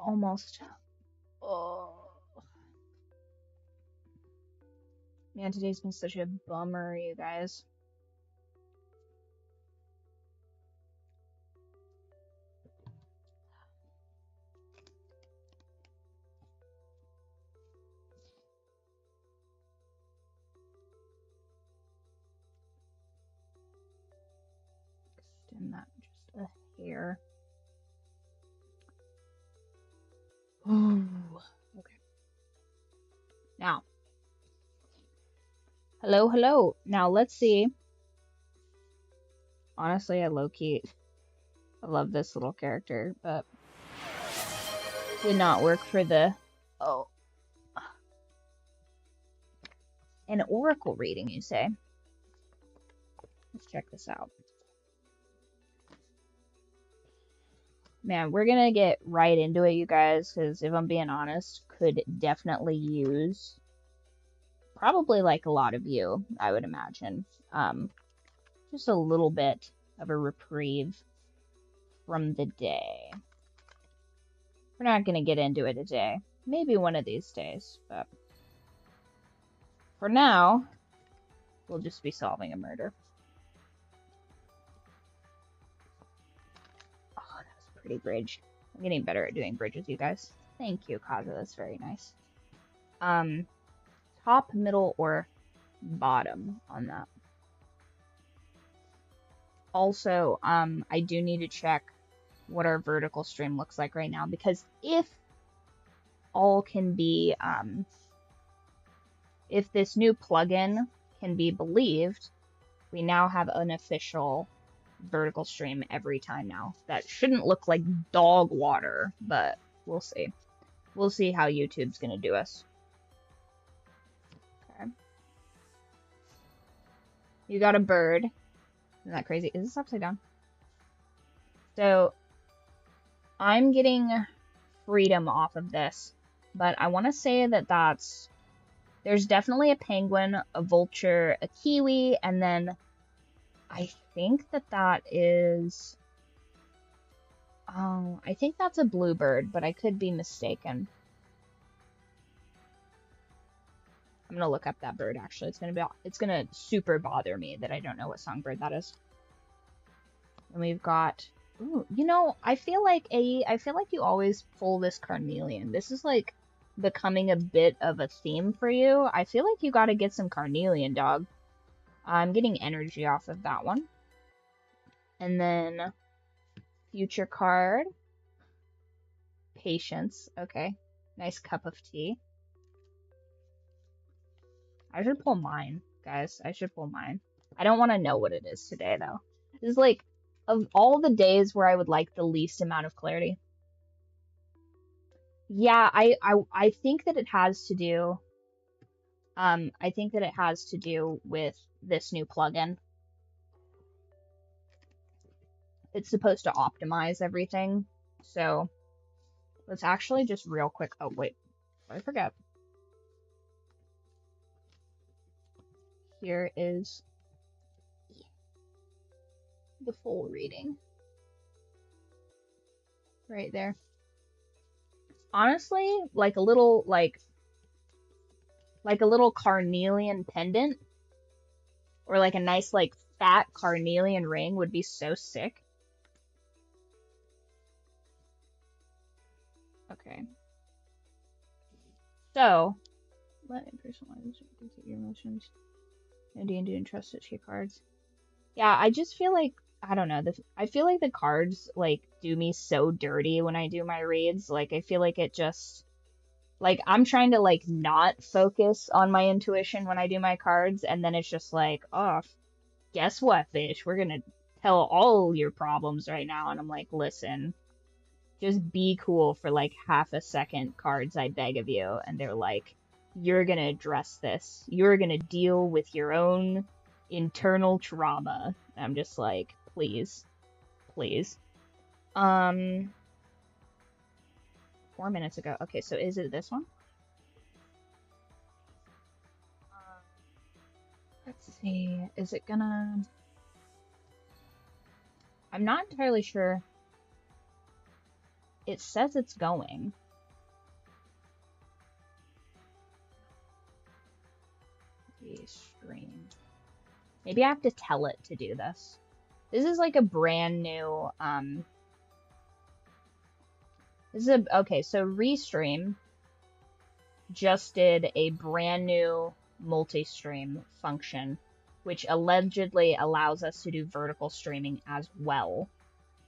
almost. Oh. Man, today's been such a bummer, you guys. Extend that just a hair. Ooh. Okay. Now. Hello, hello. Now let's see. Honestly, I low-key love this little character, but did not work for the an oracle reading, you say? Let's check this out. Man, we're gonna get right into it, you guys, because if I'm being honest, could definitely use probably like a lot of you, I would imagine. Just a little bit of a reprieve from the day. We're not gonna get into it today. Maybe one of these days, but for now, we'll just be solving a murder. Oh, that was a pretty bridge. I'm getting better at doing bridges, you guys. Thank you, Kaza. That's very nice. Top, middle, or bottom on that. Also, I do need to check what our vertical stream looks like right now, because if all can be, if this new plugin can be believed, we now have an official vertical stream every time now. That shouldn't look like dog water, but we'll see. We'll see how YouTube's gonna do us. Okay. You got a bird. Isn't that crazy? Is this upside down? So I'm getting freedom off of this, but I want to say that there's definitely a penguin, a vulture, a kiwi, and then I think that is, oh, I think that's a bluebird, but I could be mistaken. I'm gonna look up that bird, actually. It's gonna super bother me that I don't know what songbird that is. And we've got, ooh, you know, I feel like you always pull this carnelian. This is like becoming a bit of a theme for you. I feel like you gotta get some carnelian, dog. I'm getting energy off of that one. And then future card. Patience. Okay. Nice cup of tea. I should pull mine, guys. I should pull mine. I don't want to know what it is today, though. This is like, of all the days where I would like the least amount of clarity. Yeah, I think that it has to do, I think that it has to do with this new plugin. It's supposed to optimize everything. So let's actually just real quick. Oh, wait. I forgot. Here is the full reading. Right there. Honestly, like a little, like a little carnelian pendant. Or like a nice, like, fat carnelian ring would be so sick. Okay. So, let me personalize your emotions. No D&D and trust it to your cards. Yeah, I just feel like, I don't know, I feel like the cards, like, do me so dirty when I do my reads. Like, I feel like it just, like, I'm trying to, like, not focus on my intuition when I do my cards, and then it's just like, oh, guess what, fish? We're gonna tell all your problems right now. And I'm like, listen, just be cool for like half a second, cards, I beg of you. And they're like, you're gonna address this. You're gonna deal with your own internal trauma. I'm just like, please, please. 4 minutes ago. Okay, so is it this one? Let's see. Is it gonna... I'm not entirely sure It says it's going. Restream. Maybe I have to tell it to do this. This is like a brand new, okay, so Restream just did a brand new multi-stream function, which allegedly allows us to do vertical streaming as well,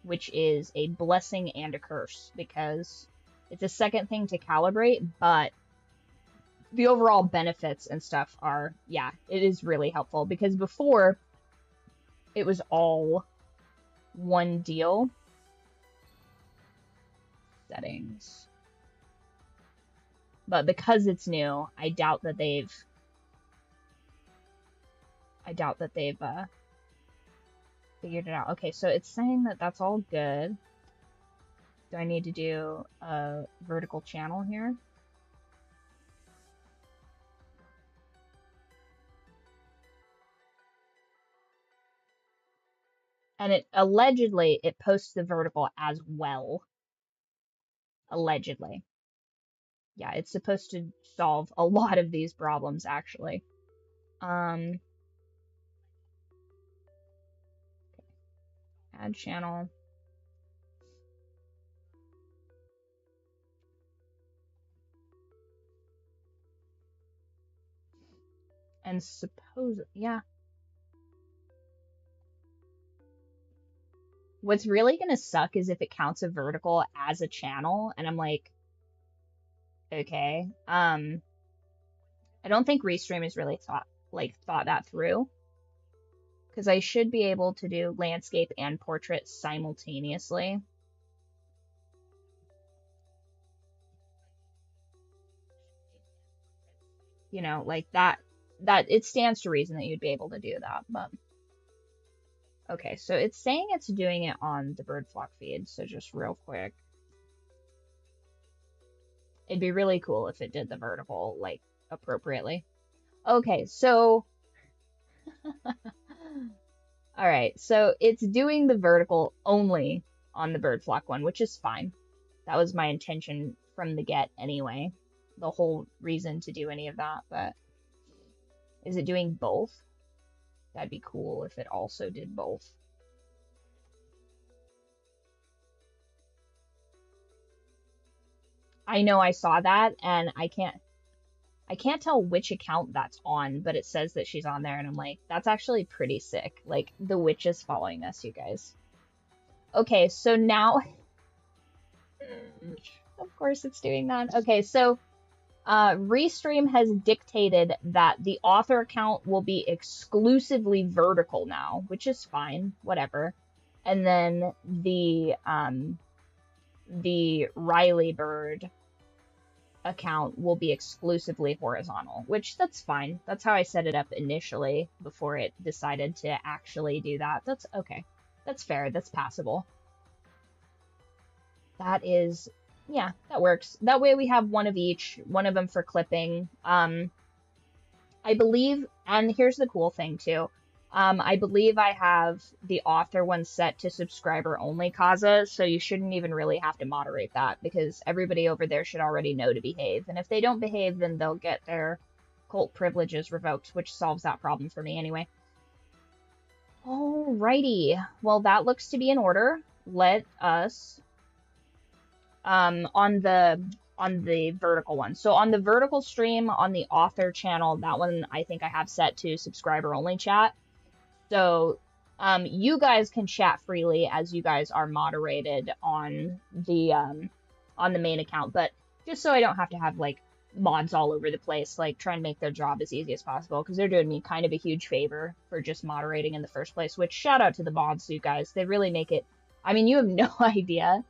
which is a blessing and a curse because it's a second thing to calibrate, but the overall benefits and stuff are, yeah, it is really helpful because before it was all one deal. Settings. But because it's new, I doubt that they've figured it out. Okay, so it's saying that that's all good. Do I need to do a vertical channel here? And it allegedly, it posts the vertical as well. Allegedly. Yeah, it's supposed to solve a lot of these problems, actually. Add channel. And suppose, yeah. What's really gonna suck is if it counts a vertical as a channel, and I'm like, okay. I don't think Restream has really thought that through. Because I should be able to do landscape and portrait simultaneously. You know, like that it stands to reason that you'd be able to do that, but okay, so it's saying it's doing it on the ByrdFlock feed, so just real quick. It'd be really cool if it did the vertical, like, appropriately. Okay, so alright, so it's doing the vertical only on the ByrdFlock one, which is fine. That was my intention from the get anyway. The whole reason to do any of that, but is it doing both? That'd be cool if it also did both. I know I saw that, and I can't tell which account that's on, but it says that she's on there, and I'm like, that's actually pretty sick. Like, the witch is following us, you guys. Okay, so now... Of course it's doing that. Okay, so Restream has dictated that the author account will be exclusively vertical now, which is fine, whatever. And then the Riley Byrd account will be exclusively horizontal, which that's fine. That's how I set it up initially before it decided to actually do that. That's okay. That's fair. That's passable. That is, yeah, that works. That way we have one of each, one of them for clipping. I believe, and here's the cool thing too. I believe I have the author one set to subscriber only, Kaza, so you shouldn't even really have to moderate that because everybody over there should already know to behave. And if they don't behave, then they'll get their cult privileges revoked, which solves that problem for me anyway. Alrighty, well that looks to be in order. Let us, on the vertical one. So on the vertical stream, on the author channel, that one I think I have set to subscriber only chat. So you guys can chat freely as you guys are moderated on the main account, but just so I don't have to have like mods all over the place, like try and make their job as easy as possible, because they're doing me kind of a huge favor for just moderating in the first place, which shout out to the mods, you guys. They really make it, I mean, you have no idea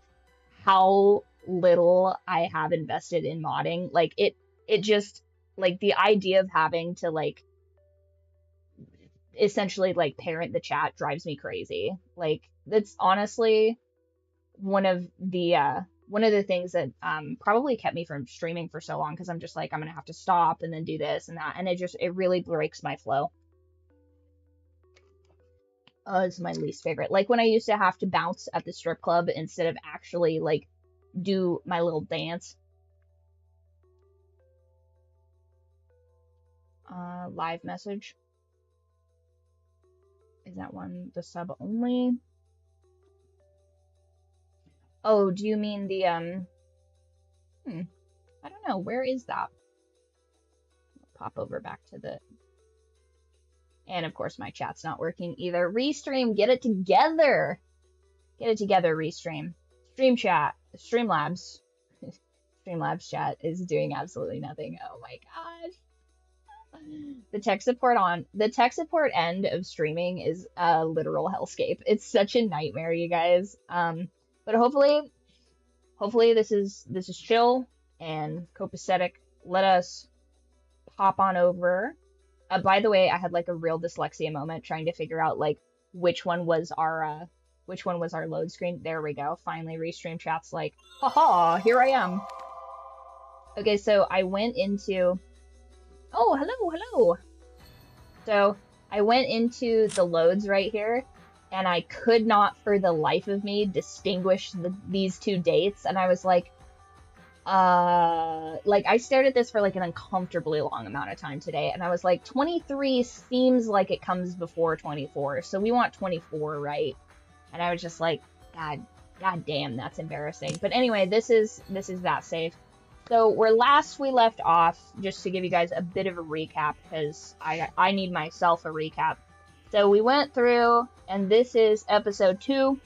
how little I have invested in modding. Like it just, like the idea of having to like essentially like parent the chat drives me crazy. Like that's honestly one of the things that probably kept me from streaming for so long, because I'm just like, I'm gonna have to stop and then do this and that, and it really breaks my flow. It's my least favorite. Like when I used to have to bounce at the strip club instead of actually like do my little dance. Live message. Is that one the sub only? Oh, do you mean the, I don't know. Where is that? Pop over back to the, and of course my chat's not working either. Restream, get it together. Get it together, Restream. Stream chat, Streamlabs. Streamlabs chat is doing absolutely nothing. Oh my gosh. The tech support end of streaming is a literal hellscape. It's such a nightmare, you guys. But hopefully this is chill and copacetic. Let us pop on over. By the way, I had like a real dyslexia moment trying to figure out like which one was our load screen. There we go. Finally, Restream chat's like, haha, here I am. Okay, so I went into. Oh, hello. So I went into the loads right here, and I could not for the life of me distinguish these two dates, and I was like I stared at this for like an uncomfortably long amount of time today, and I was like, 23 seems like it comes before 24, so we want 24, right? And I was just like, God damn, that's embarrassing. But anyway, this is that safe. So where last we left off, just to give you guys a bit of a recap, because I need myself a recap. So we went through, and this is episode 2,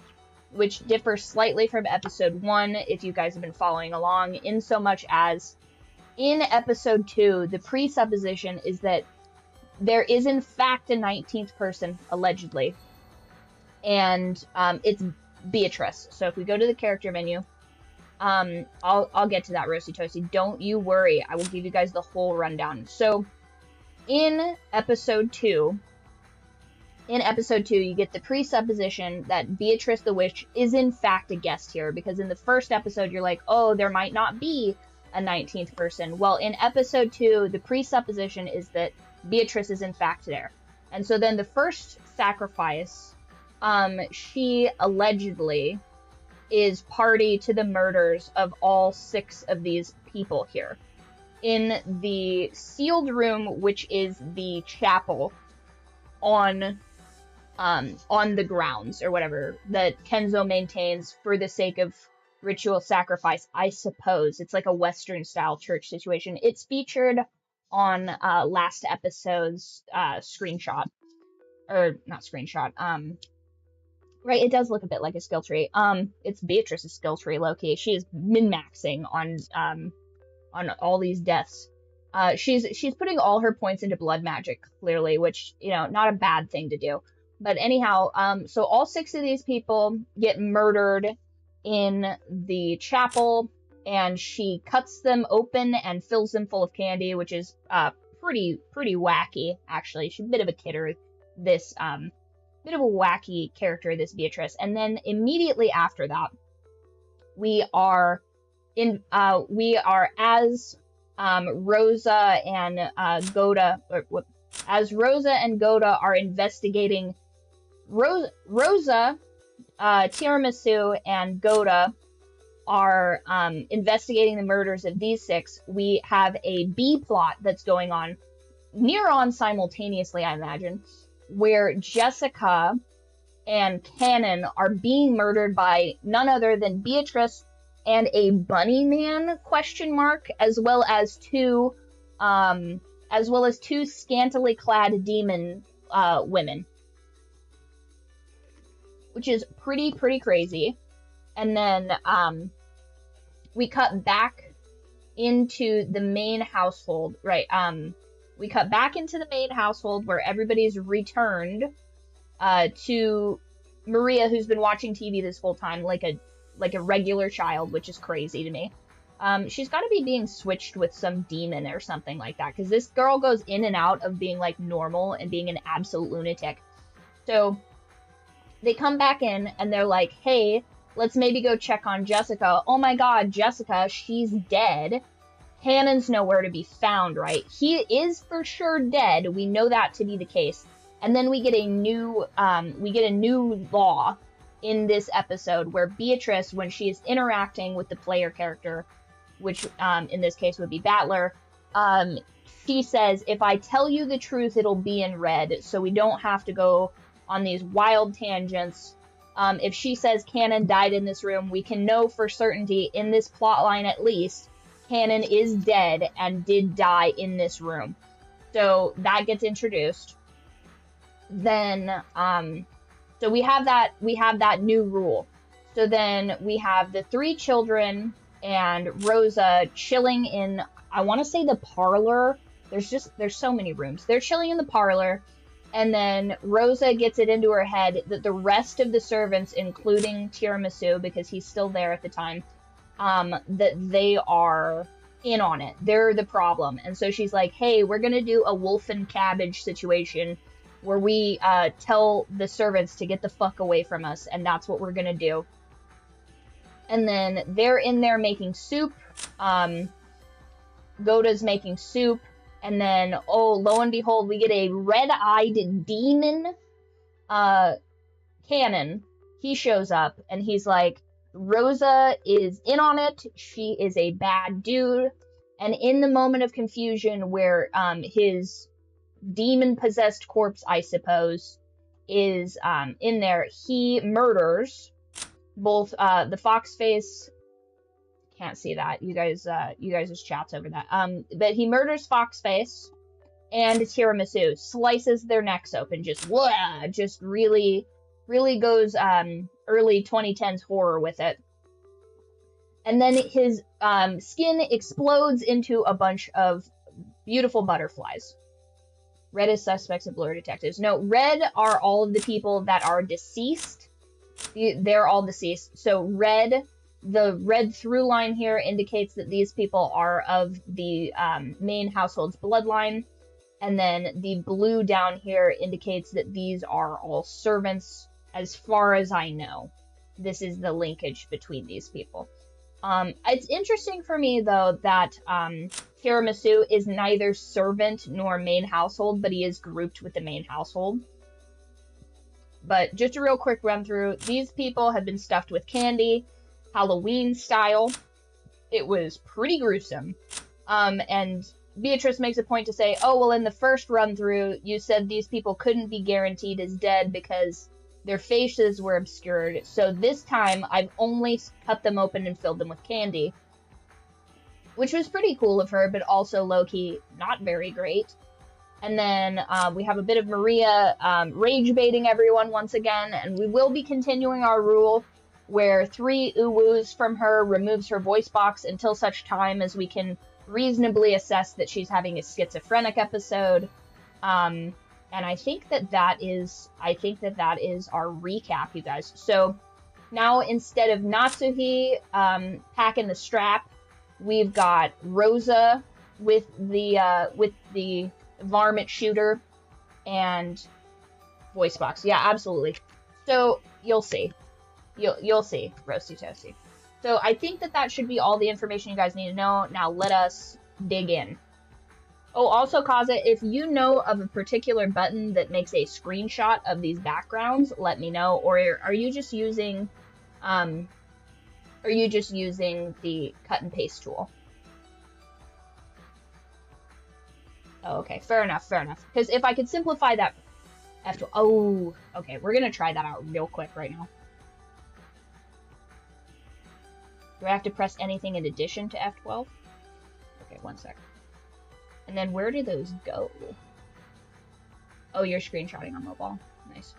which differs slightly from episode 1, if you guys have been following along, in so much as in episode 2, the presupposition is that there is in fact a 19th person, allegedly, and it's Beatrice. So if we go to the character menu, I'll get to that, Roasty Toasty. Don't you worry. I will give you guys the whole rundown. So, in episode 2, you get the presupposition that Beatrice the Witch is in fact a guest here, because in the first episode, you're like, oh, there might not be a 19th person. Well, in episode 2, the presupposition is that Beatrice is in fact there. And so then the first sacrifice, she allegedly is party to the murders of all 6 of these people here. In the sealed room, which is the chapel on the grounds, or whatever, that Kenzo maintains for the sake of ritual sacrifice, I suppose. It's like a Western-style church situation. It's featured on last episode's screenshot. Or, not screenshot, right, it does look a bit like a skill tree. It's Beatrice's skill tree, low-key. She is min-maxing on all these deaths. She's putting all her points into blood magic, clearly, which, you know, not a bad thing to do. But anyhow, so all 6 of these people get murdered in the chapel, and she cuts them open and fills them full of candy, which is pretty wacky, actually. She's a bit of a kidder, this bit of a wacky character, this Beatrice. And then immediately after that, we are as Rosa and Goda, as Rosa and Goda are investigating. Rosa, Tiramisu, and Goda are investigating the murders of these 6. We have a B plot that's going on near on simultaneously, I imagine, where Jessica and Cannon are being murdered by none other than Beatrice and a bunny man, ? As well as two scantily clad demon women, which is pretty crazy. And then we cut back into the main household, right? We cut back into the main household where everybody's returned to Maria, who's been watching TV this whole time like a regular child, which is crazy to me. She's got to be being switched with some demon or something like that, because this girl goes in and out of being like normal and being an absolute lunatic. So they come back in and they're like, hey, let's maybe go check on Jessica. Oh my god, Jessica, she's dead. Cannon's nowhere to be found, right? He is for sure dead. We know that to be the case. And then we get a new law in this episode where Beatrice, when she is interacting with the player character, which in this case would be Battler, she says, if I tell you the truth, it'll be in red, so we don't have to go on these wild tangents. If she says Cannon died in this room, we can know for certainty, in this plot line at least, Cannon is dead and did die in this room. So that gets introduced. Then, so we have that new rule. So then we have the three children and Rosa chilling in, I want to say, the parlor. There's so many rooms. They're chilling in the parlor, and then Rosa gets it into her head that the rest of the servants, including Tiramisu, because he's still there at the time, that they are in on it. They're the problem. And so she's like, hey, we're gonna do a wolf and cabbage situation where we tell the servants to get the fuck away from us, and that's what we're gonna do. And then they're in there making soup. Goda's making soup. And then, oh, lo and behold, we get a red-eyed demon Cannon. He shows up, and he's like, Rosa is in on it. She is a bad dude. And in the moment of confusion where his demon-possessed corpse, I suppose, is in there, he murders both the Foxface. Can't see that. You guys' chat's over that. But he murders Foxface and Tiramisu, slices their necks open, just really goes early 2010s horror with it. And then his skin explodes into a bunch of beautiful butterflies. Red is suspects and blue are detectives. No, red are all of the people that are deceased. They're all deceased. So red, the red through line here indicates that these people are of the main household's bloodline. And then the blue down here indicates that these are all servants, as far as I know. This is the linkage between these people. It's interesting for me, though, that Tiramisu is neither servant nor main household, but he is grouped with the main household. But just a real quick run through, these people have been stuffed with candy, Halloween style. It was pretty gruesome. And Beatrice makes a point to say, oh, well, in the first run through, you said these people couldn't be guaranteed as dead because their faces were obscured. So this time, I've only cut them open and filled them with candy. Which was pretty cool of her, but also low-key not very great. And then we have a bit of Maria rage baiting everyone once again, and we will be continuing our rule where 3 uwus from her removes her voice box until such time as we can reasonably assess that she's having a schizophrenic episode. And I think that is our recap, you guys. So now instead of Natsuhi packing the strap, we've got Rosa with the varmint shooter and voice box. Yeah, absolutely. So you'll see. You'll see, Roasty Toasty. So I think that should be all the information you guys need to know. Now let us dig in. Oh, also, Kaza, if you know of a particular button that makes a screenshot of these backgrounds, let me know. Or are you just using the cut and paste tool? Oh, okay, fair enough. Because if I could simplify that F12, oh, okay, we're gonna try that out real quick right now. Do I have to press anything in addition to F12? Okay, one sec. And then where do those go? Oh, you're screenshotting on mobile. Nice.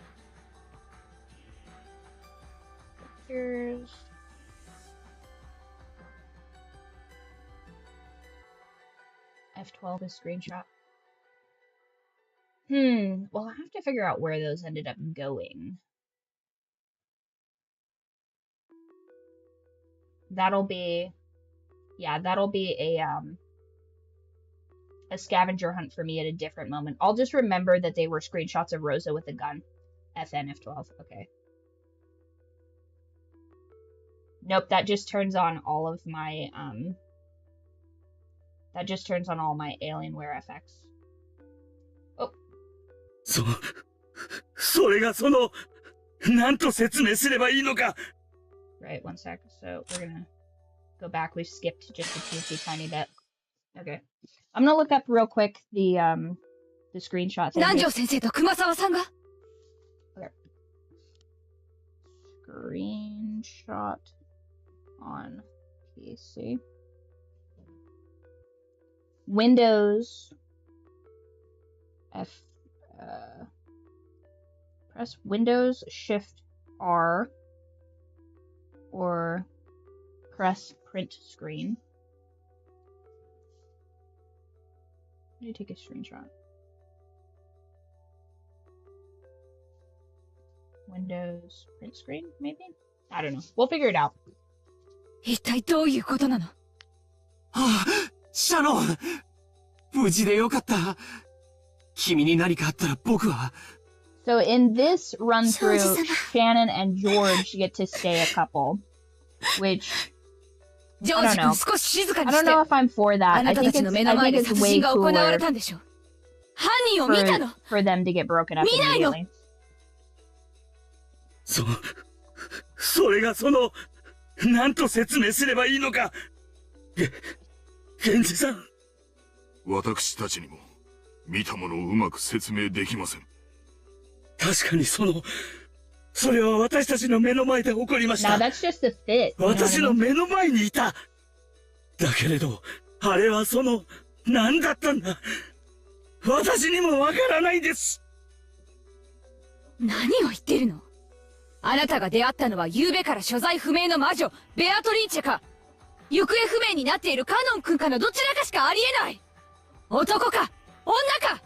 Here's... F12 is screenshot. Well, I have to figure out where those ended up going. That'll be a scavenger hunt for me at a different moment. I'll just remember that they were screenshots of Rosa with a gun. FN F12, okay. Nope, that just turns on all of my, that just turns on all my Alienware effects. Oh. それがその Right, one sec. So we're gonna go back. We skipped just a teensy tiny bit. Okay. I'm gonna look up real quick the screenshot thing. Okay. Screenshot on PC. Windows press Windows Shift R or press print screen. Let me take a screenshot. Windows print screen, maybe? I don't know. We'll figure it out. 一体どういうことなの? はあ、シャノン、無事でよかった。君に何かあったら僕は。So in this run through, Shannon and George get to stay a couple, which I don't know. I don't know if I'm for that. I think it's way cooler for them to get broken up immediately. それがその、なんと説明すればいいのか。源氏さん。私たちにも見たものをうまく説明できません。確かにそれは私たちの目の前で起こりました。Now that's just a fit. 私の目の前にいた。だけれど、あれは何だったんだ。私にもわからないです。何を言ってるの？あなたが出会ったのは昨夜から所在不明の魔女、ベアトリーチェか、行方不明になっているカノン君かのどちらかしかありえない。男か、女か、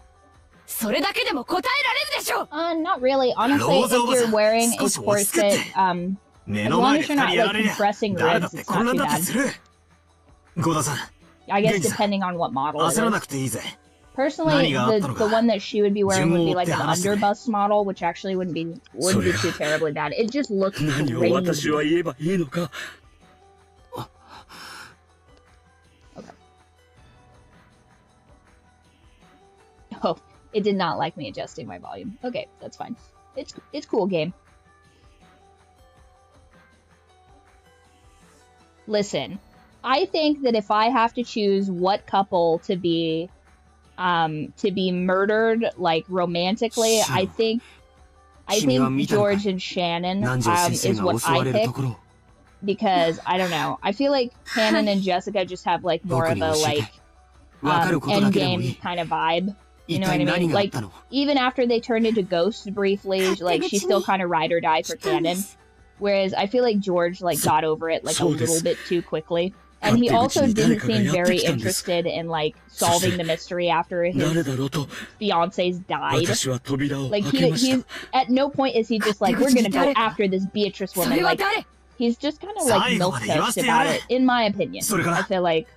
それだけでも答えられるでしょ。Not really. Honestly, if you're wearing a corset, as long as you're not like compressing ribs, it's not too bad. ゴダさん。I guess depending on what model it 焦らなくていいぜ。 Personally, the one that she would be wearing would be like an underbust model, which actually wouldn't be too terribly bad. It just looks crazy. Okay. Oh, it did not like me adjusting my volume. Okay, that's fine. It's cool game. Listen, I think that if I have to choose what couple to be murdered like romantically, I think George and Shannon is what I pick, because I don't know, I feel like Shannon and Jessica just have like more of a like endgame kind of vibe, you know what I mean? Like even after they turned into ghosts briefly, like she's still kind of ride or die for Shannon, whereas I feel like George like got over it like a little bit too quickly. And he also didn't seem very interested in, like, solving the mystery after his fiancés died. Like, he's at no point is he just like, we're gonna go after this Beatrice woman. Like, he's just kind of, like, milquetoast about it, in my opinion. I feel like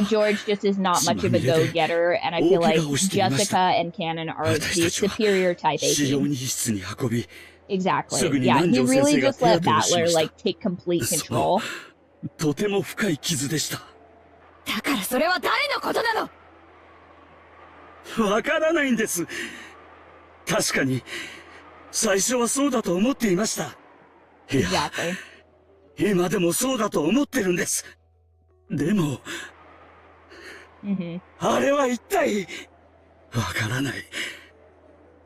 George just is not much of a go-getter, and I feel like Jessica and Cannon are the superior type A team. Exactly. Yeah, he really just let Battler, like, take complete control. とても深い傷でした。だからそれは誰のことなの？わからないんです。確かに最初はそうだと思っていました。いや、今でもそうだと思ってるんです。でも、あれは一体わからない。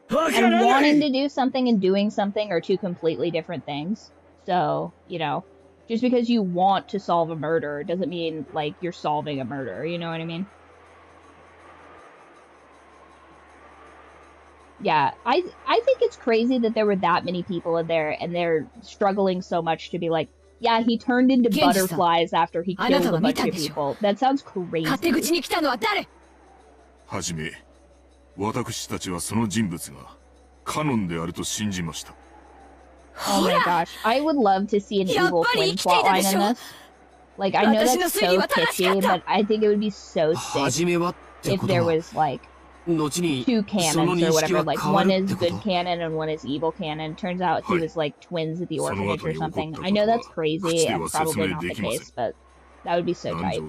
わからない。And wanting to do something and doing something are two completely different things. So, you know. Just because you want to solve a murder doesn't mean, like, you're solving a murder, you know what I mean? Yeah, I think it's crazy that there were that many people in there, and they're struggling so much to be like, yeah, he turned into butterflies after he killed a bunch of people. That sounds crazy. はじめ、私たちはその人物がカノンであると信じました。 Oh my gosh, I would love to see an evil twin plotline in this. Like, I know that's so kitschy, but I think it would be so sick if there was, like, two canons or whatever. Like, one is good canon and one is evil canon. Turns out he was, like, twins at the orphanage or something. I know that's crazy and probably not the case, but that would be so tight.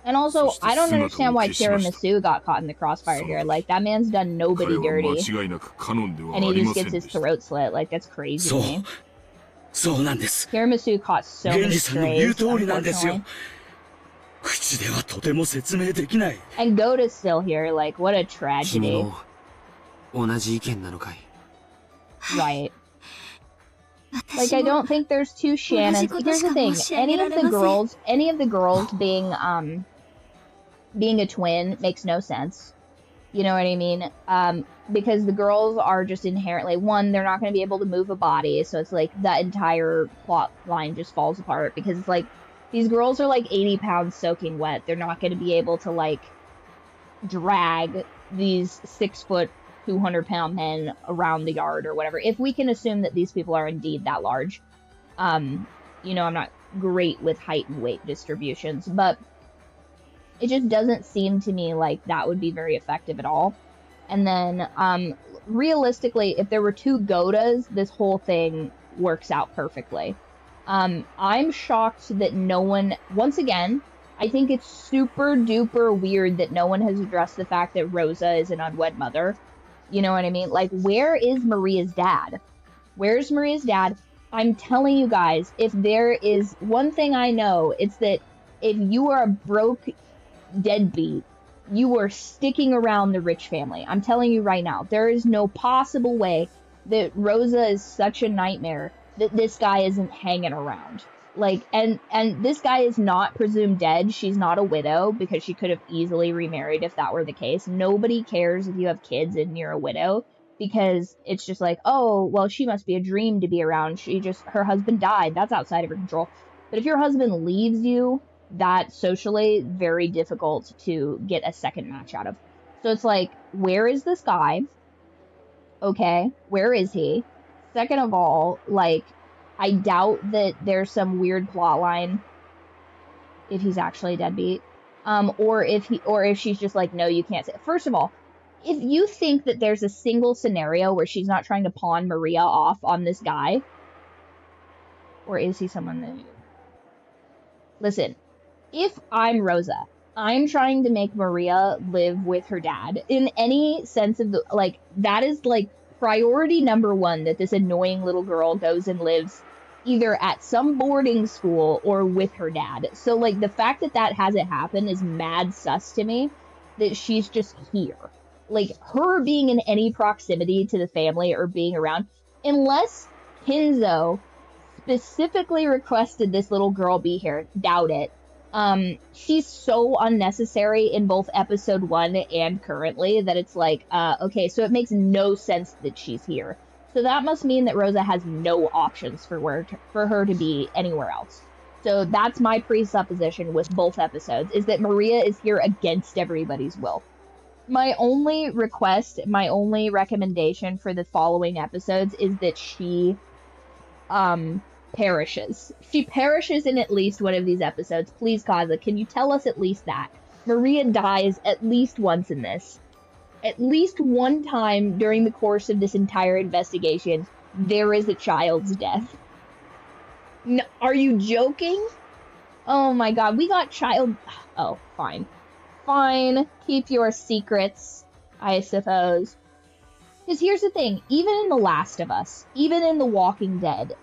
And also, I don't understand why Tiramisu got caught in the crossfire here. Like, that man's done nobody dirty. And he just gets his throat slit. Like, that's crazy to me. Tiramisu caught so many strays, unfortunately. And Goda's still here. Like, what a tragedy. Right. Like, I don't think there's two Shannons. Here's the thing. Any of the girls being a twin makes no sense. You know what I mean? Because the girls are just inherently, one, they're not going to be able to move a body, so it's like that entire plot line just falls apart, because it's like, these girls are like 80 pounds soaking wet. They're not going to be able to like drag these 6 foot, 200-pound men around the yard or whatever. If we can assume that these people are indeed that large. You know, I'm not great with height and weight distributions, but it just doesn't seem to me like that would be very effective at all. And then, realistically, if there were 2 Godas, this whole thing works out perfectly. I'm shocked that no one, once again, I think it's super duper weird that no one has addressed the fact that Rosa is an unwed mother. You know what I mean? Like, where is Maria's dad? Where's Maria's dad? I'm telling you guys, if there is one thing I know, it's that if you are a broke deadbeat, you are sticking around the rich family. I'm telling you right now, there is no possible way that Rosa is such a nightmare that this guy isn't hanging around. Like, and this guy is not presumed dead. She's not a widow, because she could have easily remarried if that were the case. Nobody cares if you have kids and you're a widow, because it's just like, oh, well, she must be a dream to be around. Her husband died. That's outside of her control. But if your husband leaves you, that's socially very difficult to get a second match out of. So it's like, where is this guy? Okay, where is he? Second of all, like, I doubt that there's some weird plot line if he's actually a deadbeat. Or if she's just like, no, you can't say. First of all, if you think that there's a single scenario where she's not trying to pawn Maria off on this guy, or is he someone that... Listen, if I'm Rosa, I'm trying to make Maria live with her dad in any sense of the, like, that is like priority number one, that this annoying little girl goes and lives either at some boarding school or with her dad. So, like, the fact that that hasn't happened is mad sus to me, that she's just here. Like, her being in any proximity to the family or being around, unless Kinzo specifically requested this little girl be here, doubt it. She's so unnecessary in both episode 1 and currently that it's like, okay, so it makes no sense that she's here. So that must mean that Rosa has no options for her to be anywhere else. So that's my presupposition with both episodes, is that Maria is here against everybody's will. My only request, my only recommendation for the following episodes is that she, perishes. She perishes in at least one of these episodes. Please, Kaza, can you tell us at least that? Maria dies at least once in this. At least one time during the course of this entire investigation, there is a child's death. No, are you joking? Oh my god, we got child... Oh, fine. Fine, keep your secrets, I suppose. Because here's the thing, even in The Last of Us, even in The Walking Dead,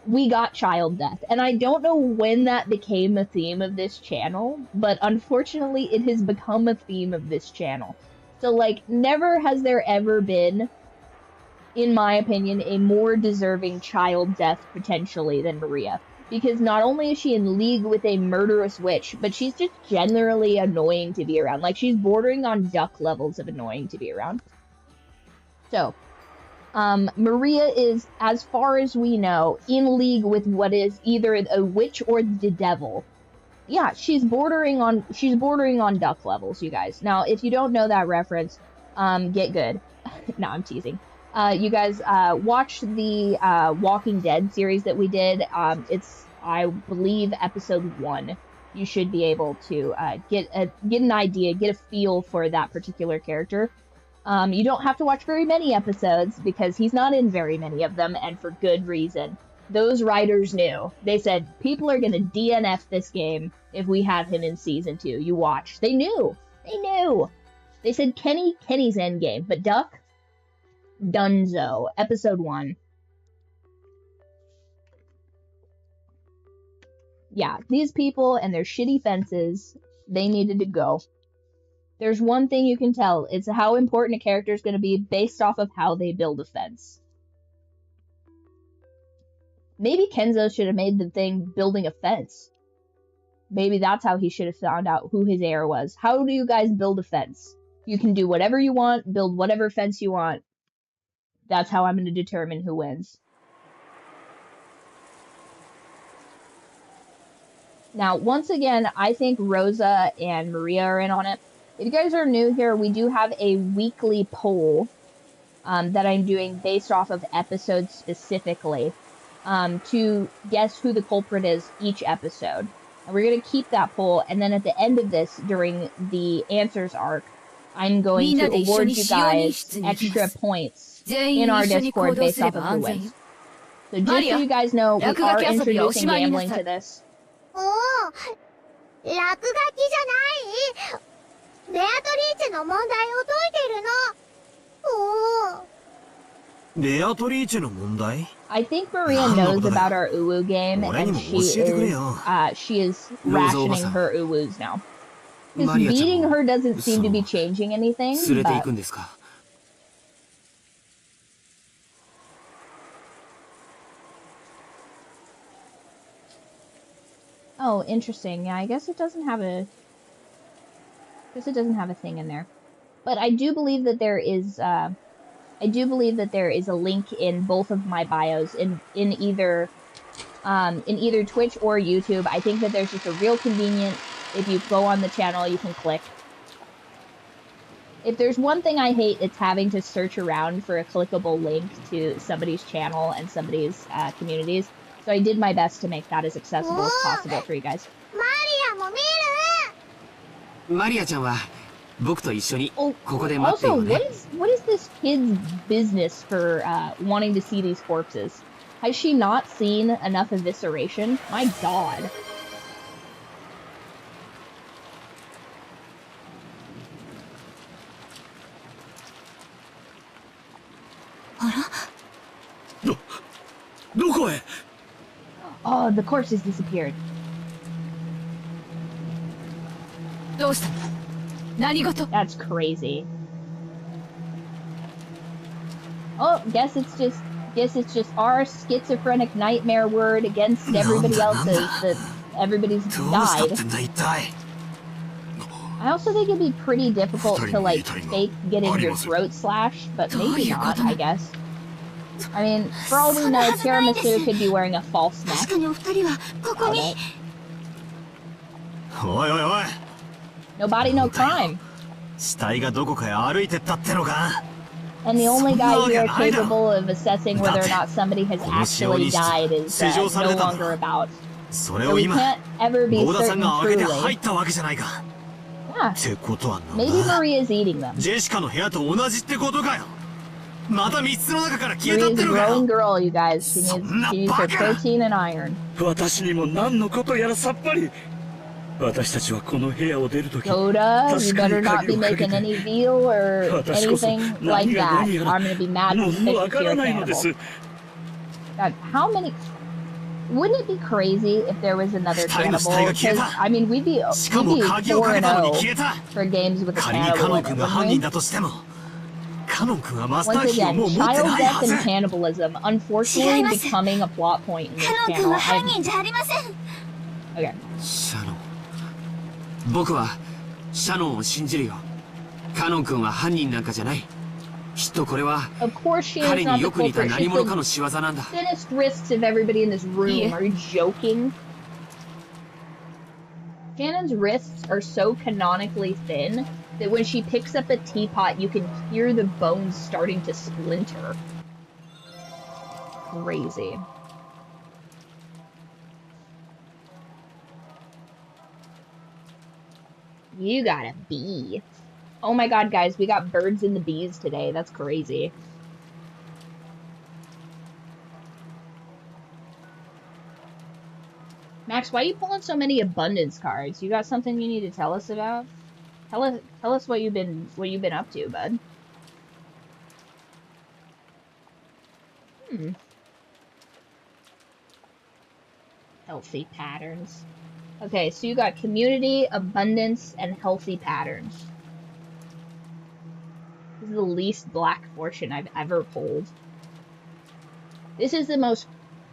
we got child death. And I don't know when that became a theme of this channel, but unfortunately it has become a theme of this channel. So, like, never has there ever been, in my opinion, a more deserving child death, potentially, than Maria. Because not only is she in league with a murderous witch, but she's just generally annoying to be around. Like, she's bordering on duck levels of annoying to be around. So, Maria is, as far as we know, in league with what is either a witch or the devil. Yeah, she's bordering on duck levels, you guys. Now, if you don't know that reference, get good. No, I'm teasing. You guys, watch the Walking Dead series that we did. It's, I believe, episode 1. You should be able to get an idea, get a feel for that particular character. You don't have to watch very many episodes, because he's not in very many of them, and for good reason. Those writers knew. They said, people are gonna DNF this game if we have him in Season 2. You watch. They knew. They knew. They said Kenny's endgame. But Duck? Dunzo. Episode 1. Yeah, these people and their shitty fences, they needed to go. There's one thing you can tell. It's how important a character is going to be based off of how they build a fence. Maybe Kenzo should have made the thing building a fence. Maybe that's how he should have found out who his heir was. How do you guys build a fence? You can do whatever you want, build whatever fence you want. That's how I'm going to determine who wins. Now, once again, I think Rosa and Maria are in on it. If you guys are new here, we do have a weekly poll that I'm doing based off of episodes specifically to guess who the culprit is each episode. And we're going to keep that poll, and then at the end of this, during the answers arc, I'm going to award you guys extra points in our Discord based off of who wins. So just so you guys know, we are introducing gambling to this. おお、落書きじゃないベアトリーチェの問題を解いてるの。おお。ベアトリーチェの問題 I think Maria knows about our uwu game, and she is rationing her uwus now. Because beating her doesn't seem to be changing anything, but... Oh, interesting. Yeah, I guess it doesn't have a... thing in there. But I do believe that there is... I do believe that there is a link in both of my bios in either Twitch or YouTube. I think that there's just a real convenient, if you go on the channel, you can click. If there's one thing I hate, it's having to search around for a clickable link to somebody's channel and somebody's communities. So I did my best to make that as accessible as possible for you guys. Also, what is this kid's business for wanting to see these corpses? Has she not seen enough evisceration? My god. Oh, the corpse has disappeared. That's crazy. Oh, guess it's just our schizophrenic nightmare word against everybody else's that everybody's died. I also think it'd be pretty difficult to like fake getting your throat slashed, but maybe not, I guess. I mean, for all we know, Tiramisu could be wearing a false neck. No body, no crime. And the only guy here capable of assessing whether or not somebody has actually died is no longer about. So we can't ever be certain truly. Yeah. Maybe Maria's eating them. Maria's a growing girl, you guys. She needs her protein and iron. Yoda, you better not be making any veal or anything like that. Or I'm gonna be mad suspicious you're a cannibal. God, how many... Wouldn't it be crazy if there was another cannibal? Because, I mean, we'd be 4-0 for games with a cannibal in it, wouldn't we? Once again, child death and cannibalism, unfortunately becoming a plot point in this channel. Okay. 僕はシャノンを信じるよ。カノン君は犯人なんかじゃない。きっとこれは彼によく似た何者かの仕業なんだ。Thinnest wrists of everybody in this room. Are you joking? Shannon's wrists are so canonically thin that when she picks up a teapot, you can hear the bones starting to splinter. Crazy. You got a bee. Oh my god, guys, we got birds and the bees today. That's crazy. Max, why are you pulling so many abundance cards? You got something you need to tell us about? Tell us what you've been up to, bud. Healthy patterns. Okay, so you got community, abundance, and healthy patterns. This is the least black fortune I've ever pulled. This is the most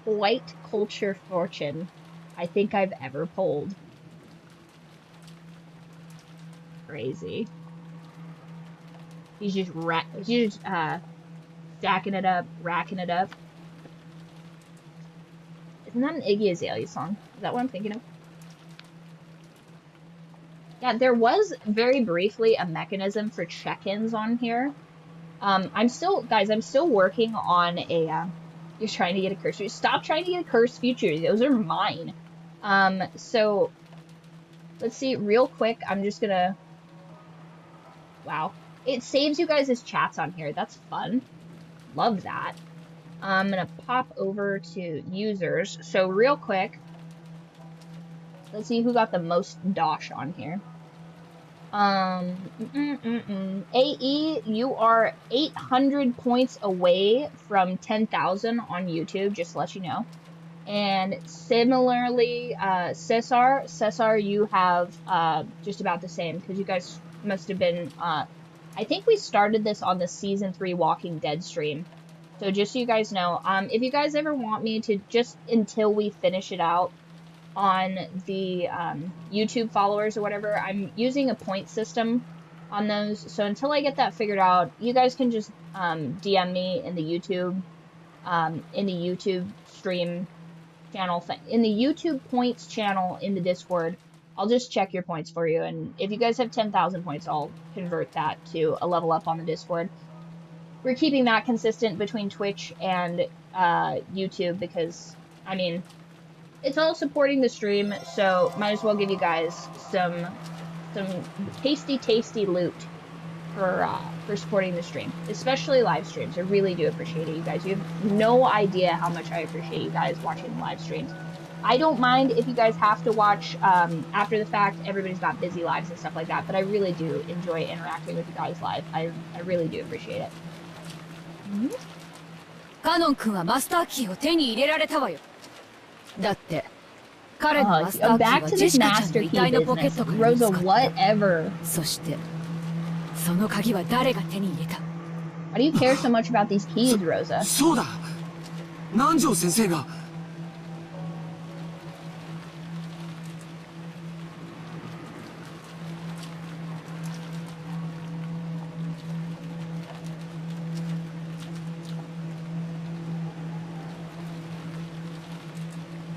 white culture fortune I think I've ever pulled. Crazy. He's just stacking it up, racking it up. Isn't that an Iggy Azalea song? Is that what I'm thinking of? Yeah, there was very briefly a mechanism for check-ins on here. I'm still working on a, you're trying to get a cursed future. Stop trying to get a cursed future. Those are mine. So, let's see, real quick, I'm just gonna, wow. It saves you guys' chats on here. That's fun. Love that. I'm gonna pop over to users. So, real quick, let's see who got the most dosh on here. AE, you are 800 points away from 10,000 on YouTube, just to let you know. And similarly, Cesar, you have just about the same, because you guys must have been, I think we started this on the Season 3 Walking Dead stream. So just so you guys know, if you guys ever want me to, just until we finish it out on the YouTube followers or whatever, I'm using a point system on those. So until I get that figured out, you guys can just DM me in the YouTube stream channel thing, in the YouTube points channel in the Discord. I'll just check your points for you, and if you guys have 10,000 points, I'll convert that to a level up on the Discord. We're keeping that consistent between Twitch and YouTube because, I mean, it's all supporting the stream, so might as well give you guys some tasty loot for supporting the stream, especially live streams. I really do appreciate it, you guys. You have no idea how much I appreciate you guys watching the live streams. I don't mind if you guys have to watch after the fact. Everybody's got busy lives and stuff like that, but I really do enjoy interacting with you guys live. I really do appreciate it. カノン君はマスターキーを手に入れられたわよ。だって彼のマスターキーはジェシカちゃんの遺体のポケットから見つかった。そしてその鍵は誰が手に入れた？ Why do you care so much about these keys, Rosa? そうだ。南條先生が。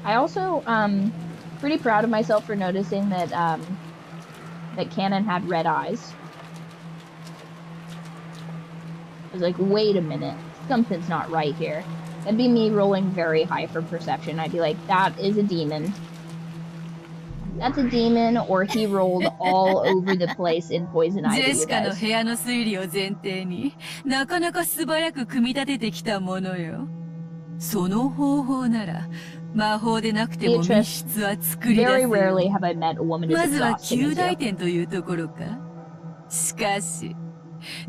I also, pretty proud of myself for noticing that, that Cannon had red eyes. I was like, wait a minute, something's not right here. That'd be me rolling very high for perception. I'd be like, that is a demon. That's a demon, or he rolled all over the place in Poison Ivy, you guys. ジェシカの部屋の推理を前提になかなか素早く組み立ててきたものよ。その方法なら魔法でなくても密室は作り出せる。まずは及第点というところか。しかし、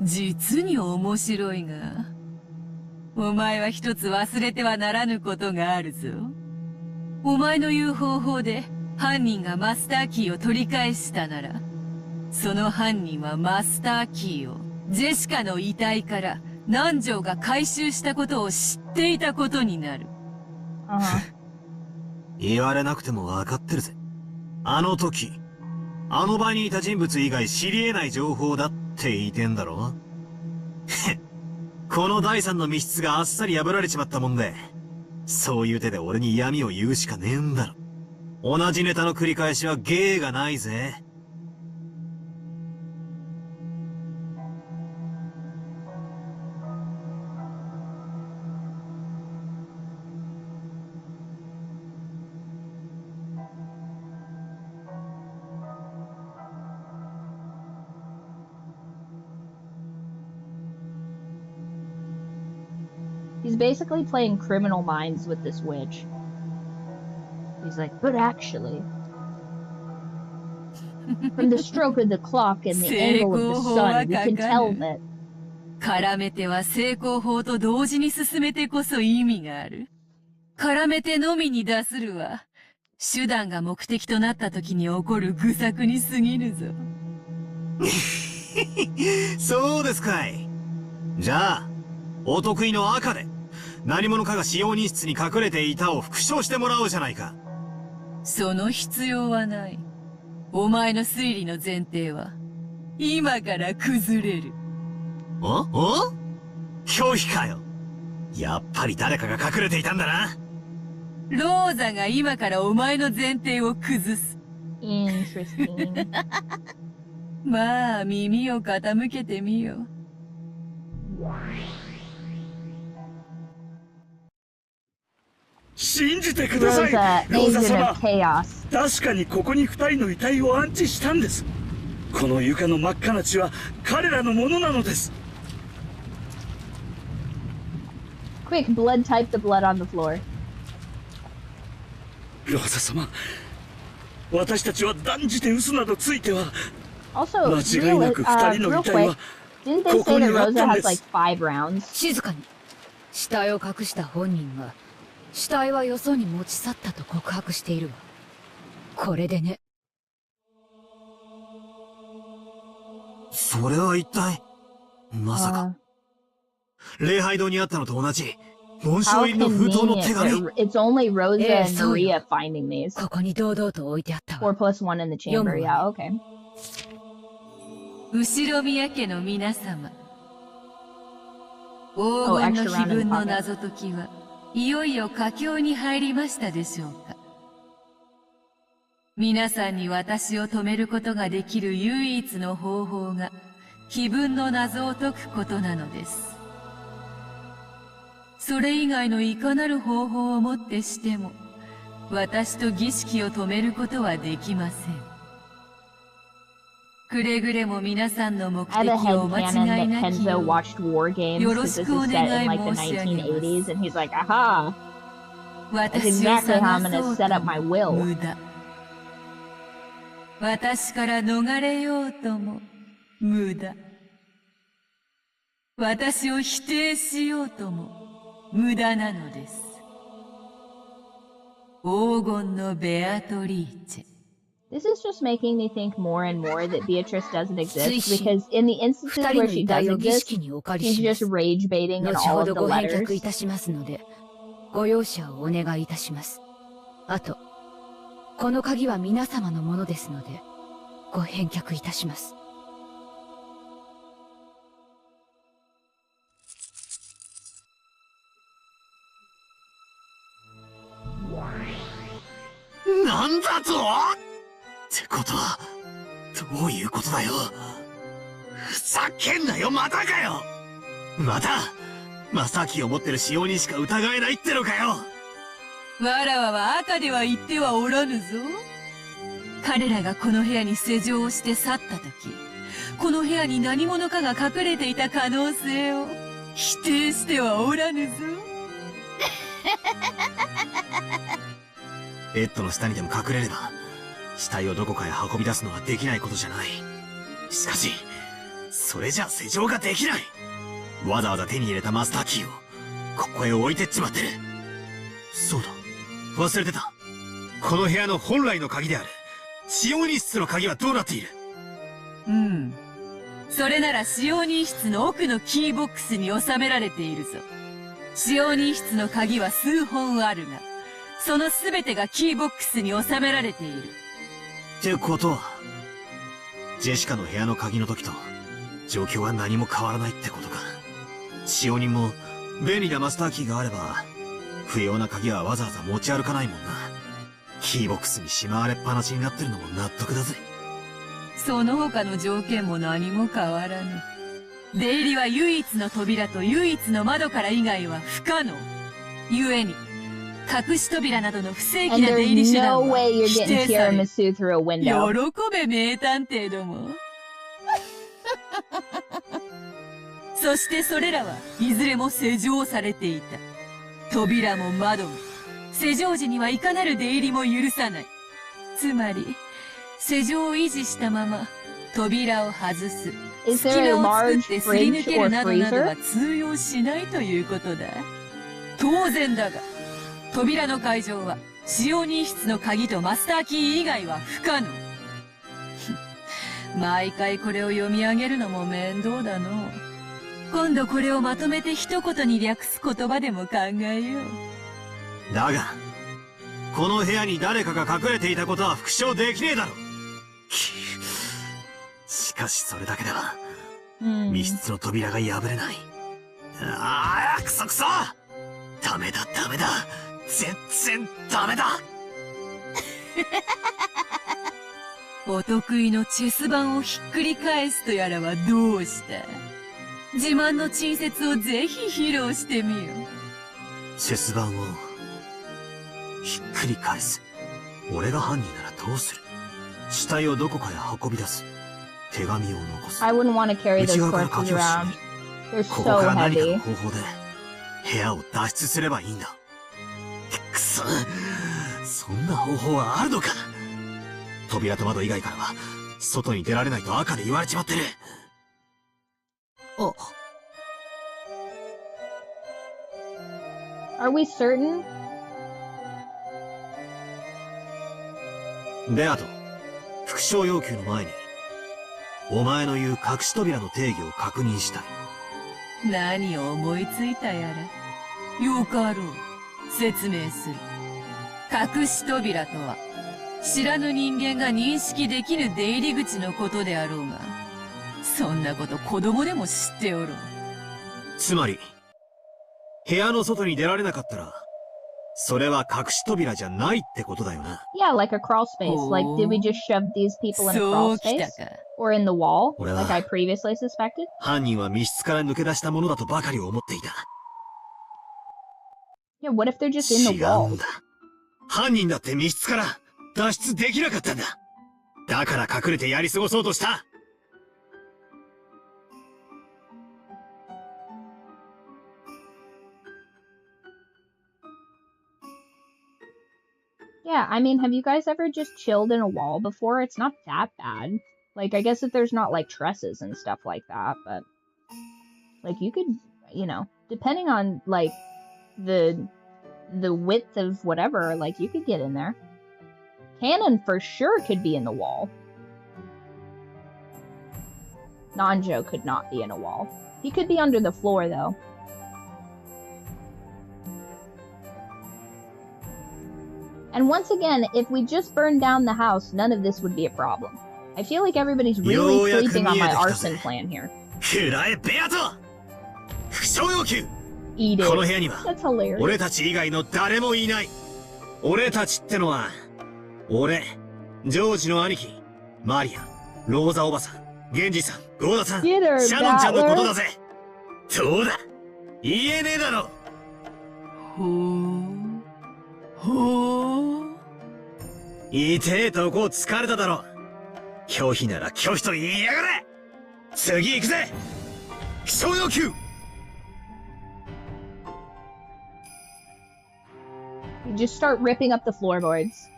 実に面白いが、お前は一つ忘れてはならぬことがあるぞ。お前の言う方法で犯人がマスターキーを取り返したなら、その犯人はマスターキーをジェシカの遺体から南條が回収したことを知っていたことになる。言われなくても分かってるぜ。あの時、あの場にいた人物以外知り得ない情報だって言いてんだろ。この第三の密室があっさり破られちまったもんで、そういう手で俺に闇を言うしかねえんだろ。同じネタの繰り返しは芸がないぜ。He's basically playing Criminal Minds with this witch. He's He's like, but actually, from the stroke of the clock and the angle of the sun, we can tell that. 絡めては成功法と同時に進めてこそ意味がある。絡めてのみに出するは、手段が目的となった時に起こる愚策に過ぎるぞ。そうですかい。じゃあ、お得意の赤で、何者かが使用人室に隠れていたを復唱してもらおうじゃないか。その必要はない。お前の推理の前提は、今から崩れる。お拒否かよ。やっぱり誰かが隠れていたんだな。ローザが今からお前の前提を崩す。Interesting. まあ、耳を傾けてみよ。信じてください、ローザ様。確かにここに二人の遺体を安置したんです。この床の真っ赤な血は彼らのものなのです。Quick, blood type the blood on the floor. ローザ様、私たちは断じて嘘などついては。Also, 間違いなく二人の遺体は didn't they say that Rosa has like 5 rounds? 静かに。死体を隠した本人が、死体はよそに持ち去ったと告白しているわ。これでね。それは一体、まさか。礼拝堂にあったのと同じ、紋章入りの封筒の手紙。It's only Rosa and Maria finding these. ここに堂々と置いてあったわ。4 plus 1 in the chamber, yeah, okay. 後ろ宮家の皆様。黄金の碑文の謎解きは、いよいよ佳境に入りましたでしょうか。皆さんに私を止めることができる唯一の方法が、碑文の謎を解くことなのです。それ以外のいかなる方法をもってしても、私と儀式を止めることはできません。くれぐれも皆さんの目的をお間違いなきよう、よろしくお願い申し上げます。私を探そうとも無駄。私から逃れようとも無駄。私を否定しようとも無駄なのです。黄金のベアトリーチェ。This is just making me think more and more that Beatrice doesn't exist, because in the instances where she does exist, she's just rage baiting in all of the letters. いたしますので、ご容赦をお願いいたします。あと、この鍵は皆様のものですので、ご返却いたします。なんだと？ってことは、どういうことだよ。ふざけんなよ、またかよ。また、マスターキーを持ってる使用人しか疑えないってのかよ。わらわは赤では言ってはおらぬぞ。彼らがこの部屋に施錠をして去った時、この部屋に何者かが隠れていた可能性を否定してはおらぬぞ。ベッドの下にでも隠れれば、死体をどこかへ運び出すのはできないことじゃない。しかし、それじゃ施錠ができない。わざわざ手に入れたマスターキーを、ここへ置いてっちまってる。そうだ、忘れてた。この部屋の本来の鍵である、使用人室の鍵はどうなっている？それなら使用人室の奥のキーボックスに収められているぞ。使用人室の鍵は数本あるが、そのすべてがキーボックスに収められている。ってことは、ジェシカの部屋の鍵の時と、状況は何も変わらないってことか。使用人も、便利なマスターキーがあれば、不要な鍵はわざわざ持ち歩かないもんな。キーボックスにしまわれっぱなしになってるのも納得だぜ。その他の条件も何も変わらぬ。出入りは唯一の扉と唯一の窓から以外は不可能。故に、隠し扉などの不正規な出入り手段は否定される。喜べ名探偵ども。そしてそれらはいずれも施錠されていた。扉も窓も、施錠時にはいかなる出入りも許さない。つまり、施錠を維持したまま、扉を外す。隙間を作ってすり抜けるなどなどは通用しないということだ。当然だが、扉の解錠は、使用人室の鍵とマスターキー以外は不可能。毎回これを読み上げるのも面倒だの。今度これをまとめて一言に略す言葉でも考えよう。だが、この部屋に誰かが隠れていたことは復唱できねえだろ。しかしそれだけでは、密室の扉が破れない。ああ、くそくそ！ダメだ、ダメだ。全然ダメだ。お得意のチェス盤をひっくり返すとやらはどうした？自慢の陳説をぜひ披露してみよう。チェス盤をひっくり返す。俺が犯人ならどうする？死体をどこかへ運び出す。手紙を残す。I wouldn't want to carry those corpses around. They're so heavy. 方法で部屋を脱出すればいいんだ。くそ、そんな方法はあるのか？扉と窓以外からは外に出られないと赤で言われちまってる。あ。Are we certain? で、あと、復唱要求の前に、お前の言う隠し扉の定義を確認したい。何を思いついたやら。よかろう。説明する。隠し扉とは、知らぬ人間が認識できぬ出入り口のことであろうが、そんなこと子供でも知っておろう。つまり、部屋の外に出られなかったら、それは隠し扉じゃないってことだよな。Yeah, like a crawl space. Like, did we just shove these people in a crawl space? Or in the wall, like I previously suspected? 犯人は密室から抜け出したものだとばかり思っていた。Yeah, what if they're just in the wall? 違うんだ。犯人だって密室から脱出できなかったんだ。だから隠れてやり過ごそうとした。Yeah, I mean, have you guys ever just chilled in a wall before? It's not that bad. Like, I guess if there's not, like, trusses and stuff like that, but... Like, you could, you know, depending on, like, the width of whatever, like, you could get in there. Cannon for sure could be in the wall. Nanjo could not be in a wall. He could be under the floor, though. And once again, if we just burned down the house, none of this would be a problem. I feel like everybody's really sleeping on my arson plan here. Eat it. That's hilarious. 俺たち以外の誰もいない。俺たちってのは、俺、ジョージの兄貴、マリア、ローザおばさん、ゲンジさん、ゴーダさん、シャノンちゃんのことだぜ。どうだ？言えねえだろ。痛えとこ疲れただろ。拒否なら拒否と言いやがれ。次行くぜ。気象要求。You just start ripping up the floorboards.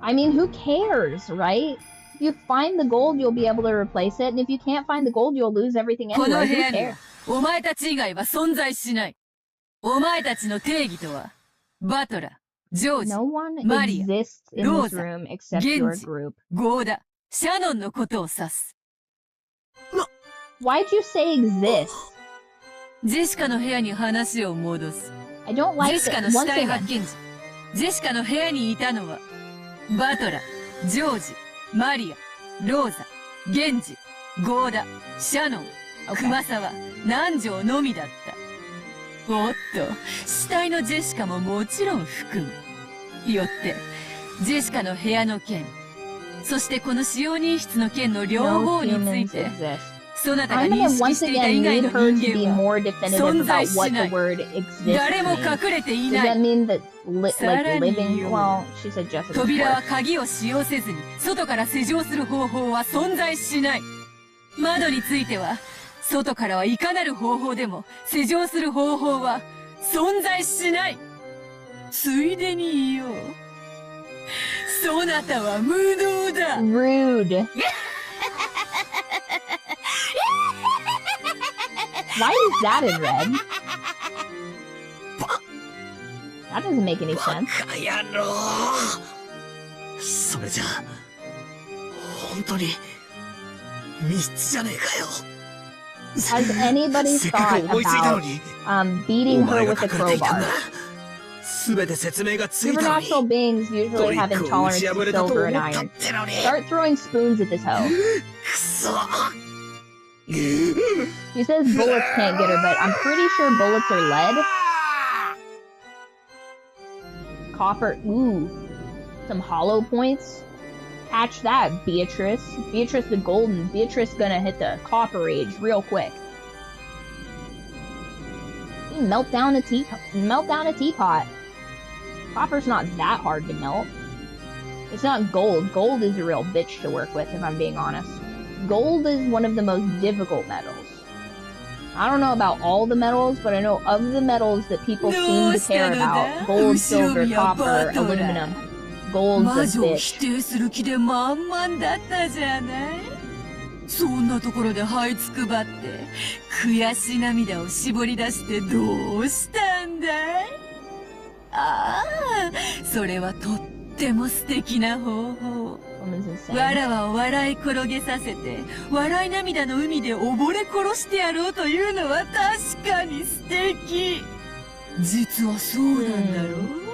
I mean, who cares, right? If you find the gold, you'll be able to replace it, and if you can't find the gold, you'll lose everything anyway. Who cares? お前たち以外は存在しない。お前たちの定義とは、バトラー、ジョージ、マリア、ローザ、ゲンジ、ゴーダ、シャノンのことを指す。Why'd you say exist? ジェシカの部屋に話を戻す。I don't like ジェシカの死体発見時、ジェシカの部屋にいたのは、バトラー、ジョージ、マリア、ローザ、ゲンジ、ゴーダ、シャノン、熊沢、南條のみだった。おっと、死体のジェシカももちろん含む。よって、ジェシカの部屋の件、そしてこの使用人室の件の両方について、そなたが認識していた以外の人間は存在しない。誰も隠れていない。さらに言おう。扉は鍵を使用せずに外から施錠する方法は存在しない。窓については、外からはいかなる方法でも施錠する方法は存在しない。ついでに言おう。そなたは無能だ。Rude. Why is that in red? That doesn't make any sense. バカ野郎。それじゃあ、本当に密室じゃねえかよ。Has anybody thought about beating her with a crowbar? 全て説明がついたのに。 Supernatural beings usually have intolerance to silver and iron. Start throwing spoons at this hoe. くそ。 She says bullets can't get her, but I'm pretty sure bullets are lead. Copper, ooh. Some hollow points. Catch that, Beatrice. Beatrice the Golden. Beatrice gonna hit the copper age real quick. Melt down a teapot. Copper's not that hard to melt. It's not gold. Gold is a real bitch to work with, if I'm being honest. Gold is one of the most difficult metals. I don't know about all the metals, but I know of the metals that people seem to care about. Gold, silver, copper, aluminum. Gold's a bitch. そんなところで這いつくばって悔し涙を絞り出してどうしたんだい？ああ、それはとっても素敵な方法。わらわを笑い転げさせて笑い涙の海で溺れ殺してやろうというのは確かに素敵。実はそうなんだろう。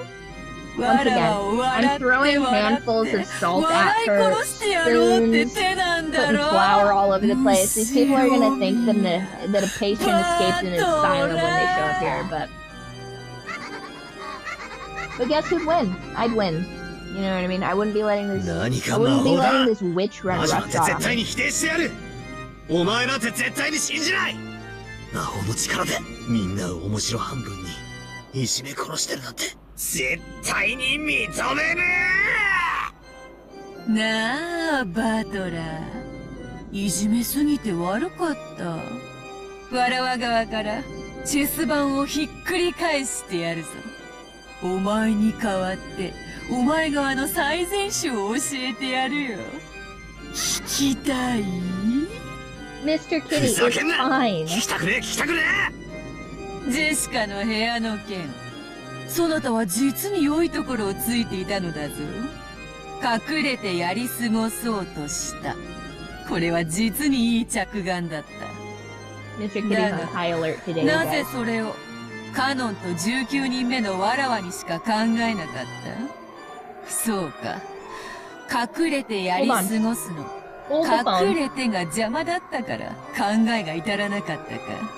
Once again, I'm throwing handfuls of salt at her, spoons, putting flour all over the place. These people are gonna think that a patient escaped and is silent when they show up here, but guess who'd win? I'd win. You know what I mean? I wouldn't be letting this witch run roughshod on me. お前なんて絶対に信じない。魔法の力でみんなを面白半分にいじめ殺してるなんて絶対に認めねえ。なあ、バトラー。いじめすぎて悪かった。わらわ側からチェス盤をひっくり返してやるぞ。お前に代わってお前側の最善手を教えてやるよ。聞きたい？ Mr. Kitty is fine. 聞きたくねえ、聞きたくねえ。ジェシカの部屋の件。そなたは実に良いところをついていたのだぞ。隠れてやり過ごそうとした。これは実にいい着眼だった。だが、なぜそれをカノンと19人目のわらわにしか考えなかった？そうか。隠れてやり過ごすの。隠れてが邪魔だったから考えが至らなかったか。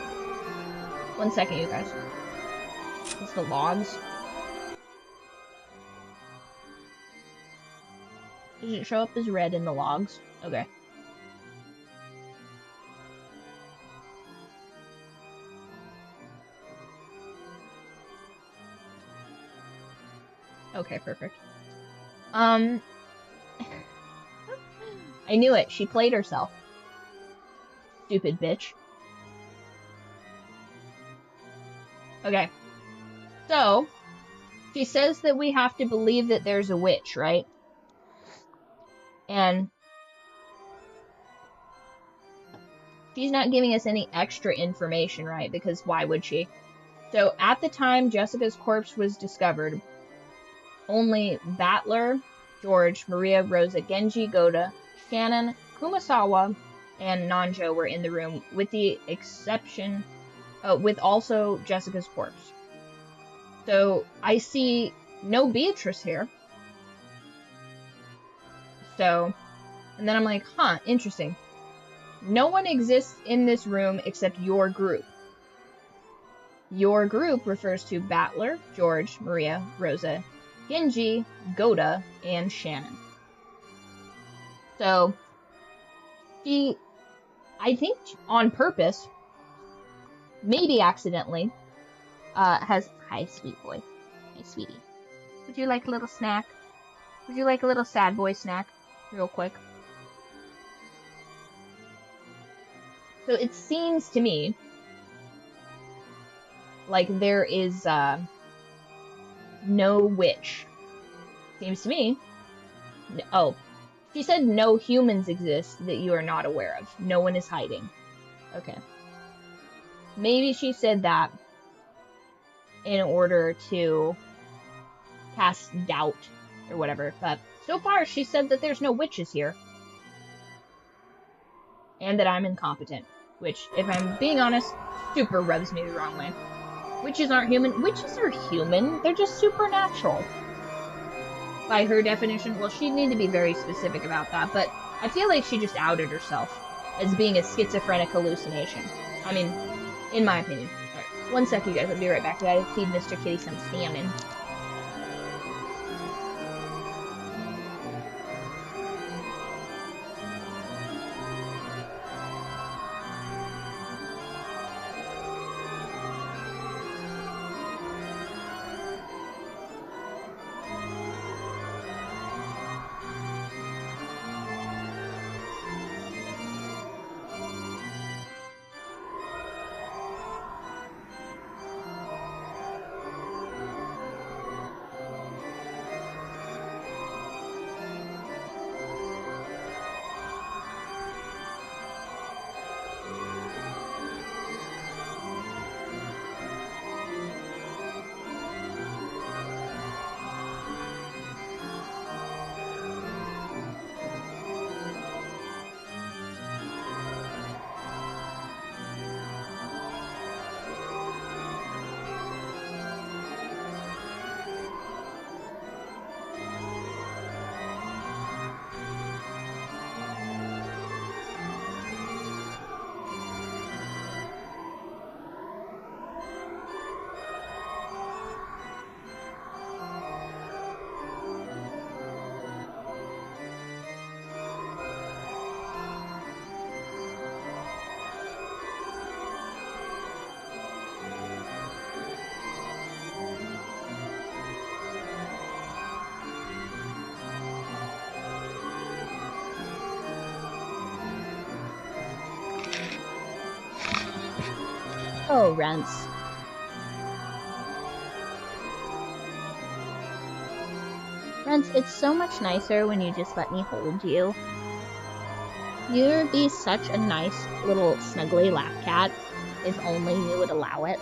One second, you guys. It's the logs. Does it show up as red in the logs? Okay. Okay, perfect. I knew it. She played herself. Stupid bitch. Okay. So, she says that we have to believe that there's a witch, right? And she's not giving us any extra information, right? Because why would she? So, at the time Jessica's corpse was discovered, only Battler, George, Maria, Rosa, Genji, Goda, Shannon, Kumasawa, and Nanjo were in the room, with the exception, with also Jessica's corpse. So, I see no Beatrice here. So, and then I'm like, huh, interesting. No one exists in this room except your group. Your group refers to Battler, George, Maria, Rosa, Genji, Goda, and Shannon. So, she, I think on purpose, maybe accidentally, has, hi, sweet boy. Hi, sweetie. Would you like a little snack? Would you like a little sad boy snack? Real quick. So it seems to me like there is, no witch. Seems to me. Oh, she said no humans exist that you are not aware of. No one is hiding. Okay. Maybe she said that in order to cast doubt or whatever, but so far she said that there's no witches here. And that I'm incompetent, which, if I'm being honest, super rubs me the wrong way. Witches aren't human. Witches are human. They're just supernatural. By her definition, well, she'd need to be very specific about that, but I feel like she just outed herself as being a schizophrenic hallucination. I mean, in my opinion. Alright, one sec, you guys. I'll be right back. I gotta feed Mr. Kitty some salmon. Oh, Rents. Rents, it's so much nicer when you just let me hold you. You'd be such a nice little snuggly lap cat if only you would allow it.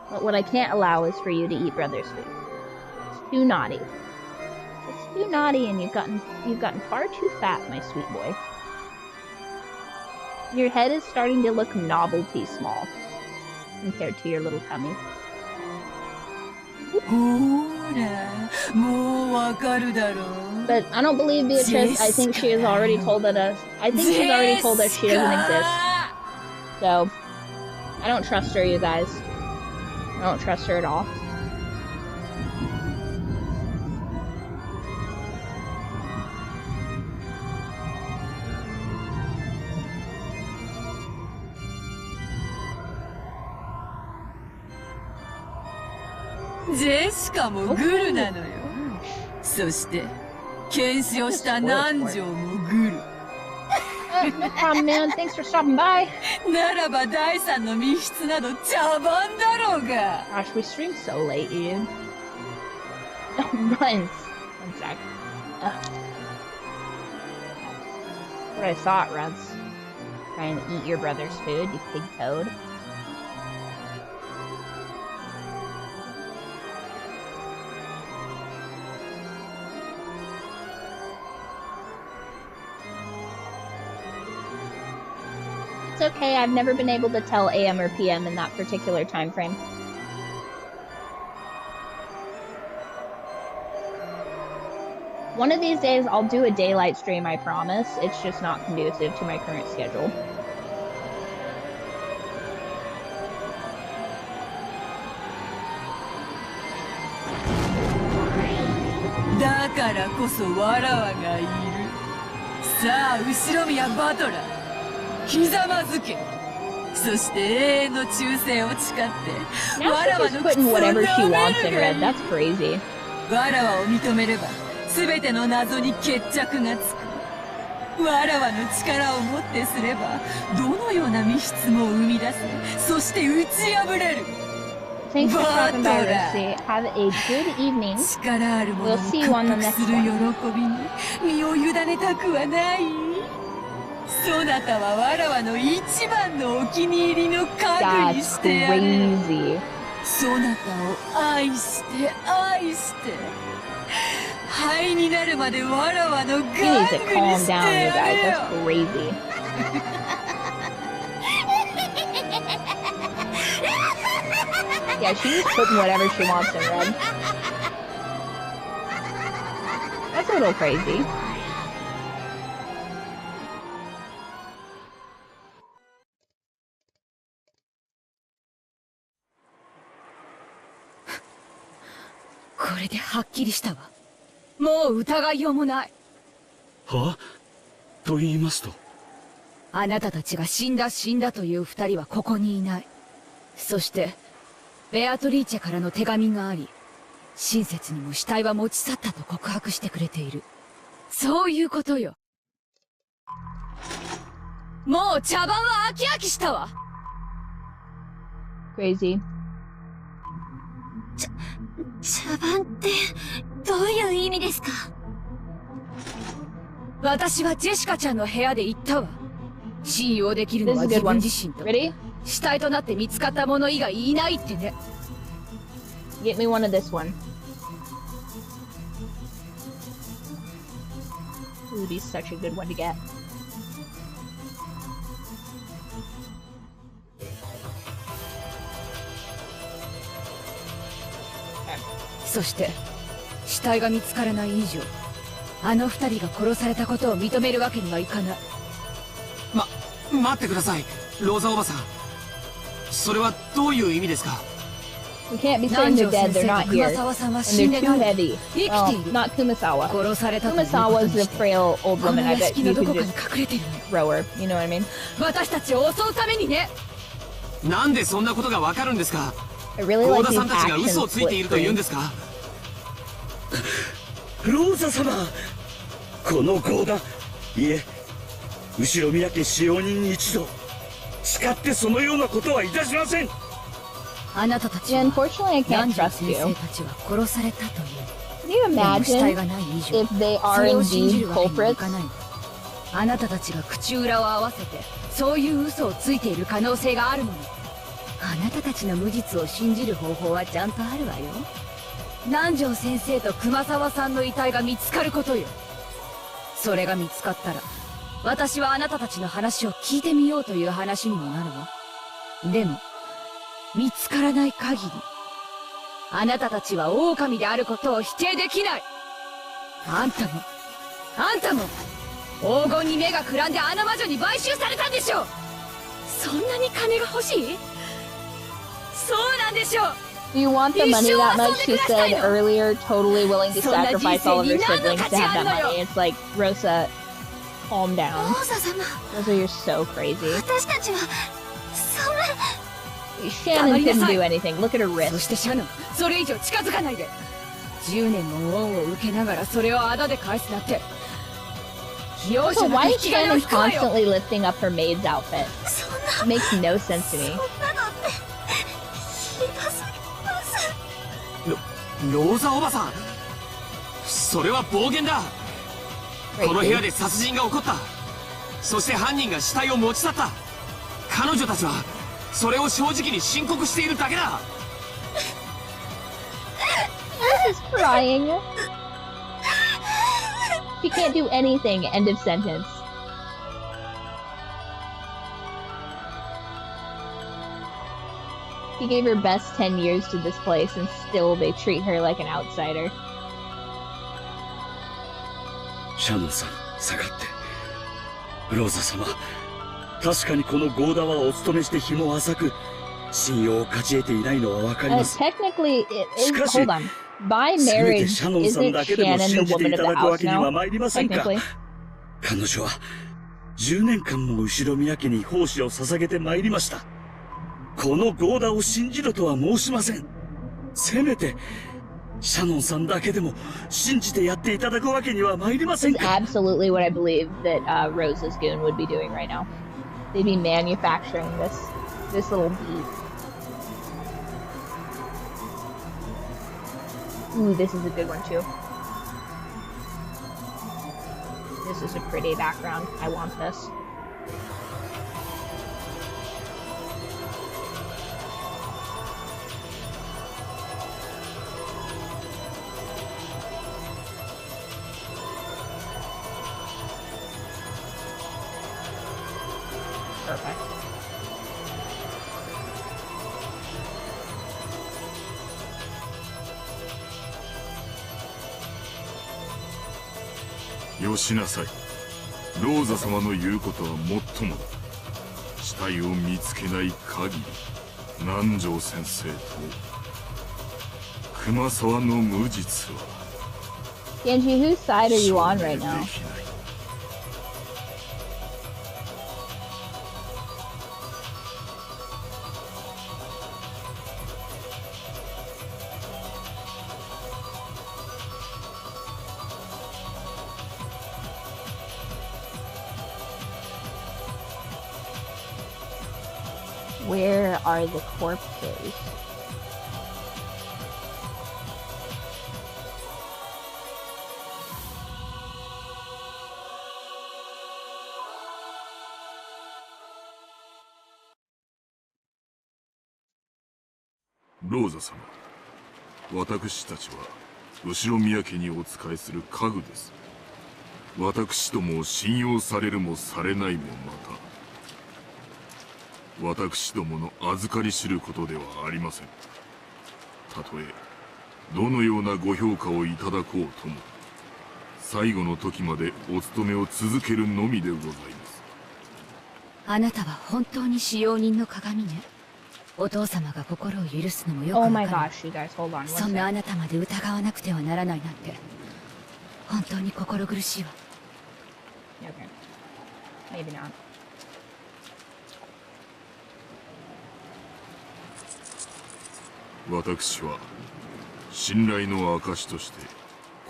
But what I can't allow is for you to eat brother's food. It's too naughty. It's too naughty, and you've gotten far too fat, my sweet boy. Your head is starting to look novelty small compared to your little tummy. But I don't believe Beatrice. I think she has already told us. I think she's already told us she doesn't exist. So I don't trust her, you guys. I don't trust her at all. Jessica もグルなのよ。そして検視をした南條もグル。No problem, man. Thanks for stopping by. ならば第三の密室など茶番だろうが。Gosh, we stream so late, dude. One sec. What I thought, Runs. Trying to eat your brother's food, you pig toad. It's okay, I've never been able to tell AM or PM in that particular time frame. One of these days I'll do a daylight stream, I promise. It's just not conducive to my current schedule. Now she's just putting whatever she wants in red. That's crazy. わらわの力をもってすればどのような密室も生み出せ、そして打ち破れる。 Thanks for stopping by, Rusty. Have a good evening. 力ある者に屈服する喜びに身を委ねたくはない。そなたはわらわの一番のお気に入りの家具にしてやる。 Crazy. そなたを愛して愛して灰になるまでわらわの玩具にしてやるよ。 You need to calm down, you guys. That's crazy. Yeah, she's just putting whatever she wants in red. That's a little crazy. This is はっきりしたわ。もう疑いようもない。は？と言いますと？あなたたちが死んだという二人はここにいない。そして、ベアトリーチェからの手紙があり、親切にも死体は持ち去ったと告白してくれている。そういうことよ。もう茶番は飽き飽きしたわ。Crazy. 茶番ってどういう意味ですか？私はジェシカちゃんの部屋で言ったわ。信用できるのは自分自身と死体となって見つかった者以外いないってね。Get me one of this one. Ooh, this is such a good one to get. そして死体が見つからない以上、あの二人が殺されたことを認めるわけにはいかない。待ってください、ローザおばさん。それはどういう意味ですか？ We can't be saying they're dead, they're not here. And they're too heavy. Well, not Kumasawa. Kumasawa is a frail old woman. I bet you could just throw her. You know what I mean? 私たちを襲うためにね。なんでそんなことがわかるんですか？ I really ゴー like ダ these さんたちが action 嘘をついてい split ると言うんで screens. すか？ローザ様、このゴーダ、いえ、後ろ宮家使用人一同、誓ってそのようなことはいたしません。あなたたちは Yeah, unfortunately, I can't 男女 trust 先 you. 生たちは殺されたという。 Can you でも死体 imagine がない以上、 if they そ are れを信じ indeed るわけにはい culprits? かない。あなたたちが口裏を合わせてそういう嘘をついている可能性があるもの。あなたたちの無実を信じる方法はちゃんとあるわよ。南條先生と熊沢さんの遺体が見つかることよ。それが見つかったら私はあなたたちの話を聞いてみようという話にもなるわ。でも見つからない限りあなたたちは狼であることを否定できない。あんたも黄金に目がくらんであの魔女に買収されたんでしょ。そんなに金が欲しい？そうなんでしょう。 Do you want the money that much? She said earlier, totally willing to sacrifice all of her siblings to have that money. It's like, Rosa, calm down. ローザ様、 Rosa, you're so crazy. 私たちはそんな。 Shannon couldn't do anything. Look at her そ wrist. してシャノン、それ以上近づかないで。10年も恩を受けながらそれを仇で返すなんて。容 So 赦なく why 引 is き金を Shannon 引くわよ。 constantly lifting up her maid's outfit? そん It makes no sense to me. なのってひどすぎます。ローザおばさん、それは暴言だ。この部屋で殺人が起こった。そして犯人が死体を持ち去った。彼女たちはそれを正直に申告しているだけだ。She's crying. She can't do anything. End of sentence. She gave her best 10 years to this place and still they treat her like an outsider. シャノンさん、下がって。ローザ様、確かにこのゴーダはお勤めして日も浅く、信用を勝ち得ていないのはわかります。 Technically, it is. Hold on. By marriage, isn't Shannon the woman of the house now? Technically. 彼女は10年間も後ろ宮家に奉仕を捧げてまいりました。このゴーダを信じろとは申しません。せめてシャノンさんだけでも信じてやっていただくわけには参りません This is か。 absolutely what I believe that Rose's goon would be doing right now. They'd be manufacturing this little beat. Ooh, this is a good one too. This is a pretty background. I want this. Perfect. "よしなさい。ローザ様の言うことはもっともだ。死体を見つけない限り、南條先生と熊沢の無実は Genji, whose side are you on right now? Where are the corpses? "ローザ様、私たちは後宮家にお仕えする家具です。私どもを信用されるもされないもまた、私どもの預かり知ることではありません。たとえどのようなご評価をいただこうとも、最後の時までお務めを続けるのみでございます。あなたは本当に使用人の鏡ね。お父様が心を許すのもよくわ Oh か my る。 gosh, you guys, hold on そ one んなあ second. なたまで疑わなくてはならないなんて、本当に心苦しいわ。Okay. Maybe not. 私は信頼の証として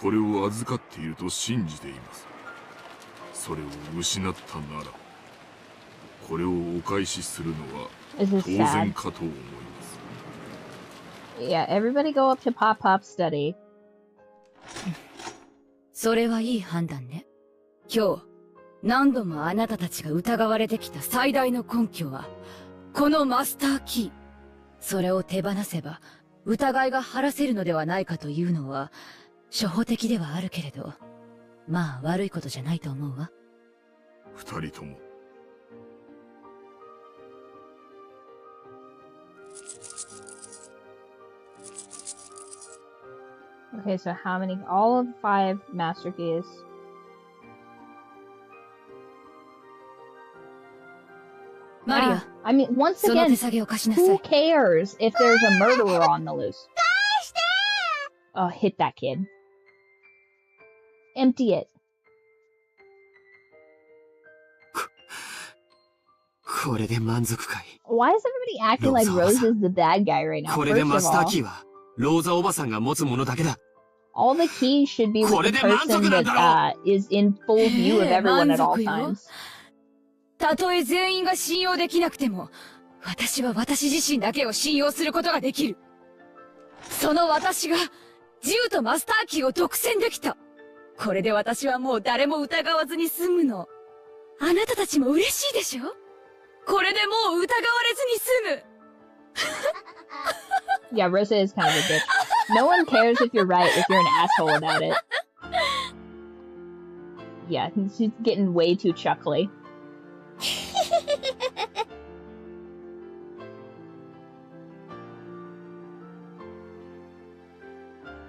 これを預かっていると信じています。それを失ったなら、これをお返しするのは Is 当 this 然 sad? かと思います。 Yeah, everybody go up to Pop Pop's study. それはいい判断ね。今日、何度もあなたたちが疑われてきた最大の根拠は、このマスターキー。それを手放せば、疑いが晴らせるのではないかというのは、初歩的ではあるけれど、まあ悪いことじゃないと思うわ。二人とも。Okay, so how many? All of 5 master keys. Maria, I mean, once その again, 手下げを貸しなさ who い。 cares if there's a murderer on the loose? Oh, hit that kid. Empty it. これで満足かい。 Why is everybody acting like Rose is the bad guy right now? これで First マ of スター all, キーはローザおばさんが持つものだけだ。 all the keys should be with the これで満足 person なんだろ that is in full view of everyone at all 満足よ。 times. たとえ全員が信用できなくても、私は私自身だけを信用することができる。その私が、銃とマスターキーを独占できた。これで私はもう誰も疑わずに済むの。あなたたちも嬉しいでしょ？これでもう疑われずに済む。Yeah, Rosa is kind of a bitch. No one cares if you're right if you're an asshole about it. Yeah, she's getting way too chuckly.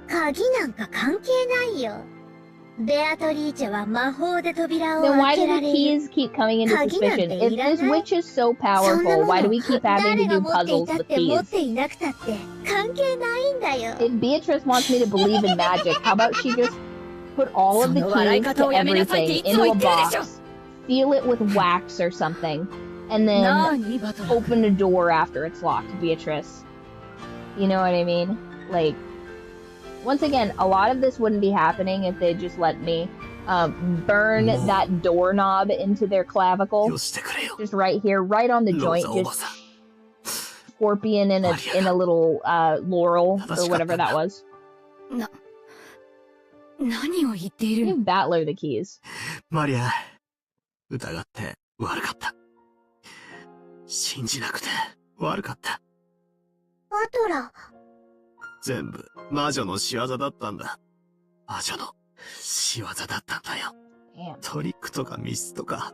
鍵なんか関係ないよ。ベアトリーチェは魔法で扉を Then 開 why け do ら the れる。 keys keep coming into suspicion? If this witch is so そんな powerful, も why の do we keep having 誰 to が do 持ってい puzzles たっ with て持っ keys? ていなくたって関係ないんだよ。 If Beatrice wants me to believe in magic, how about she just put all of the その笑い keys 方 to をやめなさいって everything いつも into 言 a ってるでしょ。 box, seal it with wax or something, and な then にバトラー。 open a door after it's locked, Beatrice. You know what I mean? Like, Once again, a lot of this wouldn't be happening if they just let me burn that doorknob into their clavicle. Just right here, right on the joint, just scorpion in a little laurel or whatever that was. Give Battler the keys. マリア、疑って悪かった。信じなくて悪かった。バトラ。全部魔女の仕業だったんだ。魔女の仕業だったんだよ。トリックとかミスとか、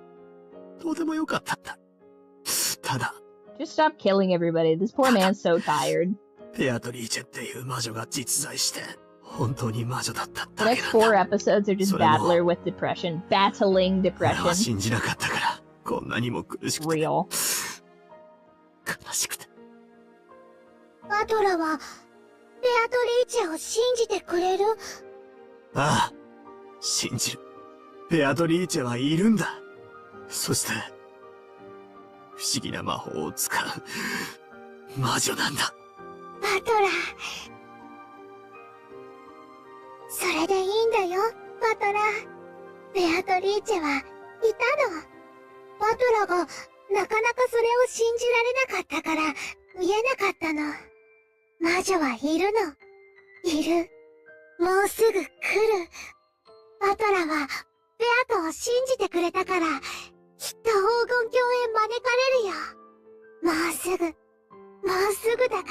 どうでもよかったんだ。ただ、Just stop killing everybody. This poor man's so tired. ベアトリーチェっていう魔女が実在して、本当に魔女だっただ The け next なんだ。 4 episodes are just Battler with depression. Battling 俺は depression. 信じなかったから、こんなにも苦しくて。 Real. 悲しくて。バトラは、ベアトリーチェを信じてくれる？ああ、信じる。ベアトリーチェはいるんだ。そして、不思議な魔法を使う魔女なんだ。バトラ。それでいいんだよ、バトラ。ベアトリーチェはいたの。バトラがなかなかそれを信じられなかったから言えなかったの。魔女はいるの。いる。もうすぐ来る。バトラはベアトを信じてくれたから、きっと黄金鏡へ招かれるよ。もうすぐだか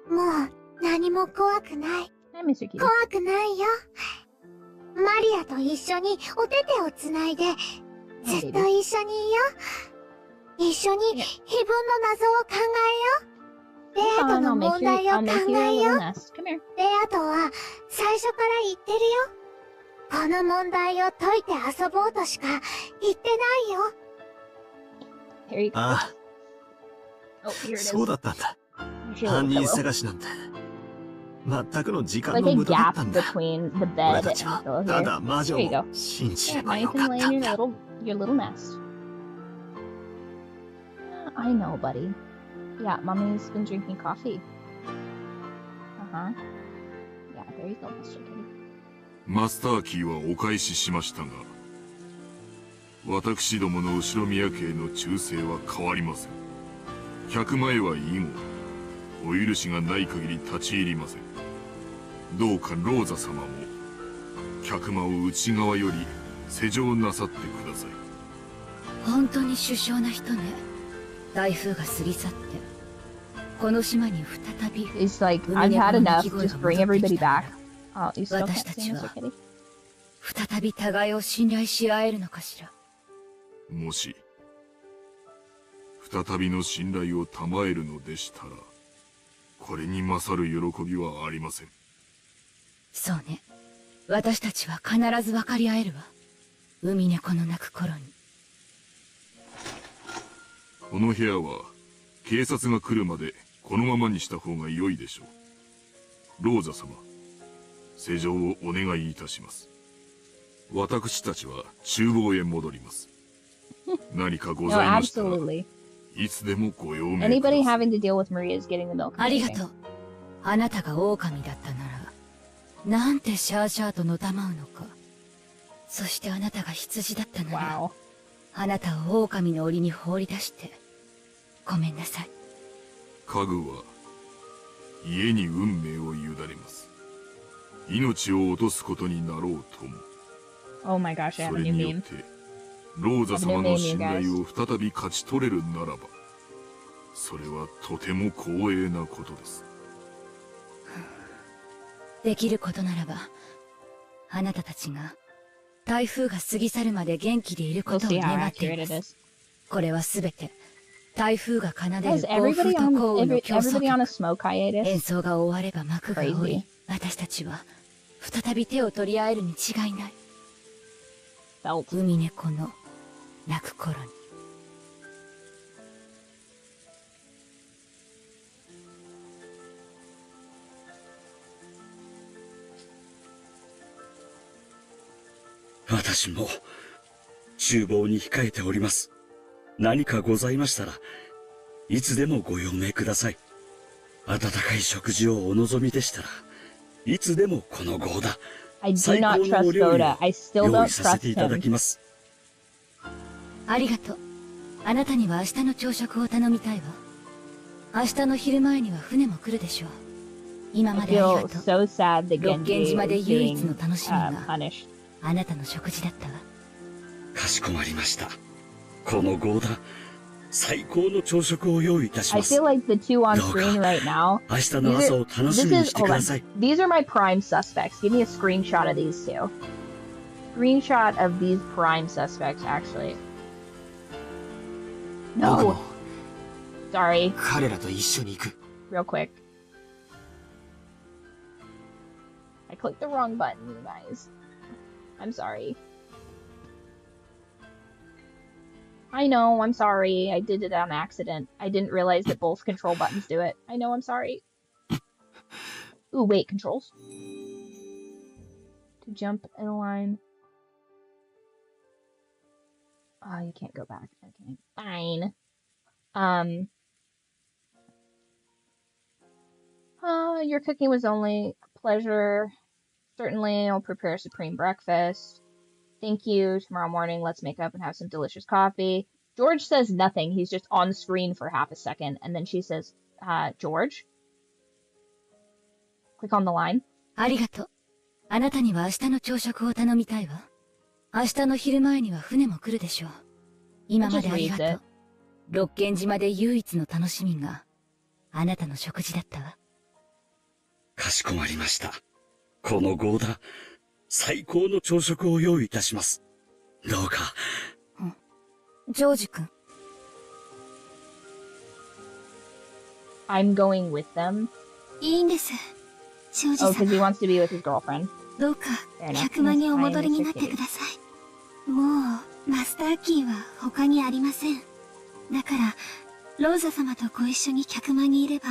ら。もう何も怖くない。Hi, Mr. Kitty. 怖くないよ。マリアと一緒にお手手をつないで、ずっと一緒にいよう。一緒に非分の謎を考えよう。ベアトの問題を考えよう。ベアトは最初から言ってるよ。この問題を解いて遊ぼうとしか言ってないよ。Here you go. あ Oh, here it あ、 is. そうだったんだ。 Here's your 犯 little 人 pillow. 探しなんて、全くの時間 Like の a 無駄だっ gap たんだ。 between the 俺 bed た and ち the は pillow た here. だ魔女 There you を go. 信じ Yeah, れば now you よか can っ lay た in ん your だ。 little nest. I know, buddy. Yeah, mommy's been drinking coffee. Uh-huh. Yeah, there you go, Mr. Kitty. マスターキーはお返ししましたが、私どもの後宮家の忠誠は変わりません。100前は以後、お許しがない限り立ち入りません。どうかローザ様も、客間を内側より施錠なさってください。本当に殊勝な人ね。台風が過ぎ去って、この島に再び It's like, I've had enough. Just bring everybody back. Oh, you still can't see Mr. Kitty? 再び互いを信頼し合えるのかしら。もし、再びの信頼を賜えるのでしたら、これに勝る喜びはありません。そうね。私たちは必ず分かり合えるわ。海猫の鳴く頃に。この部屋は、警察が来るまでこのままにした方が良いでしょう。ローザ様、施錠をお願いいたします。私たちは厨房へ戻ります。何かございましたら、いつでもご用命ください。Anybody having to deal with Maria is getting the milk. ありがとう。あなたが狼だったなら、なんてシャーシャーとのたまうのか。そしてあなたが羊だったなら、Wow. あなたを狼の檻に放り出して、ごめんなさい。家具は、家に運命を委ねます。命を落とすことになろうとも。Oh my gosh, I そ have a れ new によっ meme. て、ローザ様の信頼を再び勝ち取れるならば、それはとても光栄なことです。できることならば、あなたたちが、台風が過ぎ去るまで元気でいるこ We'll とを see how 願ってい accurate ま it す。 is. これはすべて、台風が奏でる Guys, 暴風 everybody と on 降雨の競争 everybody on a 曲。 smoke hiatus. 演奏が終われば幕が下り Crazy.、私たちは、再び手を取り合えるに違いない。Felt. 海猫の鳴く頃に。私も厨房に控えております。何かございましたらいつでもご用命ください。温かい食事をお望みでしたらいつでもこの号だ。 I do 最高 not の trust お料理を Goda. I still 用 don't 意させ trust ていただ him. きます。ありがとう。あなたには明日の朝食を頼みたいわ。明日の昼前には船も来るでしょう。今 I まであり feel がとう。 so sad that 六軒 Genji 島で is 唯一 being の楽しみが punished. あなたの食事だったわ。かしこまりました。この号だ。最高の朝食を用意いたし I ます。 feel like the two on screen right now. 明日の朝を楽しみにしてください。 These are my prime suspects. Give me a screenshot of these two. Screenshot of these prime suspects, actually. 僕 No. も Sorry. 彼らと一緒に行く。 Real quick. I clicked the wrong button, you guys. I'm sorry. I know, I'm sorry. I did it on accident. I didn't realize that both control buttons do it. I know, I'm sorry. Ooh, wait, controls? To jump in a line. Oh, you can't go back. Okay, fine. Your cooking was only a pleasure. Certainly, I'll prepare a supreme breakfast. Thank you. Tomorrow morning, let's make up and have some delicious coffee. George says nothing. He's just on screen for half a second. And then she says, George? Click on the line. ありがとう。あなたには明日の朝食を頼みたいわ。明日の昼前には船も来るでしょう。今までありがとう。六軒島で唯一の楽しみがあなたの食事だったわ。かしこまりました。この号だ。最高の朝食を用意いたします。どうか。ジョージ君。I'm going with them. いいんです。庄司 Oh, because he 様。 wants to be with his girlfriend. どうか Fair enough. 客間にお戻りになって Fine, Mr. ください。もうマスターキーは他にありません。だからローザ様とご一緒に客間にいれば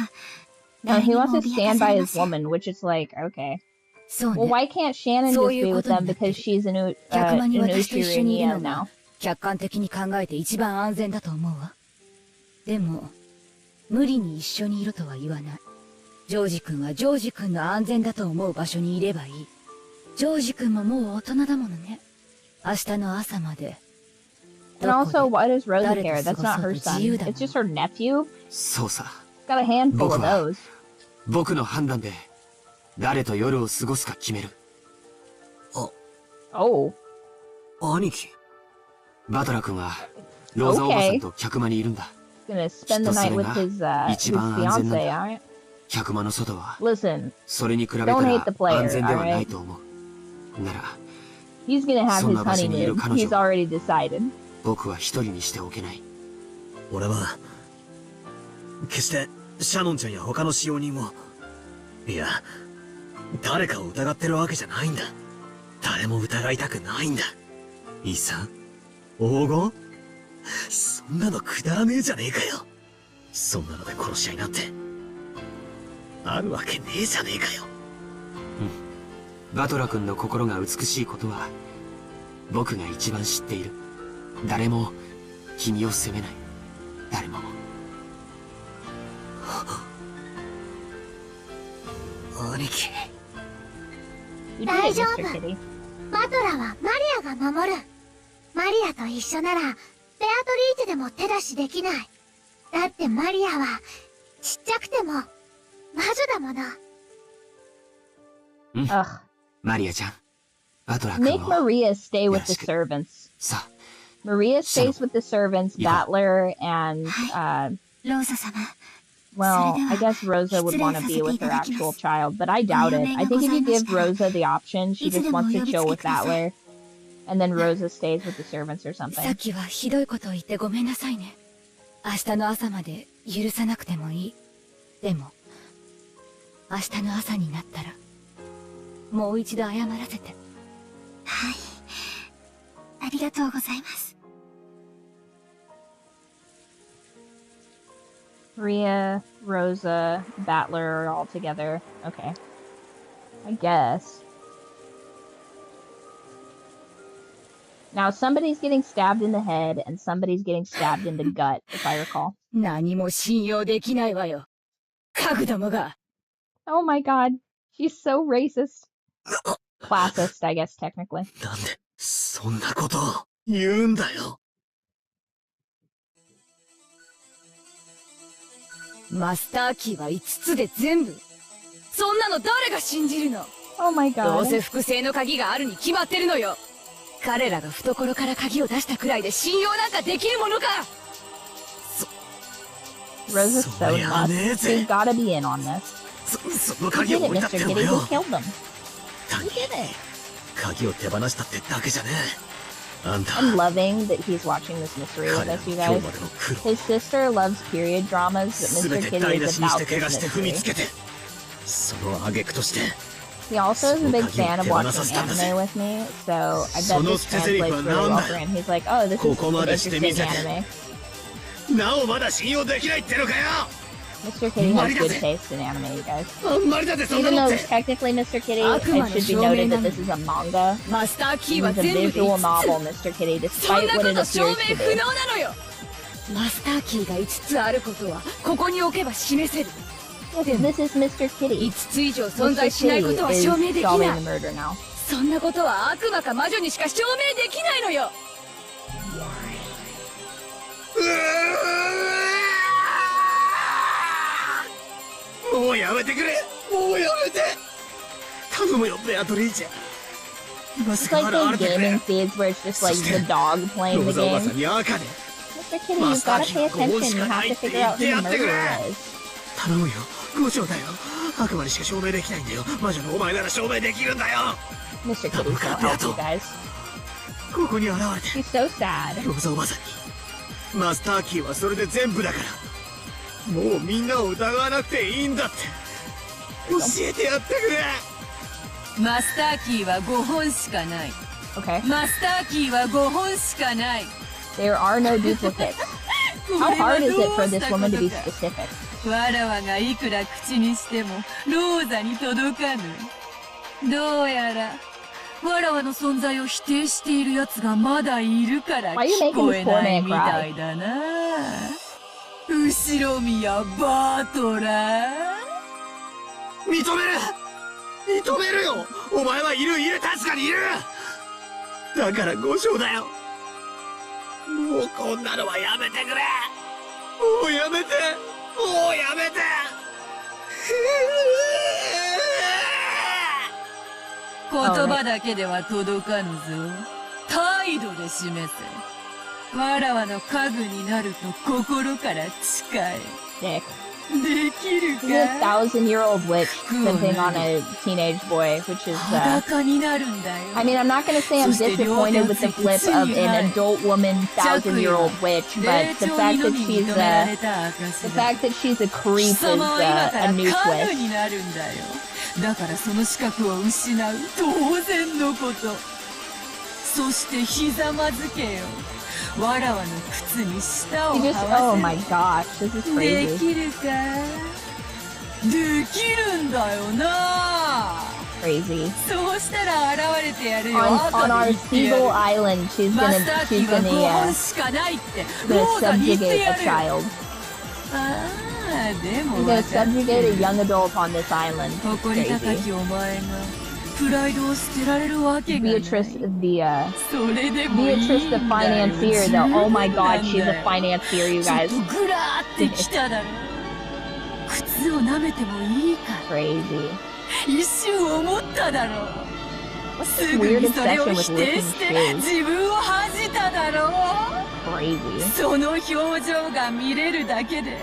No, 誰 he にも wants to 脅か stand さ by れま his せん。 woman, which is like, okay. そう Well, ね。 why can't Shannon そ just ういう be こ with とに them なって because she's an 客間に私と一緒にいる Unushiri の now? が客観的に考えて一番安全だと思うわ。でも無理に一緒にいろとは言わない。ジョージ君はジョージ君の安全だと思う場所にいればいい。ジョージ君ももう大人だものね。明日の朝まで。 And also, why does Rosa 誰と care? That's 過ご not そう her と自 son. 由だもん。 It's just her nephew. そうさ。 Got a handful of 僕は those. 僕の判断で誰と夜を過ごすか決める。Oh. 兄貴。バトラ君はローザおばさんと客間にいるんだ。 Gonna spend the night with his 一番安全なん fiance, だ。 alright? 客間の外は Listen, それに比べた Don't ら hate the player, 安全ではないと思う。なら he's gonna have his そんな場所にいる honeymoon. 彼女 He's already decided. 僕は一人にしておけない。俺は決してシャノンちゃんや他の使用人を、いや誰かを疑ってるわけじゃないんだ。誰も疑いたくないんだ。いいさ、黄金、そんなのくだらねえじゃねえかよ。そんなので殺し合いなんてあるわけねえじゃねえかよ。バトラ君の心が美しいことは僕が一番知っている。誰も君を責めない。誰も。兄貴。 You did it, 大丈 Mr. 夫。 Kitty. バトラはマリアが守る。マリアと一緒ならベアトリーチェでも手出しできない。だってマリアはちっちゃくても魔女だもの。Ugh. マリアちゃん、バトラ君 Make を Maria stay with the よろしく。 servants. さあ、 Maria stays with the servants, Yeah. Battler, and, ローザ様。 well, それでは、 I guess Rosa would want to be with her actual child, but I doubt it. I think if you give Rosa the option, she just wants to chill with Battler, and then Rosa stays with the servants or さっ something. きはひどいことを言ってごめんなさいね。明日の朝まで許さなくてもいい。でも明日の朝になったらもう一度謝らせて。はい。ありがとうございます。 Maria, Rosa, Battler are all together. Okay. I guess. Now, somebody's getting stabbed in the head, and somebody's getting stabbed in the gut, if I recall. 何も信用できないわよ。家具どもが。 Oh my god. She's so racist. Classist, I guess, technically. なんで、そんなことを言うんだよ。マスターキーは5つで全部。そんなの誰が信じるの？ Oh my どう god. せ複製の鍵があるに決まってるのよ。彼らが懐から鍵を出したくらいで信用なんかできるものか。 Rose is so nuts. She's gotta be in on this. その Who 鍵 did を it, 置いたって Mr. の Kitty? よ。 Who killed them? 単に Who did it? 鍵を手放したってだけじゃねえ。あんた、 I'm loving that he's watching this mystery with 彼ら us, の you 今日 guys. までの苦労、 His sister loves period dramas, but す Mr. べて Kitty 台無 is しにして about 怪我して this 踏み mystery. つけて、その挙句として、 He also is a big fan of watching anime with me, so I bet this translates really well for him. He's like, oh, this is an interesting anime. なおまだ信用できないってのかよ。 Mr. Kitty has good taste in anime, you guys. あんまりだぜ、そんな Even のっ though て。 technically Mr. Kitty, it should be noted that this is a manga. マスターキー This は is a 全部で visual 5 novel, つ。 Mr. Kitty, そん despite な what こ it と証 appears 明 to 不 be. 能なのよ。マスターキーが5つあることはここに置けば示せる。 Yes, this is Mr. Kitty. 5つ以上存 Mr. 在しない Kitty ことは is 証明でき solving な the い。 murder now. そんなことは悪魔か魔女にしか証明できないのよ。もうやめてくれ。もうやめて。頼むよ、ベアトリーチェ。今す It's ぐ like 現 those れてくれ。 gaming feeds where it's just like the dog ロ playing ー the ザおばさ game. んに赤で。 Mr. Kitty, you've gotta pay attention. You have to figure out who the murderer is. 頼むよ、五条だよ。悪魔にしか証明できないんだよ。魔女のお前なら証明できるんだよ。 Mr. Kitty, so help you guys. ここに現れ He's て、 so sad. ローザおばさんに。マスターキーはそれで全部だから。もうみんなを疑わなくていいんだって。教えてやってくれ。マスターキーは5本しかない。 Okay. マスターキーは5本しかない。 There are no duplicates. How hard is it for this woman to be specific? わらわがいくら口にしてもローザに届かぬ。どうやらわらわの存在を否定している奴がまだいるから聞こえないみたいだな。後ろ宮バートラー。認める。認めるよ。お前はいる、確かにいる。だから五条だよ。もうこんなのはやめてくれ。もうやめて。もうやめて。言葉だけでは届かぬぞ。態度で示せ。わらわの家具になると心から誓え。 Dick. できる This is a か。 1,000-year-old witch simping on a teenage boy, which is, 裸になるんだよ。 I mean, I'm not gonna say I'm disappointed with the flip of an adult woman, 1,000-year-old witch, but the fact that she's a creep is a new 家具 twist. になるんだよ。だからその資格を失う当然のこと。そしてひざまずけよ。わらわの靴に舌を He 這 just, わ oh せ my gosh, this is で crazy. きるか。できるんだよな。 Crazy. そうしたら現れてやるよ。 On our Seagull Island, she's マスターキーは5 gonna 本しかないってロ gonna ーザに言って subjugate や a るよ。 child. ああ、でも She's 分 gonna かってる subjugate a young adult on this island. 誇り高 Crazy. きお前がプライドを捨てられるわけがない。 Beatrice, the それでもいいんだよ。 Beatrice, the financier, though. Oh my god, she's a financier, you ちょっ guys. とグラーってきただろ。靴を舐めてもいいか。 Crazy. 一瞬思っただろ。 What's す this ぐ weird にそれを obsession 否 with 定 licking して shoes? 自分を恥じただろ。 Crazy. その表情が見れるだけで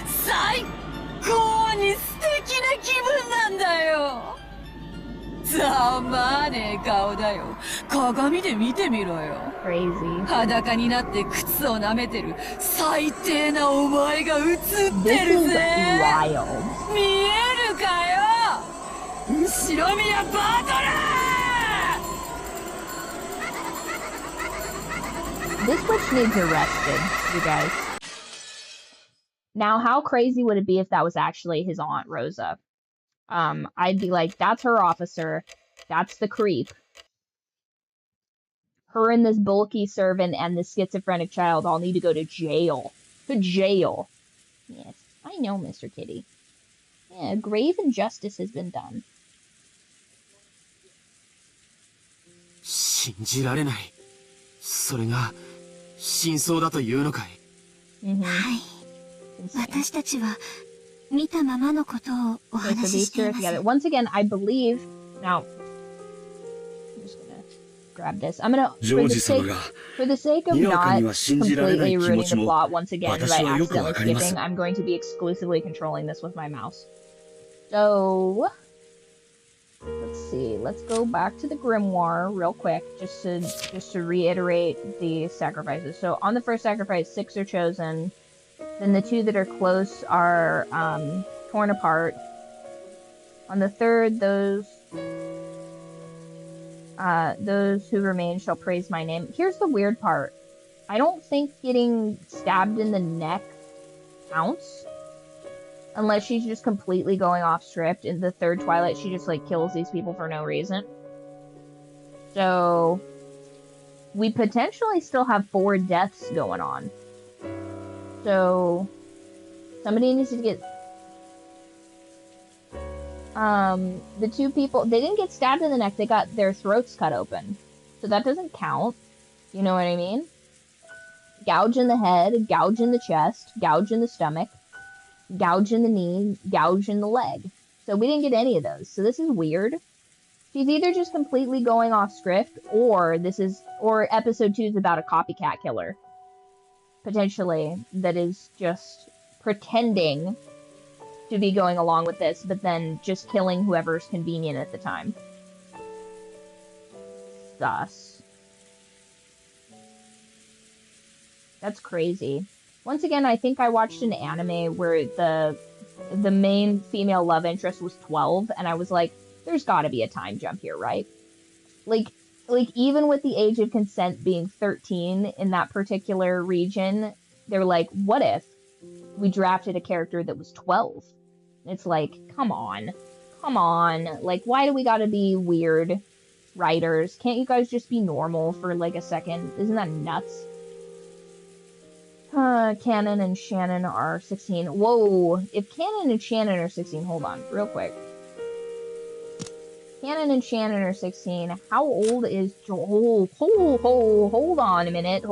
最高に素敵な気分なんだよ。ざまあねえ顔だよ。鏡で見てみろよ。 Crazy. 裸になって靴を舐めてる最低なお前が映って This る is ぜ。 wild. 見えるかよ。後ろ宮バトラ This witch needs arrested, you guys. Now, how crazy would it be if that was actually his aunt, Rosa? I'd be like, that's her officer. That's the creep. Her and this bulky servant and this schizophrenic child all need to go to jail. To jail. Yes, I know, Mr. Kitty. Yeah, grave injustice has been done. 信じられない。それが真相だというのかい。はい。私たちは見たままのことをお Okay, so 話し these してい two are ます。 together. Once again, I believe. Now, I'm just gonna grab this. I'm gonna, for the sake of not completely ruining the plot once again by accidentally skipping, I'm going to be exclusively controlling this with my mouse. So, let's see. Let's go back to the grimoire real quick, just to reiterate the sacrifices. So on the first sacrifice, 6 are chosen. Then the 2 that are close are torn apart. On the third, those who remain shall praise my name. Here's the weird part. I don't think getting stabbed in the neck counts. Unless she's just completely going off script. In the third Twilight, she just, like, kills these people for no reason. So, we potentially still have 4 deaths going on. So, somebody needs to get... the 2 people... They didn't get stabbed in the neck, they got their throats cut open. So that doesn't count. You know what I mean? Gouge in the head, gouge in the chest, gouge in the stomach. Gouge in the knee, gouge in the leg. So we didn't get any of those. So this is weird. She's either just completely going off script, or episode 2 is about a copycat killer. Potentially, that is just pretending to be going along with this, but then just killing whoever's convenient at the time. Sus. That's crazy. Once again, I think I watched an anime where the main female love interest was 12, and I was like, there's gotta be a time jump here, right? Like even with the age of consent being 13 in that particular region, they're like, what if we drafted a character that was 12? It's like, come on. Like, why do we gotta be weird writers? Can't you guys just be normal for like a second? Isn't that nuts? Cannon and Shannon are 16. Whoa, if Cannon and Shannon are 16, hold on, real quick. Cannon and Shannon are 16. How old is Joel? Hold on a minute.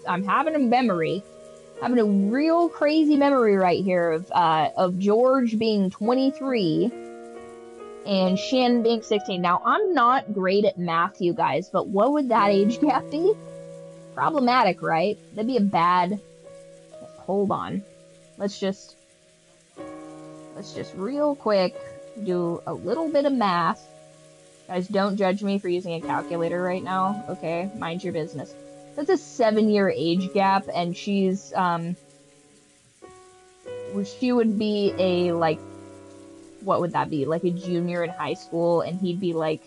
I'm having a memory. Having a real crazy memory right here of George being 23 and Shannon being 16. Now, I'm not great at math, you guys, but what would that age gap be? Problematic, right? That'd be a bad... Hold on. Let's just real quick do a little bit of math. Guys, don't judge me for using a calculator right now, okay? Mind your business. That's a 7-year age gap, and she's, she would be a, like, what would that be? Like a junior in high school, and he'd be, like,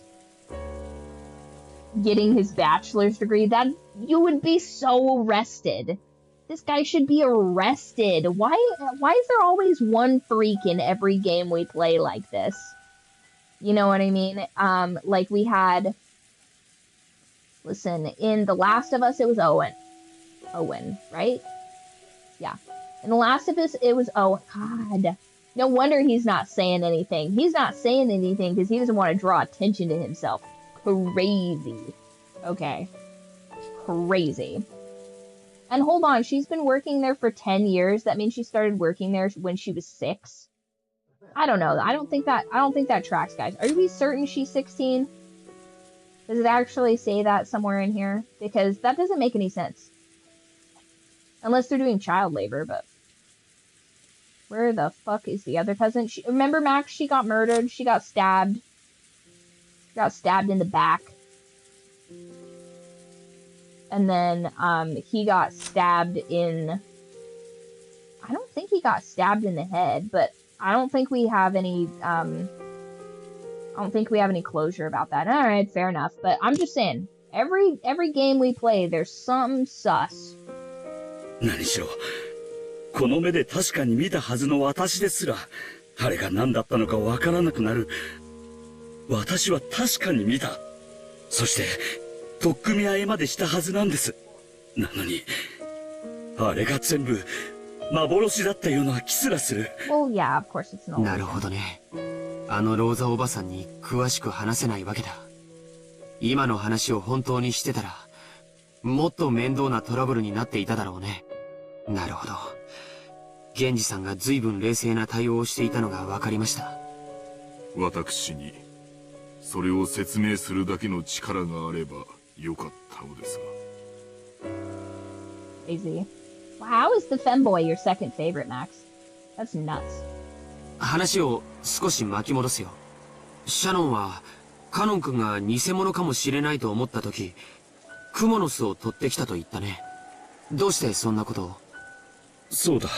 getting his bachelor's degree. That, you would be so arrested. This guy should be arrested. Why is there always one freak in every game we play like this? You know what I mean? Like we had... Listen, in The Last of Us, it was Owen. Owen, right? Yeah. In The Last of Us, it was Owen. God. No wonder he's not saying anything. He's not saying anything because he doesn't want to draw attention to himself. Crazy. Okay. Crazy. And hold on, she's been working there for 10 years. That means she started working there when she was 6. I don't know. I don't think that tracks, guys. Are we certain she's 16? Does it actually say that somewhere in here? Because that doesn't make any sense. Unless they're doing child labor, but... Where the fuck is the other cousin? Remember Max? She got murdered. She got stabbed. She got stabbed in the back. And then, he got stabbed in... I don't think he got stabbed in the head, but I don't think we have any, I don't think we have any closure about that. Alright, fair enough. But I'm just saying, every game we play, there's some sus. 何しろ、この目で確かに見たはずの私ですら、あれが何だったのかわからなくなる。私は確かに見た。そして、取っ組み合いまでしたはずなんです。なのに、あれが全部、幻だったような気すらする。Well, yeah, of course it's not. なるほどね。あのローザおばさんに詳しく話せないわけだ。今の話を本当にしてたら、もっと面倒なトラブルになっていただろうね。なるほど。源氏さんが随分冷静な対応をしていたのが分かりました。私に、それを説明するだけの力があればよかったのですが。Crazy. Wow, how is the femboy your second favorite, Max? That's nuts. 話を少し巻き戻すよ。シャノンは、カノン君が偽物かもしれないと思った時、クモの巣を取ってきたと言ったね。どうしてそんなことを？そうだ。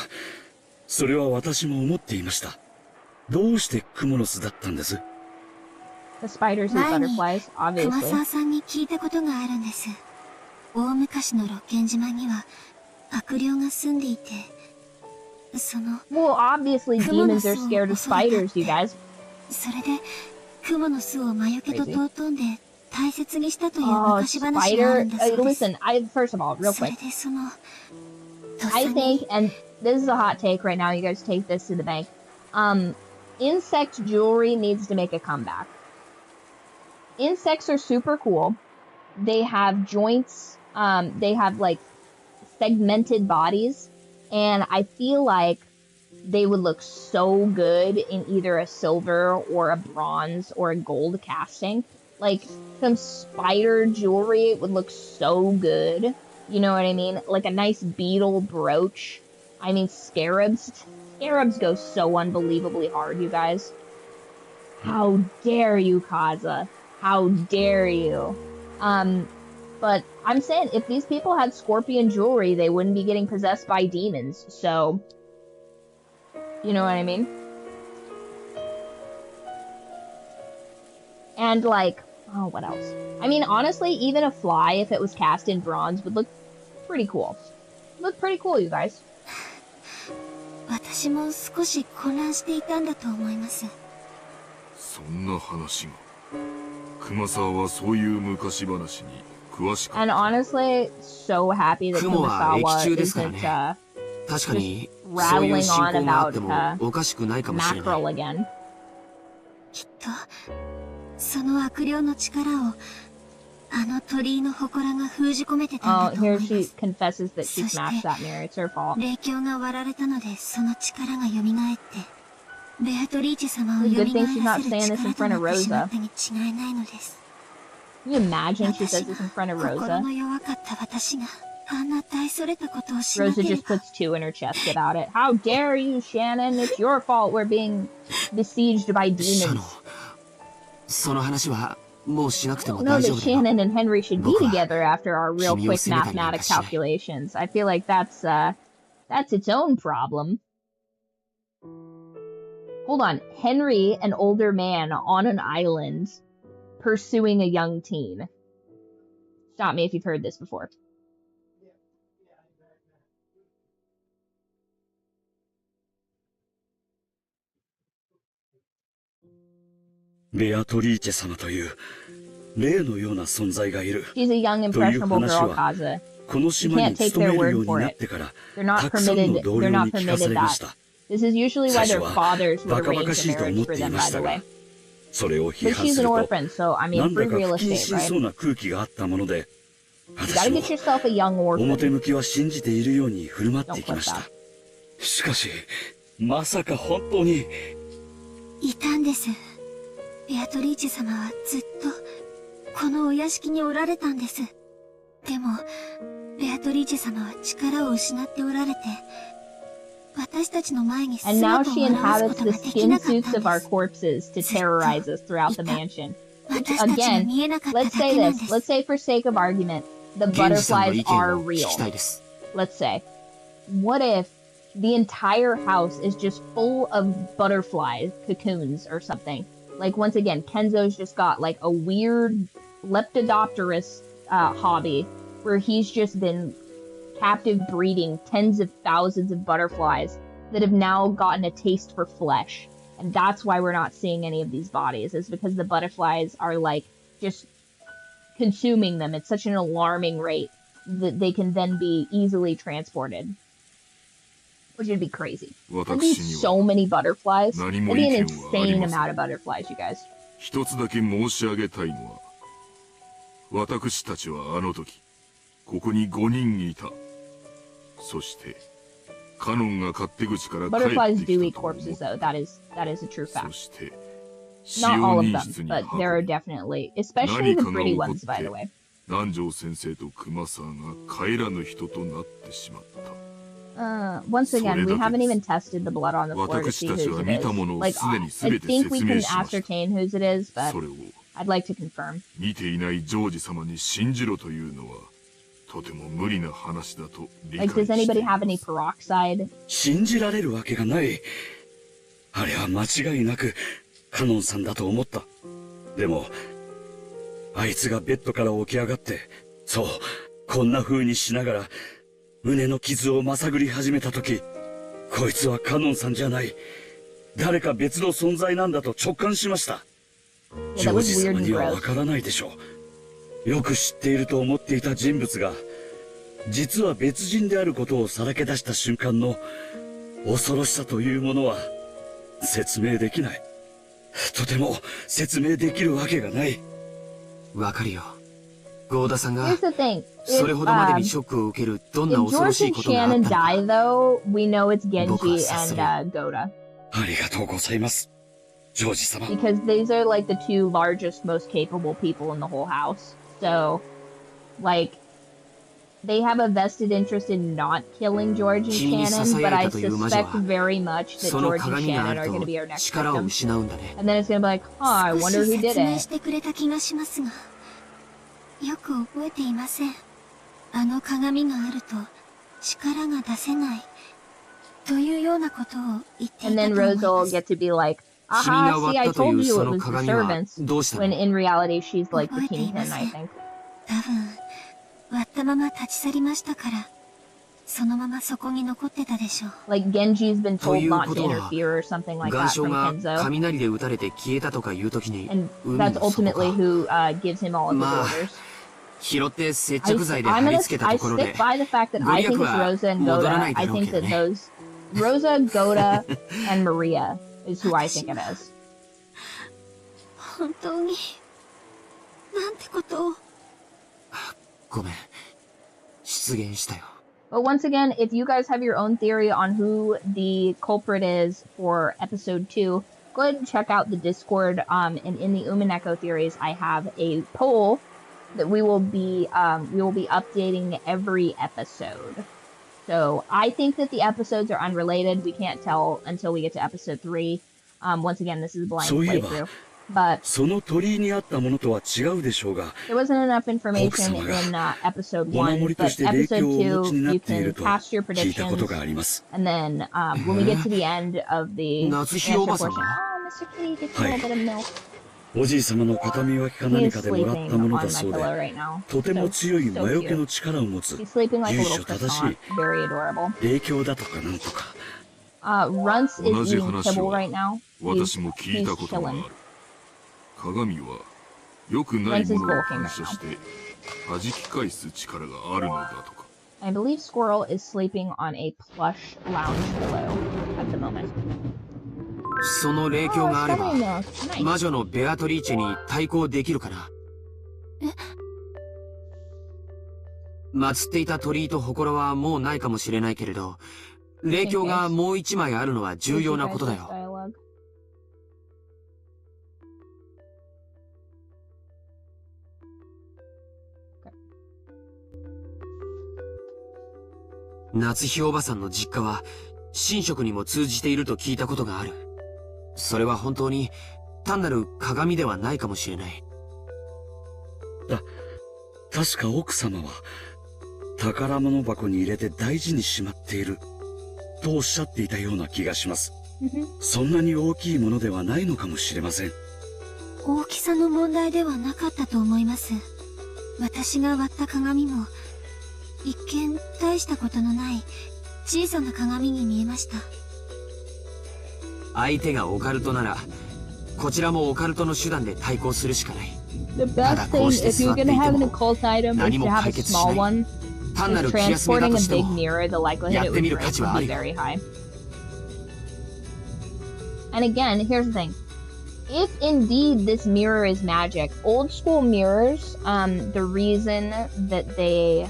それは私も思っていました。どうしてクモの巣だったんです？ The spiders and 前に butterflies, 熊 obviously. 沢さんに聞いたことがあるんです。大昔の六軒島には悪霊が住んでいて、その Well, obviously demons are scared of spiders, you guys. それで雲の巣を魔除けと尊んで大切にしたという Oh, 昔話があ spider. るんだそうです。 Listen, first of all, real それ quick. でそのとっさ I に think, and this is a hot take right now, you guys take this to the bank. Insect jewelry needs to make a comeback. Insects are super cool. They have joints, they have like segmented bodies, and I feel like they would look so good in either a silver or a bronze or a gold casting. Like, some spider jewelry would look so good. You know what I mean? Like a nice beetle brooch. I mean, scarabs. Scarabs go so unbelievably hard, you guys. How dare you, Kaza? How dare you? But I'm saying, if these people had scorpion jewelry, they wouldn't be getting possessed by demons, so... You know what I mean? And, like... Oh, what else? I mean, honestly, even a fly, if it was cast in bronze, would look pretty cool. Look pretty cool, you guys. 私も少し混乱していたんだと思います。そんな話が。熊沢はそういう昔話に詳しかった。 And honestly, so happy that 雲は液 Kumasawa 中ですから isn't ね。確かに、そういう rattling 進 on 行があっ about てもおかしくないかもしれない。 mackerel again. きっとその悪霊の力をあの鳥居の祠が封じ込めてたん Oh, だと思 here いま she す。 confesses that she そして smashed that mirror. It's her fault. 霊境が割られたのでその力が蘇ってベアトリーチェ様を蘇 Good thing she's ら not せる saying this in 力と front な of ってしま Rosa. ったに違いないのです。 Can you imagine she says this in front of 心 Rosa? の弱かった私があんな大それたことをしな Rosa けれ just ば puts two in her chest about it. How dare you, Shannon? It's your fault we're being besieged by シャノン、 demons. その話はもうしなくて I も don't know 大丈 that 夫だよ。 Shannon and Henry should be 僕は together after our real 君を quick 責めたりなんか mathematic しない。 calculations. I feel like that's its own problem. Hold on. Henry, an older man on an island, pursuing a young teen. Stop me if you've heard this before. ベアトリーチェ様という霊のような存在がいる She's a young, という impressionable 話 girl, は Kaza. この島に勤めるようになってから They're not たくさんの permitted. 同 They're 僚 not に聞かさ permitted れました。 that. This is usually why 最初 their は fathers バ would カバカ arrange し a いと思 marriage っ for てい them, ま by した the が way. それを批 But 判 she's す an ると orphan, so I な mean, んだ free か real 不謹 estate, 慎 right? そうな空気があったもので You gotta 私も get yourself a young 表 orphan. 向きは信じているように振る舞って Don't きま put した。 that. しかしまさか本当にいたんです。ベアトリーチェ様はずっとこのお屋敷におられたんです。でもベアトリーチェ様は力を失っておられて私たちの前に And now 姿を she 現す inhabits こと the ができ skin なかったん suits で of our す。 corpses to terrorize us throughout the mansion. 私たちが Again, 見えなかっただ let's say けなん this. です。 Let's say for sake of argument, the 源氏さんの butterflies 意見 are を聞 real. きたいです。 Let's say. What if the entire house is just full of butterfly cocoons or something? Like, once again, Kenzo's just got, like, a weird lepidopterous hobby where he's just been captive breeding tens of thousands of butterflies that have now gotten a taste for flesh. And that's why we're not seeing any of these bodies, is because the butterflies are, like, just consuming them at such an alarming rate that they can then be easily transported. Which would be crazy. There'd be so many butterflies. That'd be an insane amount of butterflies, you guys. 一つだけ申し上げたいのは、私たちはあの時ここに5人いた。そしてカノンが勝手口から帰って Butterflies き do た eat と思う。 corpses, though. That is a true そ fact. して使 Not 用 all of 人 them, 室に but 運 there are び、 definitely, especially 何 the かが pretty 起こ ones, っ by て the way. 南條先生と熊沢が帰らぬ人となってしまった。 Once again, we haven't even tested the blood on the floor to see whose it is. Like, I think we can ascertain whose it is, but それを I'd like to confirm. 見ていないジョージ様に信じろというのはとても無理な話だと理解 Like, して does い anybody ま have any す。 peroxide? 信じられるわけがない。あれは間違いなくカノンさんだと思った。でも、あいつがベッドから起き上がって、そう、こんな風にしながら、胸の傷をまさぐり始めたとき、こいつはカノンさんじゃない。誰か別の存在なんだと直感しました。ジョージ様にはわからないでしょう。よく知っていると思っていた人物が、実は別人であることをさらけ出した瞬間の恐ろしさというものは説明できない。とても説明できるわけがない。わかるよ。ゴーダさんが Here's the thing. それほどまでにショックを受けるどんな If 恐ろ George しい and ことがあっ Shannon たの die, か。 though, we know it's Genji 僕は察する。 and Goda. ありがとうございます、ジョージ様。 Because these are, like, the two largest, most capable people in the whole house. So, like, they have a vested interest in not killing George and 君に Shannon, but I 囁いたという魔女 suspect は very much that その George and 鏡が Shannon あ are going to る be our と next 力を victim. 失うんだね。 And then it's going to be like, huh, I 少 wonder し who did 説明 it. してくれた気がしますが、よく覚えていません。あの鏡があると力が出せないというようなことを言ってい And た then と思い Rosa ま will す。 get to be like, 君が aha, 割 see, っ I たとい told う you そ it の was the 鏡は servants. どうした When の？ in reality, she's like the 覚えていま kingpin, せ I ん。 think. 多分、割ったまま立ち去りましたから、そのままそこに残ってたでしょう。Like, Genji's been と told いう not こ to とは interfere or something like 岩 that 礁 from が Kenzo. 雷で撃たれて消えたとかいうときに And 海 that's の底 ultimately か who gives him all of his まあ orders. 拾って接 I, 着剤で I'm 貼り gonna, 付けた I ところで stick by the fact that ご I 利 think 益 it's は Rosa and 戻らな Goda. いだ I ろう think けど that ね。 those Rosa, Goda, and Maria is who I think it is. 本当に、なんてことを。ごめん。失言したよ。 But once again, if you guys have your own theory on who the culprit is for episode 2, go ahead and check out the Discord. And in the Umineko theories, I have a poll that we will be updating every episode. So I think that the episodes are unrelated. We can't tell until we get to episode 3. Once again, this is a blind playthrough. But その鳥居にあったものとは違うでしょうが、 there wasn't enough information in episode お 1, 守りと but して霊 episode 柩をお持ちに 2, な you ってい can ると cast your 聞いたこと predictions. があります。 And then when we get to the end of the 夏日お answer ばさん portion, が oh, Mr. Kitty gets a little bit of milk. おじい様の形見分けか He 何 is かでもらっ sleeping たも on の my だそうで、 pillow right now. とても So, 強い so 魔除け cute. の力を持つ He's sleeping like a 由 little 緒正し croissant. い Very adorable. 霊柩だとかなんとか。Runts 同 is じ eating 話 kibble は right now. 私も聞い He's たことがあ chilling. る。鏡は良くないものを反射して弾き返す力があるのだとか。 I believe Squirrel is sleeping on a plush lounge pillow at the moment. その霊柩があれば Oh, nice. 魔女のベアトリーチェに対抗できるかな。祀っていた鳥居と祠はもうないかもしれないけれど、霊柩がもう一枚あるのは重要なことだよ。 Dialogue. 夏日おばさんの実家は神職にも通じていると聞いたことがある。それは本当に単なる鏡ではないかもしれない。確か奥様は宝物箱に入れて大事にしまっているとおっしゃっていたような気がします。そんなに大きいものではないのかもしれません。大きさの問題ではなかったと思います。私が割った鏡も、一見大したことのない小さな鏡に見えました。相手がオカルトなら、こちらもオカルトの手段で対抗するしかない。 The best thing, if you're gonna have an occult item, is 何 to も have a 解決し small ない。 one. 単なる Because 気休めだ transporting と a して big も、 mirror, the likelihood や it ってみ would る break 価値は would あ be るよ。 very high. And again, here's the thing. if indeed this mirror is magic, old school mirrors, the reason that they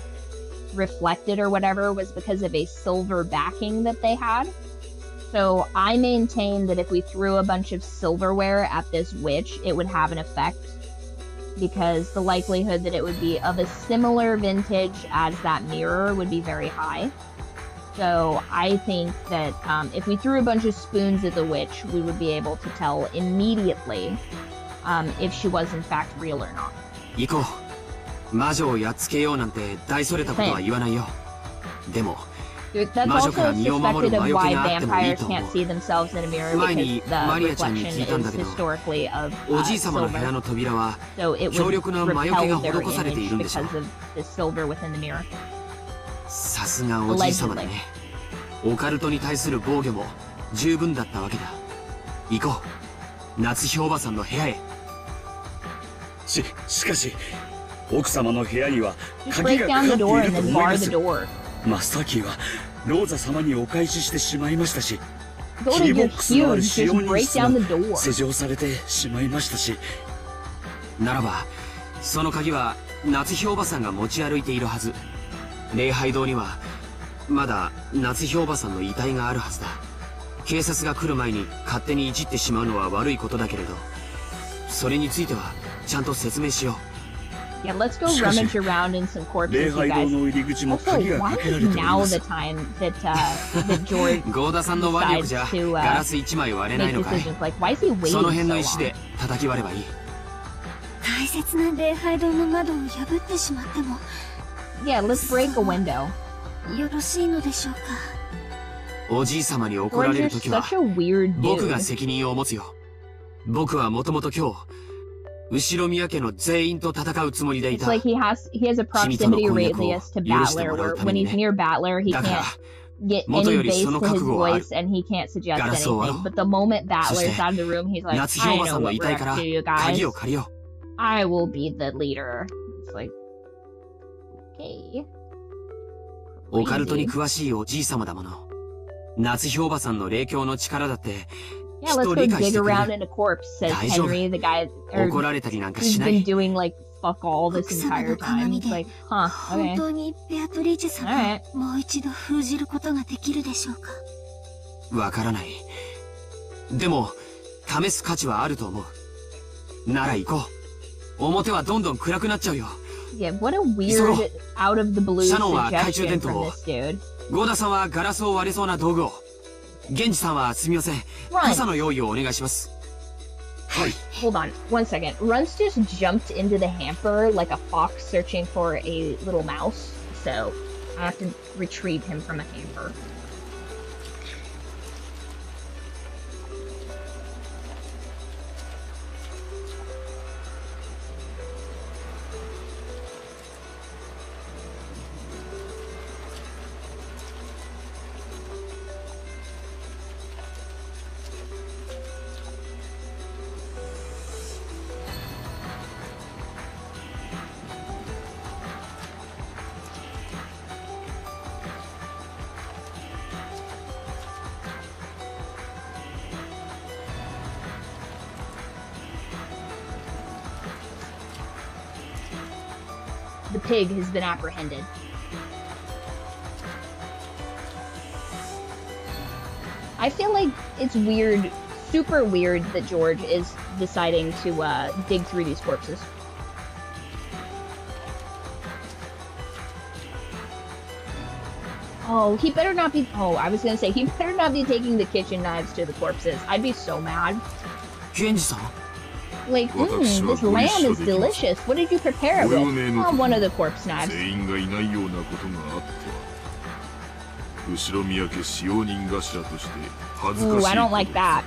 reflected or whatever was because of a silver backing that they had. So I maintain that if we threw a bunch of silverware at this witch, it would have an effect, because the likelihood that it would be of a similar vintage as that mirror would be very high. So I think that if we threw a bunch of spoons at the witch, we would be able to tell immediately if she was in fact real or not. 行こう。魔女をやっつけようなんて大それたことは言わないよ。でも That's also suspected of why vampires can't see themselves in a mirror, because the reflection is historically of silver. So it would repel their image because of the silver within the mirror. さすがおじい様だね。オカルトに対する防御も十分だったわけだ。行こう。夏日おばさんの部屋へ。しかし、奥様の部屋には Just 鍵 break がか down かっ the てい door る and と then 思いま bar す the door. マスターキーはローザ様にお返ししてしまいましたし、 Go キ to ーボ your ックスのある huge, 使用 just 人 break 室 down も the door. 施錠されてしまいましたし。ならば、その鍵は夏日おばさんが持ち歩いているはず。礼拝堂にはまだ夏日おばさんの遺体があるはずだ。警察が来る前に勝手にいじってしまうのは悪いことだけれど、それについてはちゃんと説明しよう。 Yeah, let's go rummage around in some corpses, you guys. Also, why is now the time that that George ゴーダさんの腕力じゃ decides to ガラス一枚割れない make のかい。 decisions? Like, why is he その waiting 辺の so 石で long? 叩き割ればいい。大切な礼拝堂の窓を破ってしまっても Yeah, let's break a window. よろしいのでしょうか。おじい様に怒ら George, れる you're ときは such a weird 僕が dude. 責任を持つよ。僕はもともと今日後宮家の全員と戦うつもりでい It's た。 like he has a proximity radius to Battler, where when he's near Battler, he can't get any bass to his voice and he can't suggest anything. But the moment Battler's out of the room, he's like, I know what we're up to, you guys. 鍵を借りよう。 I will be the leader. It's like, okay. オカルトに詳しいおじい様だもの。夏日おばさんの霊境の力だって Yeah, let's go dig around in a corpse, says Henry, the guy, or 怒られたりなんか he's しな been い。 doing like fuck all this entire time. It's like, huh, 本 okay. 当にベアトリーチェ様 Alright. をもう一度封じることができるでしょうか。わからない。でも試す価値はあると思う。なら行こう。表はどんどん暗くなっちゃうよ。 Yeah, what a weird, out of the blue シャノンは懐中 suggestion 電灯 from を。 this dude. ゴーダさんはガラスを割れそうな道具を。源氏さんはすみません。傘の用意をお願いします。はい。 Hold on, one second. Runts just jumped into the hamper like a fox searching for a little mouse, so I have to retrieve him from a hamper. The pig has been apprehended. I feel like it's weird, super weird that George is deciding to dig through these corpses. Oh, he better not be. Oh, I was gonna say, he better not be taking the kitchen knives to the corpses. I'd be so mad. 源氏さん Like, this lamb is delicious. What did you prepare it with? Oh, one of the corpse knives. 全員がいないようなことがあっては後ろ宮家使用人頭として恥ずかしい。 Ooh, I don't like that.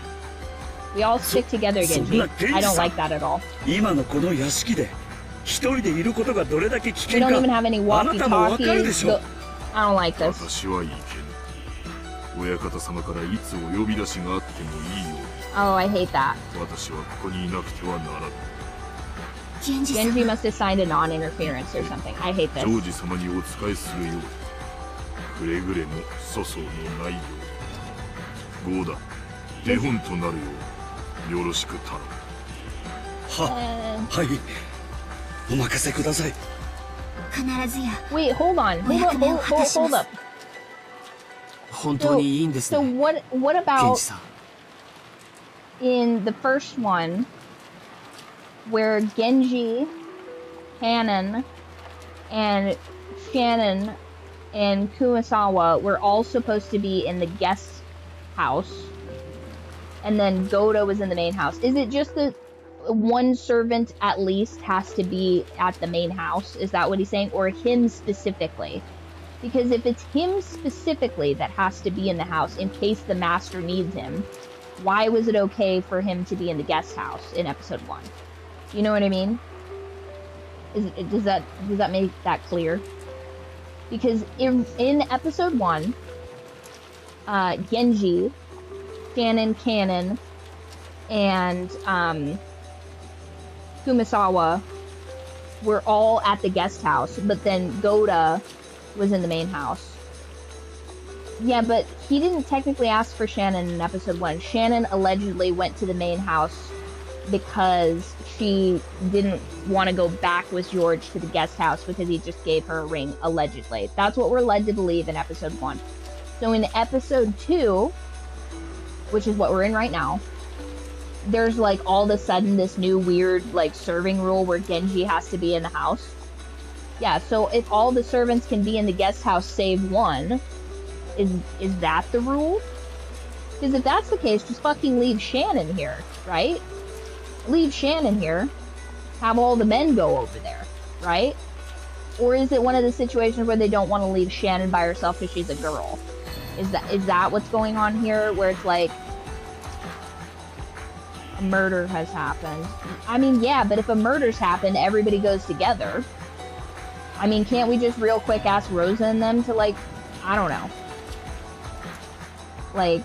We all stick together, Genji. I don't like that at all. 今のこの屋敷で一人でいることがどれだけ危 We 険 don't even か have any あなたもわかるでし walkie-talkies. ょ。 I don't like this. 私はいけぬ。親方様からいつお呼び出しがあってもいいように Oh, I hate that. 私はここにいなくてはならない。 Genji Genji 様 must have signed a non-interference or something. I hate ジョ this. ージ様にお仕えするようにくれぐれも粗相のないようにゴーダ手本となるようよろしく頼む。はい。お任せください。必ずや。 Wait, hold on. Hold up. 本当にいいんですね。 So what ケン about ジさん。 in the first one where Genji, Cannon, and Shannon and Kumasawa were all supposed to be in the guest house, and then Goda was in the main house? Is it just that one servant at least has to be at the main house? Is that what he's saying? Or him specifically? Because if it's him specifically that has to be in the house in case the master needs him, why was it okay for him to be in the guest house in episode 1? You know what I mean? Does that make that clear? Because in episode 1, Genji, Cannon, and Kumasawa were all at the guest house, but then Goda was in the main house. Yeah, but he didn't technically ask for Shannon in episode 1. Shannon allegedly went to the main house because she didn't want to go back with George to the guest house because he just gave her a ring, allegedly. That's what we're led to believe in episode 1. So in episode 2, which is what we're in right now, there's like all of a sudden this new weird like serving rule where Genji has to be in the house. Yeah, so if all the servants can be in the guest house save one, is that the rule? Because if that's the case, just fucking leave Shannon here, right? Leave Shannon here, have all the men go over there, right? Or is it one of the situations where they don't want to leave Shannon by herself because she's a girl? Is that what's going on here, where it's like a murder has happened? I mean, yeah, but if a murder's happened, everybody goes together. I mean, can't we just real quick ask Rosa and them to, like, I don't know. Like,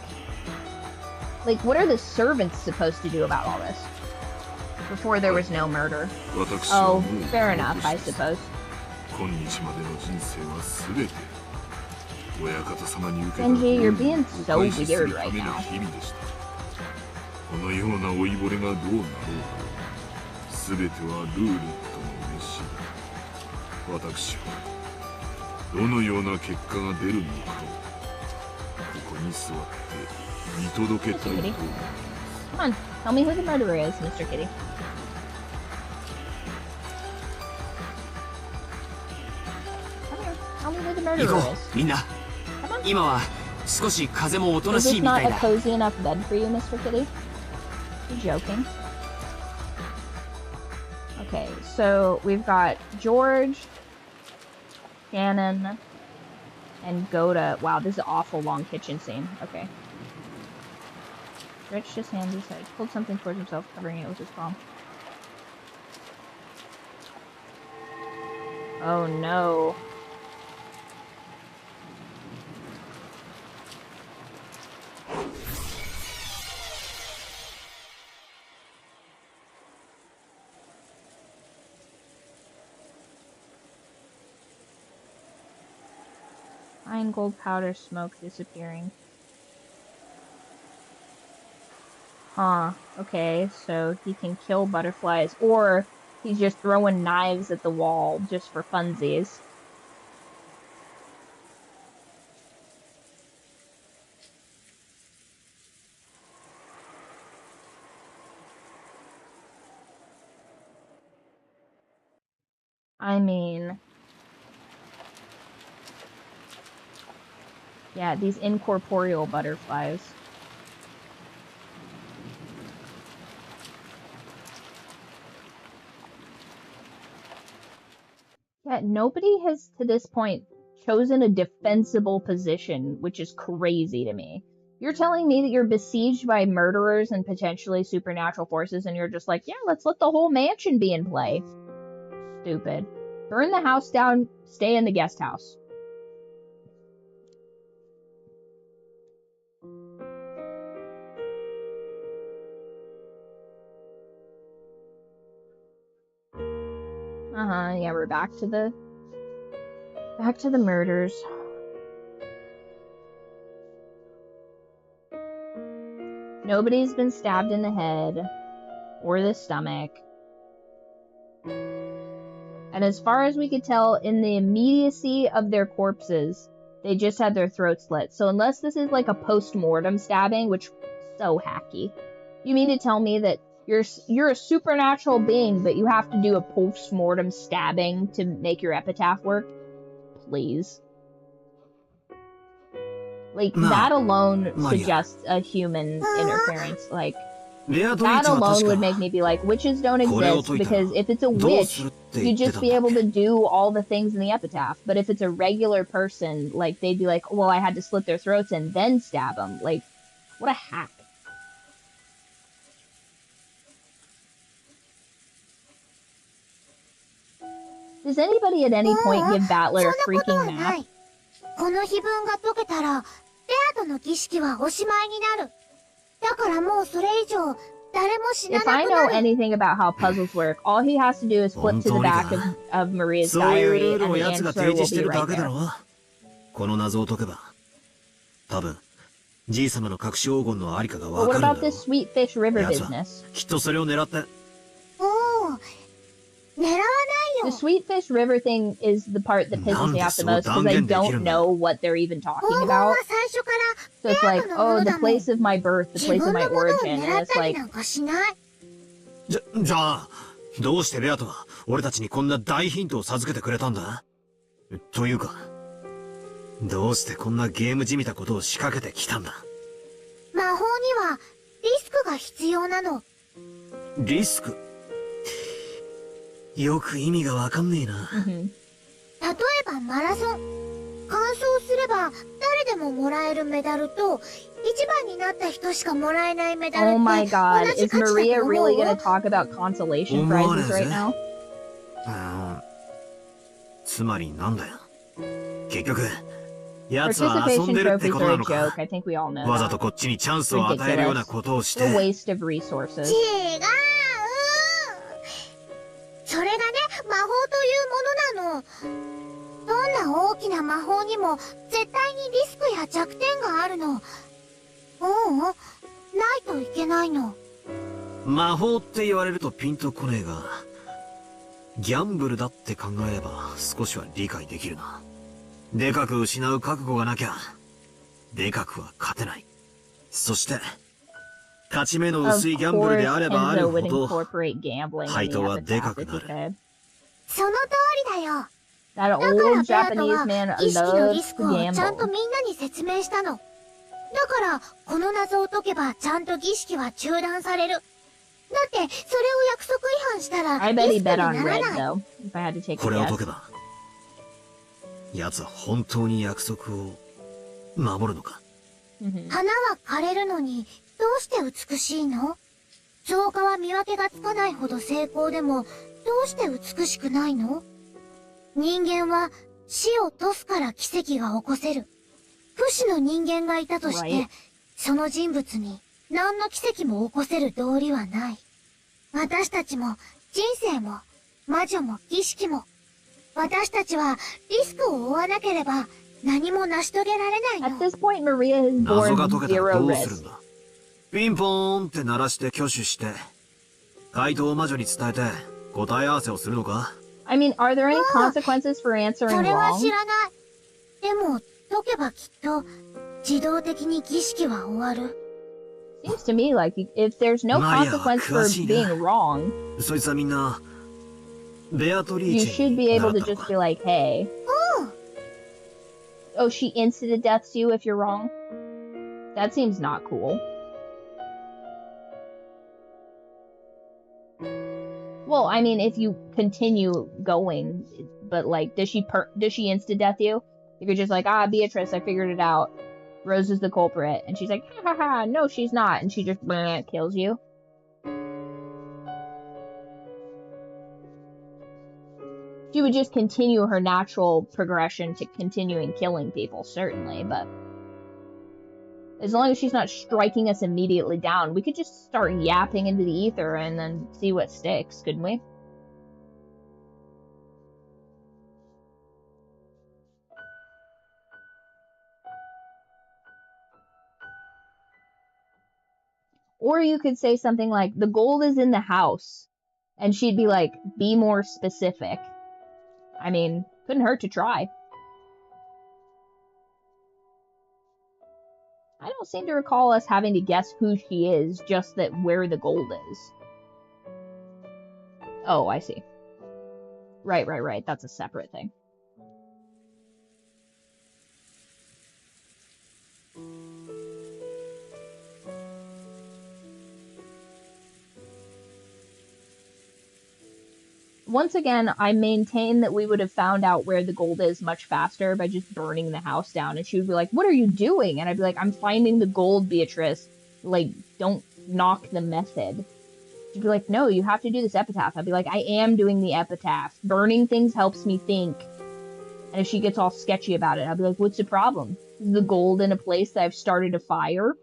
what are the servants supposed to do about all this? Before there was no murder. Oh, fair enough, I suppose. Genji, you're being so weird right now. このような老いぼれがどうなろうか、すべてはルーレットの召しだ。私はどのような結果が出るのかをここに座って見届けたいと思います。Come on, tell me who the murderer is, Mr. Kitty. Come here, tell me who the murderer 行こ is. う、みんな。今は少し風もおとな Is しい this み not たい a だ。 cozy enough bed for you, Mr. Kitty? You're joking. Okay, so we've got George, Shannon, and Goda. Wow, this is an awful long kitchen scene. Okay. Stretched his hands aside, pulled something towards himself, covering it with his palm. Oh no. Fine gold powder smoke disappearing. Huh. Okay, so he can kill butterflies, or he's just throwing knives at the wall just for funsies. I mean... yeah, these incorporeal butterflies. Yeah, nobody has, to this point, chosen a defensible position, which is crazy to me. You're telling me that you're besieged by murderers and potentially supernatural forces, and you're just like, yeah, let's let the whole mansion be in play. Stupid. Burn the house down, stay in the guest house. Yeah, we're back to the murders. Nobody's been stabbed in the head or the stomach. And as far as we could tell, in the immediacy of their corpses, they just had their throats slit. So unless this is like a post-mortem stabbing, which is so hacky, you mean to tell me that you're a supernatural being, but you have to do a post-mortem stabbing to make your epitaph work? Please. Like, that alone suggests a human interference. Like, that alone would make me be like, witches don't exist, because if it's a witch, you'd just be able to do all the things in the epitaph. But if it's a regular person, like, they'd be like, well, I had to slit their throats and then stab them. Like, what a hack. Does anybody at any point give Battler a freaking nap? この碑文が解けたら、ベアとの儀式はおしまいになる。だからもうそれ以上、誰も死なな If く I な know る。 anything about how puzzles work, all he has to do is flip to the back of Maria's diary, and the answer will be right there. この謎を解けば、多分、じいさまの隠し黄金のありかが But わ what かるんだ about ろ this Sweet Fish River う。奴は business? きっとそれを狙って。おお、狙わない The よ。 Sweet Fish River thing is the part that pisses me off the most, because I don't know what they're even 黄 talking 金 about. は最初から So it's ベア like, とのも oh, の the だもん。 place of my birth, the 自 place of 分 my のものを origin, 狙 and っ it's たり like, なんかしない。じゃあ、どうしてベアトは俺たちにこんな大ヒントを授けてくれたんだ？というか、どうしてこんなゲームじみたことを仕掛けてきたんだ？魔法にはリスクが必要なの。リスク？よく意味がわかんねえな。例えばマラソン。完走すれば誰でももらえるメダルと、一番になった人しかもらえないメダル oh っ my て god, 同じ is 価値だ Maria と思 really う gonna talk about consolation prizes right now? つまりなんだよ。結局、奴は遊ん Participation でるって trophies こ are とな a の joke. か。 I think we all know わざと that. こっちにチャンスを与えるようなことをし It's a て。 waste of resources. 違う。それがね、魔法というものなの。どんな大きな魔法にも絶対にリスクや弱点があるの。ないといけないの。魔法って言われるとピンとこねえが、ギャンブルだって考えれば少しは理解できるな。でかく失う覚悟がなきゃ、でかくは勝てない。そして、勝ち目の Of 薄いギャンブル course, であればある Enzo ほ would ど、 incorporate gambling 配 in the 当はでか epitaph く if な he る。could. その通りだよ。 That だから old ベアト Japanese は man 儀式のリ loves ス to クをちゃんと gamble. みんなに説明したの。だからこの謎を解けばちゃんと儀式は中断される。だってそれを約束違反したら I リ bet ス he クに bet な on ら red ない。 though, if I had to take こ a れを guess. 解けば、奴は本当に約束を守るのか。花は枯れるのにどうして美しいの？造花は見分けがつかないほど精巧でもどうして美しくないの？人間は死を賭すから奇跡が起こせる。不死の人間がいたとして、Right. その人物に何の奇跡も起こせる道理はない。私たちも人生も魔女も儀式も、私たちはリスクを負わなければ何も成し遂げられない At の。 this point, Maria has 謎 borne が解けたら zero どうする risk. んだ。ピンポーンって鳴らして挙手して、回答を魔女に伝えて答え合わせをするのか？ I mean, are there any consequences for answering それは wrong? 知らない。でも解けばきっと自動的に儀式は終わる。 Seems to me like if there's no Maria consequence for 詳しいな。 being wrong, そいつはみんな、ベアトリ you ーチェ should に be 習 able っ to たの just か？ be like, hey, oh, she instant deaths you if you're wrong? That seems not cool. Well, I mean, if you continue going, but like, does she insta death you? If you're just like, Beatrice, I figured it out. Rose is the culprit, and she's like, ha ha ha, no, she's not, and she just kills you. She would just continue her natural progression to continuing killing people, certainly, but as long as she's not striking us immediately down, we could just start yapping into the ether and then see what sticks, couldn't we? Or you could say something like, the gold is in the house. And she'd be like, be more specific. I mean, couldn't hurt to try. I don't seem to recall us having to guess who she is, just that where the gold is. Oh, I see. Right. That's a separate thing. Once again, I maintain that we would have found out where the gold is much faster by just burning the house down. And she would be like, what are you doing? And I'd be like, I'm finding the gold, Beatrice. Like, don't knock the method. She'd be like, no, you have to do this epitaph. I'd be like, I am doing the epitaph. Burning things helps me think. And if she gets all sketchy about it, I'd be like, what's the problem? Is the gold in a place that I've started a fire?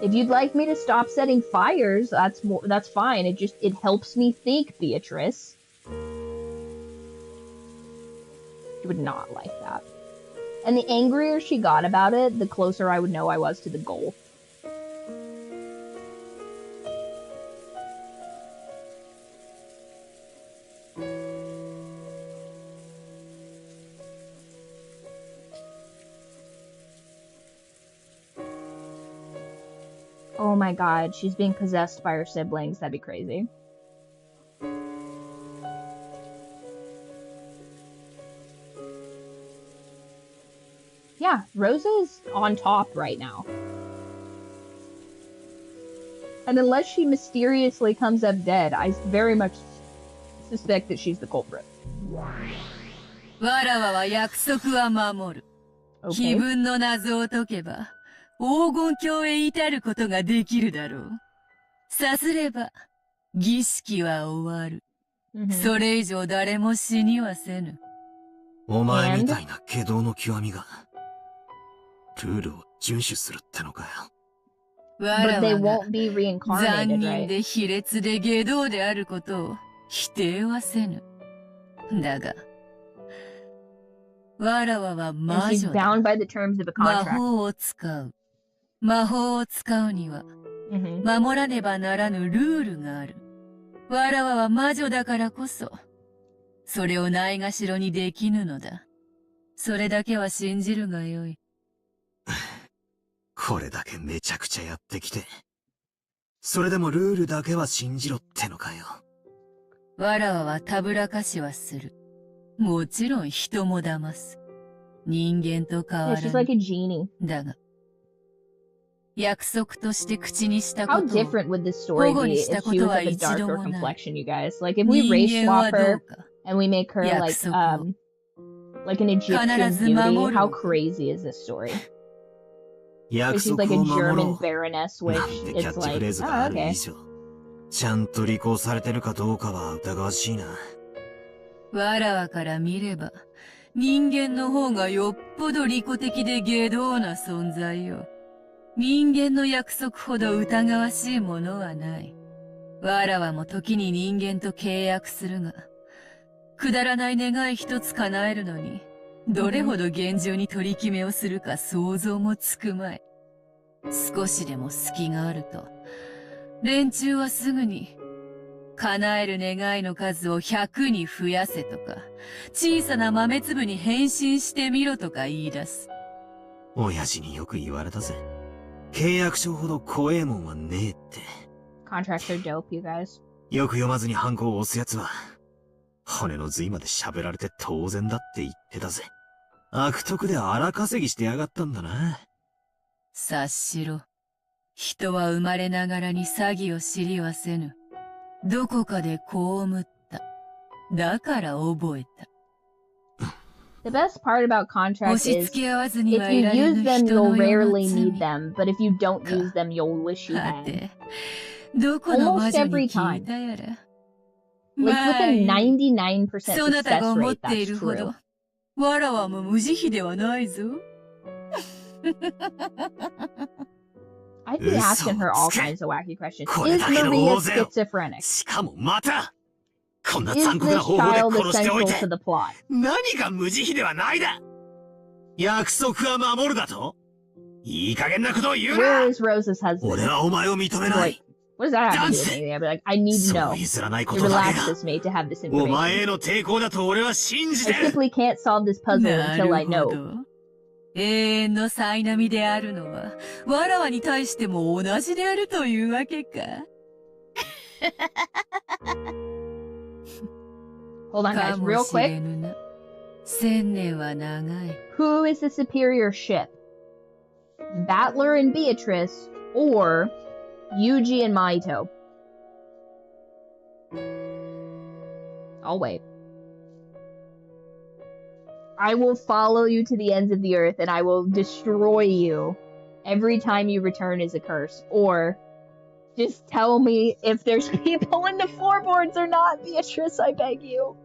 If you'd like me to stop setting fires, that's fine. It helps me think, Beatrice. She would not like that. And the angrier she got about it, the closer I would know I was to the goal. Oh my god, she's being possessed by her siblings. That'd be crazy. Yeah, Rosa's on top right now. And unless she mysteriously comes up dead, I very much suspect that she's the culprit. Okay. 黄金鏡へ至ることができるだろう。さすれば、儀式は終わる。それ以上誰も死にはせぬ。お前みたいな怪道の極みが、ルールを遵守するってのかよ。わらわが残忍で卑劣で下道であることを否定はせぬ。だが、わらわは魔女だ。魔法を使う。魔法を使うには、守らねばならぬルールがある。わらわは魔女だからこそ、それをないがしろにできぬのだ。それだけは信じるがよい。これだけめちゃくちゃやってきて、それでもルールだけは信じろってのかよ。わらわはたぶらかしはする。もちろん人も騙す。人間と変わらぬ。だが、約束として口にしたことを How different would this story be if she was like a darker complexion, you guys? Like if we race swap her and we make her like an Egyptian beauty, how crazy is this story? She's like a German baroness, which is like, oh, okay. ちゃんと履行されてるかどうかは疑わしいな。わらわから見れば、人間の方がよっぽど利己的で下道な存在よ。人間の約束ほど疑わしいものはない。わらわも時に人間と契約するが、くだらない願い一つ叶えるのに、どれほど厳重に取り決めをするか想像もつくまい。少しでも隙があると、連中はすぐに、叶える願いの数を100に増やせとか、小さな豆粒に変身してみろとか言い出す。親父によく言われたぜ。契約書ほど怖えもんはねえって。Contracts are dope, you guys. よく読まずにハンコを押すやつは、骨の髄まで喋られて当然だって言ってたぜ。悪徳で荒稼ぎしてやがったんだな。察しろ。人は生まれながらに詐欺を知りはせぬ。どこかで被った。だから覚えた。The best part about contracts is, if you use them, you'll rarely need them, but if you don't use them, you'll wish you had. Almost every time. Like with a 99% success rate, that's true. わらわも無慈悲ではないぞ。I'd be asking her all kinds of wacky questions. Is Maria schizophrenic? しかもまたこんな Is 残酷な this 方法で child 殺しておい essential て to the plot? 何が無慈悲ではないだ。約束は守るだといい加減なことを言うな。 Where is Rosa's husband? 俺はお前を認めない。What does that have to do with anything? I'd be like, I need to know. 譲らないこ To とだけ relax が this mate to have this お前へ information. の抵抗だと俺は信じて I る simply can't solve this puzzle な until I る know. ほど。永遠の苛波であるのは、わらわに対しても同じであるというわけか。Hold on, guys, real かもしれ quick. ぬな。千年は長い。Who is the superior ship? Battler and Beatrice, or Yuji and Maito? I'll wait. I will follow you to the ends of the earth, and I will destroy you every time you return as a curse. Or just tell me if there's people in the floorboards or not, Beatrice, I beg you.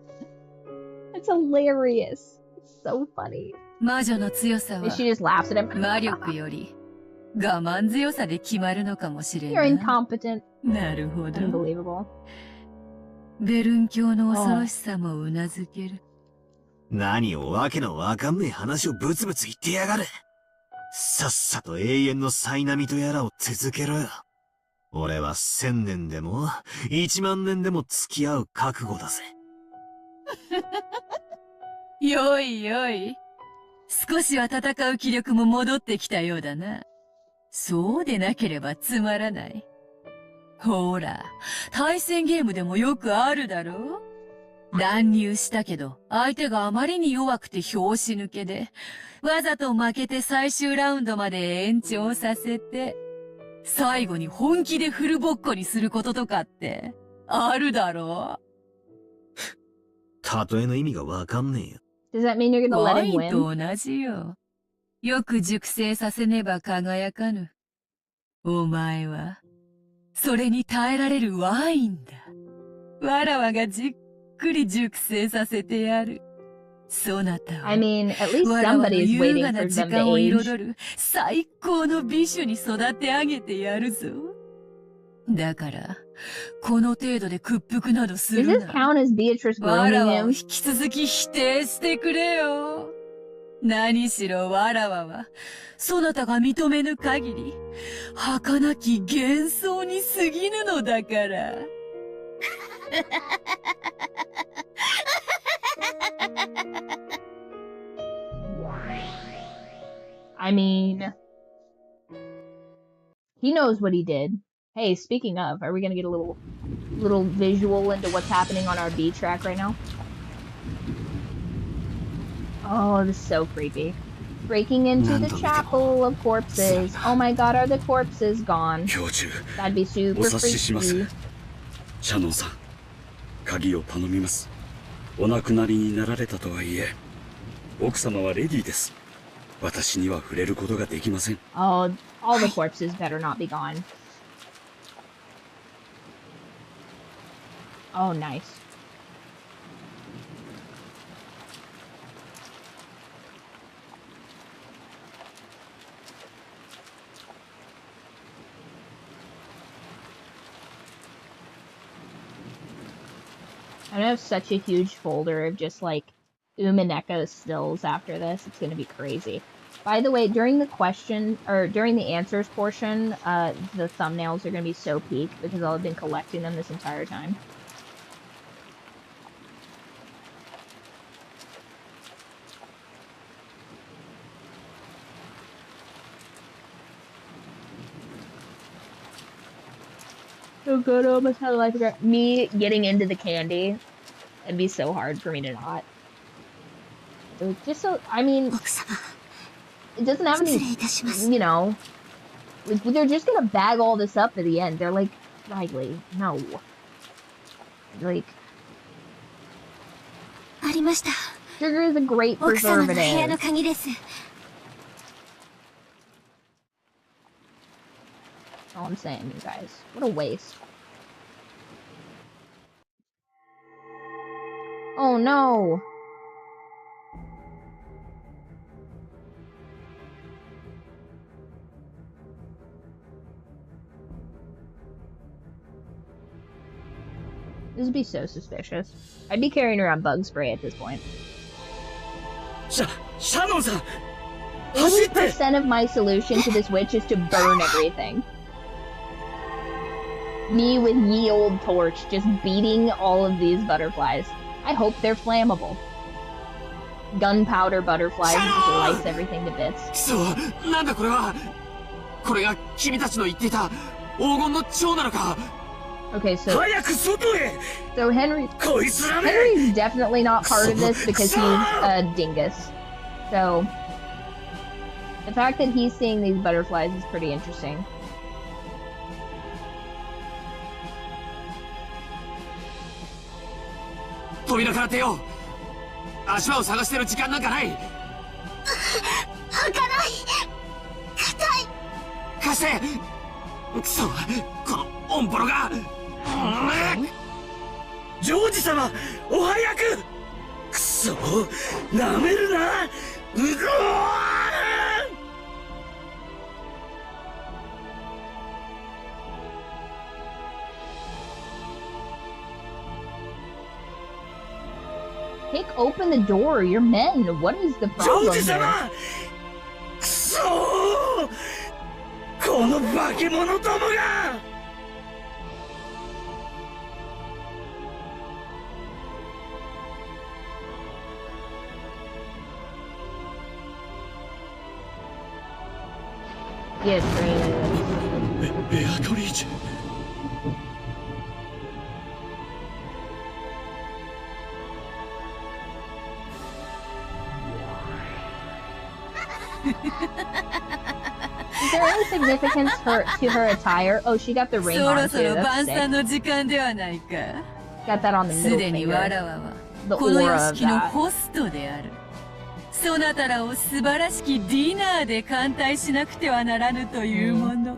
It's hilarious. It's so funny. 魔女の強さ And は she just laughs at him. 魔力より我慢強さで決まるのかもしれ You're んな。 incompetent. なるほど。 Unbelievable. ベルン教の恐ろしさもうなずける。何をわけのわかんねえ話をブツブツ言ってやがる。さっさと永遠の苛波とやらを続けろよ。俺は1000年でも1万年でも付き合う覚悟だぜ。よいよい。少しは戦う気力も戻ってきたようだな。そうでなければつまらない。ほら、対戦ゲームでもよくあるだろ？乱入したけど、相手があまりに弱くて拍子抜けで、わざと負けて最終ラウンドまで延長させて、最後に本気でフルボッコにすることとかって、あるだろ？例えの意味がわかんねえよ。Does that mean you're gonna ワ let イ him ンと win? 同じよ。よく熟成させねば輝かぬ。お前は、それに耐えられるワインだ。わらわがじっくり熟成させてやる。そなたは、 I mean, at least わらわの somebody is 優 waiting 雅 for な時 them 間 to を age. 彩る最高の美酒に育て上げてやるぞ。だから、この程度で屈服などす Does る this な。 count as Beatrice わら grooming わを him? 引き続き否定してくれよ。何しろわらわは、そなたが認めぬ限り、儚き幻想に過ぎぬのだから。I mean, he knows what he did. Hey, speaking of, are we gonna get a little visual into what's happening on our B track right now? Oh, this is so creepy. Breaking into the chapel of corpses. Oh my god, are the corpses gone? 教授、 That'd be お super 察しします freaky. シャノンさん、鍵を頼みます。お亡くなりになられたとはいえ、奥様はレディーです。私には触れることができません。 Oh, all the corpses better not be gone. Oh, nice. I'm gonna have such a huge folder of just like Umineko stills after this. It's gonna be crazy. By the way, during the question or during the answers portion, the thumbnails are gonna be so peak because I've been collecting them this entire time. So good, almost had a life regret. Me getting into the candy, it'd be so hard for me to not. It was just so, I mean, 奥様、 it doesn't have 失 any, 礼いたします。 you know, like, they're just gonna bag all this up at the end. They're like, Riley, no. Like, ありました。 sugar is a great 奥様の部屋の preservative. 鍵です。 That's all I'm saying, you guys. What a waste. Oh no! This would be so suspicious. I'd be carrying around bug spray at this point. シャノンさん、走って！ 80% of my solution to this witch is to burn everything. Me with ye old torch, just beating all of these butterflies. I hope they're flammable. Gunpowder butterflies just lights everything to bits. そう、なんだこれは。これが君たちの言っていた黄金の蝶なのか。Okay, so Henry's definitely not part of this because he's a dingus. So the fact that he's seeing these butterflies is pretty interesting. 扉から出よう。足場を探してる時間なんかない。開かない。硬い。貸して。くそ、このオンポロが。ジョージ様、お早く。くそ、なめるな。うごー。Kick open the door, you're men. What is the problem here? くそー！この化け物どもが！Yes, ベアトリーチェ。Is there any significance to her attire? Oh, she got the ring on too. That's sick. Got that on the middle finger. The aura of that. そなたらを素晴らしきディナーで歓待しなくてはならぬというもの。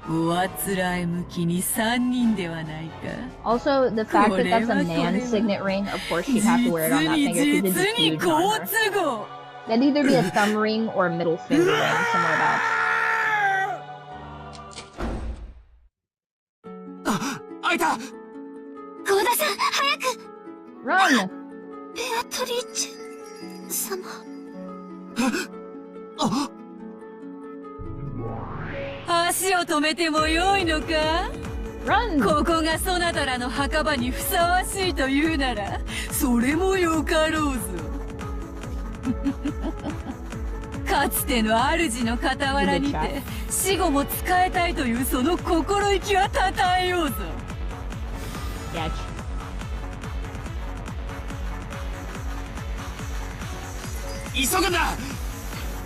おあつらえ向きに3人ではないか。Also, the fact that that's a man's signet ring, of course she'd have to wear it on that finger because it's huge on her. That'd either be a thumb ring or a middle finger ring, somewhere about. あ、開いた。ゴーダさん、早く。Run! ベアトリーチェ様。足を止めてもよいのか？ Run! ここがそなたらの墓場にふさわしいというなら、それもよかろうぞ。かつての主の傍らにて死後も仕えたいというその心意気はたたえようぞ。急ぐんだ。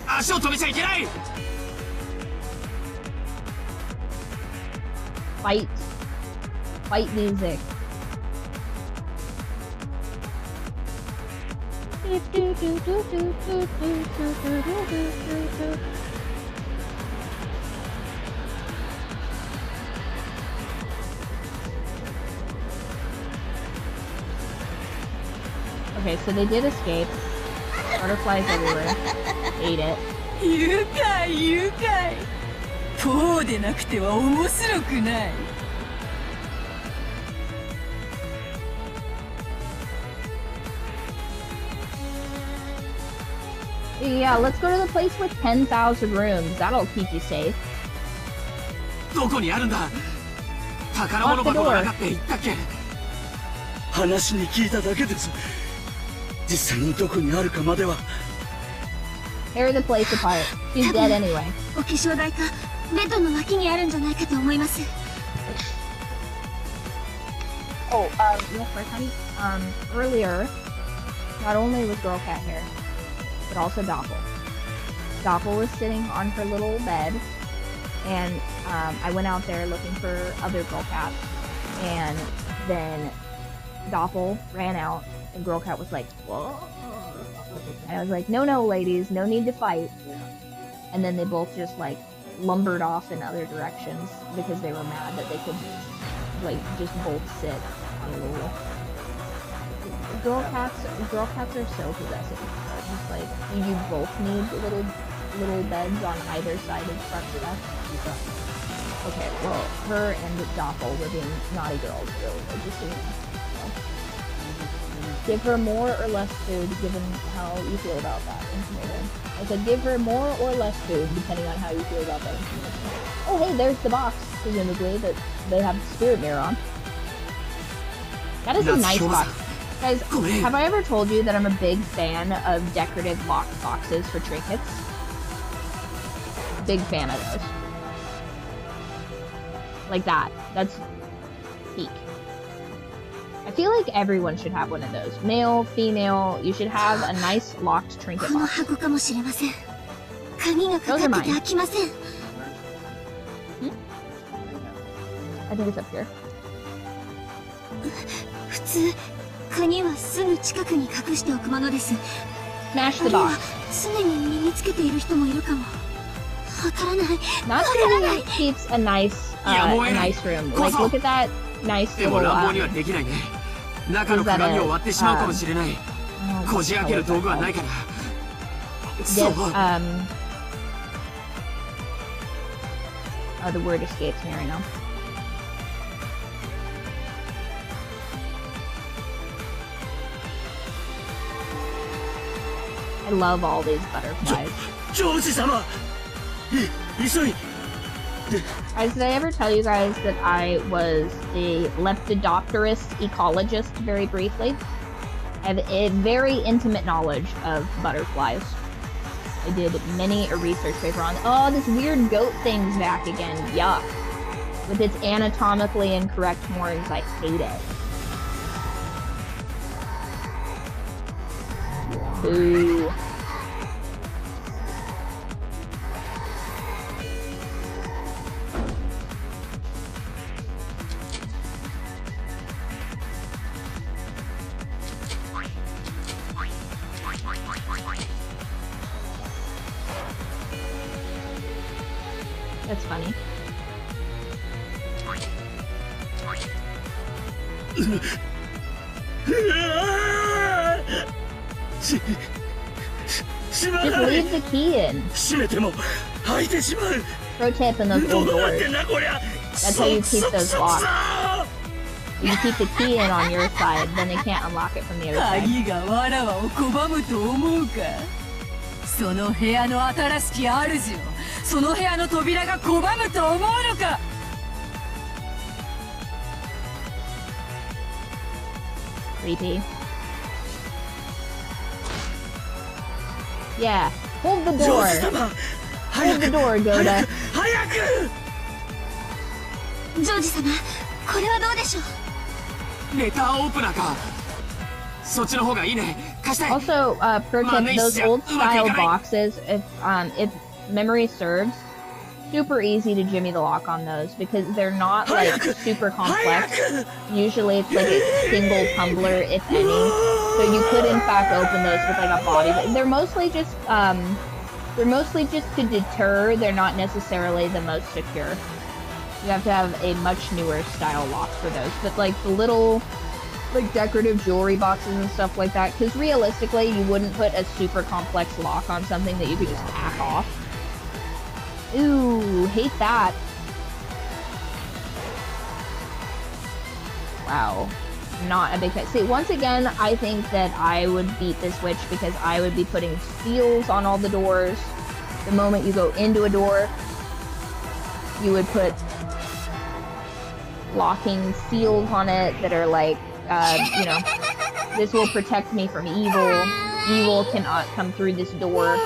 足を止めちゃいけない。Fight music. Okay, so they did escape. Butterflies everywhere. Ate it. 愉快愉快。こうでなくては面白くない。Yeah, let's go to the place with 10,000 rooms. That'll keep you safe. どこにあるんだ。宝物箱の中って言ったっけ。話に聞いただけです。実際にどこにあるかまでは。Tear the place apart. She's dead anyway. お化粧台かベッドの脇にあるんじゃないかと思います。Oh, real quick, honey. Earlier, not only was Girl Cat here, but also Doppel. Doppel was sitting on her little bed, and I went out there looking for other Girl Cats, and then Doppel ran out, and Girl Cat was like, whoa. And I was like, no, ladies, no need to fight. And then they both just, like, lumbered off in other directions because they were mad that they could, like, just both sit on a little... Girl cats are so possessive. Just, like, you both need little beds on either side of front stuff. Okay, well, her and Doppel were being naughty girls, really. Like, just so you know. Give her more or less food, given how you feel about that information. I said give her more or less food, depending on how you feel about that information. Oh, hey, there's the box, presumably, that they have the spirit mirror on. That is a nice box. Guys, have I ever told you that I'm a big fan of decorative locked boxes for trinkets? Big fan of those. Like that. That's peak. I feel like everyone should have one of those. Male, female, you should have a nice locked trinket box. Those are mine. I think it's up here. Smash the box. Not everyone keeps a nice room. Like, look at that nice little, is that the word escapes me right now. I love all these butterflies. Guys, did I ever tell you guys that I was a lepidopterist ecologist very briefly? I have a very intimate knowledge of butterflies. I did many a research paper on. Oh, this weird goat thing's back again. Yuck. With its anatomically incorrect horns, I hate it. Boo. That's funny. Just leave the key in. Pro tip in those old doors. That's how you keep those locked. You keep the key in on your side, then they can't unlock it from the other side. Creepy. Yeah, hold the door. Hold the door, Goda. Also, pro tip, those old style boxes, if memory serves, super easy to jimmy the lock on those because they're not like super complex. Usually it's like a single tumbler, if any. So you could in fact open those with like a body, but they're mostly just to deter. They're not necessarily the most secure. You have to have a much newer style lock for those. But like the little like decorative jewelry boxes and stuff like that, because realistically you wouldn't put a super complex lock on something that you could just hack off. Ooh, hate that. Wow. Not a big fan. See, once again, I think that I would beat this witch because I would be putting seals on all the doors. The moment you go into a door, you would put locking seals on it that are like, you know, this will protect me from evil. Evil cannot come through this door.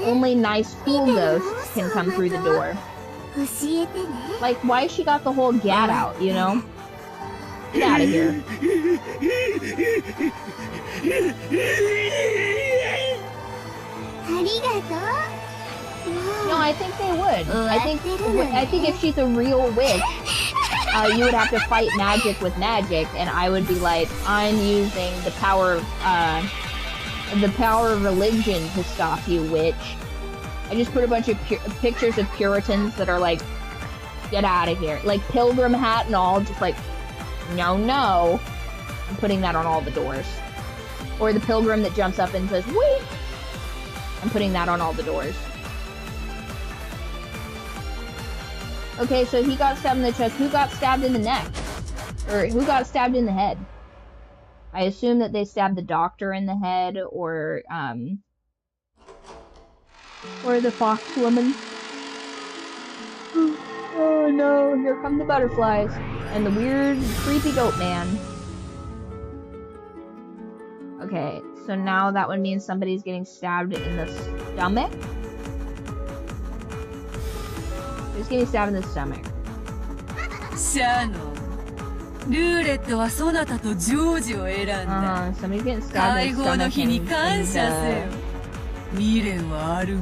Only nice, cool ghosts can come through the door. Like, why she got the whole gat out, you know? Get out of here. No, I think they would. I think if she's a real witch, you would have to fight magic with magic, and I would be like, I'm using the power of religion to stop you, witch. I just put a bunch of pictures of Puritans that are like, get out of here. Like pilgrim hat and all, just like, no, no. I'm putting that on all the doors. Or the pilgrim that jumps up and says, wait! I'm putting that on all the doors. Okay, so he got stabbed in the chest. Who got stabbed in the neck? Or who got stabbed in the head? I assume that they stabbed the doctor in the head, or the fox woman. Oh no, here come the butterflies. And the weird, creepy goat man. Okay, so now that would mean somebody's getting stabbed in the stomach? Who's getting stabbed in the stomach? シャノン、ルーレットはそなたとジョージを選んだ。Somebody's getting stabbed 解 in the 放の stomach 日に感謝せよ。未練はある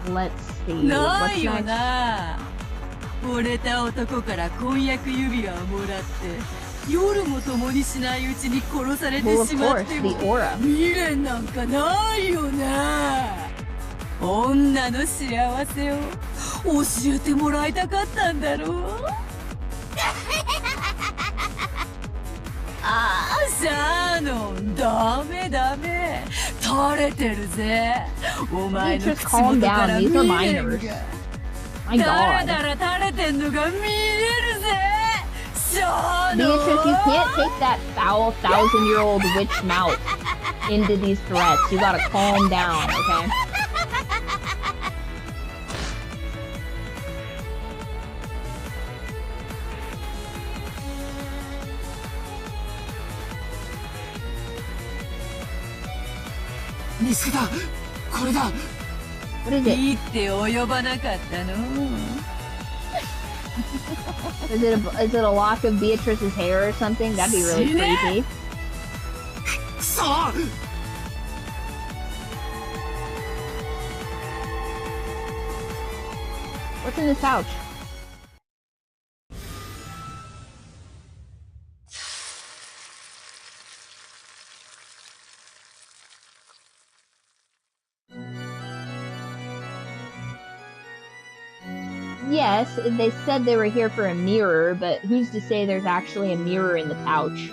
まい？ Let's see. ない What's よ next? な。惚れた男から婚約指輪をもらって夜も共にしないうちに殺されて Well, of しまっ course, て the も aura. 未練なんかないよな。女の幸せを教えてもらいたかったんだろう。ああ、シャーノン、ダメダメ、垂れてるぜ。お前の口元から未練が。My だら god. だら垂れてんのが見えるぜ。シャーノン。 Beatrice, you can't take that foul 1,000-year-old witch mouth into these threats. You gotta calm down, okay? What is it? いいって及ばなかったの。Is it a lock of Beatrice's hair or something? That'd be really creepy. くそ！ What's in this pouch? Yes, they said they were here for a mirror, but who's to say there's actually a mirror in the pouch?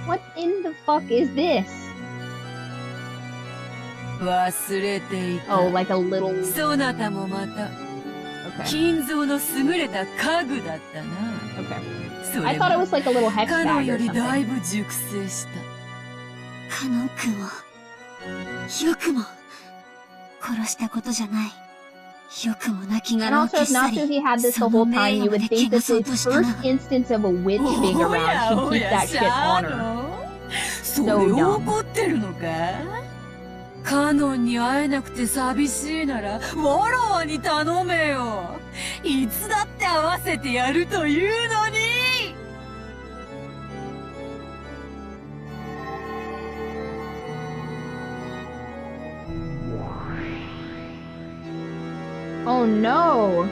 What in the fuck is this? 忘れていた。 Oh, like a little... そなたもまた Okay. 金蔵の優れた家具だったな。 Okay. そ I れ thought it も was like a little hex カノ bag ンよ or りだい something. ぶ熟成した。カノン君をよくも殺したことじゃない。よくも亡き And 殻を also, 消 if し去 Natsuki り had this the そ whole の time, 名 you 誉ま would で think 汚 that そう the としたな。 first instance of a witch being お around, や she'd お keep や that シ shit ャ on ー her. ノそ So れ dumb. 怒ってるのか？カノンに会えなくて寂しいならわらわに頼めよ。いつだって会わせてやるというのに。 Oh no!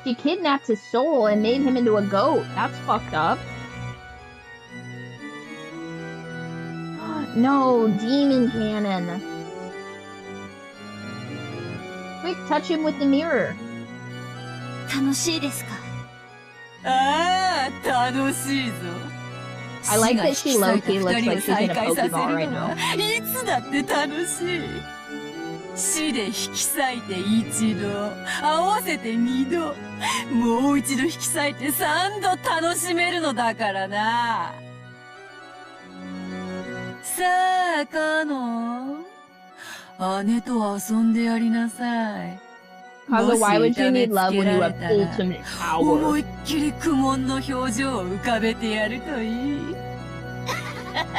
She kidnapped his soul and made him into a goat. That's fucked up. No, demon cannon. Quick, touch him with the mirror. 楽しいですか？ああ、楽しいぞ。 I like that she low-key looks like she's in a 死が引き裂いて二人を再会させ Pokeball る right の now. はいつだって楽しい。死で引き裂いて一度、合わせて二度、もう一度引き裂いて三度楽しめるのだからな。さあ、カノン。姉と遊んでやりなさい。 Kaga, why would you need love when you have もし痛めつけられたら ultimate 思 power? いっきり苦悶の表情を浮かべてやるといい。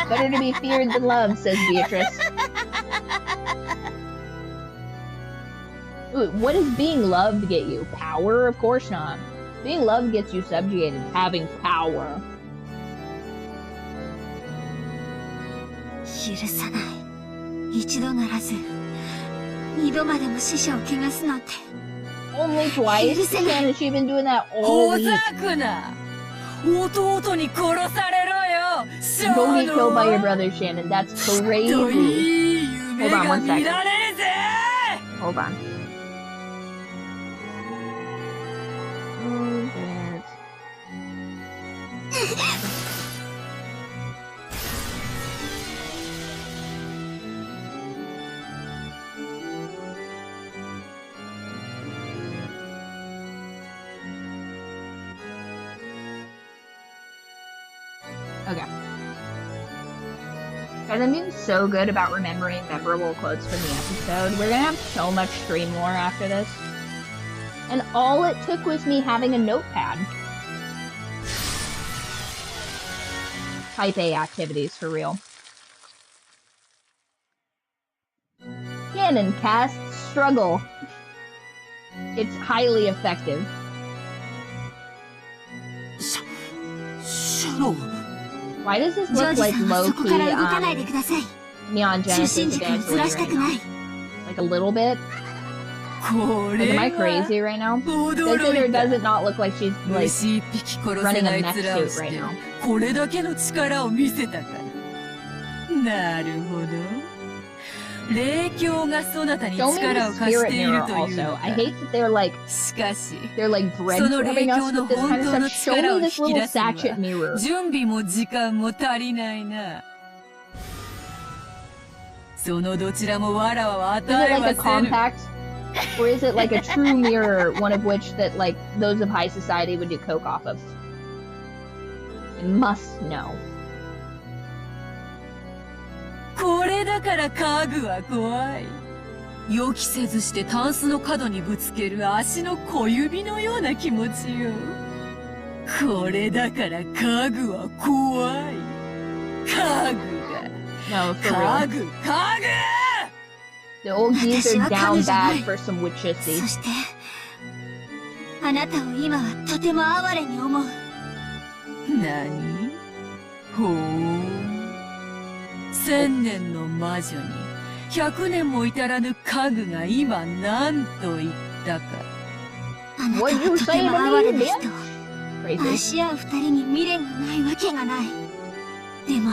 Better to be feared than loved, says Beatrice. Ooh, what does being loved get you? Power? Of course not. Being loved gets you subjugated, having power. 許さない。一度ならず二度までも死者を汚すなんて。 Only twice? Hasn't she been doing that all ほ week? ざくな。弟に殺されろよ。シャ Don't ー get ノ killed by your ン。 brother, Shannon. That's と crazy. いい夢が見られるぜ。 Hold on. Oh, that. Okay. Guys, I'm doing so good about remembering memorable quotes from the episode. We're gonna have so much stream lore after this. And all it took was me having a notepad. Type A activities for real. Cannon cast struggle. It's highly effective. Why does this look like low-key Neon Genesis Evangeline right now? Like a little bit? Like, am I crazy right now? Does it or does it not look like she's like running a mech suit right now? Show me the spirit mirror also. I hate that they're like breadcrumbing us with this kind of stuff. Show me this little sachet mirror. Is it like a compact? Or is it like a true mirror, one of which that like those of high society would do coke off of? I must know. これだから家具は怖い。予期せずしてタンスの角にぶつける足の小指のような気持ちよ。これだから家具は怖い。家具が。No, for real. 家具。The old geezer down bad for some witchessy. そして、あなたを今はとても哀れに思う。何？ほう。1000年の魔女に100年も至らぬ家具が今何と言ったか。あなたはとても哀れな人。愛し合う二人に未練がないわけがない。でも、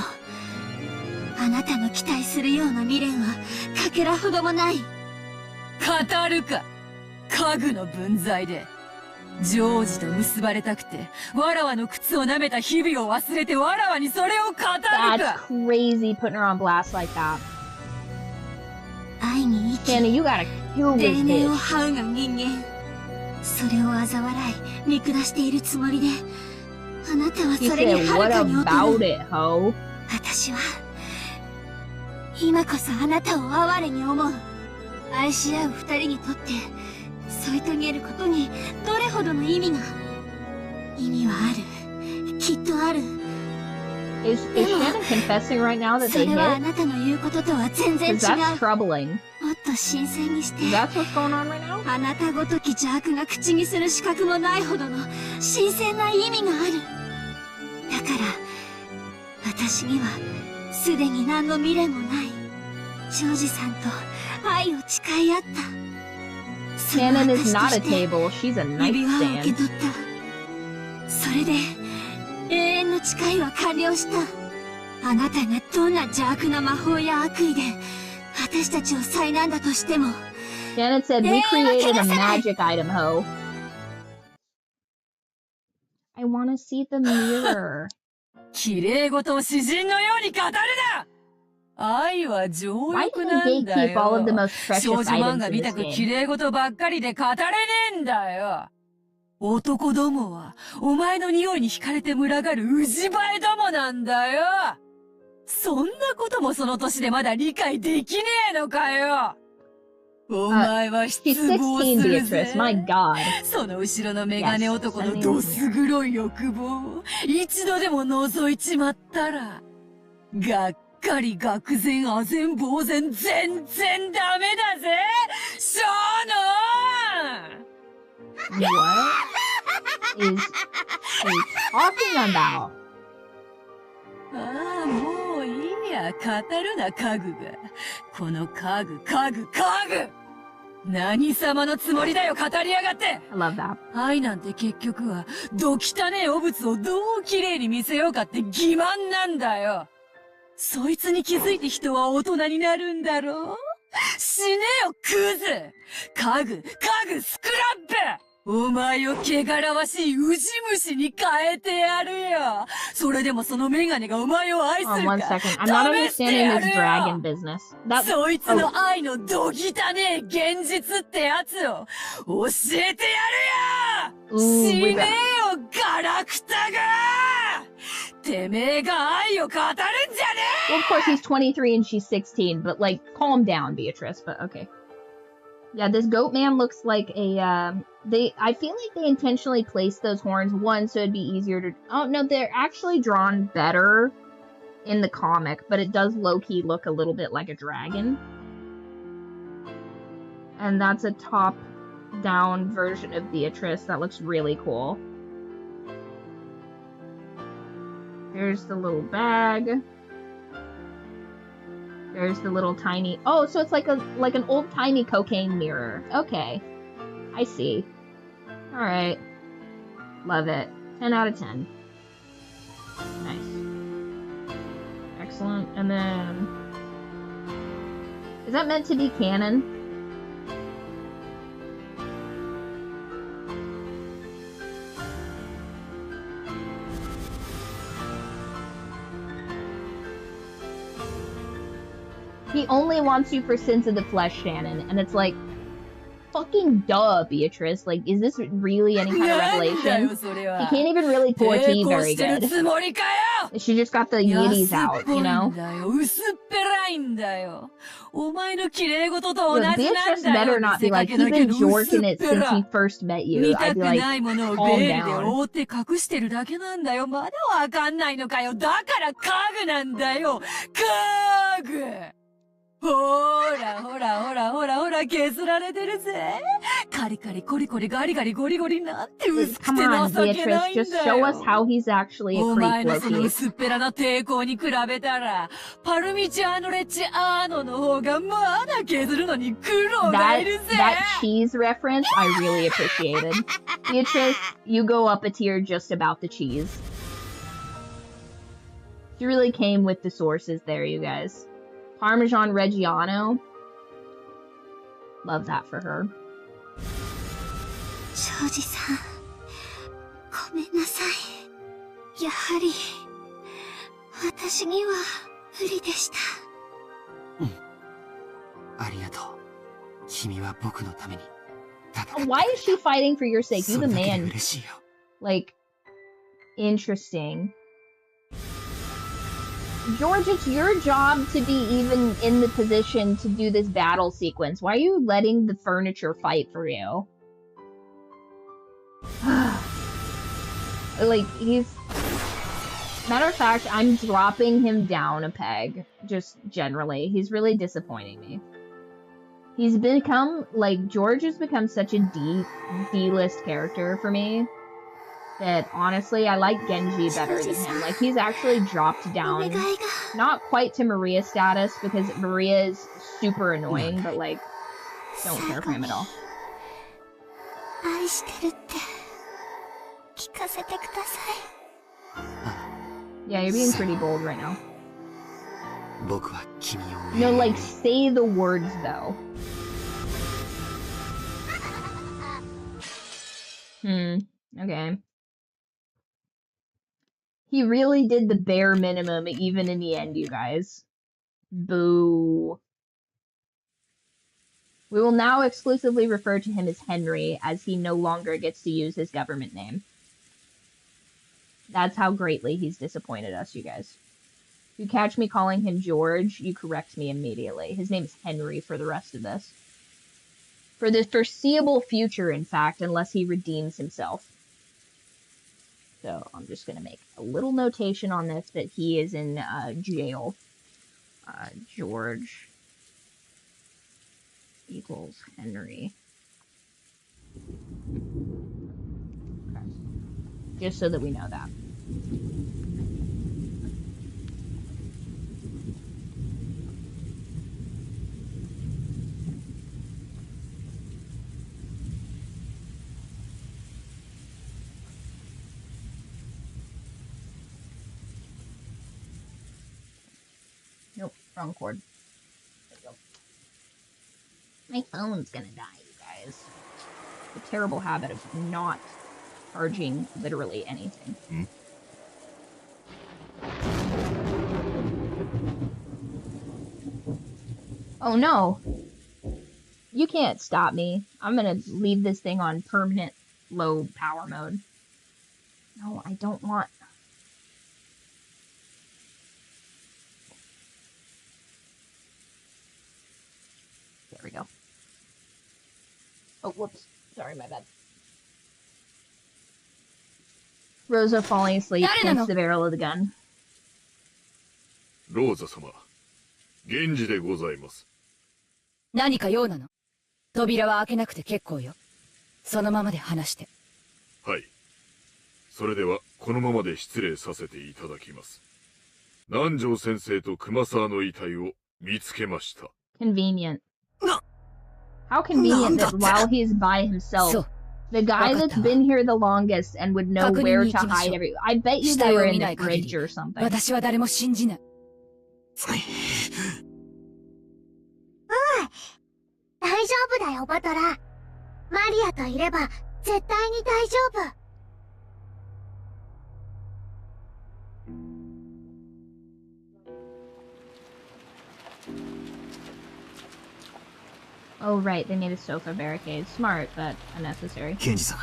あなたの期待するような未練はかけらほどもない。語るか、家具の分際で。ジョージと結ばれたくて、わらわの靴を舐めた日々を忘れてわらわにそれを語るか。That's crazy putting her on blast like that. 愛に生き、 Shanna, you gotta kill this 泥念を bitch. 這うが人間。それを嘲笑い、見下しているつもりで、あなたは He それに said, は what るかに劣 about る。 it, ho? 私は、今こそあなたを哀れに思う。愛し合う二人にとって、添い遂げることにどれほどの意味が。意味はある。きっとある。Is Shanna confessing right now that そ they れはあ hit? なたの言うこととは全然違 Because う。 that's troubling. もっと新鮮にして。 That's what's going on right now? あなたごとき邪悪が口にする資格もないほどの新鮮な意味がある。だから、私にはすでに何の未練もない。ジョージさんと愛を誓い合った。Shannon is not a table, she's a 指輪を受け nightstand. 取った。それで永遠の誓いは完了した。あなたがどんな邪悪な魔法や悪意で私たちを災難だとしても。 Shannon said, we created a magic item, ho. I wanna see the mirror. 綺麗事を詩人のように語るな。愛は情 Why 欲 do な they んだ gatekeep all of the よ。 most precious 少女漫 items 画 in み this たく game? 綺麗事ばっかりで語れねえんだよ。男どもは、お前の匂いに惹かれて群がるウジバエどもなんだよ。そんなこともその年でまだ理解できねえのかよ。お前は失 She's 望す 16, るぜ。 Beatrice, my god. その後ろのメガネ男のどす黒い欲望、一度でも覗いちまったら、がっかり愕然唖然呆然全然ダメだぜ、ショーノー。 What is she talking about? ああ、もういいや、語るな家具が。この家具。何様のつもりだよ、語りやがって。 I love that. 愛なんて結局は、ど汚ねえ汚物をどう綺麗に見せようかって欺瞞なんだよ。そいつに気づいて人は大人になるんだろう。死ねよ、クズ。家具、スクラップ。お前を汚らわしいウジ虫に変えてやるよ。それでもそのメガネがお前を愛す Hold る on か one second. I'm not 試して understanding や this る dragon よ。 business. That そいつの愛のどぎたねえ現実ってやつを教えてやるよ。死ねよ、ガラクタが。てめえが愛を語るんじゃねえ。Well, of course, he's 23 and she's 16, but, like, calm down, Beatrice, but okay. Yeah, this goat man looks like a, I feel like they intentionally placed those horns, one, so it'd be easier to, oh, no, they're actually drawn better in the comic, but it does low-key look a little bit like a dragon. And that's a top-down version of Beatrice that looks really cool. There's the little bag. There's the little tiny... Oh, so it's like an old-timey cocaine mirror. Okay. I see. Alright. Love it. 10 out of 10. Nice. Excellent. And then... Is that meant to be canon? He only wants you for sins of the flesh, Shannon. And it's like, fucking duh, Beatrice. Like, is this really any kind of revelation? He can't even really pour tea very good. She just got the yiddies out, you know? Look, Beatrice better not be like, he's been jorking it since he first met you. I'd be like, calm down. ほらほらほらほらほら削られてるぜ。カリカリコリコリガリガリゴリゴリなんて薄くて情けないんだよ。 Come on, Beatrice, just show us how he's actually a creep, Loki. お前のその薄っぺらな抵抗に比べたら、パルミチャーノレッチアーノの方がまだ削るのに苦労がいるぜ。That cheese reference I really appreciated. Beatrice, you go up a tier just about the cheese. She really came with the sources there, you guys. Parmesan Reggiano. Love that for her. 庄司さん、ごめんなさい。やはり、私には無理でした。うん。ありがとう。君は僕のために。Why is she fighting for your sake? You the man. 嬉しいよ。Like, interesting. George, it's your job to be even in the position to do this battle sequence. Why are you letting the furniture fight for you? Like, he's... Matter of fact, I'm dropping him down a peg. Just generally. He's really disappointing me. He's become, like, George has become such a D-list character for me. That, honestly, I like Genji better than him. Like, he's actually dropped down, not quite to Maria status, because Maria is super annoying, but, like, don't care for him at all. Yeah, you're being pretty bold right now. No, like, say the words, though. Okay. He really did the bare minimum, even in the end, you guys. Boo. We will now exclusively refer to him as Henry, as he no longer gets to use his government name. That's how greatly he's disappointed us, you guys. If you catch me calling him George, you correct me immediately. His name is Henry for the rest of this. For the foreseeable future, in fact, unless he redeems himself. So I'm just going to make a little notation on this that he is in jail. George equals Henry. Okay. Just so that we know that. Nope, wrong cord. There we go. My phone's gonna die, you guys. The terrible habit of not charging literally anything. Oh no! You can't stop me. I'm gonna leave this thing on permanent low power mode. No, I don't want... we go. Oh, whoops. Sorry, my bad. Rosa falling asleep against the barrel of the gun. ローザ様、源氏でございます。何か用なの？扉は開けなくて結構よ。そのままで話して。はい。それではこのままで失礼させていただきます。南條先生と熊沢の遺体を見つけました。Convenient. How convenient that while he's by himself, the guy that's been here the longest and would know where to hide every. I bet you they were in the fridge or something. 私は誰も信じない。大丈夫だよ、バトラー。マリアといれば絶対に大丈夫。Oh, right, they made a sofa barricade. Smart, but unnecessary. ケンジさん、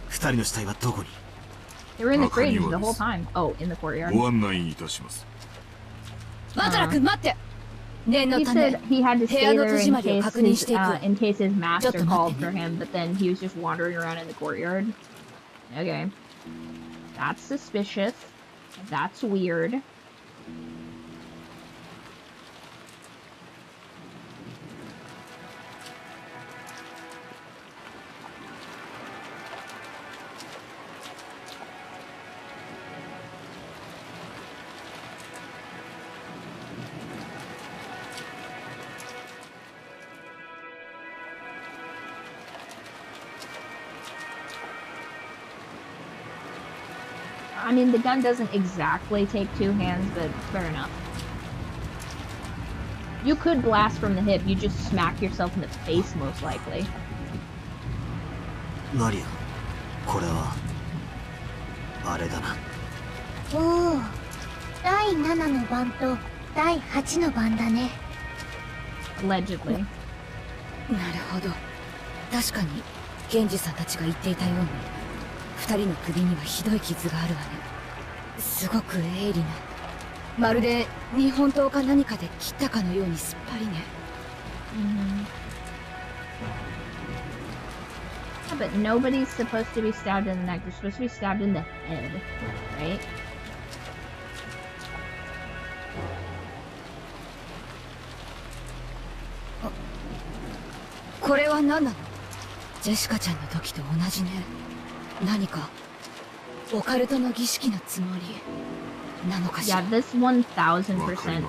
二人の死体はどこに？ They were in the fridge the whole time. Oh, in the courtyard. ご案内いたします。バトラ君待って。念の He ため、 said he had to 部屋 stay の there 戸締まりを確認していく。in case his master ちょっと待 called ってね。 for him, but then he was just wandering around in the courtyard. Okay. That's suspicious. That's weird. I mean, the gun doesn't exactly take two hands, but fair enough. You could blast from the hip, you just smack yourself in the face, most likely. マリア、これはあれだな。おお、第7の番と第8の番だね。 Allegedly. なるほど。確かに、源氏さんたちが言っていたように、二人の首にはひどい傷があるわね。すごく鋭利な。まるで日本刀か何かで切ったかのようにすっぱりね。Yeah, but nobody's supposed to be stabbed in the neck. They're supposed to be stabbed in the head, right? これは何なの？ジェシカちゃんの時と同じね。何かオカルトの儀式のつもりなのかしら。 Yeah, this 1000%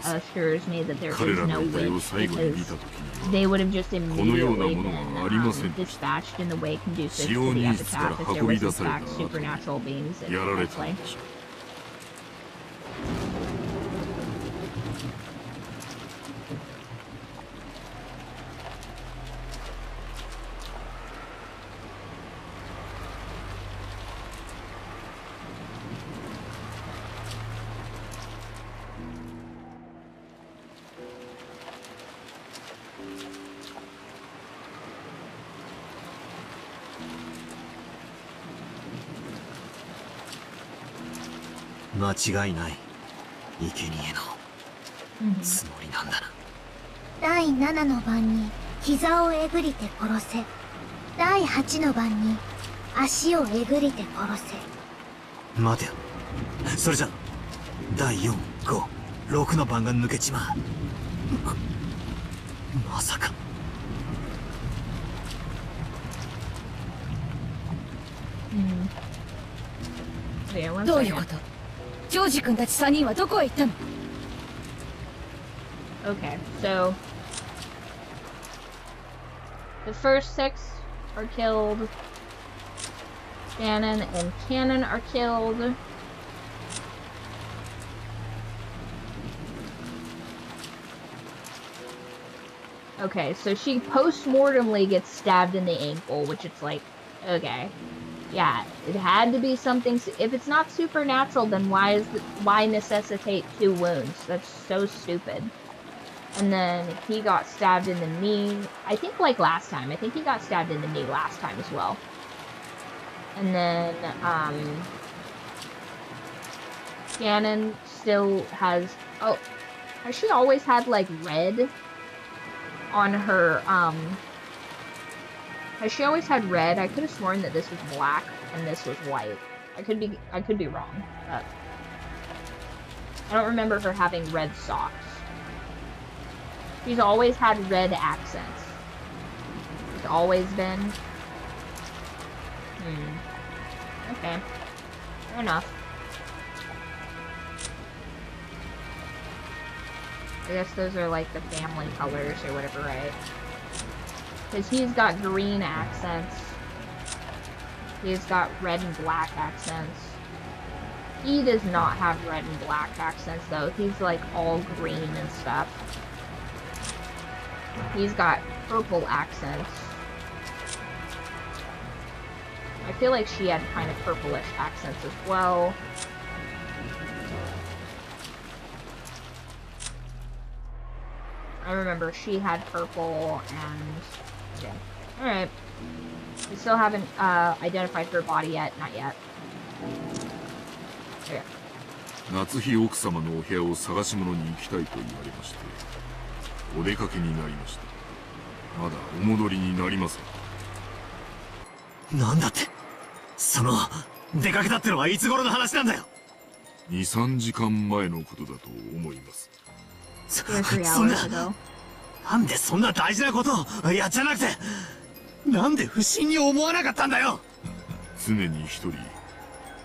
assures me that there is no witch because they would have just immediately been dispatched in the way conducive to the epitaph if there was in fact supernatural beings in play. 間違いない。生贄のつもりなんだな。第7の番に膝をえぐりて殺せ。第8の番に足をえぐりて殺せ。待てよ。それじゃ第4、5、6の番が抜けちまう。まさか。どういうこと？ジョージ君たち3人はどこへ行ったの？ Okay, so the first 6 are killed. Shannon and Cannon are killed. Okay, so she post-mortemly gets stabbed in the ankle, which it's like, okay. Yeah, it had to be something. If it's not supernatural, then why necessitate 2 wounds? That's so stupid. And then he got stabbed in the knee. I think like last time. I think he got stabbed in the knee last time as well. And then Shannon still has. Oh, has she always had like red on her, has she always had red? I could have sworn that this was black and this was white. I could be wrong, but I don't remember her having red socks. She's always had red accents. It's always been. Okay. Fair enough. I guess those are like the family colors or whatever, right? Because he's got green accents. He's got red and black accents. He does not have red and black accents though. He's like all green and stuff. He's got purple accents. I feel like she had kind of purplish accents as well. I remember she had purple and... Okay. Alright. We still haven't identified her body yet. Not yet. Okay. 夏日奥様のお部屋を探し物に行きたいと言われまして、お出かけになりました。まだお戻りになりません。なんだって、その出かけたってのはいつ頃の話なんだよ。2、3時間前のことだと思います。そんな、なんでそんな大事なことをやっちゃなくて、なんで不審に思わなかったんだよ。常に一人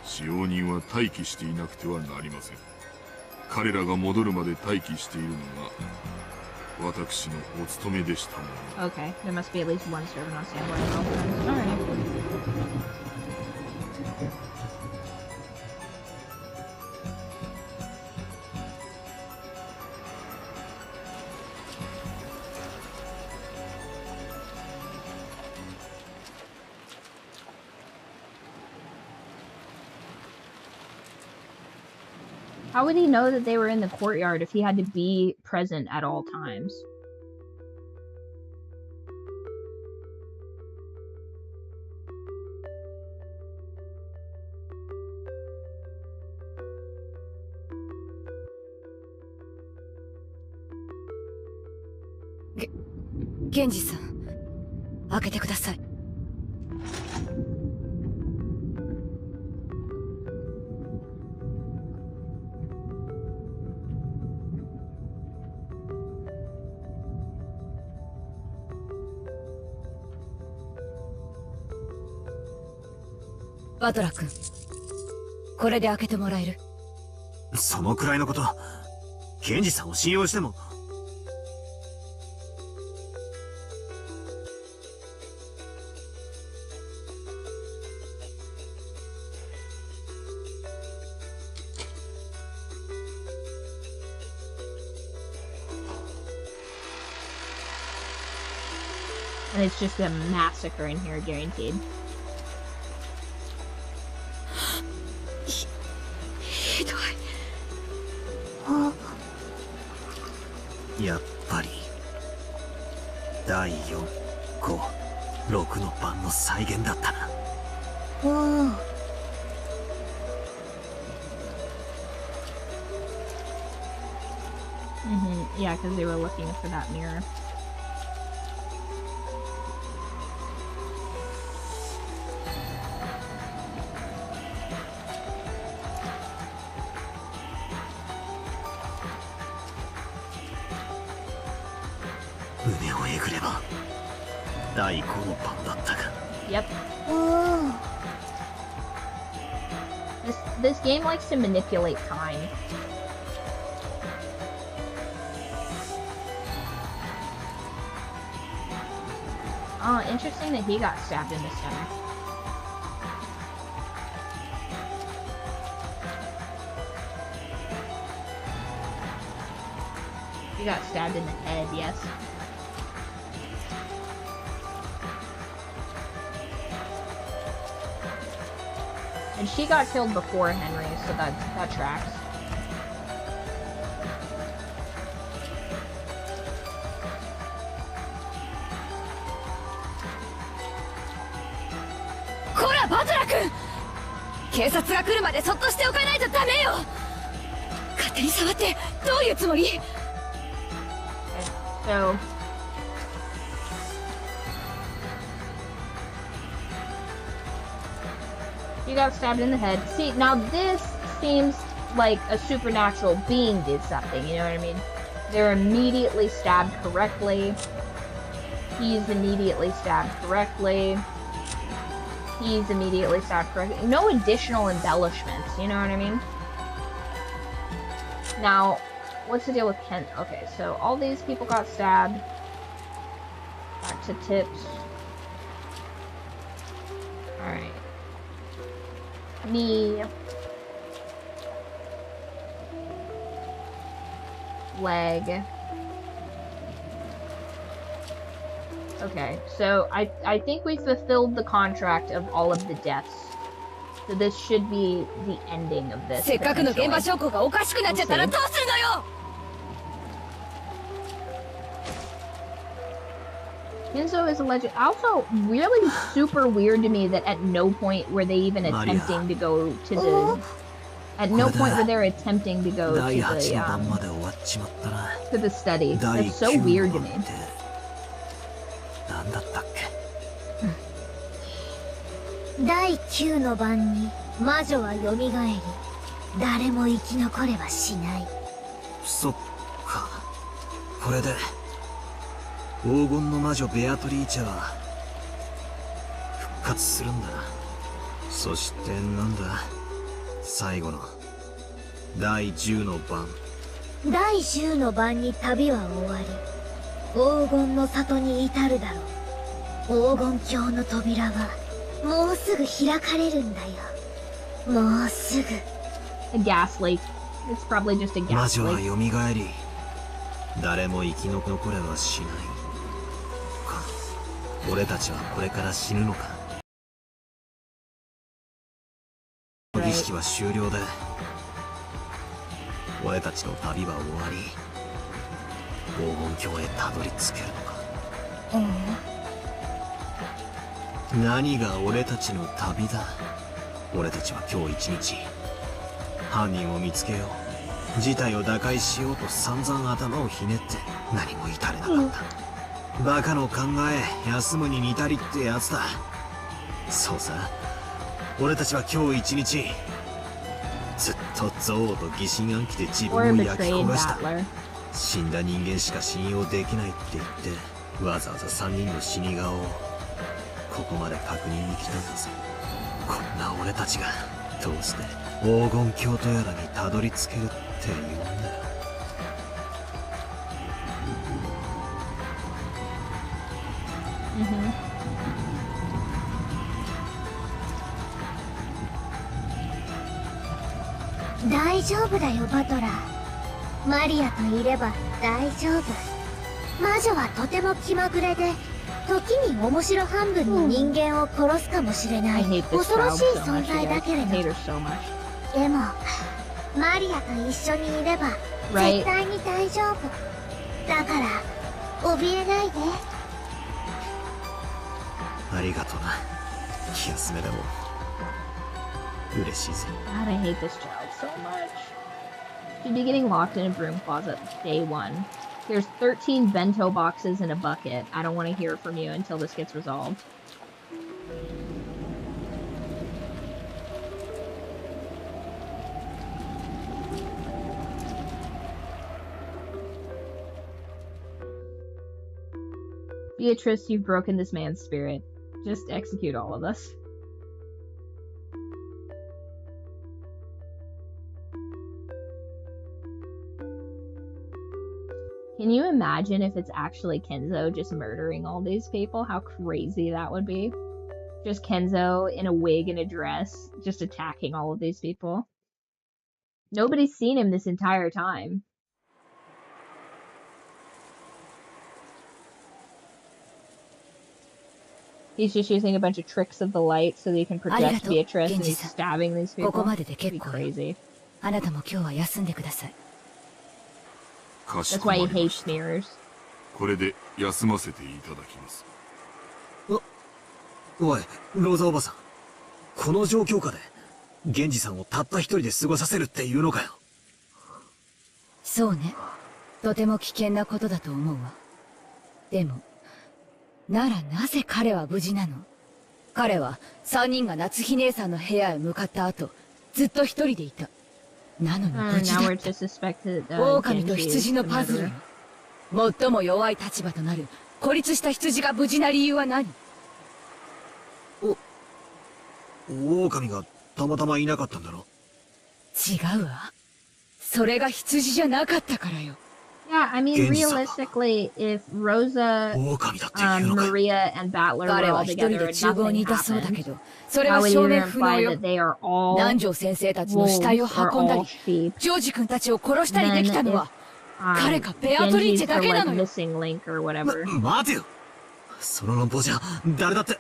使用人は待機していなくてはなりません。彼らが戻るまで待機しているのが私のお務めでしたもの。 Okay, there must be at least one servant on standby at all times. Alright. How would he know that they were in the courtyard if he had to be present at all times? Genji-san, 開けてください。バトラー君、これで開けてもらえる？そのくらいのこと、ケンジさんを信用しても。And it's just a massacre in here, guaranteed. ひどい。やっぱり第4、5、6の番の再現だったな。Yeah, because they were looking for that mirror. Yep. This game likes to manipulate time. Oh, interesting that he got stabbed in the stomach. He got stabbed in the head, yes. And she got killed before Henry, so that tracks. Kora, Butler-kun! 警察が来るまでそっとしておかないとダメよ! 勝手に触ってどういうつもり? So, She got stabbed in the head. See, now this seems like a supernatural being did something, you know what I mean? They're immediately stabbed correctly. He's immediately stabbed correctly. He's immediately stabbed correctly. No additional embellishments, you know what I mean? Now, what's the deal with Kent? Okay, so all these people got stabbed. Back to tips. Alright. Knee. Leg. Okay, so I think we fulfilled the contract of all of the deaths. So this should be the ending of this. Kenzo is a legend. Also, really super weird to me that at no point were they even attempting to go to the... At no point were they attempting to go to the study. That's so weird to me.第9の晩に魔女は蘇り、誰も生き残れはしない。そっか。これで黄金の魔女ベアトリーチェは復活するんだな。そしてなんだ、最後の第10の晩。第10の晩に旅は終わり、黄金の里に至るだろう。黄金鏡の扉はもうすぐ開かれるんだよ。もうすぐ。A gas leak. It's probably just a gas leak. 魔女は蘇り、誰も生き残れはしない。か、俺たちはこれから死ぬのか。儀式は終了で、俺たちの旅は終わり、黄金鏡へたどり着けるのか。何が俺たちの旅だ。俺たちは今日一日犯人を見つけよう、事態を打開しようと散々頭をひねって何も至れなかった。バカの考え休むに似たりってやつだ。そうさ、俺たちは今日一日ずっと憎悪と疑心暗鬼で自分を焼き焦がした。死んだ人間しか信用できないって言ってわざわざ3人の死に顔をここまで確認に来たんだぞ。こんな俺たちがどうして黄金鏡とやらにたどり着けるって言うんだよ。大丈夫だよバトラー。マリアといれば大丈夫。魔女はとても気まぐれで、時に面白半分の人間を殺すかもしれない恐ろしい存在だけれど、でもマリアと一緒にいれば絶対に大丈夫だから怯えないで。ありがとな、気休めでも嬉しいぜ。 God, I hate this child so much. She'd be getting locked in a broom closet day one. There's 13 bento boxes in a bucket. I don't want to hear from you until this gets resolved. Beatrice, you've broken this man's spirit. Just execute all of us. Can you imagine if it's actually Kenzo just murdering all these people? How crazy that would be. Just Kenzo in a wig and a dress, just attacking all of these people. Nobody's seen him this entire time. He's just using a bunch of tricks of the light so that he can project Beatrice and he's stabbing these people. It'd be crazy. That's why he hates mirrors. これで休ませていただきます。おい、ローザおばさん。この状況下で、源氏さんをたった一人で過ごさせるっていうのかよ。そうね。とても危険なことだと思うわ。でも、ならなぜ彼は無事なの？彼は3人が夏日姉さんの部屋へ向かった後、ずっと一人でいた。なのに無事だ now っ we're た。 to suspect that 狼と Genji is 羊 the のパズル murderer. よ。最も弱い立場となる孤立した羊が無事な理由は何？狼がたまたまいなかったんだろ。違うわ。それが羊じゃなかったからよ。Yeah, I mean, Genji-sama. realistically, if Rosa, 狼だっていうのか。 Maria, and Battler were 彼 all は一人 together で and 厨房に nothing いたそうだけ happened, ど、それ that は would 証 either 明不能 imply よ。 that they are all 南條先生たちの死 wolves 体を or 運んだ all り、 sheep. ジョージ君たちを殺したり Then できたの if は、彼かベアトリー Genji's チェ the だけな like のよ。 missing link or whatever. 待てよ。その論法じゃ誰だって。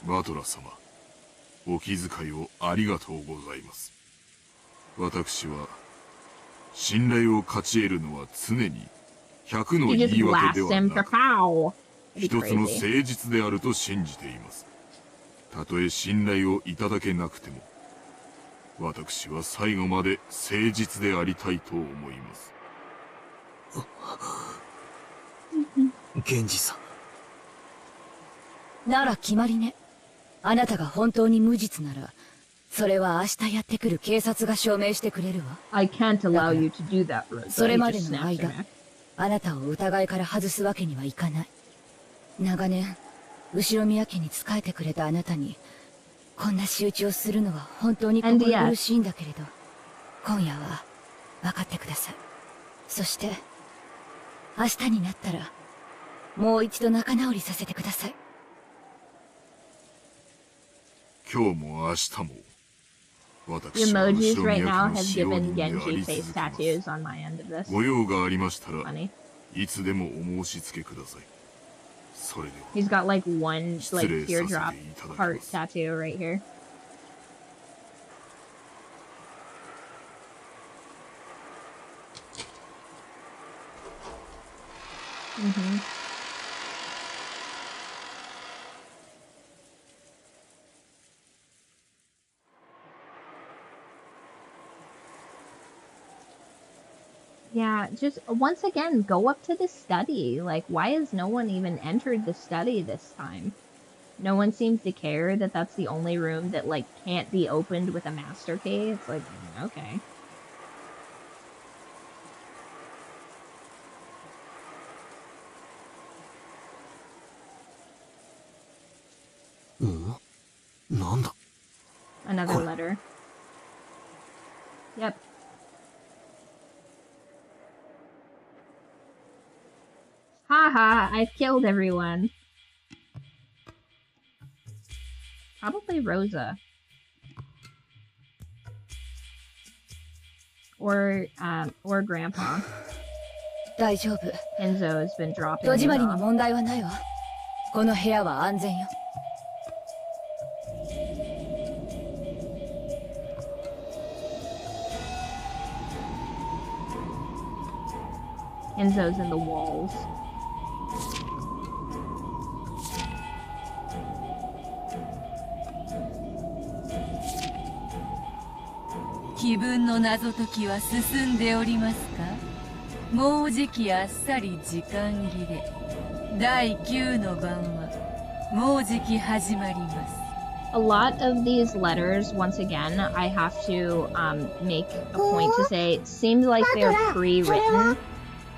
バトラ様、お気遣いをありがとうございます。私は信頼を勝ち得るのは常に100の You 言 just い訳 blast では him for なく、 pow. That'd 一 be つの crazy. 誠実であると信じています。たとえ信頼をいただけなくても、私は最後まで誠実でありたいと思います。源氏さん。なら決まりね。あなたが本当に無実なら、それは明日やってくる警察が証明してくれるわ。I can't allow you to do that, Rosa. それ He ま just での snapped 間 her neck. あなたを疑いから外すわけにはいかない。長年、後宮家に仕えてくれたあなたに、こんな仕打ちをするのは本当に心苦しいんだけれど、今夜は分かってください。そして、明日になったら、もう一度仲直りさせてください。今日も明日も、 The 私は emojis 後 right 宮 now 家の have 使用 given 人であ Genji り face 続けます。 tattoos on my end of this. ご用がありましたら、 Funny. いつでもお申し付けください。それでは。 He's got like one like 失礼させてい teardrop ただき heart ます。 tattoo right here. Yeah, just once again, go up to the study. Like, why has no one even entered the study this time? No one seems to care that that's the only room that, like, can't be opened with a master key. It's like, okay. Another letter. Yep. Haha, I've killed everyone. Probably Rosa. Or Grandpa. 大丈夫。 Enzo has been dropping 戸 these 締まりに off. 問題はないわ。この部屋は安全よ。 Enzo's in the walls. 気分の謎解きは進んでおりますか？もうじきあっさり時間切れ。第9の番はもうじき始まります。 A lot of these letters, once again, I have to make a point to say, it seems like they're pre-written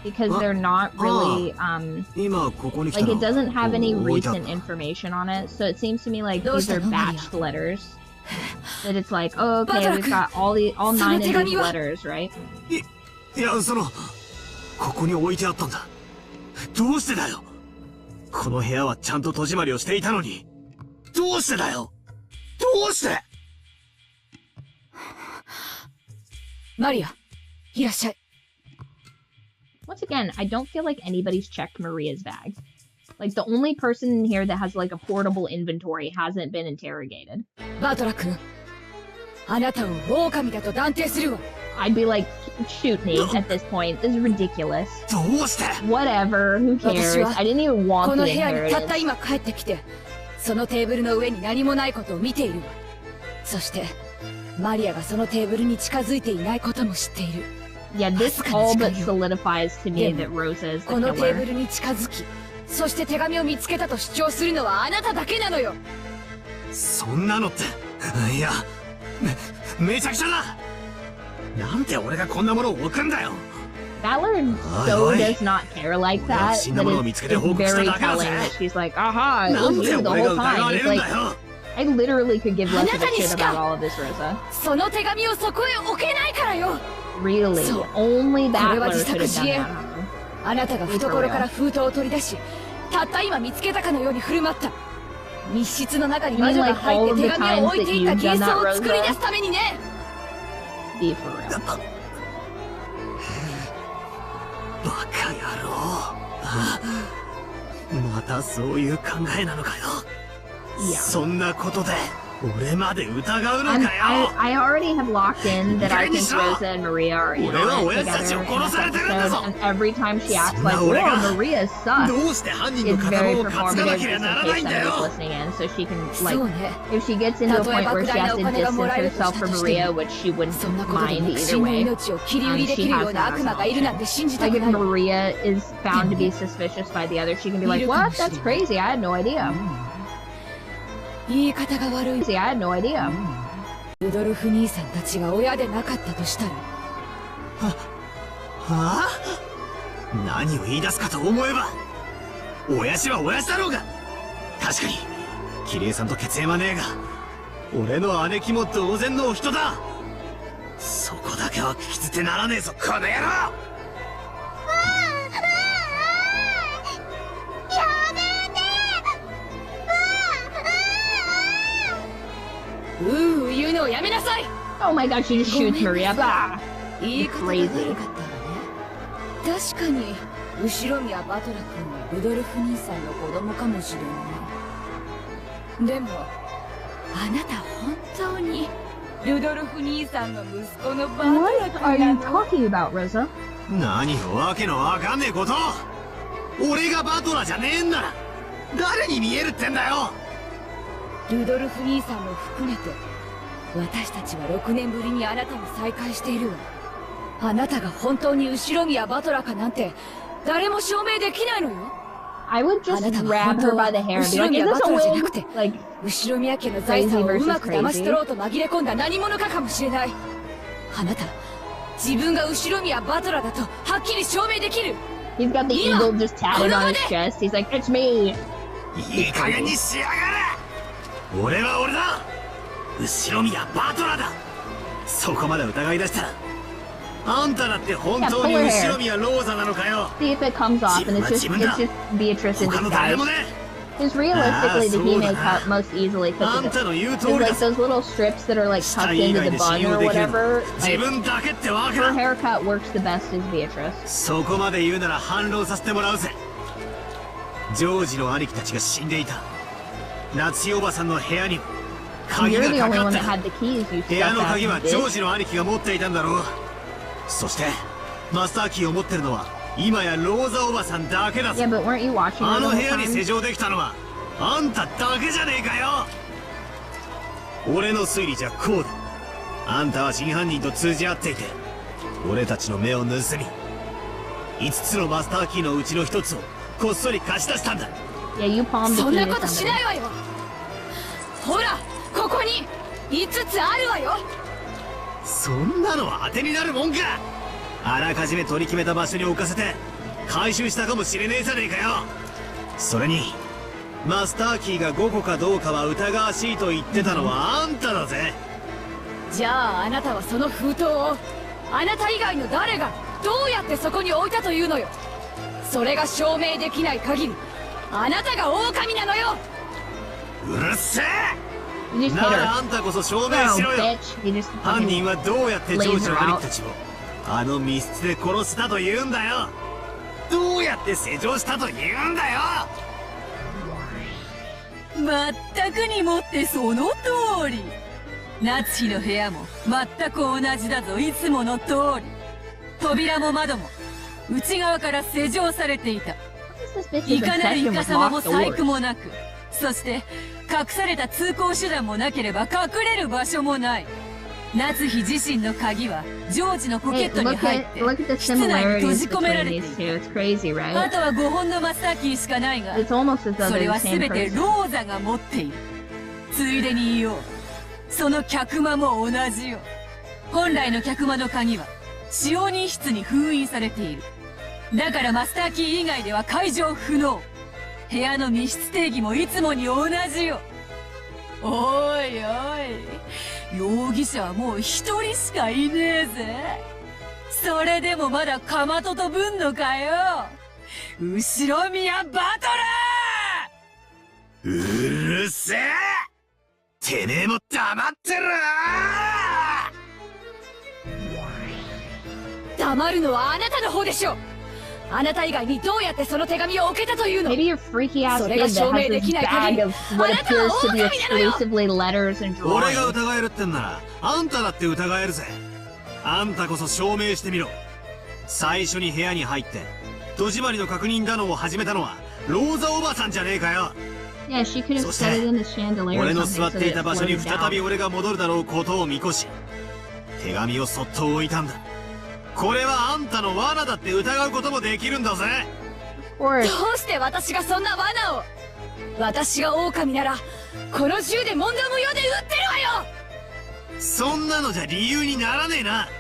because they're not really like it doesn't have any recent information on it. So it seems to me like these are batched letters. That it's like, oh, okay, we've got all 9 of these letters, right? いや、ここに置いてあったんだ。どうしてだよ。この部屋はちゃんと戸締まりをしていたのに。どうしてだよ。どうして。マリア、いらっしゃい。 Once again, I don't feel like anybody's checked Maria's bag. Like, the only person in here that has, like, a portable inventory hasn't been interrogated. バトラ君、あなたを狼だと断定するわ。 I'd be like, shoot me at this point. This is ridiculous. どうして。 Whatever, who cares? I didn't even こ want の the 部屋にたった inheritance. 今帰ってきて、そのテーブルの上に何もないことを見ているわ。そして、マリアがそのテーブルに近づいていないことも知っている。 Yeah, this all but solidifies to me that Rosa is the このテーブ killer. ルに近づき、そして手紙を見つけたと主張するのはあなただけなのよ。そんなのって、いや、めちゃくちゃだ。なんで俺がこんなものを置くんだよ。Valor so does not care like that, but it's very telling that she's like, aha, it was you the whole time. It's like, I literally could give less of a shit about all of this, Rosa. その手紙をそこへ置けないからよ。Really? Only Valor could have done that. あなたが懐から封筒を取り出し、たった今見つけたかのように振る舞った。密室の中に魔女が入って手紙を置いていった幻想を作り出すためにね。Be for real. バカ野郎。またそういう考えなのかよ。そんなことで俺まで疑うのかよ。I already have locked in that I think Rosa and Maria are in on it together in this episode, and every time she acts like, "Whoa, Maria sucks," it's very performative just in case somebody's listening in, so she can, like, if she gets into a point where she has to distance herself from Maria, which she wouldn't mind either way, she has that herself. Like, if Maria is found to be suspicious by the other, she can be like, "What? That's crazy. I had no idea." 言い方が悪い。I had no idea. ルドルフ兄さんたちが親でなかったとしたら。はあ？何を言い出すかと思えば、親父は親父だろうが。確かに、キリエさんと血縁はねえが、俺の姉貴も同然のお人だ。そこだけは聞き捨てならねえぞ、この野郎。言うのをやめなさい。 Oh my god, she just shoots Maria. Bah! 言い方が悪かったわね。確かに後ろ宮バトラ君はルドルフ兄さんの子供かもしれない。でもあなた本当にルドルフ兄さんの息子のバトラ君なの？ What are you talking about, Rosa? 何をわけのわかんねえこと。俺がバトラじゃねえんなら誰に見えるってんだよ。ルドルフ兄さんも含めて私たちは6年ぶりにあなたに再会しているわ。あなたが本当に後ろ宮バトラかなんて誰も証明できないのよ。I would just grab her by the hair and be like, "Is this a wig?" Like, 後ろ宮家の財産をうまく騙し取ろうと紛れ込んだ何者かかもしれない。あなた自分が後ろ宮バトラだとはっきり証明できる。 He's got the eagle just tatted on his chest. He's like, "It's me." いい加減にしやがれ。俺は俺だ。後ろ宮バトラだ。そこまで疑い出したらあんただって本当に後ろ宮ローザなのかよ。 See if it comes off, and it's just Beatrice in disguise. Because realistically, the Hime cut most easily because it's like those little strips that are like tucked into the bun or whatever. Like, her haircut works the best as Beatrice. そこまで言うなら反論させてもらうぜ。ジョージの兄貴たちが死んでいた夏代おばさんの部屋に鍵がかかった。部屋の鍵はジョージの兄貴が持っていたんだろう。そしてマスターキーを持ってるのは今やローザおばさんだけだぞ。あの部屋に施錠できたのはあんただけじゃねえかよ。俺の推理じゃこうだ。あんたは真犯人と通じ合っていて俺たちの目を盗み5つのマスターキーのうちの1つをこっそり貸し出したんだ。そんなことしないわよ。ほらここに5つあるわよ。そんなのは当てになるもんか。あらかじめ取り決めた場所に置かせて回収したかもしれねえじゃねえかよ。それにマスターキーが5個かどうかは疑わしいと言ってたのはあんただぜ。じゃああなたはその封筒をあなた以外の誰がどうやってそこに置いたというのよ。それが証明できない限りあなたが狼なのよ。うるせえ。ならあんたこそ証明しろよ。犯人はどうやってジョージの兄貴たちをあの密室で殺したと言うんだよ。どうやって施錠したと言うんだよ。まったくにもってその通り。夏日の部屋も全く同じだぞ。いつもの通り。扉も窓も内側から施錠されていた。いかなるイカ様も細工もなく、そして隠された通行手段もなければ隠れる場所もない。夏日自身の鍵はジョージのポケ Hey, ットに look 入っ at て look at the 室内に閉 similarities じ込めら between れてい these る。 two. It's crazy, あ right? とは5本のマスターキーしかないが、 It's almost as though それ they're は the same 全て person. ローザが持っている。ついでに言おう。その客間も同じよ。本来の客間の鍵は使用人室に封印されている。だからマスターキー以外では解錠不能。部屋の密室定義もいつもに同じよ。おいおい、容疑者はもう一人しかいねえぜ。それでもまだかまととぶんのかよ。後ろ宮バトラー。うるせえ。てめえも黙ってろ。黙るのはあなたの方でしょう。あなた以外にどうやってその手紙を置けたというの？ Maybe your freaky ass kid that has this bag of what appears to be exclusively letters and 俺が drawings. 疑えるってんならあんただって疑えるぜ。あんたこそ証明してみろ。最初に部屋に入って戸締まりの確認だのを始めたのはローザおばさんじゃねえかよ。Yeah, she could have set it in the chandelier 俺 or の something 座っ so てい that た it 場所に floated 再び down. 俺が戻るだろうことを見越し手紙をそっと置いたんだ。これはあんたの罠だって疑うこともできるんだぜ。どうして私がそんな罠を？私が狼ならこの銃で問答無用で撃ってるわよ。そんなのじゃ理由にならねえな。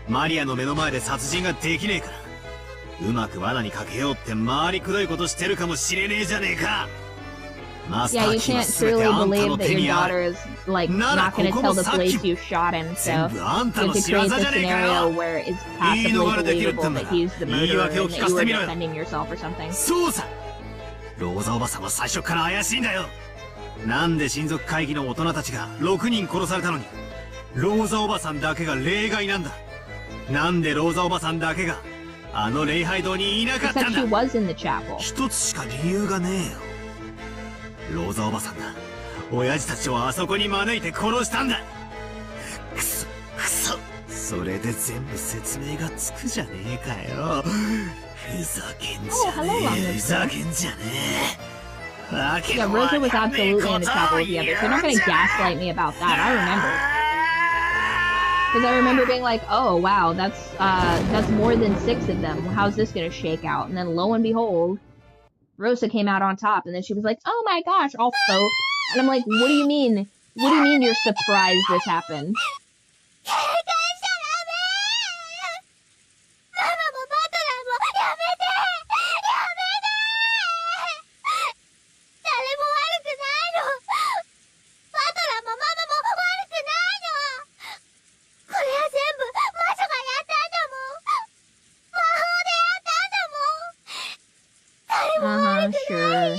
マリアの目の前で殺人ができねえからうまく罠にかけようって回りくどいことしてるかもしれねえじゃねえか。マスタ Yeah, ー you キーは can't 全て truly あんた believe の that 手 your にあ daughter る。 is like not going to tell the police you shot him, so 全部あんた you の have to 仕業 create じ the ゃねえか scenario よ。 where it's 言い passably 逃れできるって believable んだ that な。 he's the 言い murderer 訳を and 聞 that か you せ were てみろよ。 defending yourself or something. そうさ。ローザおばさんは最初から怪しいんだよ。なんで親族会議の大人たちが6人殺されたのにローザおばさんだけが例外なんだ。なんでローザおばさんだけがあの礼拝堂にいなかったん Except she だ。 was in the chapel. 一つしか理由がねえよ。ローザおばさんが親父たちをあそこに招いて殺したんだ。くそくそ。それで全部説明がつくじゃねえかよ。ふざけんじゃねえ。ふざけんじゃねえ。Yeah, Rosa was absolutely in the chapel with the others. You're not going to gaslight me about that. I remember. Because I remember being like, oh, wow, that's more than 6 of them. How's this going to shake out? And then lo and behold, Rosa came out on top. And then she was like, oh my gosh, all faux. And I'm like, what do you mean? What do you mean you're surprised this happened? Sure.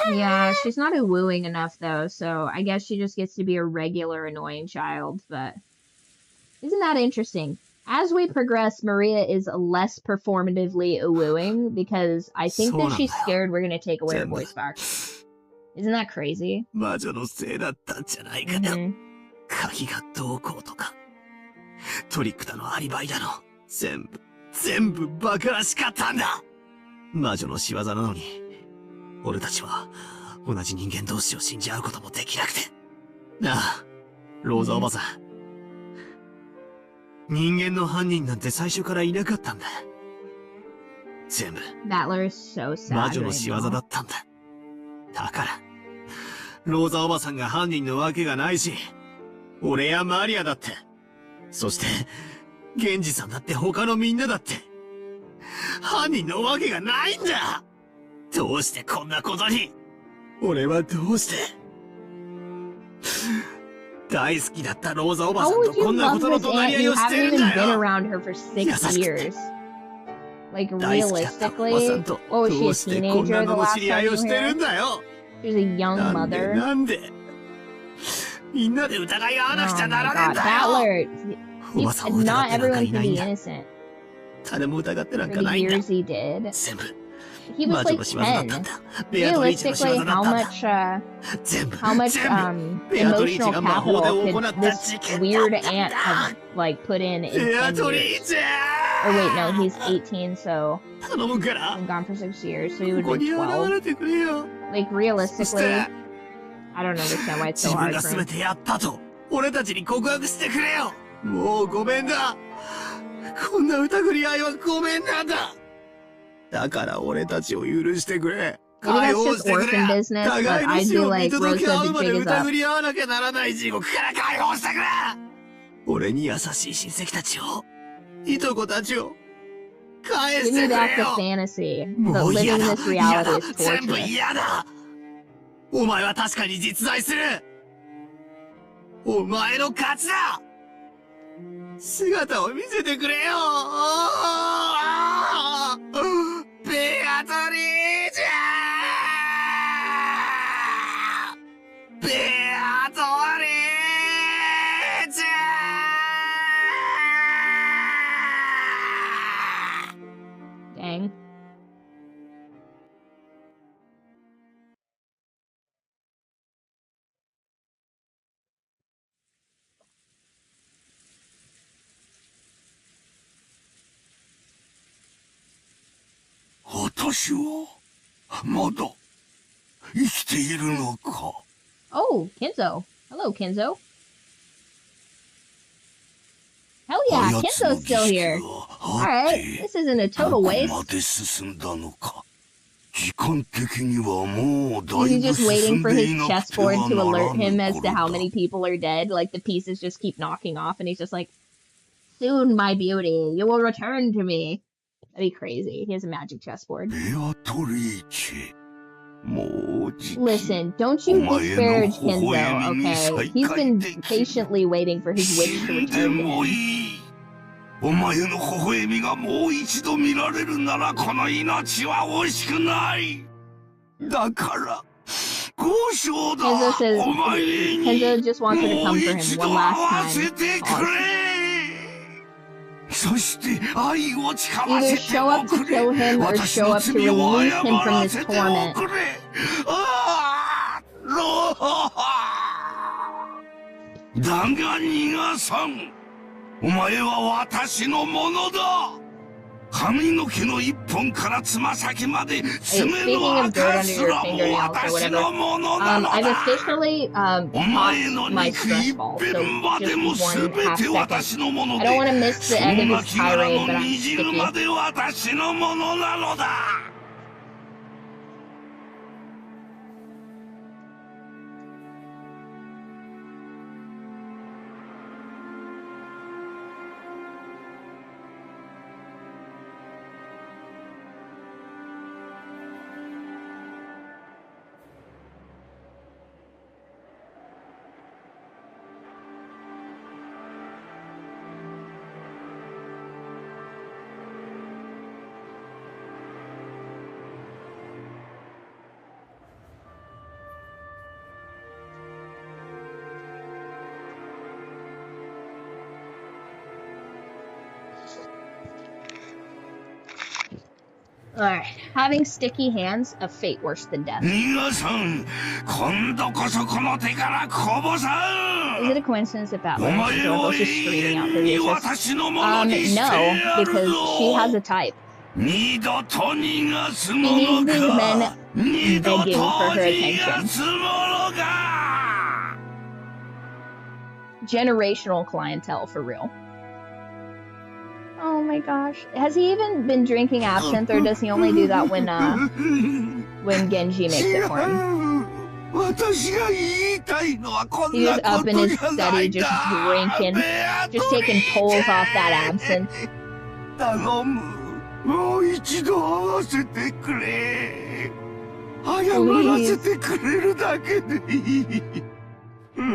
Yeah, she's not wooing enough though, so I guess she just gets to be a regular annoying child, but isn't that interesting? As we progress, Maria is less performatively wooing because I think that she's scared we're gonna take away her voice box. Isn't that crazy? 魔女のせいだったんじゃないかよ。鍵がどうこうとかトリックだのアリバイだの全部バカらしかったんだ。魔女の仕業なのに俺たちは同じ人間同士を信じ合うこともできなくてなあローザおばさん、人間の犯人なんて最初からいなかったんだ。全部 Battler is so sad 魔女の仕業だったんだ。だからローザおばさんが犯人のわけがないし、俺やマリアだって、そしてゲンジさんだって他のみんなだって犯人のわけがないんだ。どうしてこんなことに。俺はどうして大好きだったローザおばさんとこんなことの隣り合いをしてるんだよ。 You haven't even been around her for 6 years. Like realistically, what was she, a teenager the last time you were here? She was a young mother. なんでみんなで疑い合わなくちゃならねえんだよ。Battler, not everyone can be innocent. 誰も疑ってなん For か the ないんだ。 years he did. 全部 He was like 10. Realistically, how much emotional capital could this weird aunt have like put in 10 years? Or wait, no, he's 18, so he's been gone for 6 years, so he would be 12. Like realistically, I don't understand why it's so 自分 hard が for 全 him. てやったと、俺たちに告白してくれよ。もうごめんだ。こんな疑り合いはごめんなんだ。だから俺たちを許してくれ。 Maybe 解 that's 放 just してくれ。 orphan business, 互 but い I の死 do を見 like 届け Rose 合う said ま the で jig is up. 疑り合わなきゃならない地獄から解放してくれ。俺に優しい親戚たちを、いとこたちを、返 Give し me てく back れ the よ。 fantasy. も But う living 嫌だ。 this 嫌 reality だ。 is 全部 torturous. 嫌だ。お前は確かに実在する。お前の勝ちだ。姿を見せてくれよ。ベアトリーチェ。ベアトリーチェ。 Dang. 私はまだ生きているのか。 Oh, Kenzo. Hello, Kenzo. Hell yeah, Kenzo's still here. Alright, this isn't a total ど waste. こまで進んだのか。時間的にはもうだ Is い he ぶ just 進 waiting ん for で his いなくて chessboard は to なら alert ぬ him as 頃 to how だ。 many people are dead? Like the pieces just keep knocking off and he's just like, soon, my beauty, you will return to me. That'd be crazy. He has a magic chessboard. ベアトリーチェ。もうじき Listen, don't you お前 disparage の微 Kenzo, 笑みに okay? 再 He's 会 been できる。 patiently waiting for his wish 死 to んで return to も him. いい。お前の微笑みがもう一度見られるならこの命は惜しくない。だから交渉だ。 Kenzo says お前に Kenzo just wants her to もう come for 一 him 度 one 会 last わせ time. てく Oh, れ。そして愛を誓わ either せて show お up to くれ。 kill him or 私 show の up to 罪を release 謝 him from ら this せてお torment. くれ。ああ、ロー。だが逃がさん。お前は私のものだ。髪の毛の一本からつま先まで爪 Speaking の of dirt 赤 under す your らも fingernails or 私 whatever, のものなの I've だ。 officially お前の popped my 肉 stress 一 ball, 片 so まで just も one 全 half て second. 私のもの I don't want to で、 miss the そ end ん of な his 木柄 tirade, の but I'm 煮汁 sticky. まで私のものなのだ。Alright, having sticky hands, a fate worse than death. 皆さん、今度こそこの手からこぼさ Is it ん。 a coincidence that お Batman 前 is を just 永 screaming out 遠 her に useless? 私のものにして No, やる because she has ぞ。 a type. 二度と逃がす She も needs の these か。 men 二度と begging for her 逃が attention. すものか。 Generational clientele, for real. Oh my gosh. Has he even been drinking absinthe, or does he only do that when Genji makes it for him? 私が言いたいのはこん He な was こ up と in his じゃな study いん just だ。 drinking, ベアト just リ taking ーチ pulls ェ off that absinthe. 頼む。もう一度会わせてくれ。謝らせてくれるだけでいい。ベア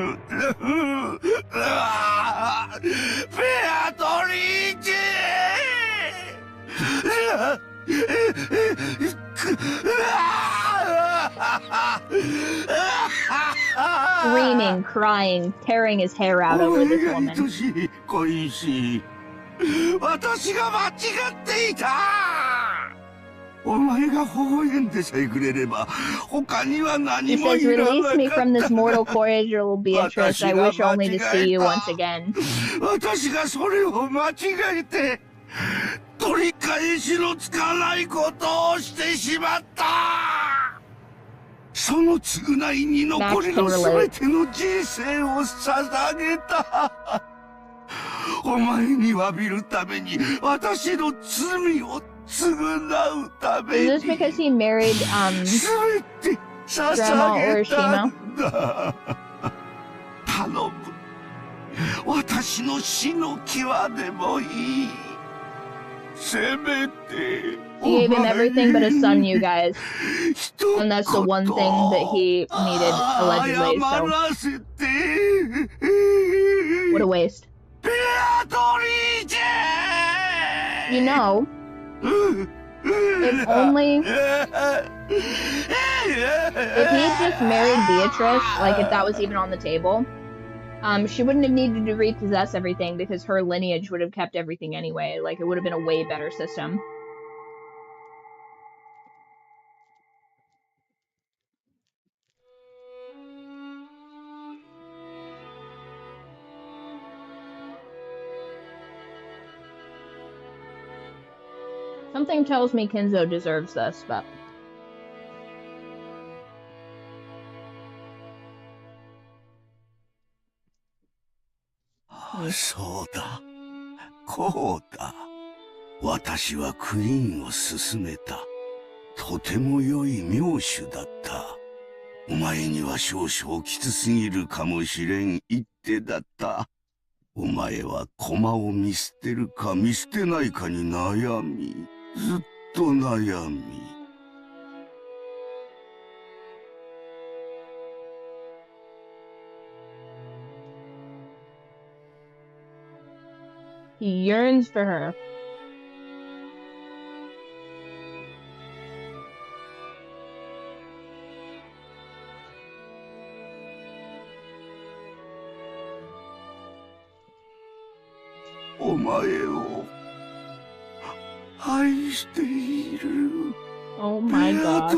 トリーチェ。 Screaming, crying, tearing his hair out over this woman. 恋しい。私が間違っていた。お前が微笑んでさえくれれば、他には He 何も says, いら release な me か from っ this mortal coil, Beatrice. I wish only to see you once again. た。私がそれを間違えて、取り返しのつかないことをしてしまった。その償いに残りの全ての人生を捧げた。お前に詫びるために、私の罪を償うために。Is this because he married, 全て捧げたんだ。頼む。私の死の際でもいい。せめて。He gave him everything but a son, you guys. And that's the one thing that he needed, allegedly, so. What a waste. You know, if only... If he had just married Beatrice, like if that was even on the table, she wouldn't have needed to repossess everything because her lineage would have kept everything anyway. Like, it would have been a way better system. Something tells me Kinzo deserves this, but...そうだ。こうだ。私はクイーンを勧めた。とても良い名手だった。お前には少々きつすぎるかもしれん一手だった。お前は駒を見捨てるか見捨てないかに悩み、ずっと悩み。He yearns for her. Oh my god.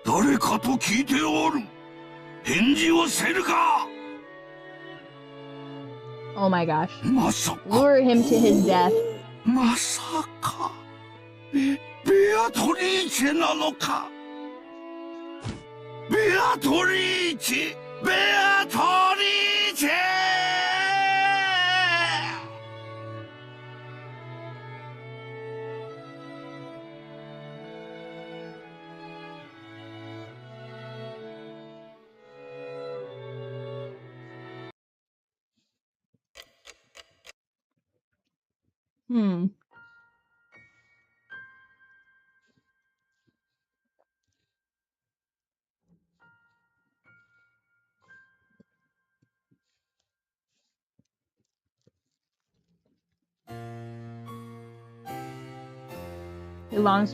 誰かと聞いておる。返事をせるか。Oh my gosh. まさか。Lure him to his death. まさか。ベアトリーチェなのか。ベアトリーチェ。ベアトリーチェ。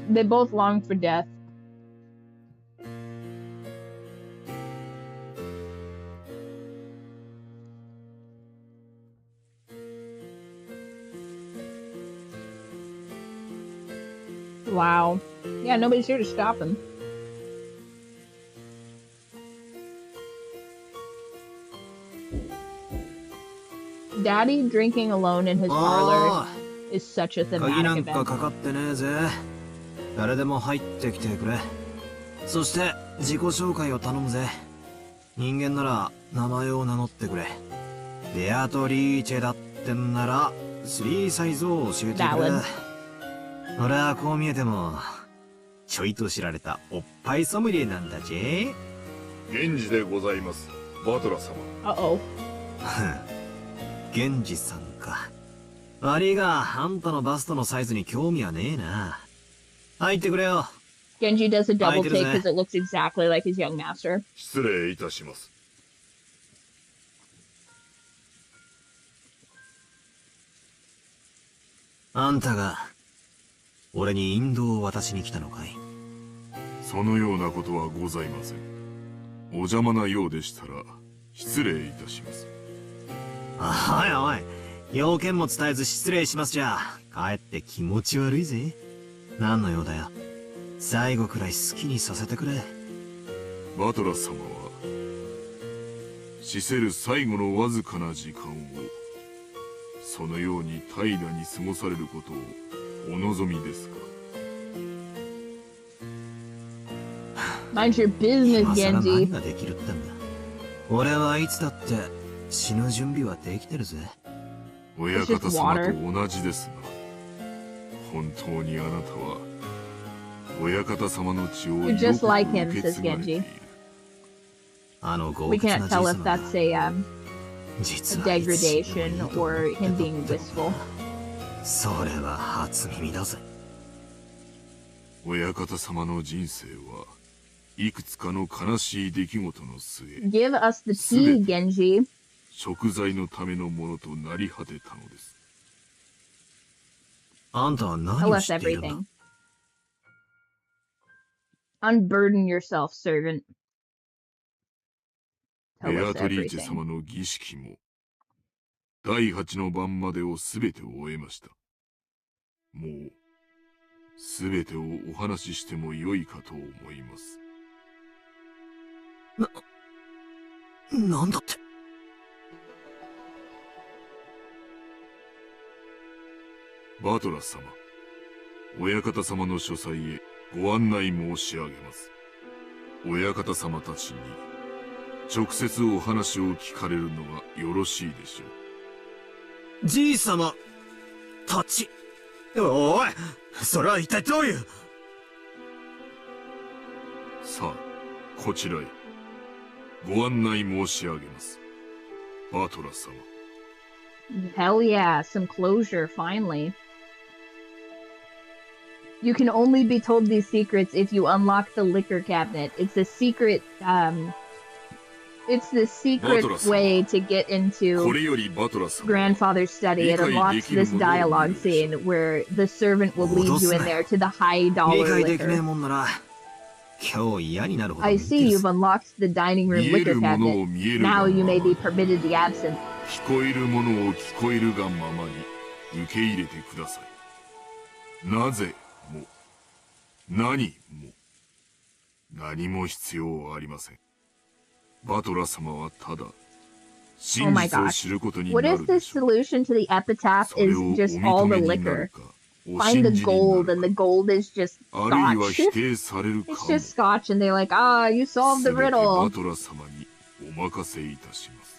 They both long for death. Wow. Yeah, nobody's here to stop him. Daddy drinking alone in his parlor is such a thematic event. 誰でも入ってきてくれ。そして自己紹介を頼むぜ。人間なら名前を名乗ってくれ。ベアトリーチェだってんなら3サイズを教えてくれ。俺はこう見えてもちょいと知られたおっぱいソムリエなんだぜ。源氏でございます、バトラ様。源氏さんか。悪いがあんたのバストのサイズに興味はねえな。入ってくれよ。Genji does a double take because it looks exactly like his young master. 失礼いたします。あんたが俺に引導を渡しに来たのかい？そのようなことはございません。お邪魔なようでしたら失礼いたします。おいおい、要件も伝えず失礼しますじゃ、かえって気持ち悪いぜ。何の用だよ。最後くらい好きにさせてくれ。バトラ様は、死せる最後のわずかな時間を、そのように怠惰に過ごされることをお望みですか。Mind your business, 今更 Genji. 何ができるってんだ。俺はいつだって死ぬ準備はできてるぜ。親方様と同じですが、本当にあなたは親方様の血をよく You're just like 受 him, け says 継がれている。 Genji. あの豪 We 傑 can't なじい tell さ if まが that's a 実 a はいつ死 degradation ぬと or 思って him た being って wistful. それは初耳だぜ。親方様の人生はいくつかの悲しい出来事の末、 Give us the tea, Genji. 贖罪のためのものとなり果てたのです。あんたは何 Tell を us 知っているんだ。 everything. Unburden yourself, servant. ベ Tell ア us トリーチェ everything. 様の儀式も第8の晩までをすべて終えました。もうすべてをお話ししてもよいかと思います。なんだって。バトラス様、親方様の書斎へご案内申し上げます。親方様たちに直接お話を聞かれるのがよろしいでしょう。じい様たち。おい、それは一体どういう。さあ、こちらへご案内申し上げます。バトラ様。Hell yeah, some closure, finally. You can only be told these secrets if you unlock the liquor cabinet. It's the secret way to get into これよりバトラ様、 grandfather's study. It unlocks this dialogue scene where the servant will lead you in there to the high 理 dollar 解できねえ liquor. もんなら今日嫌になるほど I 見て see る you've ぜ。 unlocked the dining room 見え liquor るもの cabinet. を見えるが Now you ま may ま be に、 permitted the absinthe. 聞こえるものを聞こえるがままに受け入れてください。なぜも何も何も必要はありません。バトラ様はただ Oh 真 my 実を gosh. 知ることに What な if る the でしょう。 solution to the epitaph それ is をお just all 認 the めになる liquor? か、お Find 信 the じにな gold る and the か、 gold is just あるいは scotch. 否定されるか It's も。 just scotch and they're like, ah, you solved す the べてバ riddle. トラ様にお任せいたします。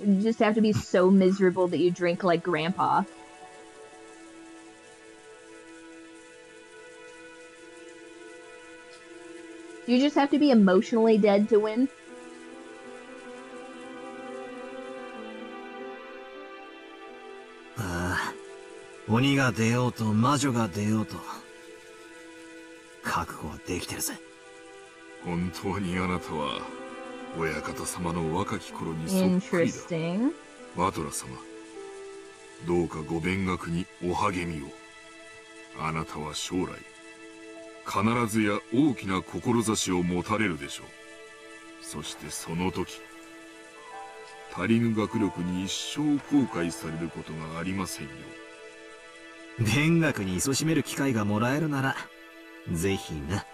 You just have to be so miserable that you drink like grandpa. Do you just have to be emotionally dead to win? ああ、鬼が出ようと魔女が出ようと覚悟はできてるぜ。本当にあなたは親方様の若き頃にそっくりだ。 Interesting. バトラ様、どうかご勉学にお励みを。あなたは将来必ずや大きな志を持たれるでしょう。そしてその時、足りぬ学力に一生後悔されることがありませんよ。勉学に勤しめる機会がもらえるならぜひな。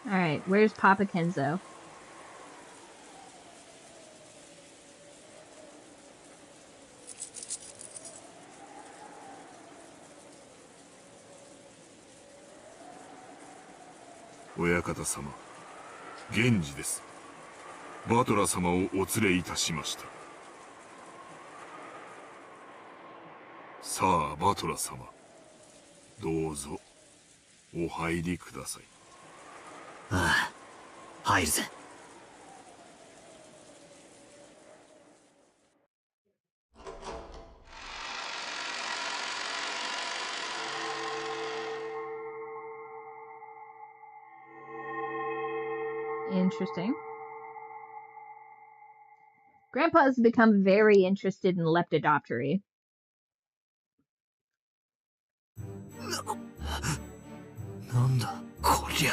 Alright, where's Papa Kenzo? Oh, 親方様、源氏です。バトラ様をお連れいたしました。さあ、バトラ様、どうぞお入りください。ああ、入るぜ。Interesting. Grandpa has become very interested in lepidoptery. なんだこりりゃ。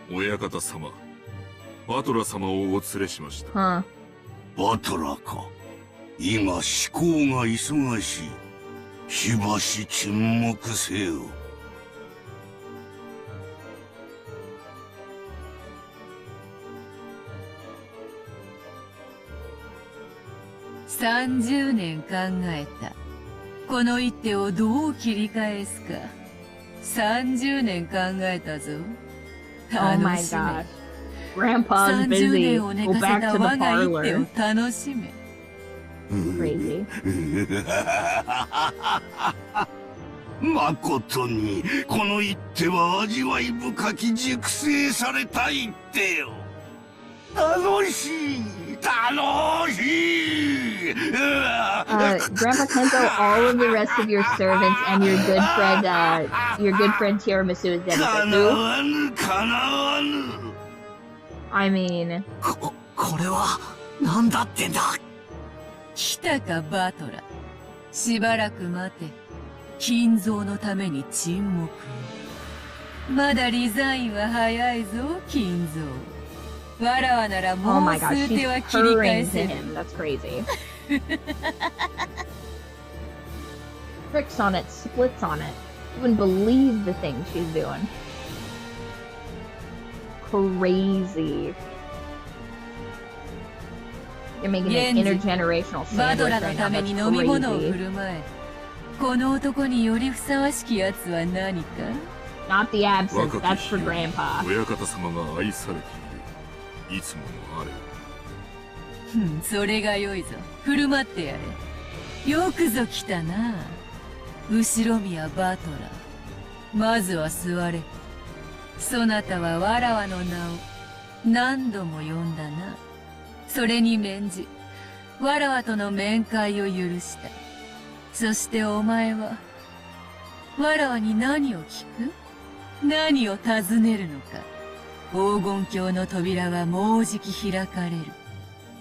親方様、バトラ様をお連れしました。Huh. バトラか。今思考が忙しい。しばし沈黙せよ。30年考えた。この一手をどう切り返すか。30年考えたぞ。Oh my 楽しめ。 gosh. Grandpa's 30 busy. 年を寝 Go かせ back た to the 我が一手 parlor. を楽しめ。Crazy. まことに、この一手は味わい深き熟成された一手よ。楽しい楽しい Grandpa Kento, all of the rest of your servants and your good friend Tiramisu is dead. かなわぬかなわぬ I mean, これは、なんだってんだ。来たかバトラ。しばらく待て。金蔵のために沈黙を。まだリザインは早いぞ、金蔵。わらわなら oh もう my gosh, 数 she's 手は切り返 purring せ to る。 him. That's crazy. Tricks on it, splits on it. You wouldn't believe the things she's doing. Crazy. You're making an intergenerational バド sandwich ラの right now. ために That's 飲み物を振 crazy. る舞え。この男によりふさわしきやつは何か Not the absence. 若き That's for 日を Grandpa. 親方様が愛されている。いつものあれ。それが良いぞ。振る舞ってやれ。よくぞ来たな。後ろ宮バトラ。まずは座れ。そなたはわらわの名を何度も呼んだな。それに免じ、わらわとの面会を許した。そしてお前は、わらわに何を聞く？何を尋ねるのか。黄金鏡の扉はもうじき開かれる。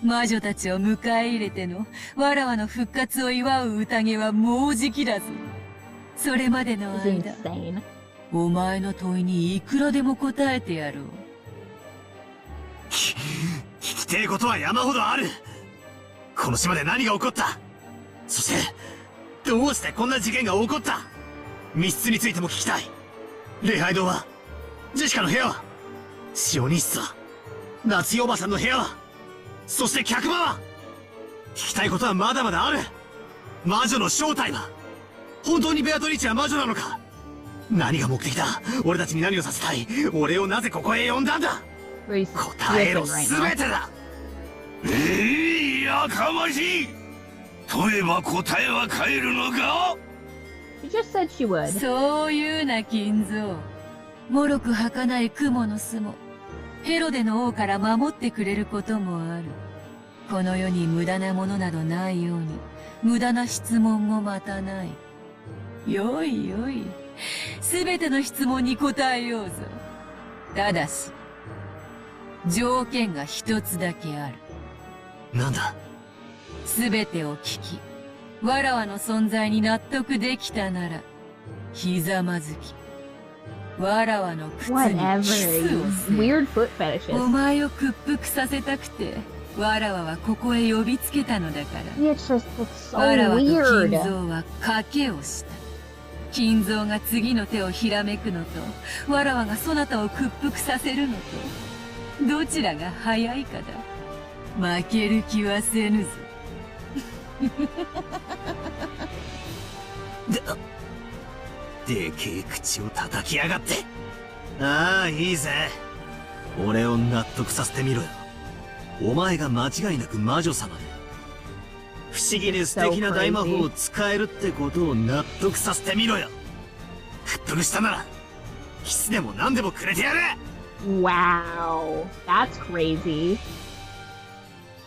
魔女たちを迎え入れてのわらわの復活を祝う宴はもうじきだぞ。それまでの It's 間、 insane. お前の問いにいくらでも答えてやろう。聞きてえことは山ほどある。この島で何が起こった？そして、どうしてこんな事件が起こった？密室についても聞きたい。礼拝堂は？ジェシカの部屋は？シオニ室は？夏代おばさんの部屋は？そして客場は？聞きたいことはまだまだある。魔女の正体は？本当にベアトリーチは魔女なのか？何が目的だ？俺たちに何をさせたい？俺をなぜここへ呼んだんだ？ He's 答えろ ripping right す now. べてだ。やかましい。問えば答えは変えるのか？ She just said she would. そういうな金蔵。もろく儚い雲の巣も、ヘロデの王から守ってくれることもある。この世に無駄なものなどないように、無駄な質問もまたない。よいよい。すべての質問に答えようぞ。ただし、条件が一つだけある。なんだ？すべてを聞き、わらわの存在に納得できたなら、ひざまずき、わらわの靴に Whatever. キスをせ。 Weird foot お fetishes. 前を屈服させたくて、わらわはここへ呼びつけたのだから。 Yeah, it's just it's so わらわと金 weird. 蔵は賭けをした。金蔵が次の手をひらめくのと、わらわがそなたを屈服させるのと、どちらが早いかだ。負ける気はせぬぞ。でけえ口を叩きやがって。ああ、いいぜ。俺を納得させてみろよ。お前が間違いなく魔女様で、不思議で素敵な大魔法を使えるってことを納得させてみろよ。屈服したなら、キスでも何でもくれてやれ。 Wow. That's crazy.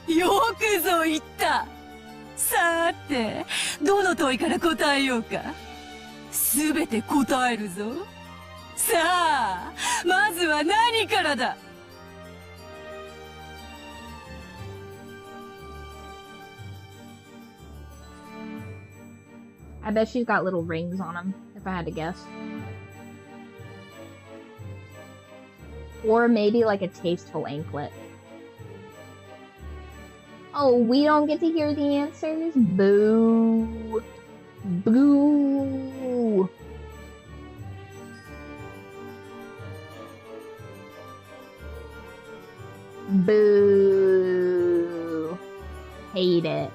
よくぞ言った。さーて、どの問いから答えようか。すべて答えるぞ。さあ、まずは何からだ。I bet she's got little rings on them, if I had to guess. Or maybe like a tasteful anklet. Oh, we don't get to hear the answers? Boo. Boo. Boo. Hate it.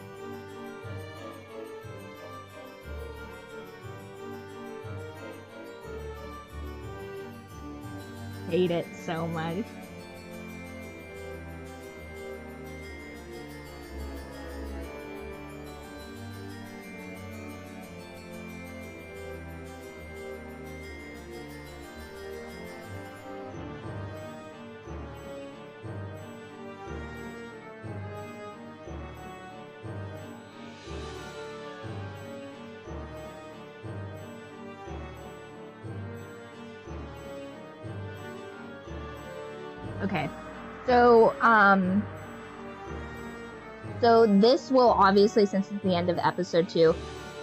Hate it so much. Okay, so this will obviously, since it's the end of episode 2,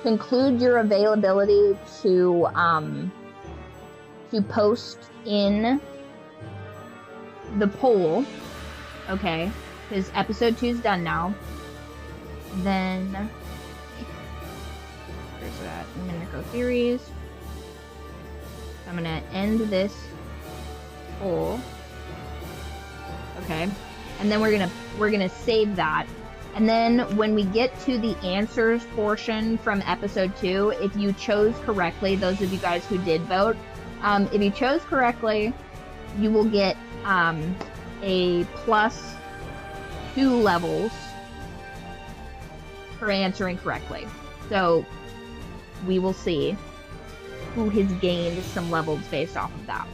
conclude your availability to post in the poll, okay, because episode 2 is done now. Then, where's that? Umineko theories. I'm gonna end this poll. Okay, and then we're gonna save that, and then when we get to the answers portion from episode 2, if you chose correctly, those of you guys who did vote, if you chose correctly, you will get a +2 levels for answering correctly. So we will see who has gained some levels based off of that.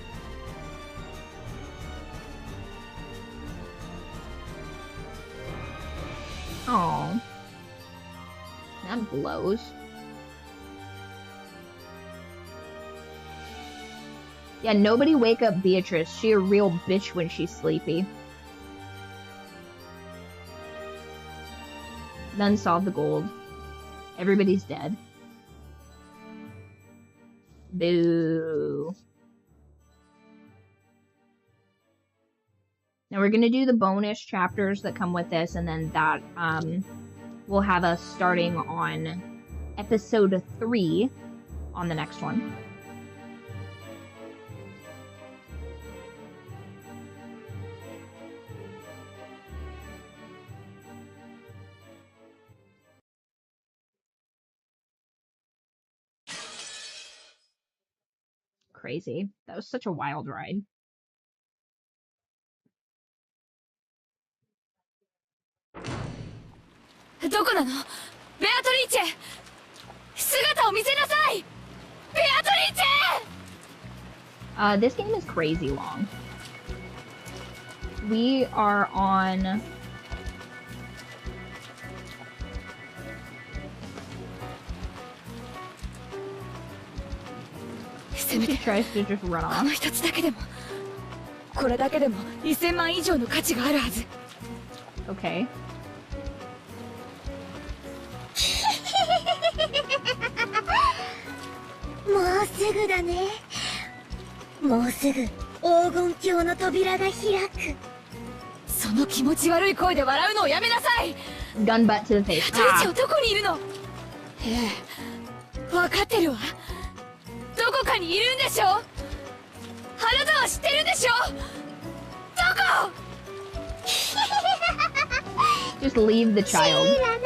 Oh, that blows. Yeah, nobody wake up Beatrice. She a real bitch when she's sleepy. None solve the gold. Everybody's dead. Boo. Now we're going to do the bonus chapters that come with this, and then that will have us starting on episode 3 on the next one. Crazy. That was such a wild ride. This game is crazy long. We are on... He tries to just run off. Okay. もうすぐだね。もうすぐ黄金鏡の扉が開く。その気持ち悪い声で笑うのをやめなさい。 Gun butt to the face. トリチはどこにいるの？ええ、分かってるわ。どこかにいるんでしょ？あなたは知ってるんでしょ？どこ？ Just leave the child. 知らない。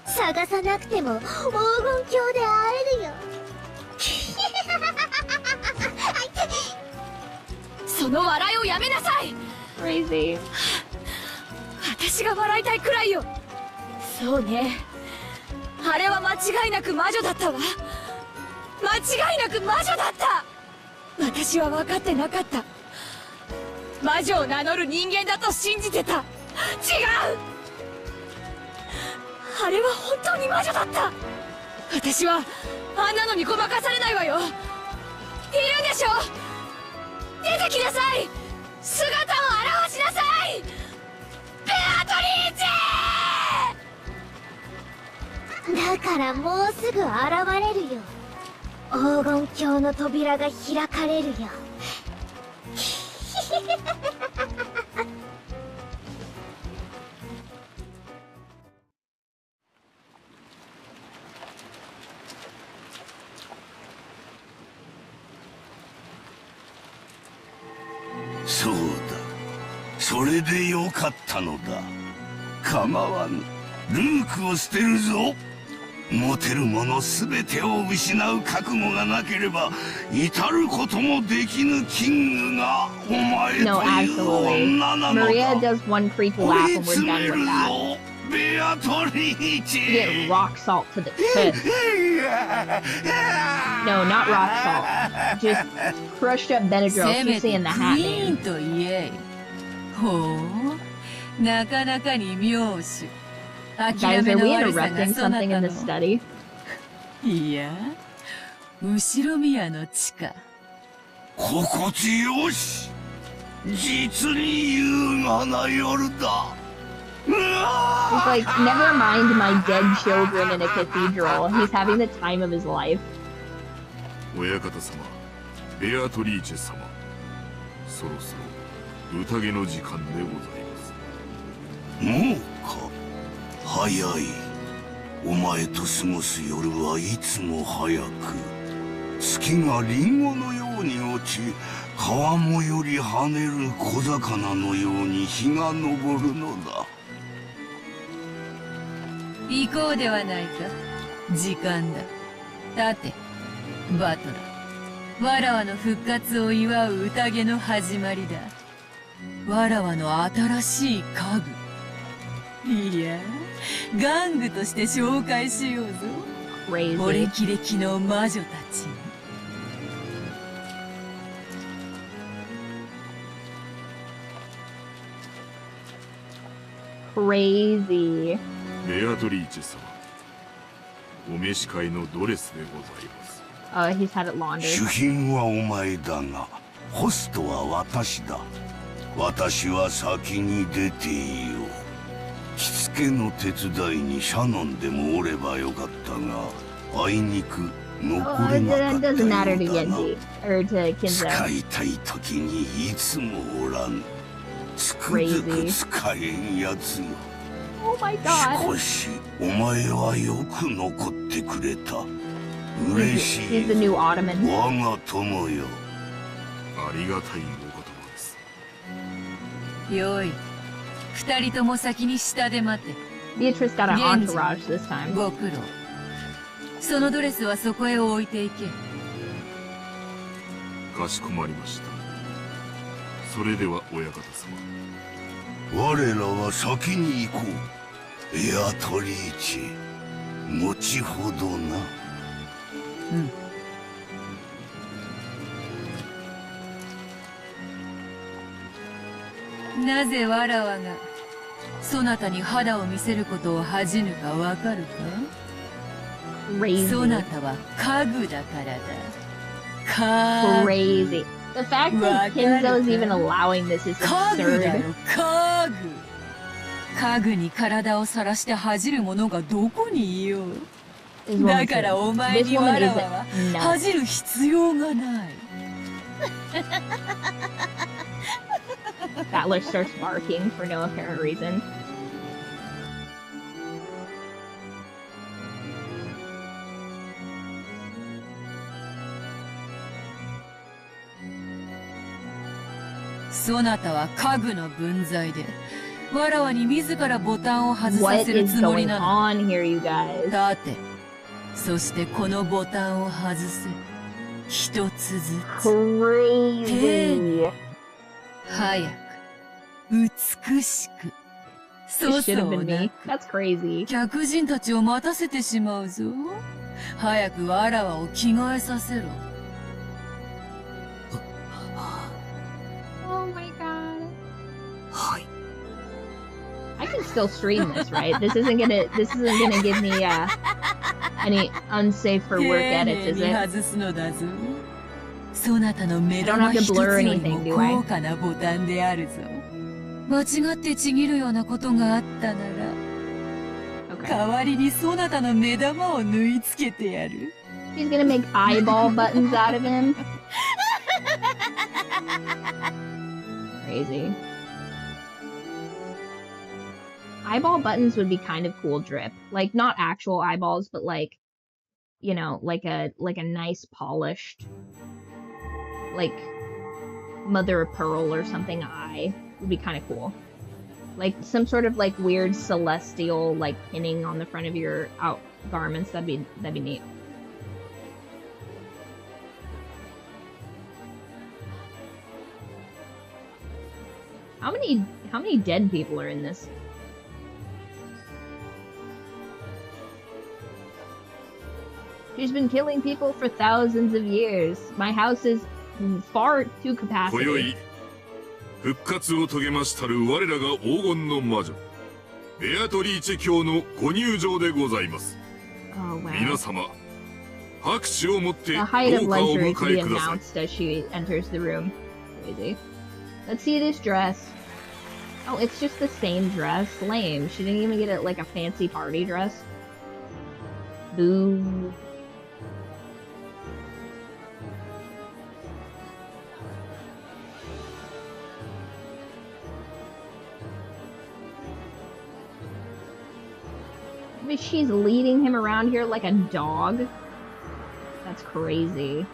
探さなくても黄金鏡で会えるよ。その笑いをやめなさい。 Crazy. 私が笑いたいくらいよ。そうね。あれは間違いなく魔女だったわ。間違いなく魔女だった。私は分かってなかった。魔女を名乗る人間だと信じてた。違う。あれは本当に魔女だった。私はあんなのにごまかされないわよ。いるんでしょ？出てきなさい。姿を現しなさい。ベアトリーチェ！大だからもうすぐ現れるよ。黄金鏡の扉が開かれるよ。そうだ。それでよかったのだ。構わぬ。ルークを捨てるぞ。持てるもの全てを失う覚悟がなければ至ることもできぬキングがお前という女なのだ。Maria does one creepy laugh and we're done with that. ベアトリーチ You get rock salt to the fist. No, not rock salt. Just crushed up Benadryl. She's saying the hat name. と言え。ほう、なかなかに妙手。Guys, are we interrupting something in the study? いや、後ろ宮の地下。心地よし。実に優雅な夜だ。He's like, never mind my dead children in a cathedral. He's having the time of his life. 親方様、ベアトリーチェ様、そろそろ宴の時間でございます。もうか。早い。お前と過ごす夜はいつも早く。月がリンゴのように落ち、川面より跳ねる小魚のように日が昇るのだ。行こうではないか。時間だ。立て、バトラ。わらわの復活を祝う宴の始まりだ。わらわの新しい家具。いや、玩具として紹介しようぞ。お歴々の魔女たちに。Crazy. ベアトリーチェ様、お召し替えのドレスでございます。He's had it laundered. 主賓はお前だが、ホストは私だ。私は先に出ていよう。着付けの手伝いにシャノンでもおればよかったが、あいにく残れなかったようだな。使いたい時にいつもおらぬ。つくづく使えんやつよ。Oh my god. しかし、お前はよく残ってくれた。嬉しい。He's the new Ottoman. 我が友よ。ありがたいお言葉です。よい。二人とも先に下で待て。Beatrice got an entourage this time. ご苦労。そのドレスはそこへ置いていけ。かしこまりました。それでは親方様。我らは先に行こう。ベアトリーチェ、後ほどな。うん。なぜわらわがそなたに肌を見せることを恥じぬかわかるか？そなたは家具だからだ。Crazy. The fact that Kinzo's even allowing this is absurd. 家具に体をさらして恥じる者がどこにいよう。だからお前にわらわは恥じる必要がない。Battler starts barking for no apparent reason. "そなたは家具の分際で、わらわに自らボタンを外させるつもりなの。立て、そしてこのボタンを外せ。一つずつ。丁寧、早く、美しく。そうそうなく。客人たちを待たせてしまうぞ。早くわらわを着替えさせろ。Oh my god. はい。I can still stream this, right? This isn't gonna give me any unsafe for work edits, is it? そなたの目玉一つよりも高価なボタンであるぞ。間違ってちぎるようなことがあったなら、代わりにそなたの目玉を縫い付けてやる。She's gonna make eyeball buttons out of him. Crazy. Eyeball buttons would be kind of cool drip. Like, not actual eyeballs, but like, you know, like a nice polished, like, mother of pearl or something eye would be kind of cool. Like some sort of like weird celestial like pinning on the front of your out garments. That'd be neat. How many dead people are in this? She's been killing people for thousands of years. My house is far to capacity. 復活を遂げましたる我らが黄金の魔女ベアトリーチェ卿のご入場でございます。皆様拍手をもって豪華をお迎えください。 As she enters the room. Crazy. Let's see this dress. Oh, it's just the same dress. Lame. She didn't even get it like a fancy party dress. Boo. She's leading him around here like a dog. That's crazy.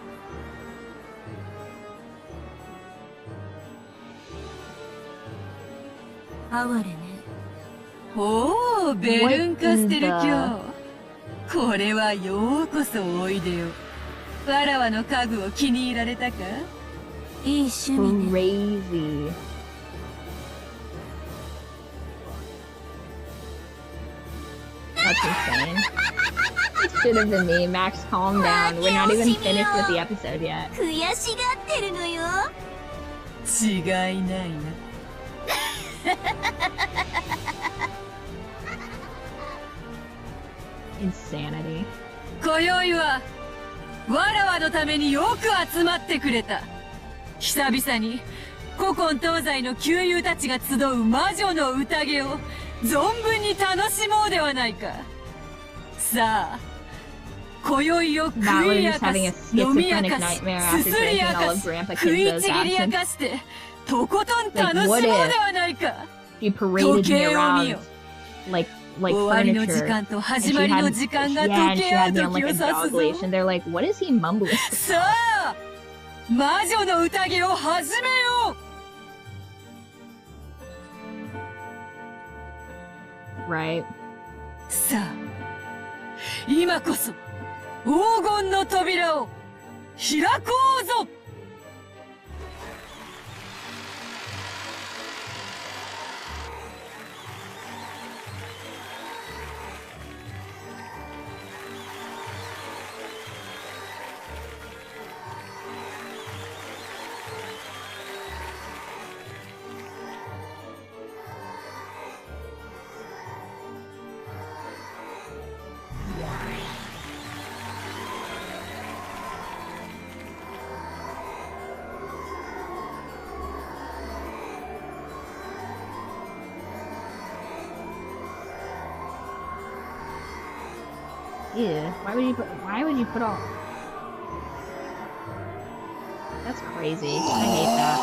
Oh, ベルンカステル卿。これはようこそおいでよ。わらわの家具を気に入られたか？いい趣味ね。Crazy. That's insane. It should have been me. Max, calm down. We're not even finished with the episode yet. 悔しがってるのよ。違いないな。Insanity. 今宵はわらわのためによく集まってくれた。久々に古今東西の旧友たちが集う魔女の宴を存分に楽しもうではないか。さあ、今宵を食い明かす、飲み明かす、すすり明かす、食いちぎり明かして、とことん楽しもうではないか。時計を見よ。終わりの時間と始まりの時間が時計ある時を指すぞ。They're like, what is he mumbling? さあ、魔女の宴を始めよう。Right. さあ、今こそ黄金の扉を開こうぞ。Yeah. Why would you put all... That's crazy. I hate that.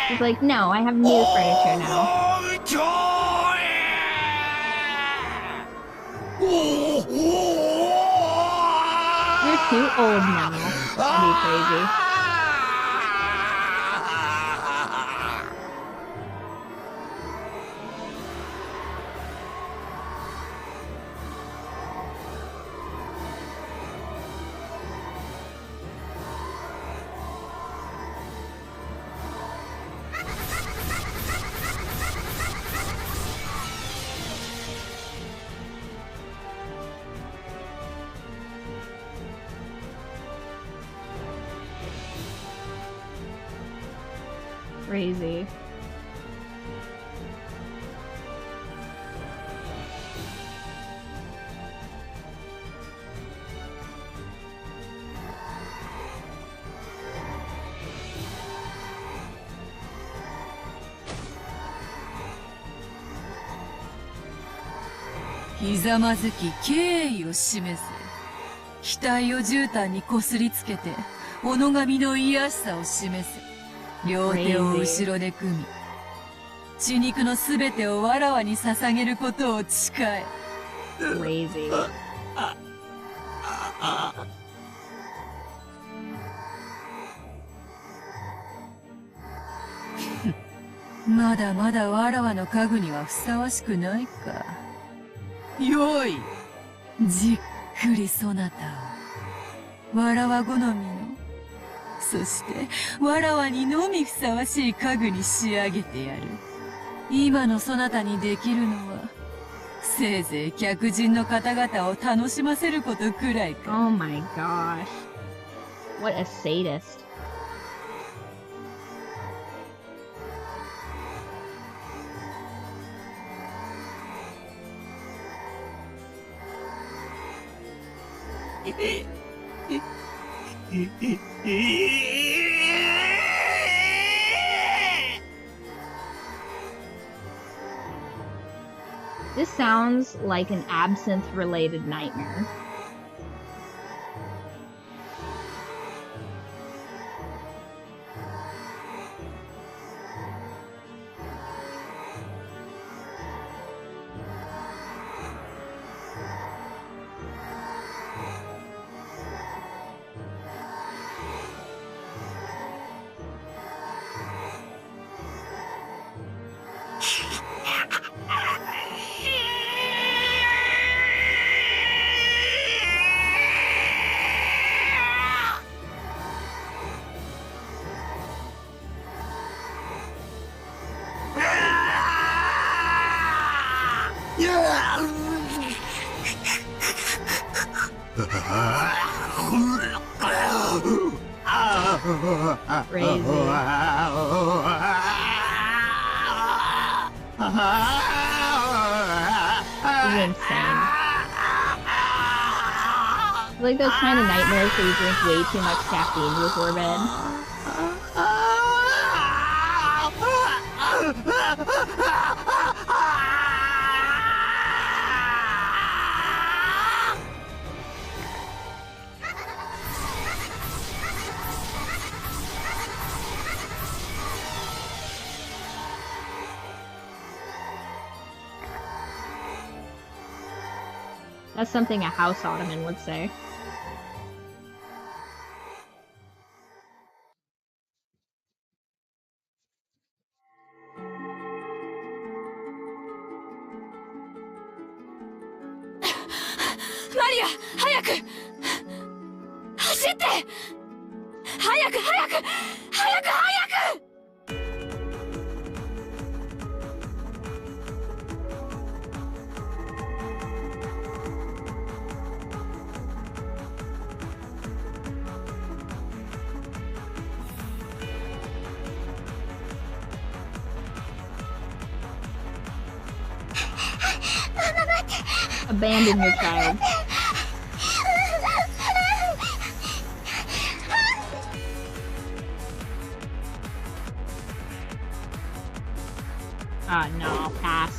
He's like, no, I have new furniture now. You're too old now to be crazy. Crazy. ひざまずき敬意を示せ。額を絨毯にこすりつけて己神の癒しさを示せ。両手を後ろで組み、血肉のすべてをわらわに捧げることを誓え。Crazy. まだまだわらわの家具にはふさわしくないか。よい、じっくりそなたをわらわ好みの、そしてわらわにのみふさわしい家具に仕上げてやる。今のそなたにできるのはせいぜい客人の方々を楽しませることくらいか。Oh my gosh. What a sadist. This sounds like an absinthe-related nightmare. Crazy. This is insane. Like those kind of nightmares where you drink way too much caffeine before bed. That's something a house ottoman would say. Maria! 早く走って早く早く早く早くAbandon your child. Oh no, pass.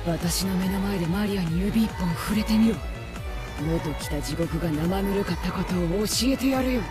「私の目の前でマリアに指一本触れてみろ。元来た地獄が生ぬるかったことを教えてやるよ。」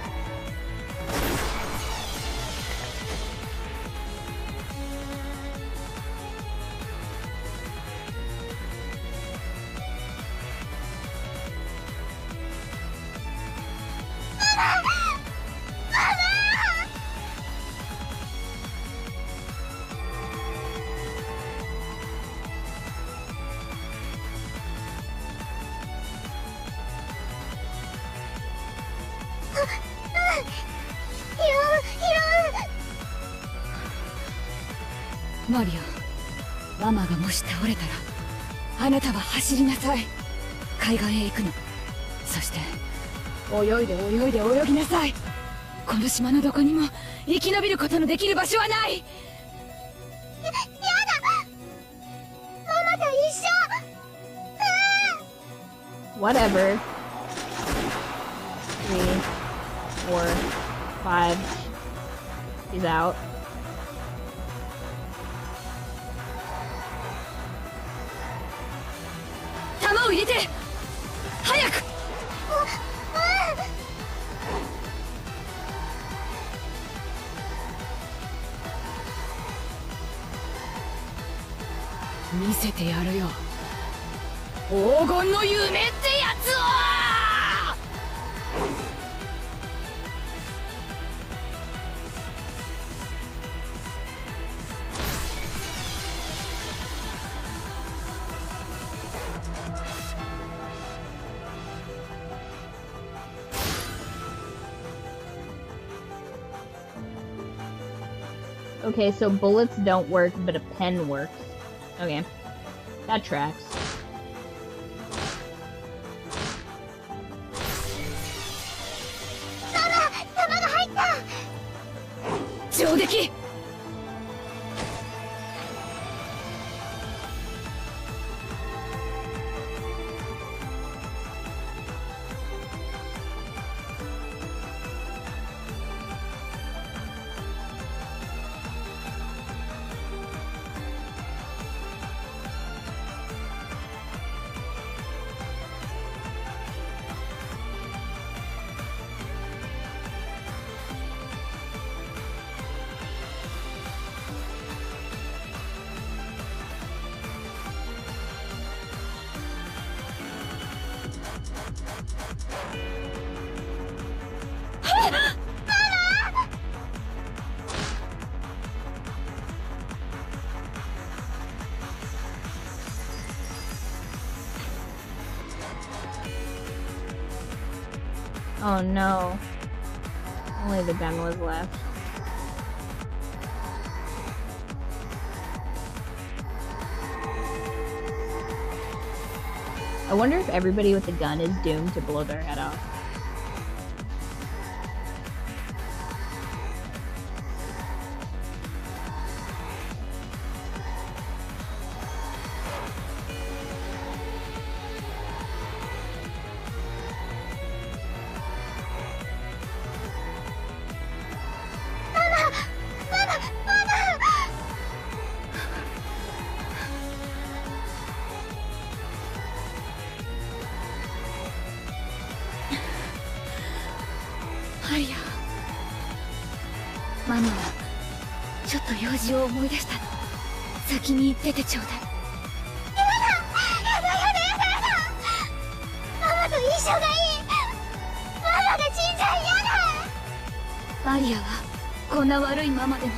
マリア、ママがもし倒れたら、あなたは走りなさい。海岸へ行くの。そして泳いで泳いで泳ぎなさい。この島のどこにも生き延びることのできる場所はない。やだ、ママと一緒。Whatever. 3, 4, 5. He's out. 弾を入れて早く。見せてやるよ、黄金の夢ってやつを。Okay, so bullets don't work, but a pen works. Okay. That tracks. 弾が入った。上撃。Oh no. Only the gun was left. I wonder if everybody with the gun is doomed to blow their head off.ママはちょっと用事を思い出したの。先に行っててちょうだい。やだ。ママと一緒がいい。ママが死んじゃ嫌だ。マリアはこんな悪いママでも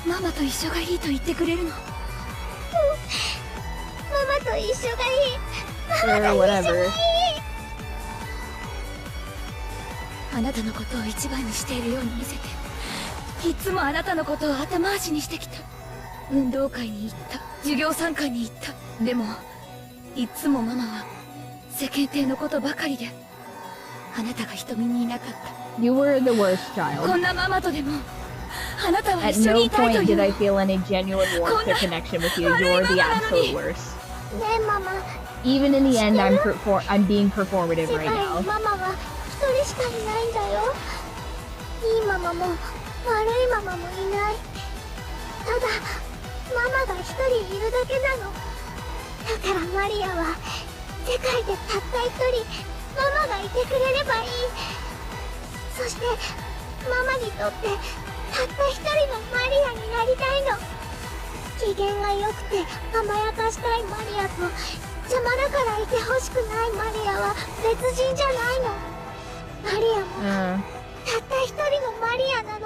ママと一緒がいいと言ってくれるの。ママと一緒がいい。ママと一緒がいい。あなたのことを一番にしているように見せて、いつもあなたのことを後回しにしてきた。運動会に行った、授業参観に行った。でもいつもママは世間体のことばかりで、あなたが瞳にいなかった。 You were the worst child. こんなママとでもあなたは At 一緒に no いたいと point い did う I feel any genuine warmth or connection with you. You're the absolute worst. ねえママ。 Even in the end, I'm being performative 世 right 界 now. にママは一人しかいないんだよ。いいママも悪いママもいない。ただママが一人いるだけなの。だからマリアは世界でたった一人ママがいてくれればいい。そしてママにとってたった一人のマリアになりたいの。機嫌が良くて甘やかしたいマリアと、邪魔だからいてほしくないマリアは別人じゃないの。マリアもたった一人のマリアなの。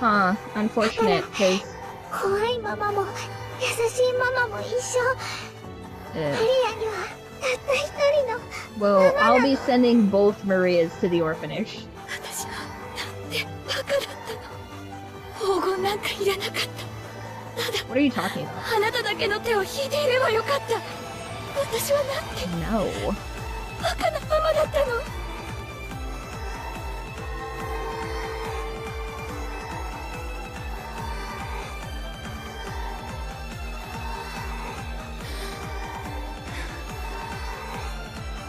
Huh. Unfortunate, because 怖いママも優しいママも一緒。マリアにはたった一人の。 well, I'll be sending both Marias to the orphanage. 私はなんてバカだったの。黄金なんかいらなかった。た What are you talking about? だあなただけの手を引いていればよかった。私はなんて No. バカなママだったの。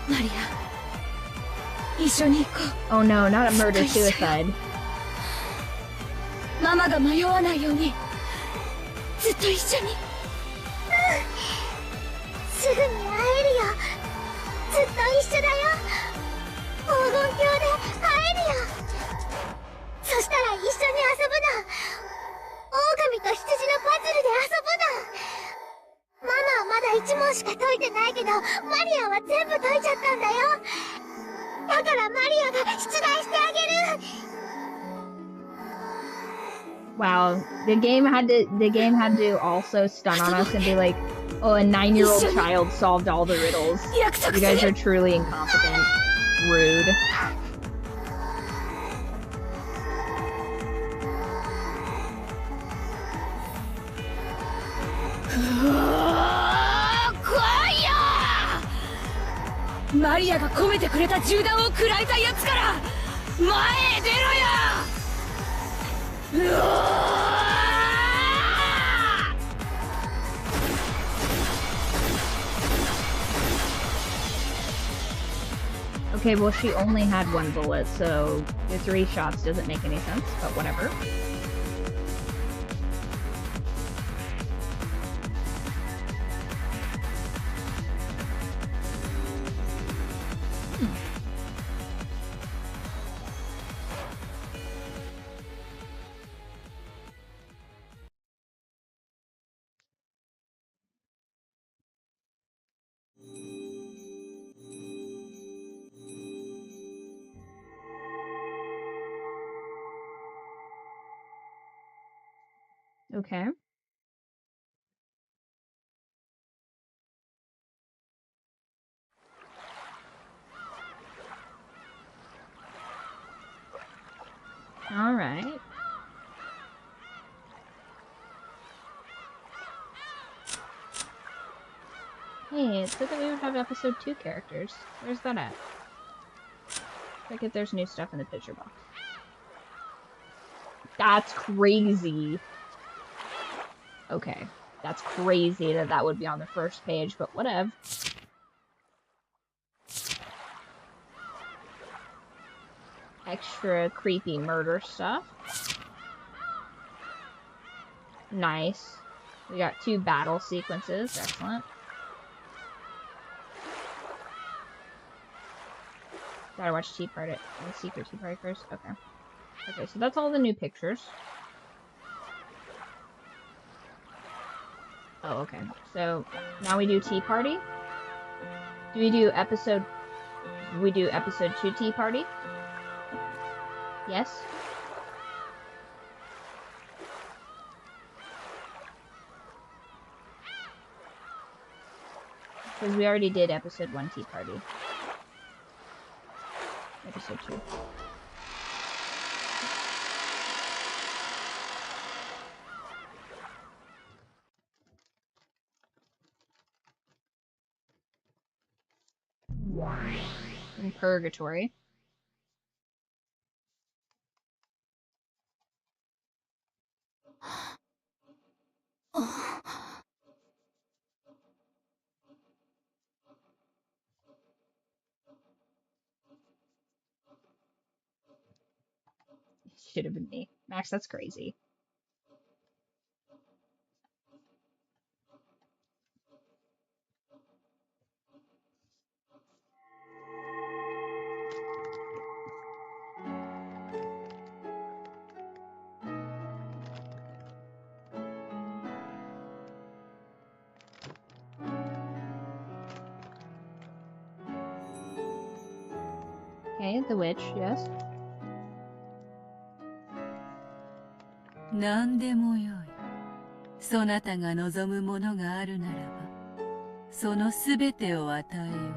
マリア、一緒に行こう。 Oh no, not a murder suicide. ママが迷わないようにずっと一緒に。すぐに会えるよ。ずっと一緒だよ。黄金鏡で会えるよ。そしたら一緒に遊ぶの。狼と羊のパズルで遊ぶの。ママはまだ1問しか解いてないけど、マリアは全部解いちゃったんだよ。だからマリアが出題してあげる。Wow, the game had to also stun on us and be like, oh, a 9-year-old child solved all the riddles. You guys are truly incompetent. Rude. Maria が込めてくれた銃弾を食らいたいやつから前へ出ろよ。Okay, well, she only had 1 bullet, so the 3 shots doesn't make any sense, but whatever. Okay. All right. Hey, it said that we would have episode 2 characters. Where's that at? Check if there's new stuff in the picture box. That's crazy. Okay, that's crazy that that would be on the first page, but whatever. Extra creepy murder stuff. Nice. We got 2 battle sequences. Excellent. Gotta watch Tea Party. The secret Tea Party first. Okay. Okay, so that's all the new pictures. Oh, okay. So now we do Tea Party. Do we do episode 2 Tea Party? Yes? Because we already did episode 1 Tea Party. Episode 2. In Purgatory. Should have been me. Max, that's crazy. Okay, the witch, yes. 何でもよい。そなたが望むものがあるならば、そのすべてを与えよう。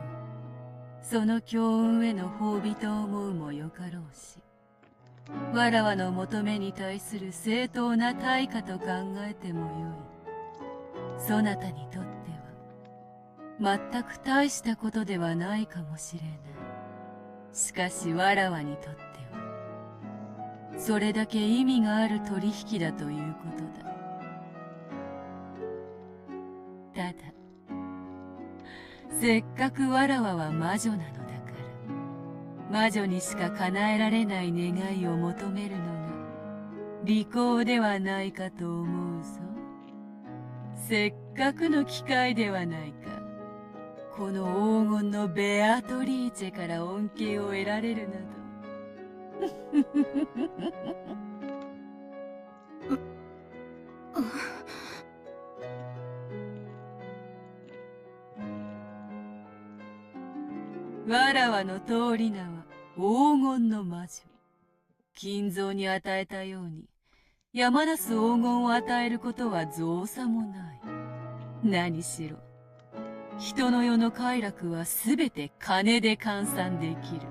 その強運への褒美と思うもよかろうし、わらわの求めに対する正当な対価と考えてもよい。そなたにとっては、全く大したことではないかもしれない。しかしわらわにとっては、それだけ意味がある取引だということだ。ただ、せっかくわらわは魔女なのだから、魔女にしか叶えられない願いを求めるのが利口ではないかと思うぞ。せっかくの機会ではないか。この黄金のベアトリーチェから恩恵を得られるなど。わらわの通り名は黄金の魔女。金蔵に与えたように、山なす黄金を与えることは造作もない。何しろ、人の世の快楽はすべて金で換算できる。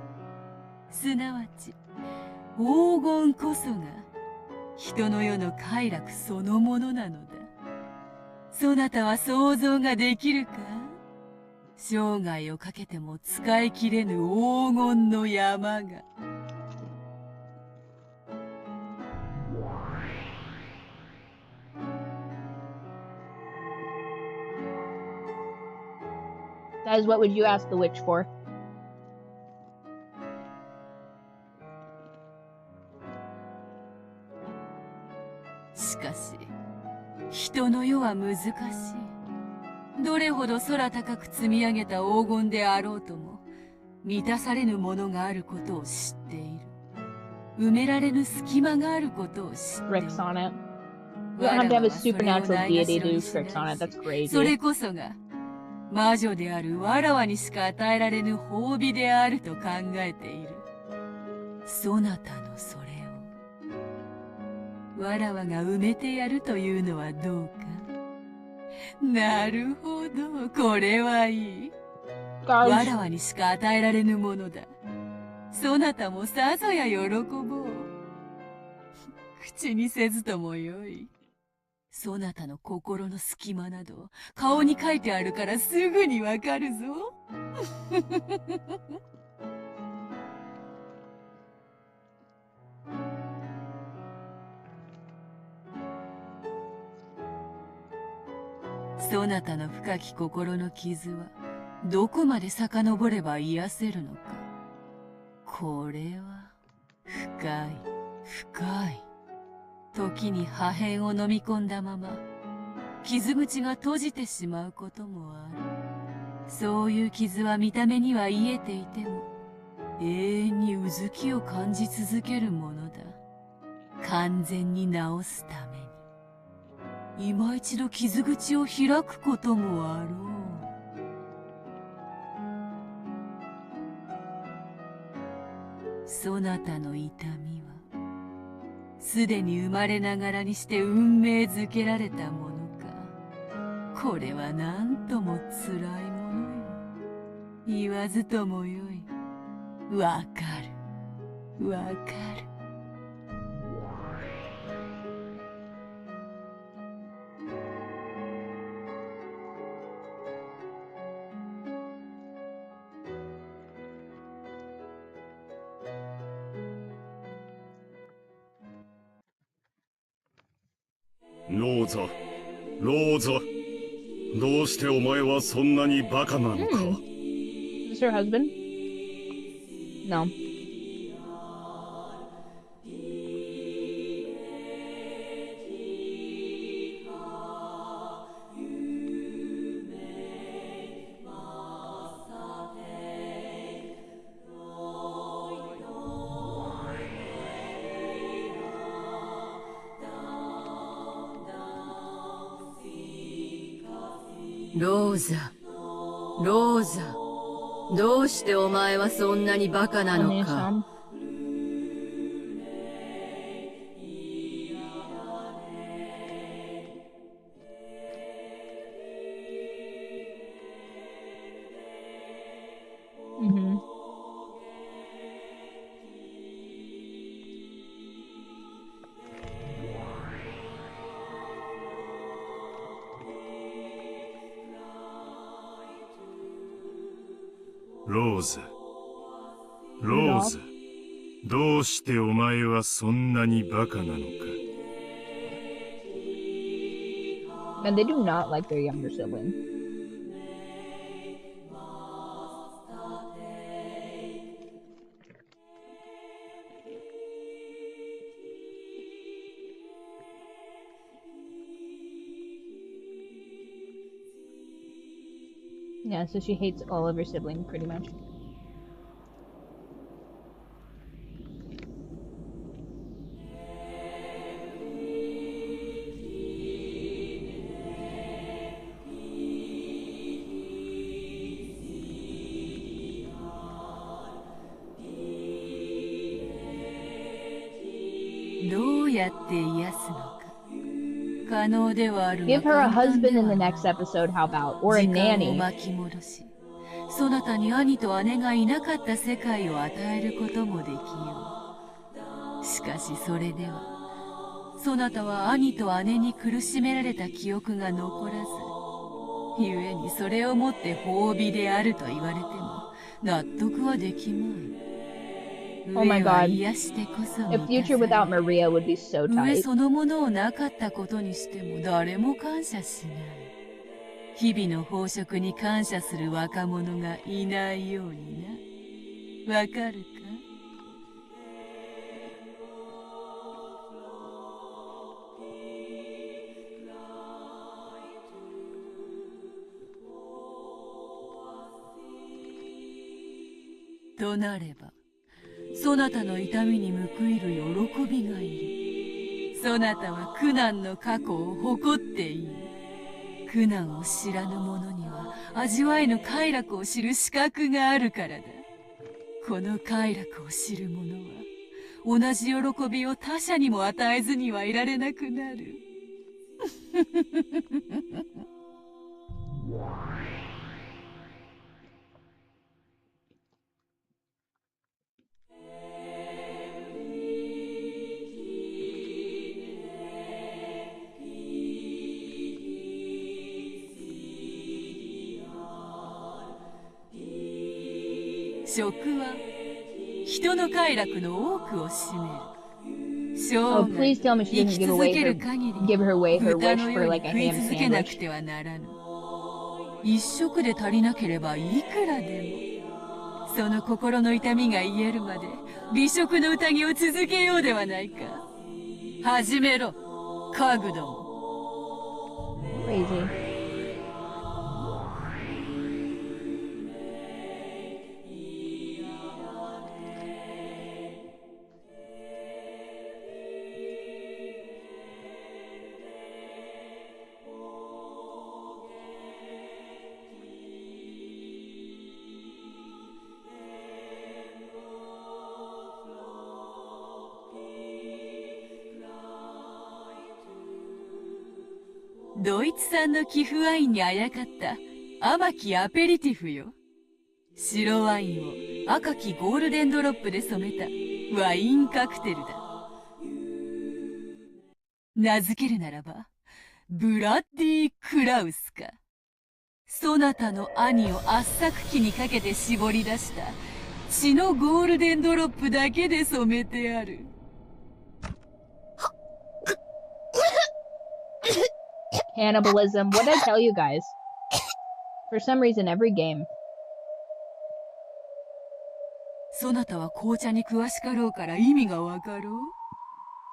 すなわち、黄金こそが人の世の快楽そのものなのだ。そなたは想像ができるか？生涯をかけても使い切れぬ黄金の山が。Guys, what would you ask the witch for? しかし、人の世は難しい。どれほど空高く積み上げた黄金であろうとも、満たされぬものがあることを知っている。埋められぬ隙間があることを知っている。Tricks on it. You don't have to have a supernatural deity to do tricks on it. That's それ crazy. こそが、魔女であるわらわにしか与えられぬ褒美であると考えている。そなたのそれを、わらわが埋めてやるというのはどうか。なるほど、これはいい。わらわにしか与えられぬものだ。そなたもさぞや喜ぼう。口にせずともよい。そなたの心の隙間など、顔に書いてあるからすぐにわかるぞ。そなたの深き心の傷は、どこまで遡れば癒せるのか。これは、深い、深い。時に破片を飲み込んだまま、傷口が閉じてしまうこともある。そういう傷は見た目には癒えていても、永遠にうずきを感じ続けるものだ。完全に治すために、今一度傷口を開くこともあろう。そなたの痛みは、すでに生まれながらにして運命づけられたものか。これはなんとも辛いものよ。言わずともよい。わかる。わかる。ローザ、ローザ、どうしてお前はそんなにバカなのか。Is this her husband? No.ローザ、ローザ、どうしてお前はそんなにバカなのか。ローズ、ローズ、どうしてお前はそんなにバカなのか。And they do not like their younger sibling. Yeah, so she hates all of her siblings pretty much. Give her a husband in the next episode, how about? Or a nanny. そなたに兄と姉がいなかった世界を与えることもできよう。しかしそれでは、そなたは兄と姉に苦しめられた記憶が残らず、故にそれをもって褒美であると言われても納得はできまい。Oh my god. A future without Maria would be so 上 tight. そのものをなかったことにしても誰も感謝しない。日々の飽食に感謝する若者がいないようにな。わかるか？となれば、そなたの痛みに報いる喜びがいる。そなたは苦難の過去を誇っている。苦難を知らぬ者には味わいの快楽を知る資格があるからだ。この快楽を知る者は同じ喜びを他者にも与えずにはいられなくなる。食は人の快楽の多くを占める。Oh, please tell me she doesn't give away her wish for like a ham sandwich. 一食で足りなければいくらでも。その心の痛みが癒えるまで美食の宴を続けようではないか。始めろ、家具ども。Crazy.ドイツ産の寄付ワインにあやかった甘きアペリティフよ。白ワインを赤きゴールデンドロップで染めたワインカクテルだ。名付けるならば、ブラッディ・クラウスか。そなたの兄を圧搾機にかけて絞り出した血のゴールデンドロップだけで染めてある。Cannibalism. What did I tell you guys? For some reason, every game. そなたは紅茶に詳しかろうから意味がわかろう。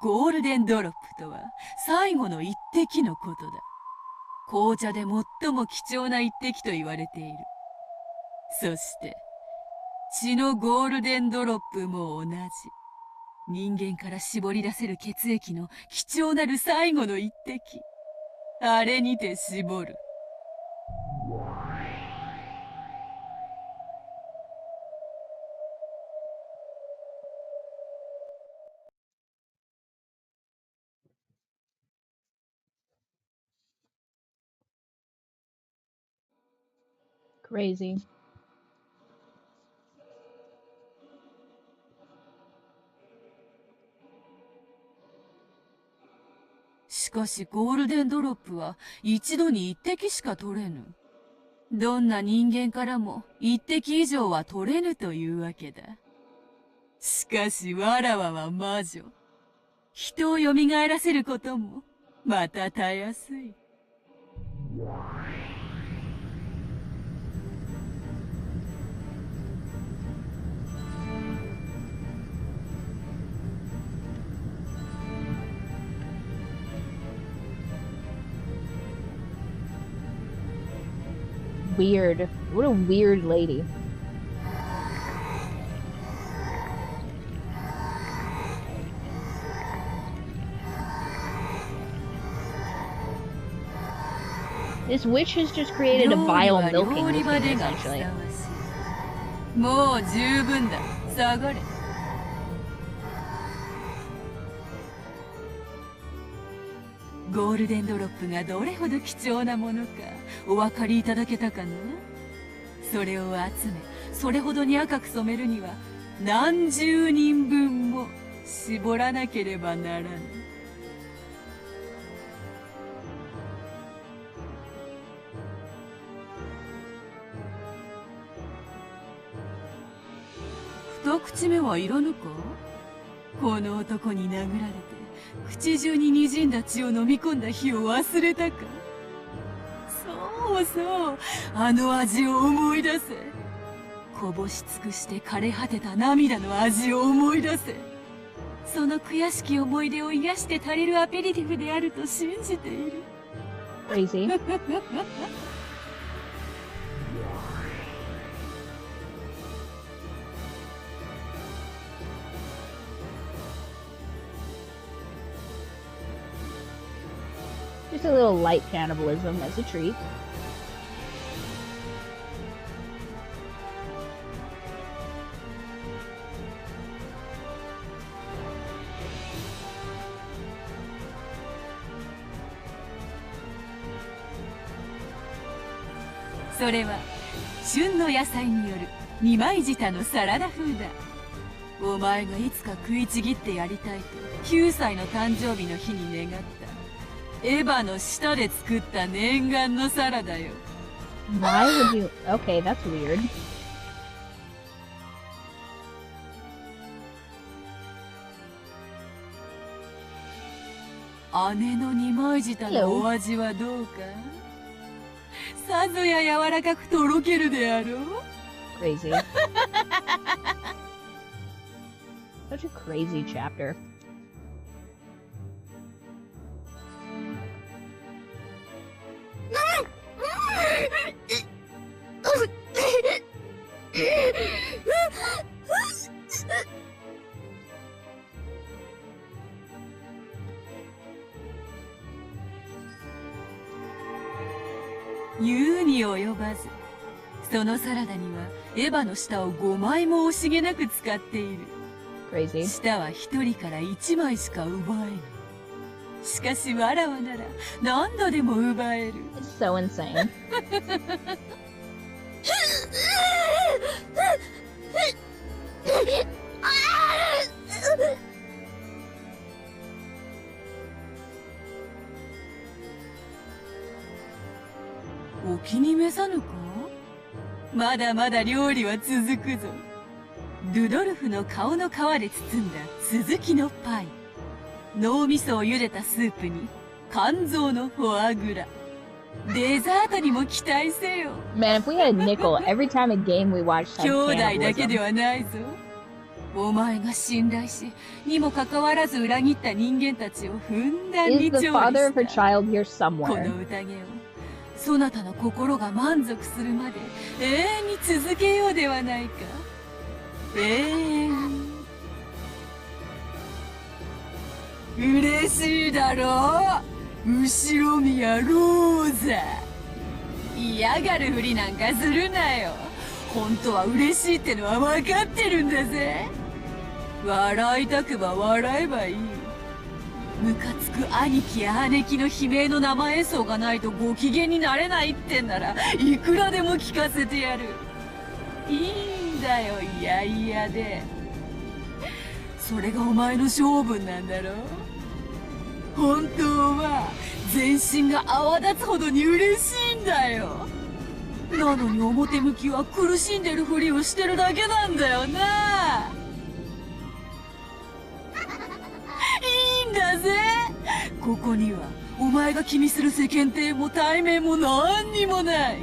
ゴールデンドロップとは最後の一滴のことだ。紅茶で最も貴重な一滴と言われている。そして血のゴールデンドロップも同じ。人間から絞り出せる血液の貴重なる最後の一滴。あれにて絞る。Crazy. しかしゴールデンドロップは一度に一滴しか取れぬ。どんな人間からも一滴以上は取れぬというわけだ。しかしわらわは魔女。人を蘇らせることもまたたやすい。weird. What a weird lady. This witch has just created a vile milking machine, essentially. もう十分だ。下がれ。ゴールデンドロップがどれほど貴重なものかお分かりいただけたかな？それを集め、それほどに赤く染めるには何十人分も絞らなければならぬ。二口目はいらぬか？この男に殴られて口中に滲んだ血を飲み込んだ日を忘れたか？そうそう、あの味を思い出せ。こぼし尽くして枯れ果てた涙の味を思い出せ。その悔しき思い出を癒して足りるアペリティフであると信じている。Crazy. Just a little light cannibalism as a treat. Soれは旬の野菜による二枚舌のサラダ風だ。お前がいつか食いちぎってやりたいと9歳の誕生日の日に願った。エヴァの舌で作った念願のサラダよ。Why would you? Okay, that's weird. 姉の二枚舌のお味はどうか？さぞや柔らかくとろけるであろう。Crazy. Such a crazy chapter.「言うに及ばず、そのサラダにはエヴァの舌を5枚も惜しげなく使っている。Crazy. 舌は1人から1枚しか奪えぬ。しかしわらわなら何度でも奪える。It's so insane. お気に召さぬか？まだまだ料理は続くぞ。ルドルフの顔の皮で包んだ続きのパイ、脳みそを茹でたスープに肝臓のフォアグラ、デザートにも期待せよ。 Man, if we had a nickel every time a game we watched had 兄弟だけで cannibalism. はないぞ。お前が信頼しにもかかわらず裏切った人間たちをふんだんに Is 調 the 理 father of her した。 child here こ somewhere? の宴をそなたの心が満足するまで永遠に続けようではないか。永遠。嬉しいだろう、後ろ宮ローザ。嫌がるふりなんかするなよ。本当は嬉しいってのは分かってるんだぜ。笑いたくば笑えばいい。ムカつく兄貴や姉貴の悲鳴の生演奏がないとご機嫌になれないってんならいくらでも聞かせてやる。いいんだよ、いやいやで。それがお前の性分なんだろう。本当は全身が泡立つほどに嬉しいんだよ。なのに表向きは苦しんでるふりをしてるだけなんだよな。いいんだぜ。ここにはお前が気にする世間体も対面も何にもない。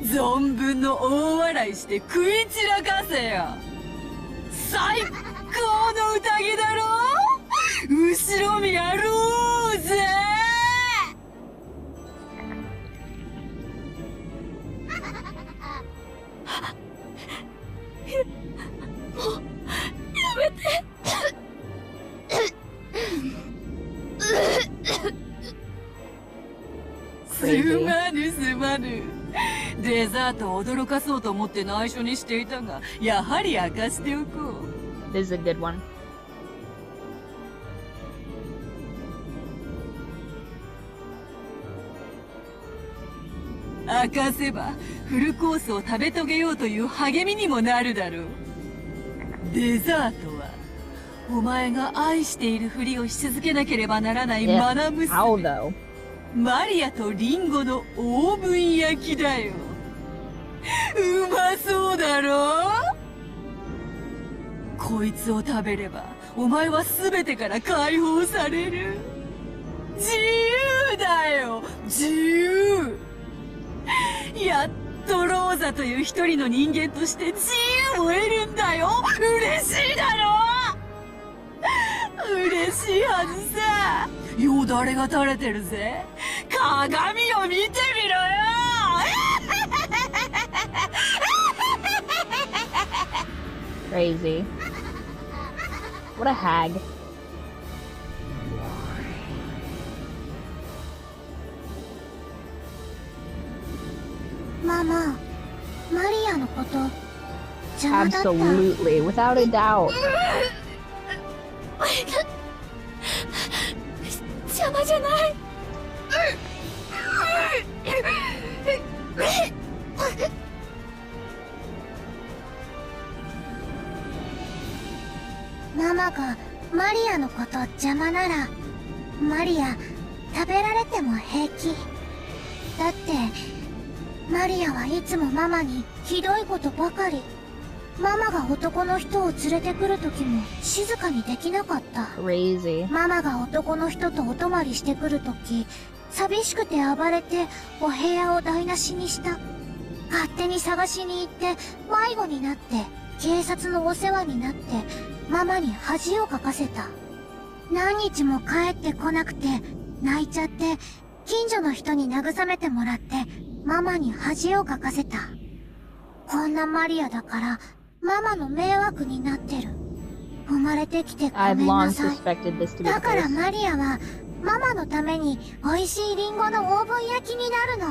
存分の大笑いして食い散らかせよ。最高の宴だろ。後ろ見やろうぜ。まぬ。デザートを驚かそうと思って内緒にしていたが、やはり明かしておこう。This is a good one. 明かせばフルコースを食べ遂げようという励みにもなるだろう。デザートはお前が愛しているふりをし続けなければならないマナ娘、マリアとリンゴのオーブン焼きだよ。うまそうだろ。こいつを食べればお前は全てから解放される。自由だよ、自由。やっとローザという一人の人間として自由を得るんだよ。嬉しいだろ。嬉しいはずさ。よだれが垂れてるぜ。鏡を見てみろよ。Crazy. What a hag. ママ、マリアのこと邪魔だった。 Absolutely, without a doubt. 邪魔じゃない。ママがマリアのこと邪魔なら、マリア食べられても平気。だってマリアはいつもママにひどいことばかり。ママが男の人を連れてくる時も静かにできなかった。Crazy. ママが男の人とお泊まりしてくる時、寂しくて暴れてお部屋を台無しにした。勝手に探しに行って迷子になって警察のお世話になってママに恥をかかせた。何日も帰ってこなくて泣いちゃって近所の人に慰めてもらってママに恥をかかせた。こんなマリアだからママの迷惑になってる。生まれてきてごめんなさい。だからマリアはママのために美味しいリンゴのオーブン焼きになるの。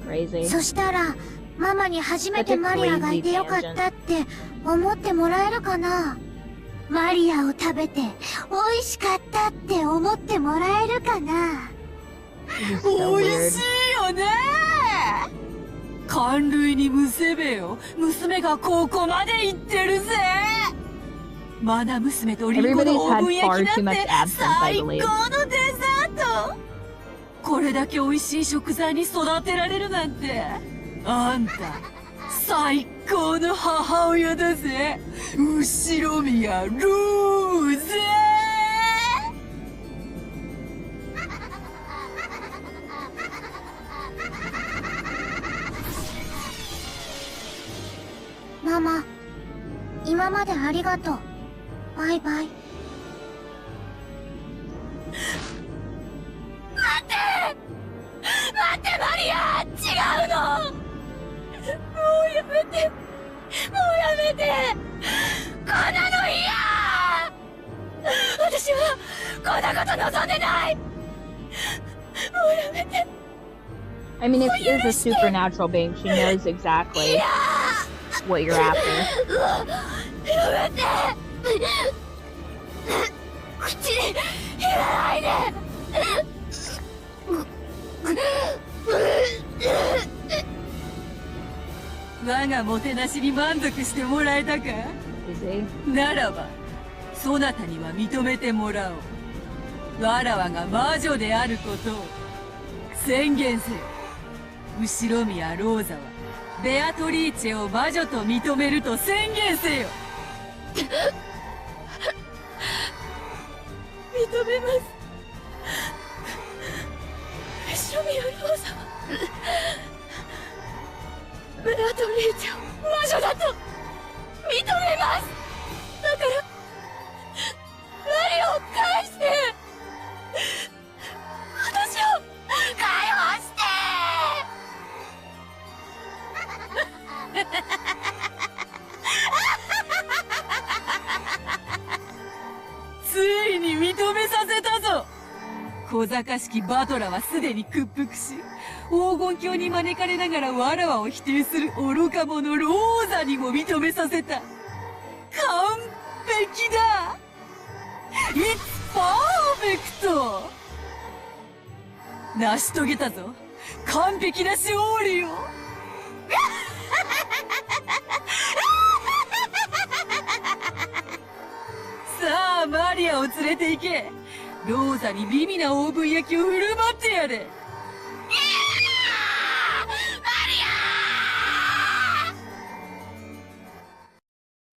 Crazy. そしたらママに初めてマリアがいてよかったって思ってもらえるかな。マリアを食べて美味しかったって思ってもらえるかな。美味しいよね。感類にむせべよ。娘がここまで行ってるぜ。マナ娘とリンゴのオーブン焼きなんて最高のデザート。これだけ美味しい食材に育てられるなんて、あんた最高の母親だぜ。後ろ宮ローゼ。ママ、今までありがとう。バイバイ。待ってマリア、違うの。もうやめて、もうやめて。こんなの嫌。私はこんなこと望んでない。もうやめて。I mean, if she is a supernatural being, she knows exactly what you're after. やめて。口に入れないで。我がもてなしに満足してもらえたか。ならばそなたには認めてもらおう。わらわが魔女であることを宣言せよ。後宮ローザはベアトリーチェを魔女と認めると宣言せよ。認めます。後宮ローザはベアトリーチェを魔女だと認めます。だからマリオを返して、私を解放して。ついに認めさせたぞ。小賢しきバトラはすでに屈服し、黄金鏡に招かれながらわらわを否定する愚か者ローザにも認めさせた。完璧だ。It's perfect。成し遂げたぞ。完璧な勝利を。さあ、マリアを連れて行け。ローザに美味なオーブン焼きを振る舞ってやれ。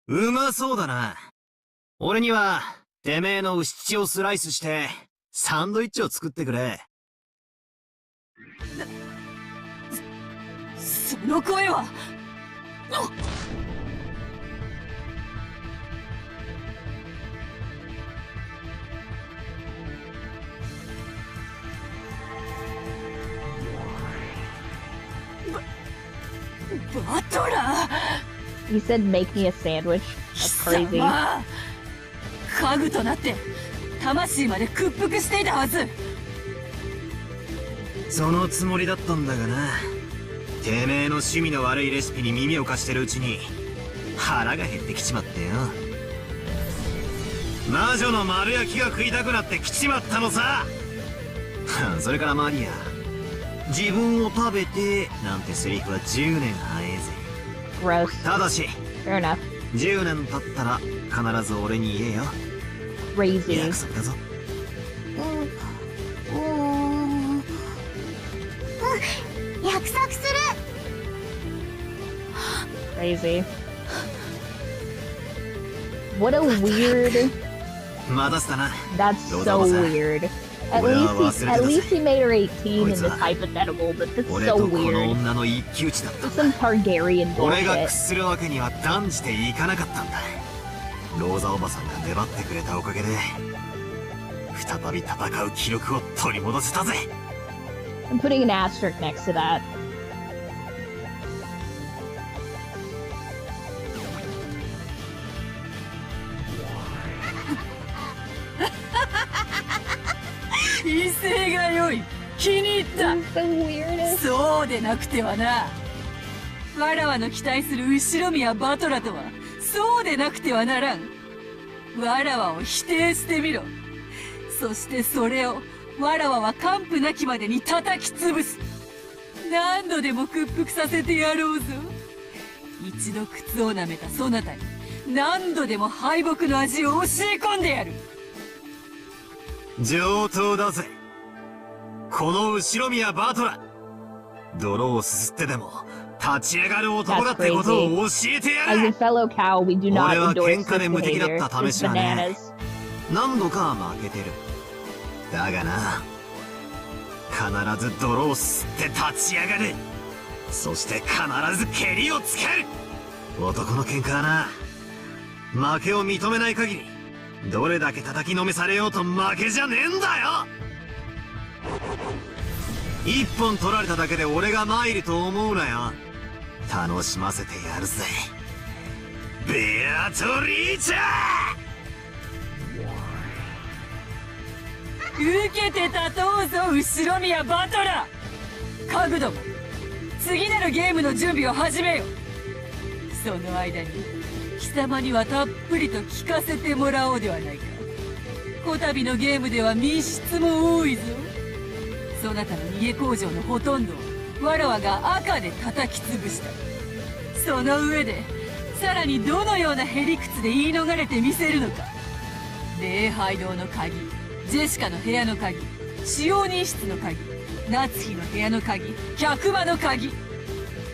うまそうだな。俺には、てめえの牛血をスライスして、サンドイッチを作ってくれ。その声は。バトラー。 You said make me a sandwich? That's crazy. 家具となって魂まで屈服していたはず。そのつもりだったんだがな。てめえの趣味の悪いレシピに耳を貸してるうちに腹が減ってきちまってよ。魔女の丸焼きが食いたくなってきちまったのさ。それからマリア、自分を食べてなんてセリフは10年早えぜ。Gross. ただし Fair enough. 10年経ったら必ず俺に言えよ。 Crazy. 約束だぞ。約束する。 Crazy. What a weird. 待たせたな。 That's so weird. At least he made her 18 in this hypothetical, but that's so weird. It's some Targaryen 俺が bullshit. 屈するわけには断じていかなかったんだ。ローザおばさんが粘ってくれたおかげで再び戦う気力を取り戻せたぜ。 I'm putting an asterisk next to that. 威勢が良い。気に入った。 The weirdest. そうでなくてはな。わらわの期待する後ろ宮バトラとはそうでなくてはならん。わらわを否定してみろ。そしてそれをわらわは完膚なきまでに叩き潰す。何度でも屈服させてやろうぞ。一度靴を舐めたそなたに何度でも敗北の味を教え込んでやる。上等だぜ。この後ろ宮バトラ、泥をすすってでも立ち上がる男だってことを教えてや As る。 a fellow cow, we do not 俺は endorse 喧 this 嘩で無敵だ behavior. った It's 試しはね bananas. 何度か負けてる。だがな、必ず泥をすって立ち上がる。そして必ず蹴りをつける。男の喧嘩はな、負けを認めない限りどれだけ叩きのめされようと負けじゃねえんだよ。一本取られただけで俺が参ると思うなよ。楽しませてやるぜ、ベアトリーチャ受けて立とうぞ後ろ宮バトラ。家具ども、次なるゲームの準備を始めよ。その間に貴様にはたっぷりと聞かせてもらおうではないか。こたびのゲームでは密室も多いぞ。そなたの逃げ工場のほとんどをわらわが赤で叩き潰した。その上でさらにどのようなへりくつで言い逃れてみせるのか。礼拝堂の鍵、ジェシカの部屋の鍵、使用人室の鍵、夏日の部屋の鍵、客間の鍵。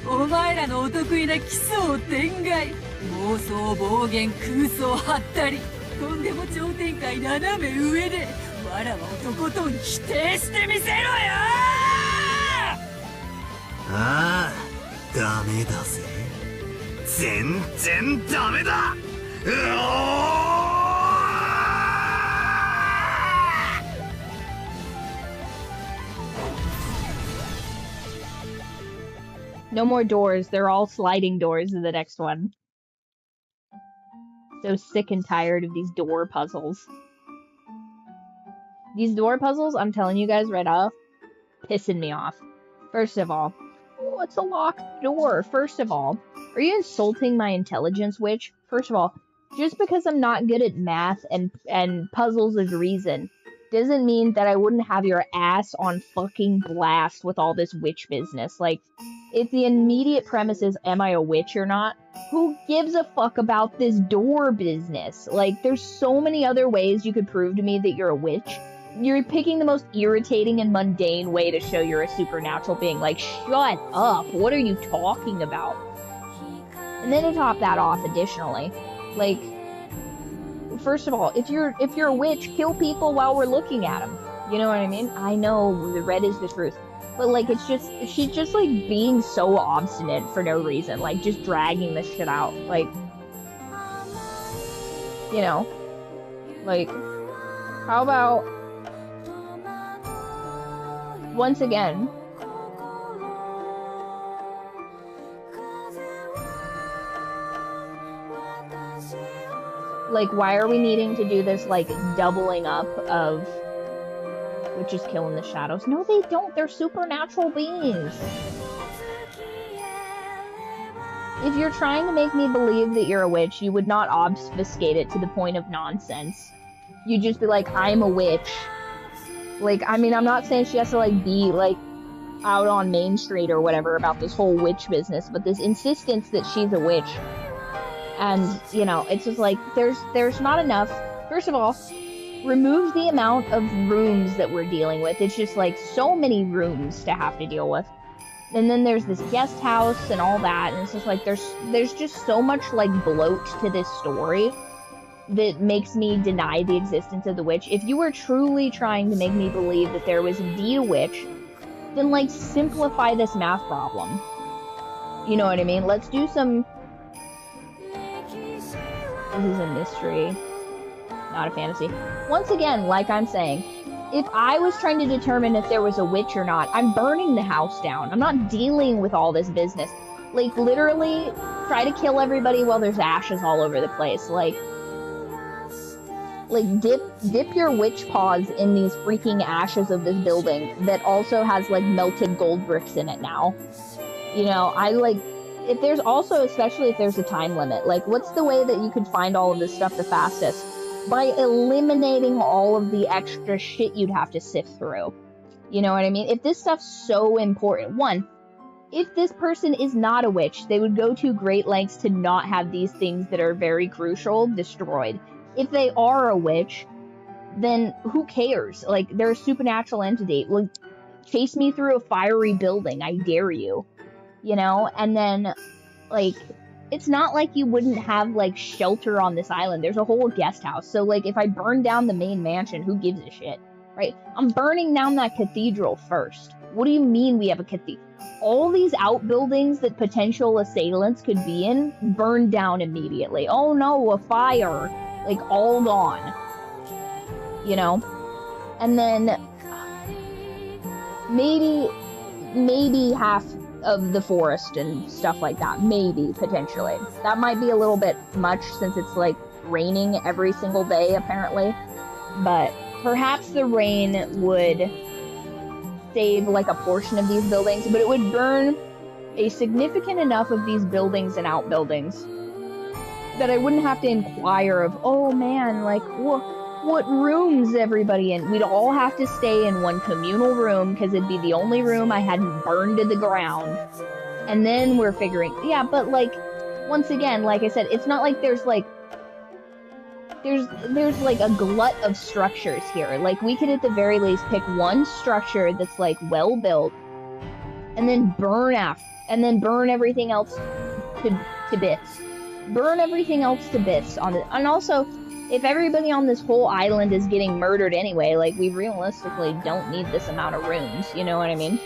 お前らのお得意な奇想天外、妄想暴言空想はったり、とんでも超展開斜め上でわらわをとことん否定してみせろよ。ああ、ダメだぜ。全然ダメだ。No more doors. They're all sliding doors in the next one. So sick and tired of these door puzzles. These door puzzles, I'm telling you guys right off, pissing me off. First of all, oh, it's a locked door. First of all, are you insulting my intelligence, witch? First of all, just because I'm not good at math and puzzles of reason doesn't mean that I wouldn't have your ass on fucking blast with all this witch business. Like, if the immediate premise is, am I a witch or not? Who gives a fuck about this door business? Like, there's so many other ways you could prove to me that you're a witch. You're picking the most irritating and mundane way to show you're a supernatural being. Like, shut up. What are you talking about? And then to top that off, additionally, like, first of all, if you're a witch, kill people while we're looking at them. You know what I mean? I know the red is the truth. But, like, it's just, she's just, like, being so obstinate for no reason. Like, just dragging this shit out. Like, you know, like, how about, once again, like, why are we needing to do this, like, doubling up of witches killing the shadows? No, they don't. They're supernatural beings. If you're trying to make me believe that you're a witch, you would not obfuscate it to the point of nonsense. You'd just be like, I'm a witch. Like, I mean, I'm not saying she has to, like, be, like, out on Main Street or whatever about this whole witch business, but this insistence that she's a witch. And, you know, it's just like, there's not enough. First of all, remove the amount of rooms that we're dealing with. It's just, like, so many rooms to have to deal with. And then there's this guest house and all that, and it's just like, there's just so much, like, bloat to this story that makes me deny the existence of the witch. If you were truly trying to make me believe that there was indeed a witch, then, like, simplify this math problem. You know what I mean? Let's do some... This is a mystery, not a fantasy. Once again, like I'm saying, if I was trying to determine if there was a witch or not, I'm burning the house down. I'm not dealing with all this business. Like, literally, try to kill everybody while there's ashes all over the place. Like, dip your witch paws in these freaking ashes of this building that also has, like, melted gold bricks in it now. You know, if there's also, especially if there's a time limit, like, what's the way that you could find all of this stuff the fastest? By eliminating all of the extra shit you'd have to sift through. You know what I mean? If this stuff's so important, one, if this person is not a witch, they would go to great lengths to not have these things that are very crucial destroyed. If they are a witch, then who cares? Like, they're a supernatural entity. Like, chase me through a fiery building, I dare you. You know? And then, like, it's not like you wouldn't have, like, shelter on this island. There's a whole guest house. So, like, if I burn down the main mansion, who gives a shit? Right? I'm burning down that cathedral first. What do you mean we have a cathedral? All these outbuildings that potential assailants could be in, burn down immediately. Oh no, a fire. Like, all gone. You know? And then maybe half of the forest and stuff like that. Maybe, potentially. That might be a little bit much since it's, like, raining every single day, apparently. But perhaps the rain would save, like, a portion of these buildings, but it would burn a significant enough of these buildings and outbuildings that I wouldn't have to inquire of, oh man, like, what room's everybody in? We'd all have to stay in one communal room, because it'd be the only room I hadn't burned to the ground. And then we're figuring, yeah, but, like, once again, like I said, it's not like there's like a glut of structures here. Like, we could at the very least pick one structure that's, like, well built, and then burn everything else to bits. Burn everything else to bits on it. And also, if everybody on this whole island is getting murdered anyway, like, we realistically don't need this amount of rooms, you know what I mean?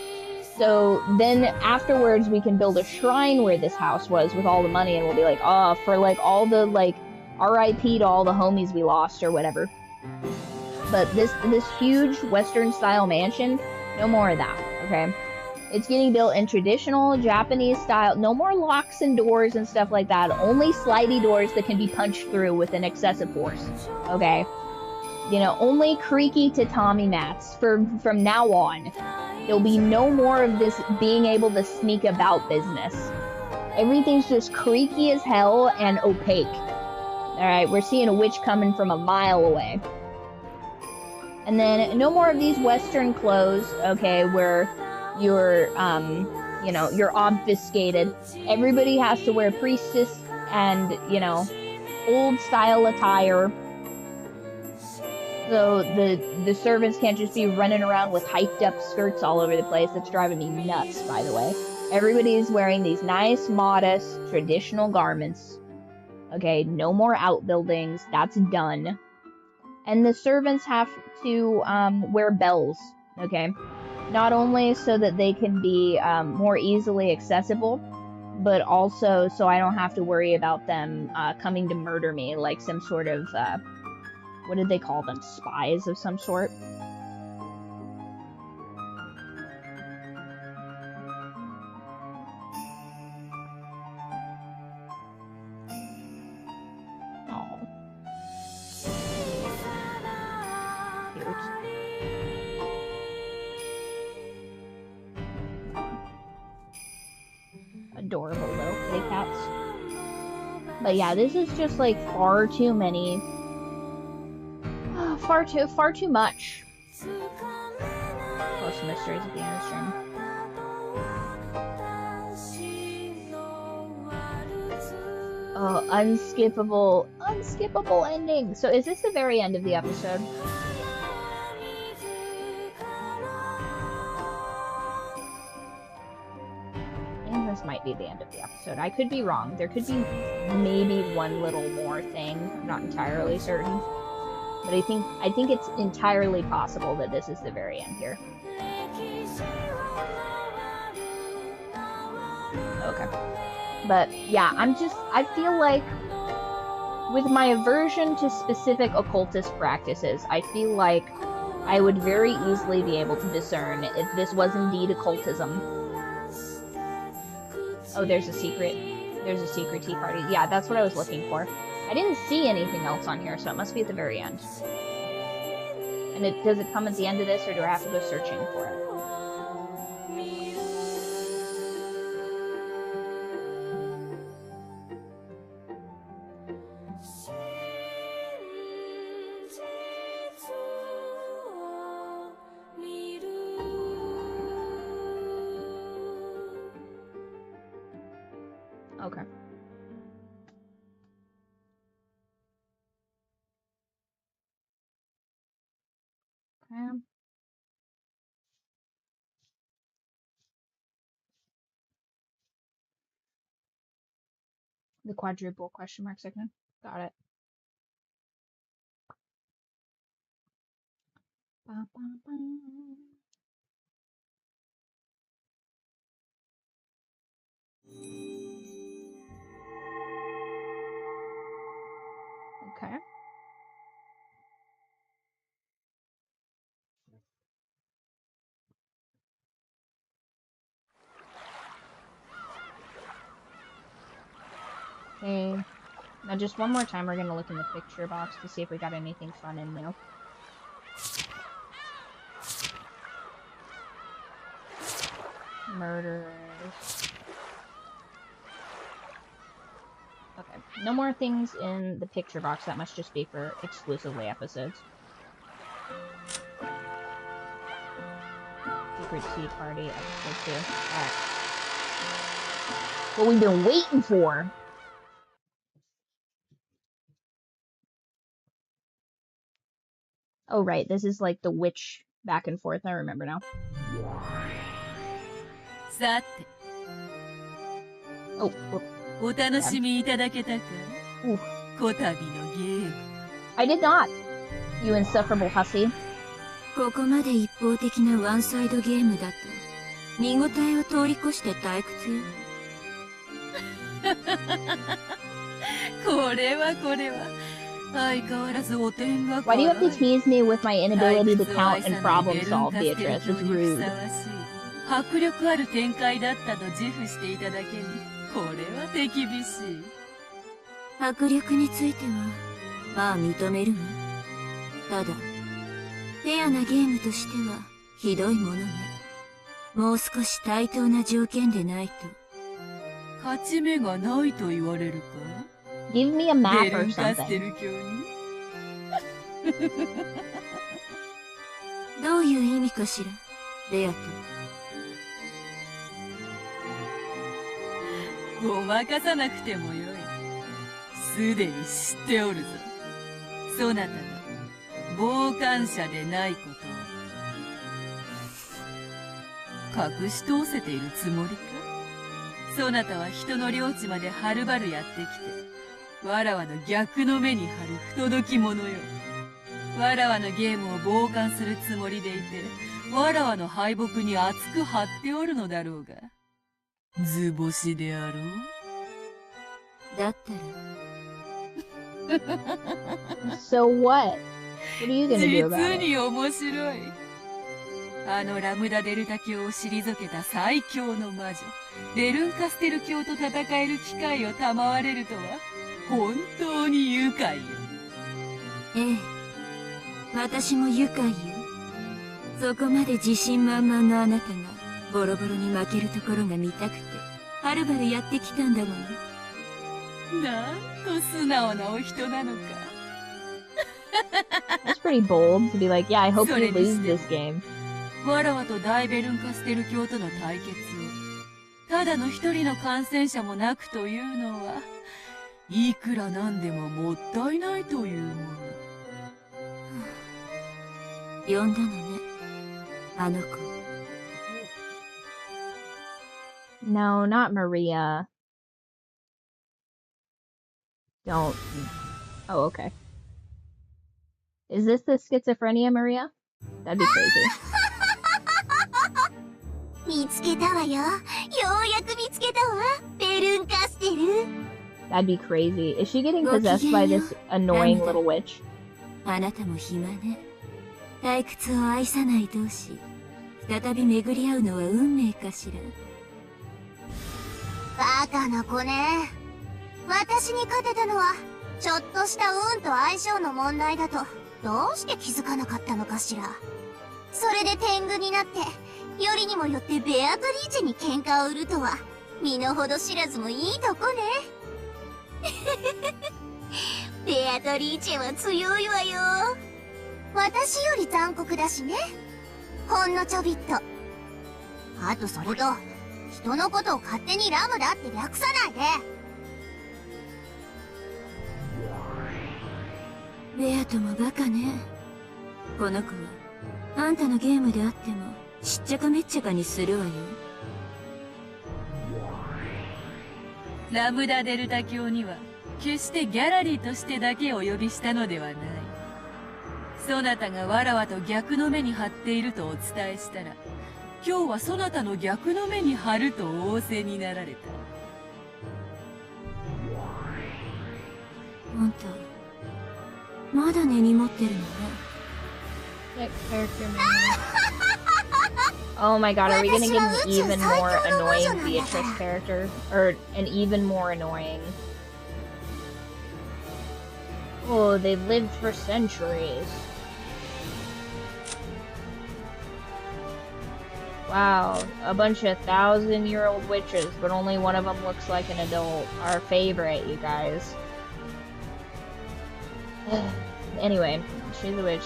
So then afterwards we can build a shrine where this house was with all the money, and we'll be like, oh, for, like, all the, like, RIP to all the homies we lost or whatever. But this huge Western-style mansion, no more of that, okay? It's getting built in traditional Japanese style. No more locks and doors and stuff like that. Only slidey doors that can be punched through with an excessive force. Okay? You know, only creaky tatami mats from now on. There'll be no more of this being able to sneak about business. Everything's just creaky as hell and opaque. Alright, we're seeing a witch coming from a mile away. And then no more of these Western clothes, okay, where you're, you know, you're obfuscated. Everybody has to wear priestess and, you know, old style attire. So the servants can't just be running around with hyped up skirts all over the place. That's driving me nuts, by the way. Everybody's wearing these nice, modest, traditional garments. Okay, no more outbuildings. That's done. And the servants have to wear bells, okay? Not only so that they can be more easily accessible, but also so I don't have to worry about them coming to murder me like some sort of, what did they call them? Spies of some sort? Adorable little kitty cats. But yeah, this is just like far too many. Far too much. Post mysteries at the end of the stream. Oh, unskippable ending. So is this the very end of the episode? This might be the end of the episode. I could be wrong. There could be maybe one little more thing. I'm not entirely certain. But I think it's entirely possible that this is the very end here. Okay. But yeah, I feel like with my aversion to specific occultist practices, I feel like I would very easily be able to discern if this was indeed occultism. Oh, there's a secret tea party. Yeah, that's what I was looking for. I didn't see anything else on here, so it must be at the very end. And does it come at the end of this, or do I have to go searching for it? Okay. The quadruple question mark segment. Got it. Ba, ba, ba. Okay. Okay. Now just one more time we're gonna look in the picture box to see if we got anything fun and new. Murderers. Okay. No more things in the picture box. That must just be for exclusively episodes. Secret tea party episode 2. Alright. What we've been waiting for. Oh, right. This is like the witch back and forth. I remember now. Oh, I did not. You insufferable hussy. ここまで一方的なワンサイドゲームだと見応えを通り越して退屈よ。これは相変わらずお点が Why do you have to tease me with my inability to count and problem solve, Beatrice? It's rude. 迫力ある展開だったと自負していただけにこれは手厳しい。迫力についてはまあ認めるわ。ただフェアなゲームとしてはひどいものね。もう少し対等な条件でないと。勝ち目がないと言われるか Give me a map ベル or ンカステ something. ル教にどういう意味かしら、ベアト。ごまかさなくてもよい。すでに知っておるぞ。そなたが傍観者でないことを隠し通せているつもりか。そなたは人の領地まではるばるやってきて、わらわの逆の目に貼る不届き者よ。わらわのゲームを傍観するつもりでいて、わらわの敗北に厚く張っておるのだろうが。図星であろう。だったら。So what? What are you gonna do about 実 it? に面白い。あのラムダデルタ教を退けた最強の魔女、ベルンカステル教と戦える機会を賜れるとは、本当に愉快よ。ええ。私も愉快よ。そこまで自信満々のあなたが、ボロボロに負けるところが見たくて、はるばるやってきたんだもの。なんと素直なお人なのか。That's pretty bold to be like, yeah, I hope そ you れに lose しても this game. わらわと大ベルンカステル教との対決を、ただの一人の感染者もなくというのは、いくらなんでももったいないというもの。呼んだのね、あの子。No, not Maria. Don't. Oh, okay. Is this the schizophrenia, Maria? That'd be crazy. 見つけたわよ。ようやく見つけたわ。ベルンカステル。That'd be crazy. Is she getting possessed by this annoying little witch? あなたも暇ね。退屈を愛さない同士、再び巡り合うのは運命かしら。バカな子ね。私に勝てたのは、ちょっとした運と相性の問題だと、どうして気づかなかったのかしら。それで天狗になって、よりにもよってベアトリーチェに喧嘩を売るとは、身の程知らずもいいとこね。ベアトリーチェは強いわよ。私より残酷だしね。ほんのちょびっと。あとそれと、人のことを勝手にラムだって略さないで。ベアトもバカね。この子は、あんたのゲームであっても、しっちゃかめっちゃかにするわよ。ラムダデルタ教には、決してギャラリーとしてだけお呼びしたのではない。そなたがわらわと逆の目に張っているとお伝えしたら、今日はそなたの逆の目に張ると仰せになられた。あんた、まだ根に持ってるのね。Next character menu. Oh my god, are we gonna get an even more annoying Beatrice character? Or an even more annoying... Oh, they've lived for centuries. Wow, a bunch of 1,000-year-old witches, but only one of them looks like an adult. Our favorite, you guys. Anyway, she's a witch.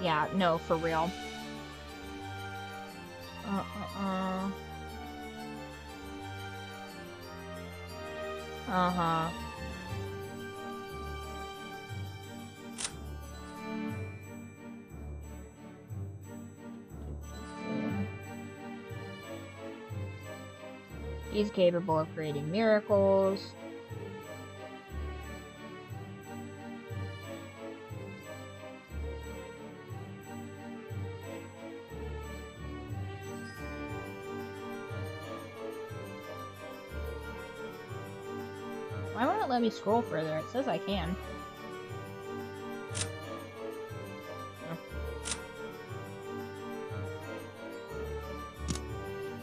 Yeah, no, for real. Uh-huh. He's capable of creating miracles. Why won't it let me scroll further? It says I can.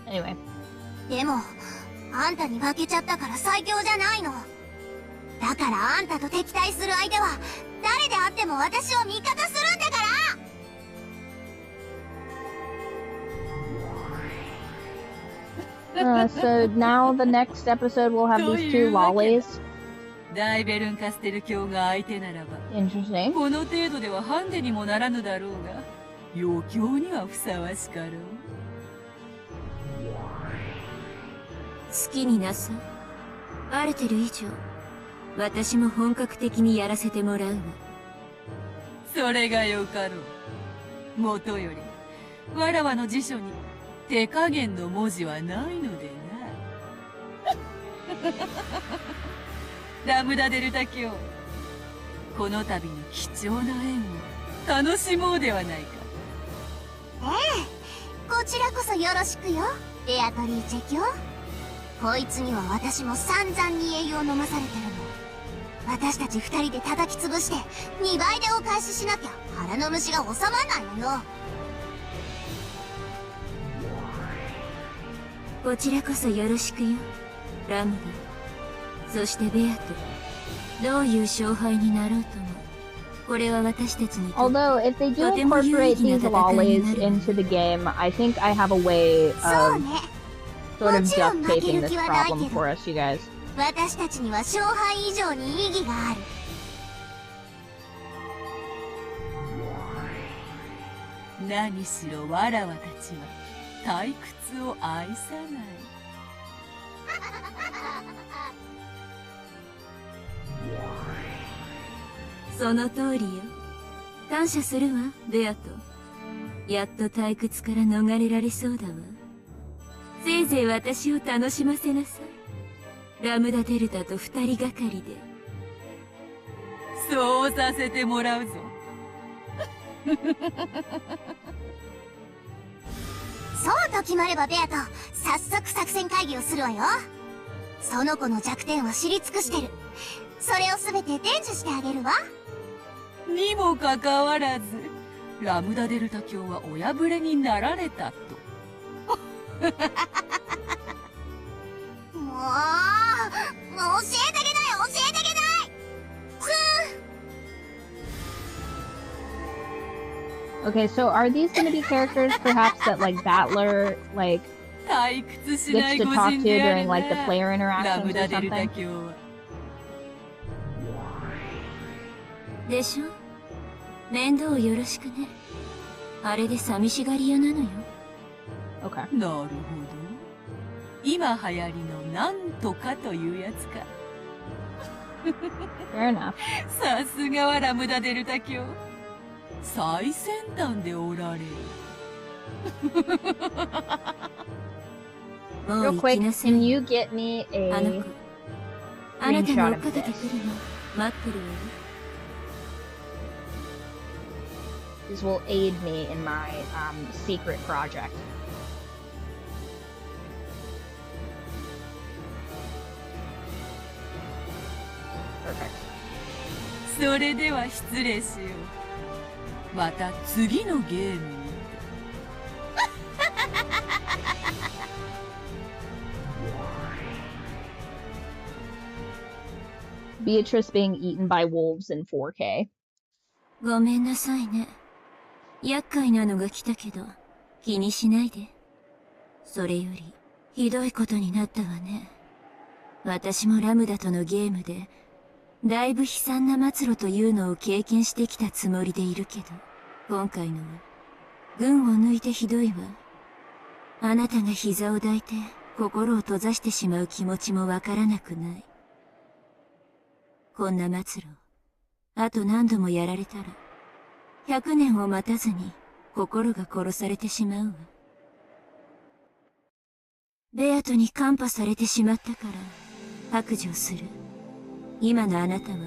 Anyway. でも、あんたに負けちゃったから最強じゃないの。だからあんたと敵対する相手は、誰であっても私を味方するんだから。So now the next episode we'll have these two lollies. ダイベルンカステル教が相手ならば、Interesting. この程度ではハンデにもならぬだろうが、余興にはふさわしかろう。好きになさい。バレてる以上、私も本格的にやらせてもらうわ。それがよかろう。もとより、わらわの辞書に手加減の文字はないのでな。ラムダデルタ教、この度の貴重な縁を楽しもうではないか。ええ、こちらこそよろしくよ、ベアトリーチェ教。こいつには私も散々に栄養飲まされてるの。私たち二人で叩き潰して2倍でお返ししなきゃ腹の虫が収まんないのよ。こちらこそよろしくよ、ラムダ。そしてベアとどういう勝敗になろうとも、これは私たちにとって Although, if they do incorporate these lollies into the game, I think I have a way of sort of duct taping this problem for us, you guys. 私たちには勝敗以上に意義がある。何しろわらわたちは退屈を愛さない。その通りよ。感謝するわ、ベアト。やっと退屈から逃れられそうだわ。せいぜい私を楽しませなさい。ラムダデルタと二人がかりで。そうさせてもらうぞ。そうと決まればベアト、早速作戦会議をするわよ。その子の弱点は知り尽くしてる。それを全て伝授してあげるわ。にもかかわらず、ラムダデルタ教はお破れになられたと。もう教えてあげない、教えてあげない。Okay, so are these going to be characters perhaps that like Battler like 退屈しな gets い to ご talk 人 to であ during る like the な。 player ラ interactions ム or ダデルタ something? 教は。でしょ？面倒よろしくね。あれで寂しがり屋なのよ。Okay. なるほど。今流行りのなんとかというやつか。Fair enough. さすがはラムダデルタ教。最先端でおられる。Real quick, can you get me あの a 子、あなた screenshot が追っ of かけて this? くるの待ってるわよ。This will aid me in my secret project. Perfect. それでは失礼しよう。また次のゲームに。Beatrice being eaten by wolves in 4K. ごめんなさいね。厄介なのが来たけど、気にしないで。それより、ひどいことになったわね。私もラムダとのゲームで、だいぶ悲惨な末路というのを経験してきたつもりでいるけど、今回のは、群を抜いてひどいわ。あなたが膝を抱いて、心を閉ざしてしまう気持ちもわからなくない。こんな末路、あと何度もやられたら、100年を待たずに心が殺されてしまうわ。ベアトにカンパされてしまったから白状する。今のあなたは、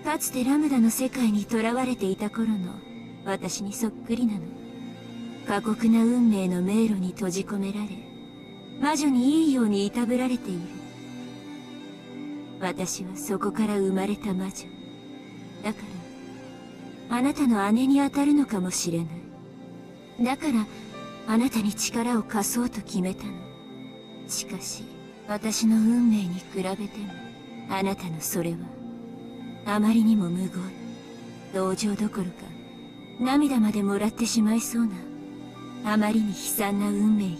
かつてラムダの世界に囚われていた頃の私にそっくりなの。過酷な運命の迷路に閉じ込められ、魔女にいいようにいたぶられている。私はそこから生まれた魔女。だから、あなたの姉に当たるのかもしれない。だから、あなたに力を貸そうと決めたの。しかし、私の運命に比べても、あなたのそれは、あまりにも無言。同情どころか、涙までもらってしまいそうな、あまりに悲惨な運命よ。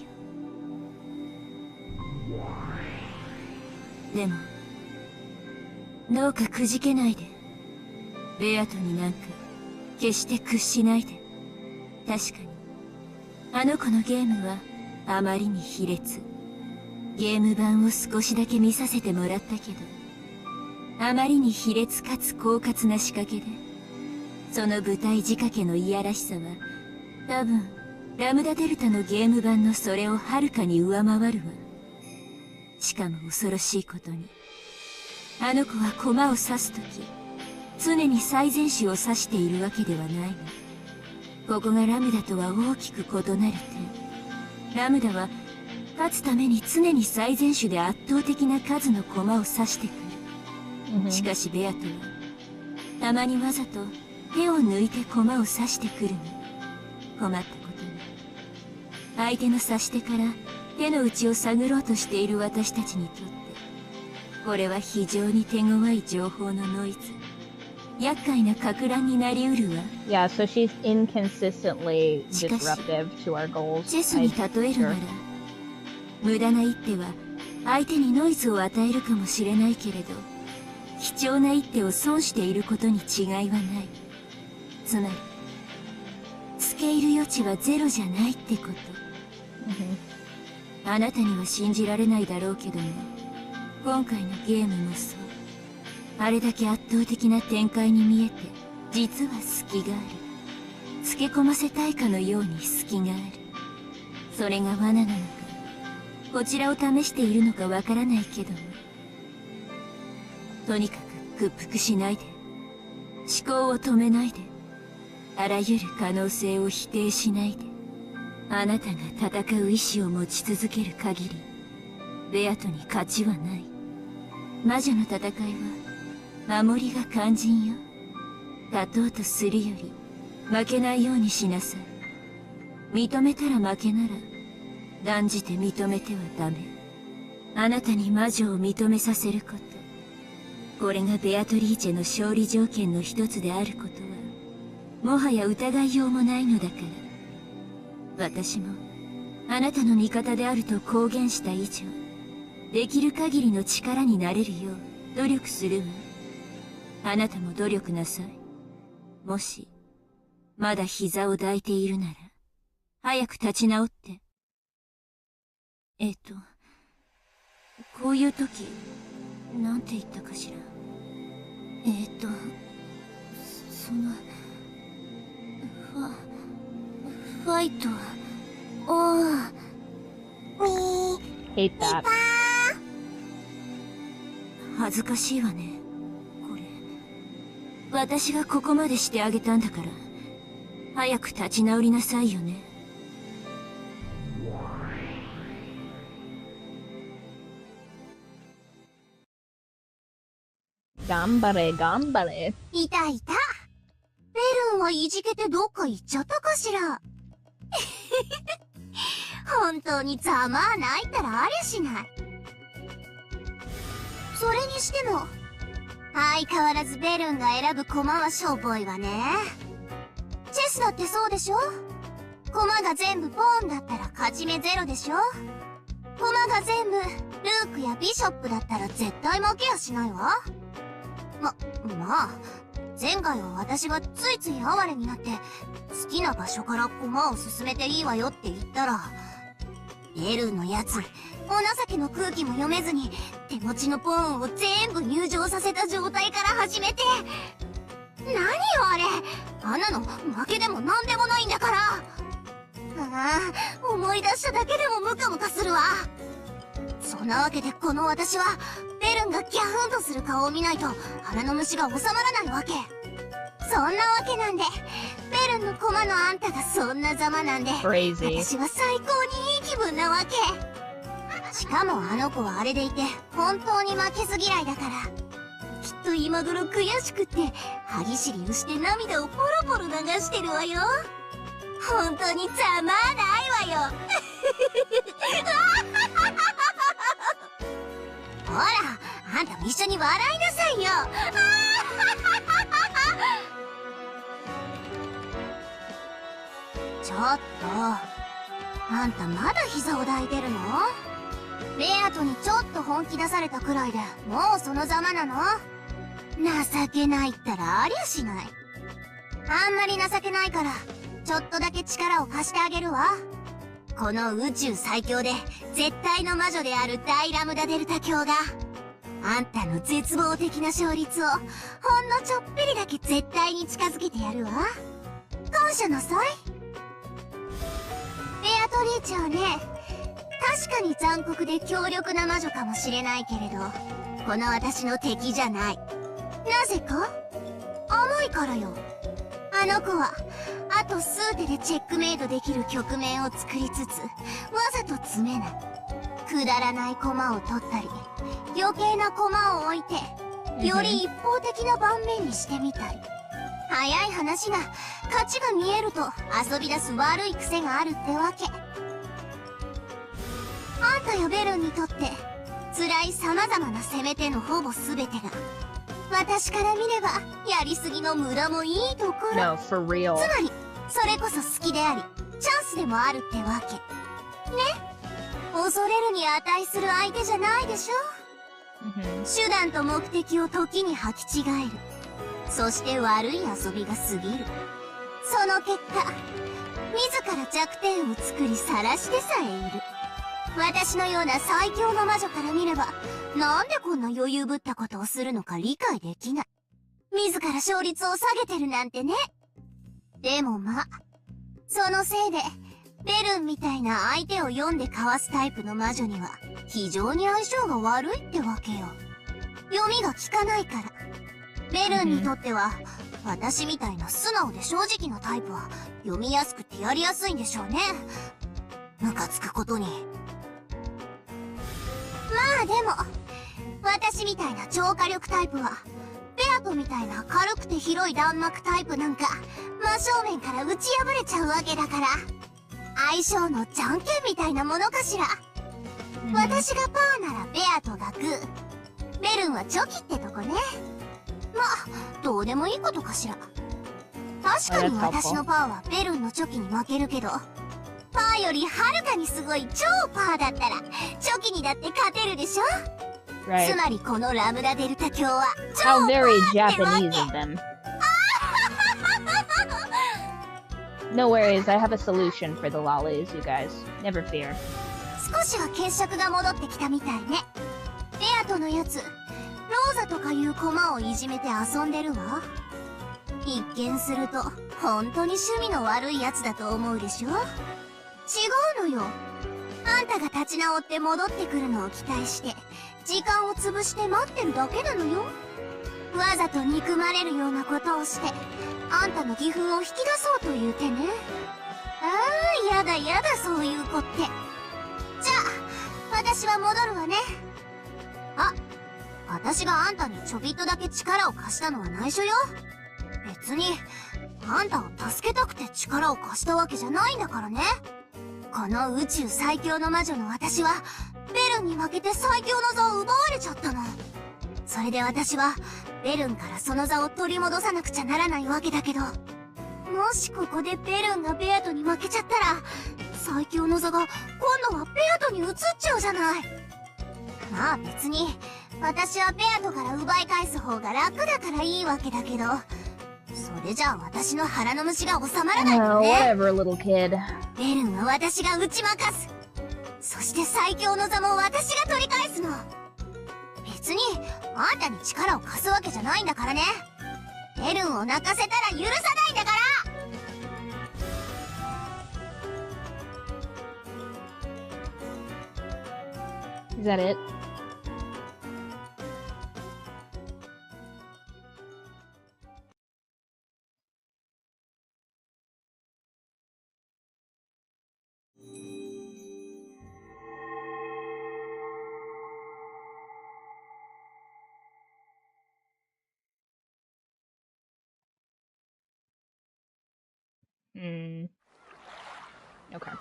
でも、どうかくじけないで。ベアトになんか、決して屈しないで。確かに、あの子のゲームは、あまりに卑劣。ゲーム版を少しだけ見させてもらったけど、あまりに卑劣かつ狡猾な仕掛けで、その舞台仕掛けのいやらしさは、多分、ラムダデルタのゲーム版のそれをはるかに上回るわ。しかも恐ろしいことに、あの子は駒を刺すとき、常に最善手を指しているわけではないの。ここがラムダとは大きく異なる点。ラムダは、勝つために常に最善手で圧倒的な数の駒を刺してくる。しかしベアトは、たまにわざと手を抜いて駒を刺してくるの。困ったことに。相手の刺し手から手の内を探ろうとしている私たちにとって、これは非常に手強い情報のノイズ。厄介な撹乱になりうるわ。Yeah, so she's inconsistently disruptive to our goals. チェスに例えるなら、無駄な一手は相手にノイズを与えるかもしれないけれど、貴重な一手を損していることに違いはない。つまり、付け入る余地はゼロじゃないってこと。あなたには信じられないだろうけども、今回のゲームもそう。あれだけ圧倒的な展開に見えて、実は隙がある。つけ込ませたいかのように隙がある。それが罠なのか、こちらを試しているのかわからないけども。とにかく屈服しないで。思考を止めないで。あらゆる可能性を否定しないで。あなたが戦う意志を持ち続ける限り、ベアトに勝ちはない。魔女の戦いは、守りが肝心よ。勝とうとするより、負けないようにしなさい。認めたら負けなら、断じて認めてはダメ。あなたに魔女を認めさせること。これがベアトリーチェの勝利条件の一つであることは、もはや疑いようもないのだから。私も、あなたの味方であると公言した以上、できる限りの力になれるよう努力するわ。あなたも努力なさい。もし、まだ膝を抱いているなら、早く立ち直って。こういう時、なんて言ったかしら。その、ファイト、Hate that. 恥ずかしいわね。これ。私がここまでしてあげたんだから、早く立ち直りなさいよね。頑張れ、頑張れ。いたいた。ベルンはいじけてどっか行っちゃったかしら。本当にざまあないったらありゃしない。それにしても、相変わらずベルンが選ぶ駒はしょぼいわね。チェスだってそうでしょ？駒が全部ポーンだったら勝ち目ゼロでしょ？駒が全部ルークやビショップだったら絶対負けやしないわ。まあ、前回は私がついつい哀れになって、好きな場所から駒を進めていいわよって言ったら、ベルンのやつ、お情けの空気も読めずに、手持ちのポーンを全部入場させた状態から始めて、何よあれ、あんなの負けでもなんでもないんだから。思い出しただけでもムカムカするわ。そんなわけでこの私は、ベルンがギャフンとする顔を見ないと腹の虫が収まらないわけ。そんなわけなんで、ベルンの駒のあんたがそんなざまなんで、Crazy. 私は最高にいい気分なわけ。しかもあの子はあれでいて本当に負けず嫌いだから、きっと今頃悔しくって歯ぎしりをして涙をポロポロ流してるわよ。本当にざまあないわよ。ほら、あんたも一緒に笑いなさいよ。ちょっと、あんたまだ膝を抱いてるの？ベアトにちょっと本気出されたくらいでもうそのざまなの？情けないったらありゃしない。あんまり情けないからちょっとだけ力を貸してあげるわ。この宇宙最強で絶対の魔女である大ラムダデルタ卿があんたの絶望的な勝率をほんのちょっぴりだけ絶対に近づけてやるわ。感謝なさい。ベアトリーチェはね、確かに残酷で強力な魔女かもしれないけれど、この私の敵じゃない。なぜか？甘いからよ。あの子はあと数手でチェックメイドできる局面を作りつつ、わざと詰めない。くだらない駒を取ったり、余計な駒を置いて、より一方的な盤面にしてみたり。早い話が、勝ちが見えると遊び出す悪い癖があるってわけ。あんたやベルンにとって、辛い様々な攻め手のほぼ全てが、私から見れば、やりすぎの無駄もいいところ。No, for real. つまり、それこそ好きであり、チャンスでもあるってわけ。ね。恐れるに値する相手じゃないでしょ。手段と目的を時に履き違える。そして悪い遊びが過ぎる。その結果、自ら弱点を作り晒してさえいる。私のような最強の魔女から見れば、なんでこんな余裕ぶったことをするのか理解できない。自ら勝率を下げてるなんてね。でもまあ、そのせいで、ベルンみたいな相手を読んでかわすタイプの魔女には、非常に相性が悪いってわけよ。読みが効かないから。ベルンにとっては、私みたいな素直で正直なタイプは、読みやすくてやりやすいんでしょうね。ムカつくことに。まあでも、私みたいな超火力タイプは、ベアトみたいな軽くて広い弾幕タイプなんか、真正面から打ち破れちゃうわけだから、相性のじゃんけんみたいなものかしら。私がパーならベアトがグー、ベルンはチョキってとこね。まあ、どうでもいいことかしら。確かに私のパーはベルンのチョキに負けるけど、パーよりはるかにすごい超パーだったら、チョキにだって勝てるでしょ。つまりこのラムダデルタ卿は超パー How very ってわ Japanese け。 of them. No worries, I have a solution for the lollies, you guys. Never fear. 少しは血色が戻ってきたみたいね。ベアトのやつ、ローザとかいう駒をいじめて遊んでるわ。一見すると本当に趣味の悪いやつだと思うでしょ。違うのよ。あんたが立ち直って戻ってくるのを期待して時間を潰して待ってるだけなのよ。わざと憎まれるようなことをしてあんたの義憤を引き出そうという手ね。ああ、やだやだ、そういう子って。じゃあ私は戻るわね。あ、私があんたにちょびっとだけ力を貸したのは内緒よ。別にあんたを助けたくて力を貸したわけじゃないんだからね。この宇宙最強の魔女の私はベルンに負けて最強の座を奪われちゃったの。それで私はベルンからその座を取り戻さなくちゃならないわけだけど、もしここでベルンがベアトに負けちゃったら、最強の座が今度はベアトに移っちゃうじゃない。まあ別に私はベアトから奪い返す方が楽だからいいわけだけど、それじゃあ私の腹の虫が収まらないのね。Whatever, little kid. ベルンは私が打ち負かす。そして最強の座も私が取り返すの。別にあんたに力を貸すわけじゃないんだからね。ベルンを泣かせたら許さないんだから。Is that it? Hmm. Okay.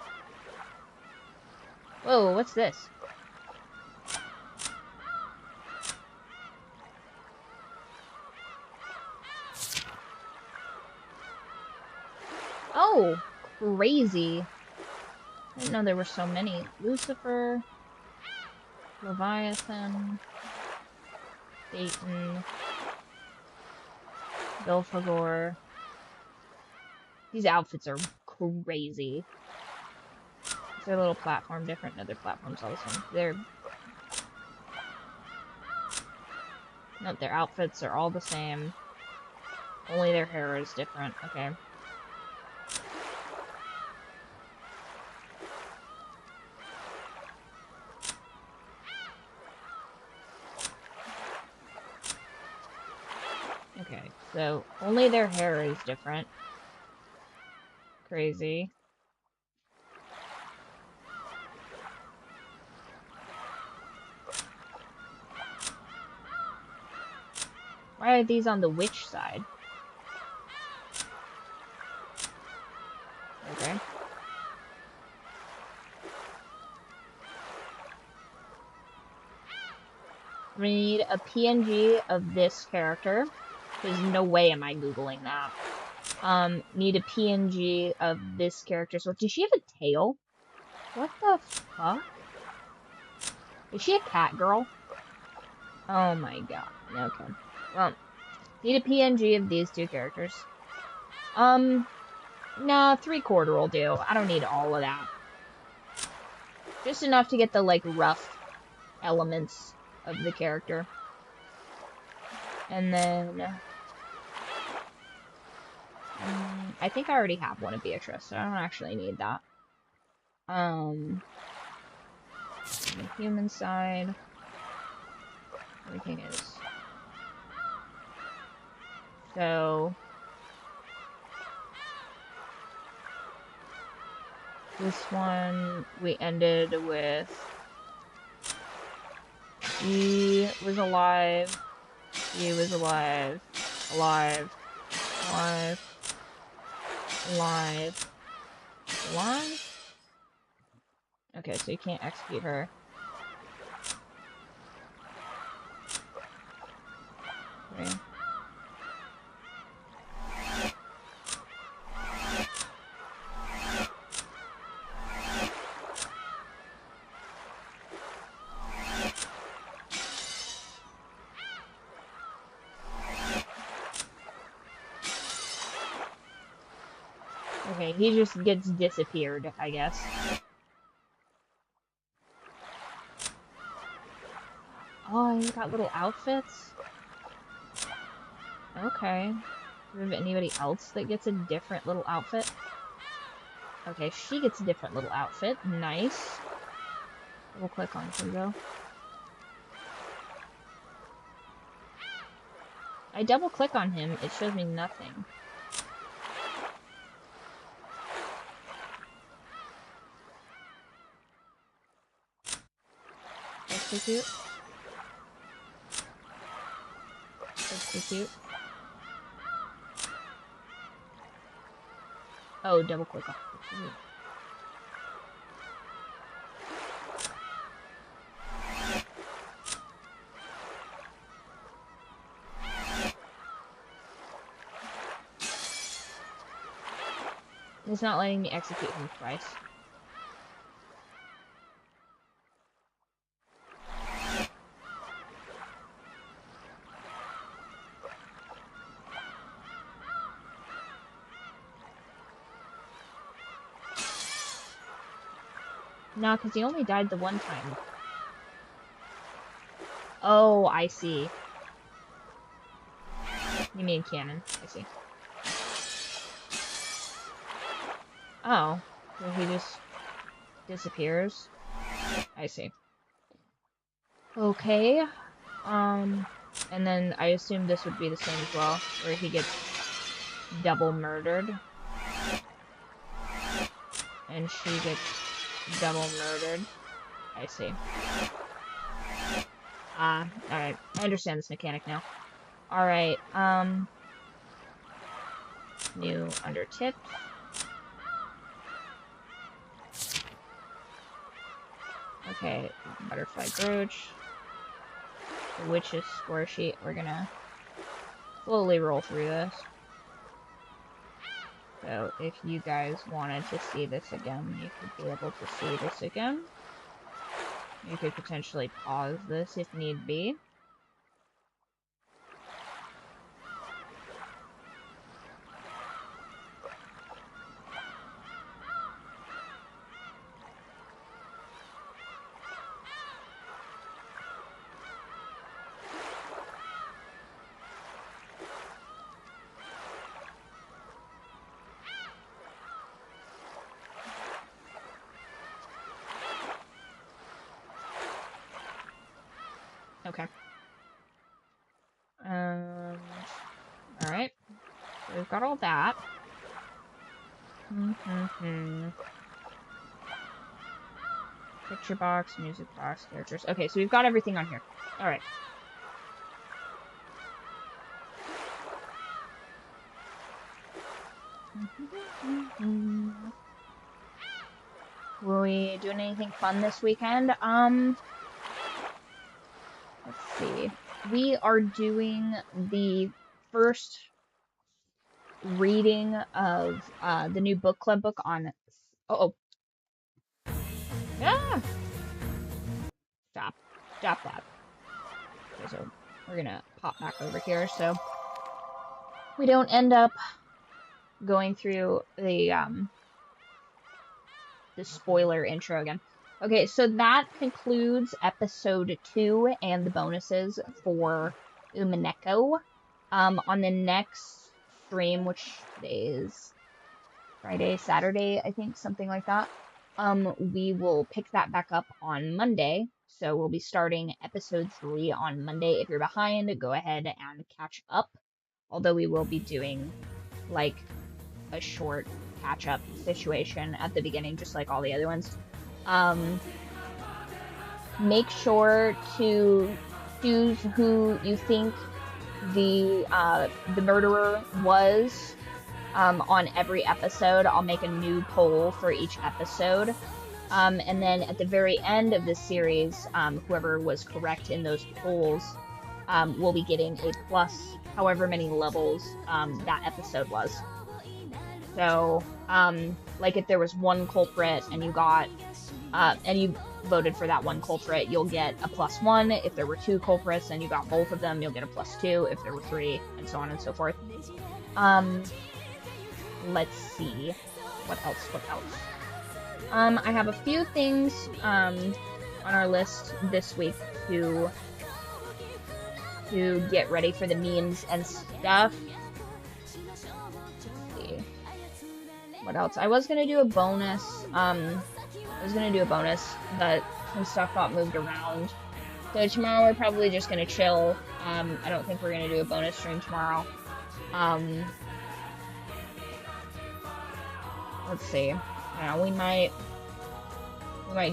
Whoa, what's this? Oh, crazy. I didn't know there were so many. Lucifer, Leviathan, Satan, Belphegor. These outfits are crazy. Is their little platform different? No, their platform's all the same. No, their outfits are all the same. Only their hair is different. Okay. Okay, so only their hair is different. Crazy. Why are these on the witch side? Okay. I'm gonna need a PNG of this character. There's no way am I Googling that. Need a PNG of this character. So, does she have a tail? What the fuck? Is she a cat girl? Oh my god. Okay. Well, need a PNG of these two characters. No, 3/4 will do. I don't need all of that. Just enough to get the, like, rough elements of the character. And then... I think I already have one of Beatrice, so I don't actually need that. On the human side, everything is... So... This one, we ended with... He was alive. He was alive. Alive. Alive. Alive. Alive? Okay, so you can't execute her. Okay. Okay, he just gets disappeared, I guess. Oh, he's got little outfits? Okay. Do we have anybody else that gets a different little outfit? Okay, she gets a different little outfit. Nice. Double click on Kugo. I double click on him, it shows me nothing. Execute. Execute. Oh, double click on execute. It's not letting me execute him twice. No, because he only died the one time. Oh, I see. You mean canon. I see. Oh, so he just disappears? I see. Okay. And then I assume this would be the same as well, where he gets double murdered. And she gets double murdered. I see. Alright. I understand this mechanic now. Alright, new under tips. Okay, butterfly brooch. The witch's score sheet. We're gonna slowly roll through this. So if you guys wanted to see this again, you could be able to see this again. You could potentially pause this if need be. Okay. Alright. So we've got all that. Picture box, music box, characters. Okay, so we've got everything on here. Alright. Were we doing anything fun this weekend? Let's see. We are doing the first reading of the new book club book on... Oh. Ah! Stop that. Okay, so we're gonna pop back over here so we don't end up going through the spoiler intro again. Okay, so that concludes episode 2 and the bonuses for Umineko. On the next stream, which today is Friday, Saturday, I think, something like that, we will pick that back up on Monday. So we'll be starting episode 3 on Monday. If you're behind, go ahead and catch up. Although we will be doing, like, a short catch-up situation at the beginning, just like all the other ones. Make sure to choose who you think the murderer was on every episode. I'll make a new poll for each episode. And then at the very end of this series, whoever was correct in those polls will be getting a plus however many levels that episode was. So, like if there was one culprit and you got, and you voted for that one culprit, you'll get a +1. If there were 2 culprits and you got both of them, you'll get a +2. If there were 3, and so on and so forth. Let's see. What else? I have a few things, on our list this week to get ready for the memes and stuff. Let's see. What else? I was gonna do a bonus, but some stuff got moved around. So tomorrow we're probably just gonna chill. I don't think we're gonna do a bonus stream tomorrow. Let's see. We might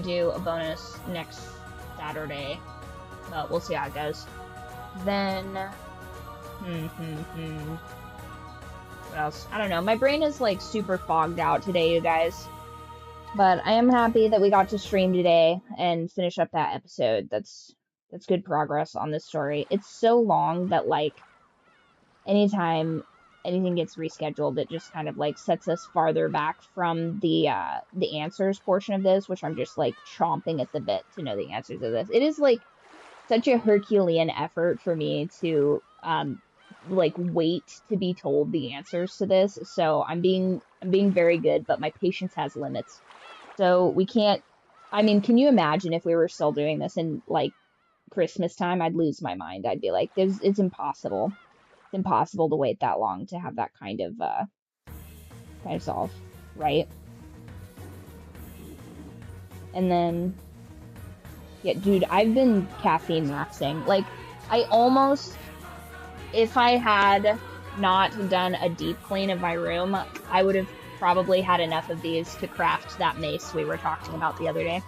do a bonus next Saturday, but we'll see how it goes. Then, what else? I don't know. My brain is like super fogged out today, you guys. But I am happy that we got to stream today and finish up that episode. That's good progress on this story. It's so long that like anytime anything gets rescheduled, it just kind of like sets us farther back from the answers portion of this, which I'm just like chomping at the bit to know the answers of this. It is like such a Herculean effort for me to like wait to be told the answers to this. So I'm being very good, but my patience has limits. So we can't, I mean, can you imagine if we were still doing this in like Christmas time? I'd lose my mind. I'd be like, it's impossible. It's impossible to wait that long to have that kind of solve, right? And then, yeah, dude, I've been caffeine maxing. Like, I almost, if I had not done a deep clean of my room, I would have probably had enough of these to craft that mace we were talking about the other day.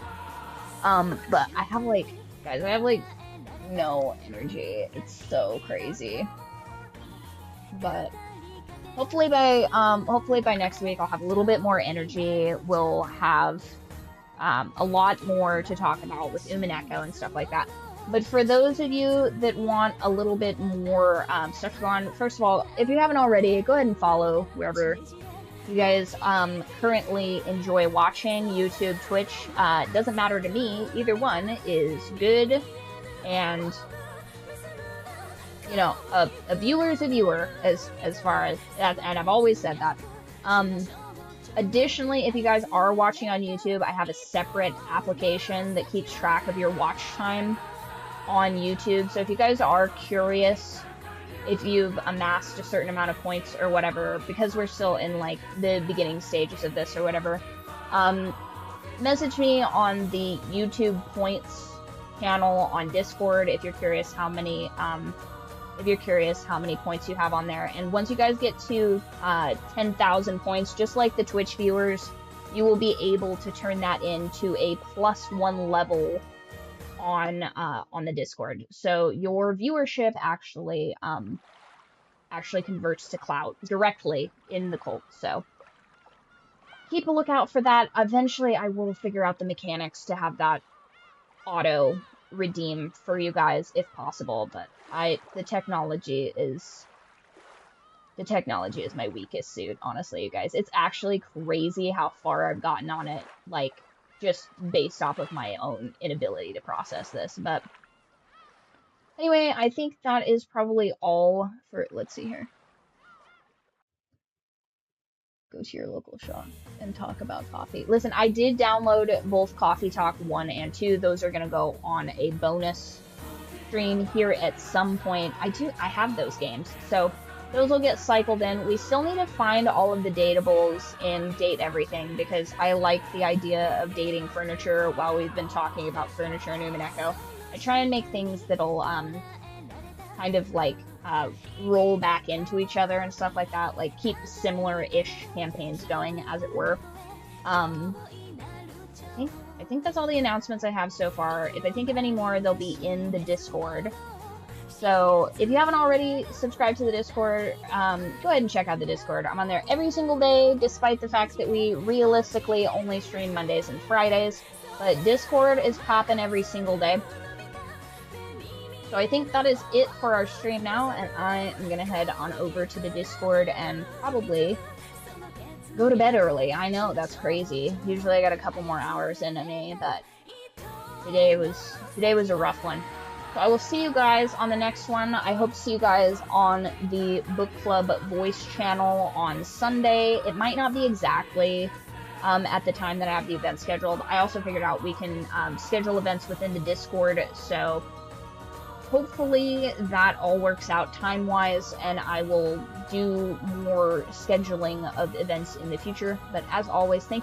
But I have like, guys, I have like no energy. It's so crazy. But hopefully by next week I'll have a little bit more energy. We'll have a lot more to talk about with Umineko and stuff like that. But for those of you that want a little bit more stuff to go on, first of all, if you haven't already, go ahead and follow wherever you guys currently enjoy watching, YouTube, Twitch. Doesn't matter to me. Either one is good, and you know, a viewer is a viewer as far as that, and I've always said that. Additionally, if you guys are watching on YouTube, I have a separate application that keeps track of your watch time on YouTube. So if you guys are curious if you've amassed a certain amount of points or whatever, because we're still in like the beginning stages of this or whatever, message me on the YouTube points channel on Discord if you're curious how many points you have on there. And once you guys get to 10,000 points, just like the Twitch viewers, you will be able to turn that into a +1 level on the Discord. So your viewership actually converts to clout directly in the cult. So keep a lookout for that. Eventually I will figure out the mechanics to have that auto redeem for you guys if possible, but the technology is my weakest suit, honestly, you guys. It's actually crazy how far I've gotten on it, like, just based off of my own inability to process this. But anyway, I think that is probably all for, let's see here. Go to your local shop and talk about coffee. Listen, I did download both Coffee Talk 1 and 2. Those are going to go on a bonus stream here at some point. I have those games, so those will get cycled in. We still need to find all of the datables and date everything, because I like the idea of dating furniture while we've been talking about furniture in Umineko. I try and make things that'll kind of like roll back into each other and stuff like that, like keep similar-ish campaigns going, as it were. I think that's all the announcements I have so far. If I think of any more, they'll be in the Discord. So if you haven't already subscribed to the Discord, go ahead and check out the Discord. I'm on there every single day, despite the fact that we realistically only stream Mondays and Fridays. But Discord is popping every single day. So I think that is it for our stream now, and I am going to head on over to the Discord and probably go to bed early. I know, that's crazy. Usually I got a couple more hours into me, but today was a rough one. So I will see you guys on the next one. I hope to see you guys on the Book Club voice channel on Sunday. It might not be exactly at the time that I have the event scheduled. I also figured out we can schedule events within the Discord, so hopefully that all works out time-wise, and I will do more scheduling of events in the future. But as always, thank you.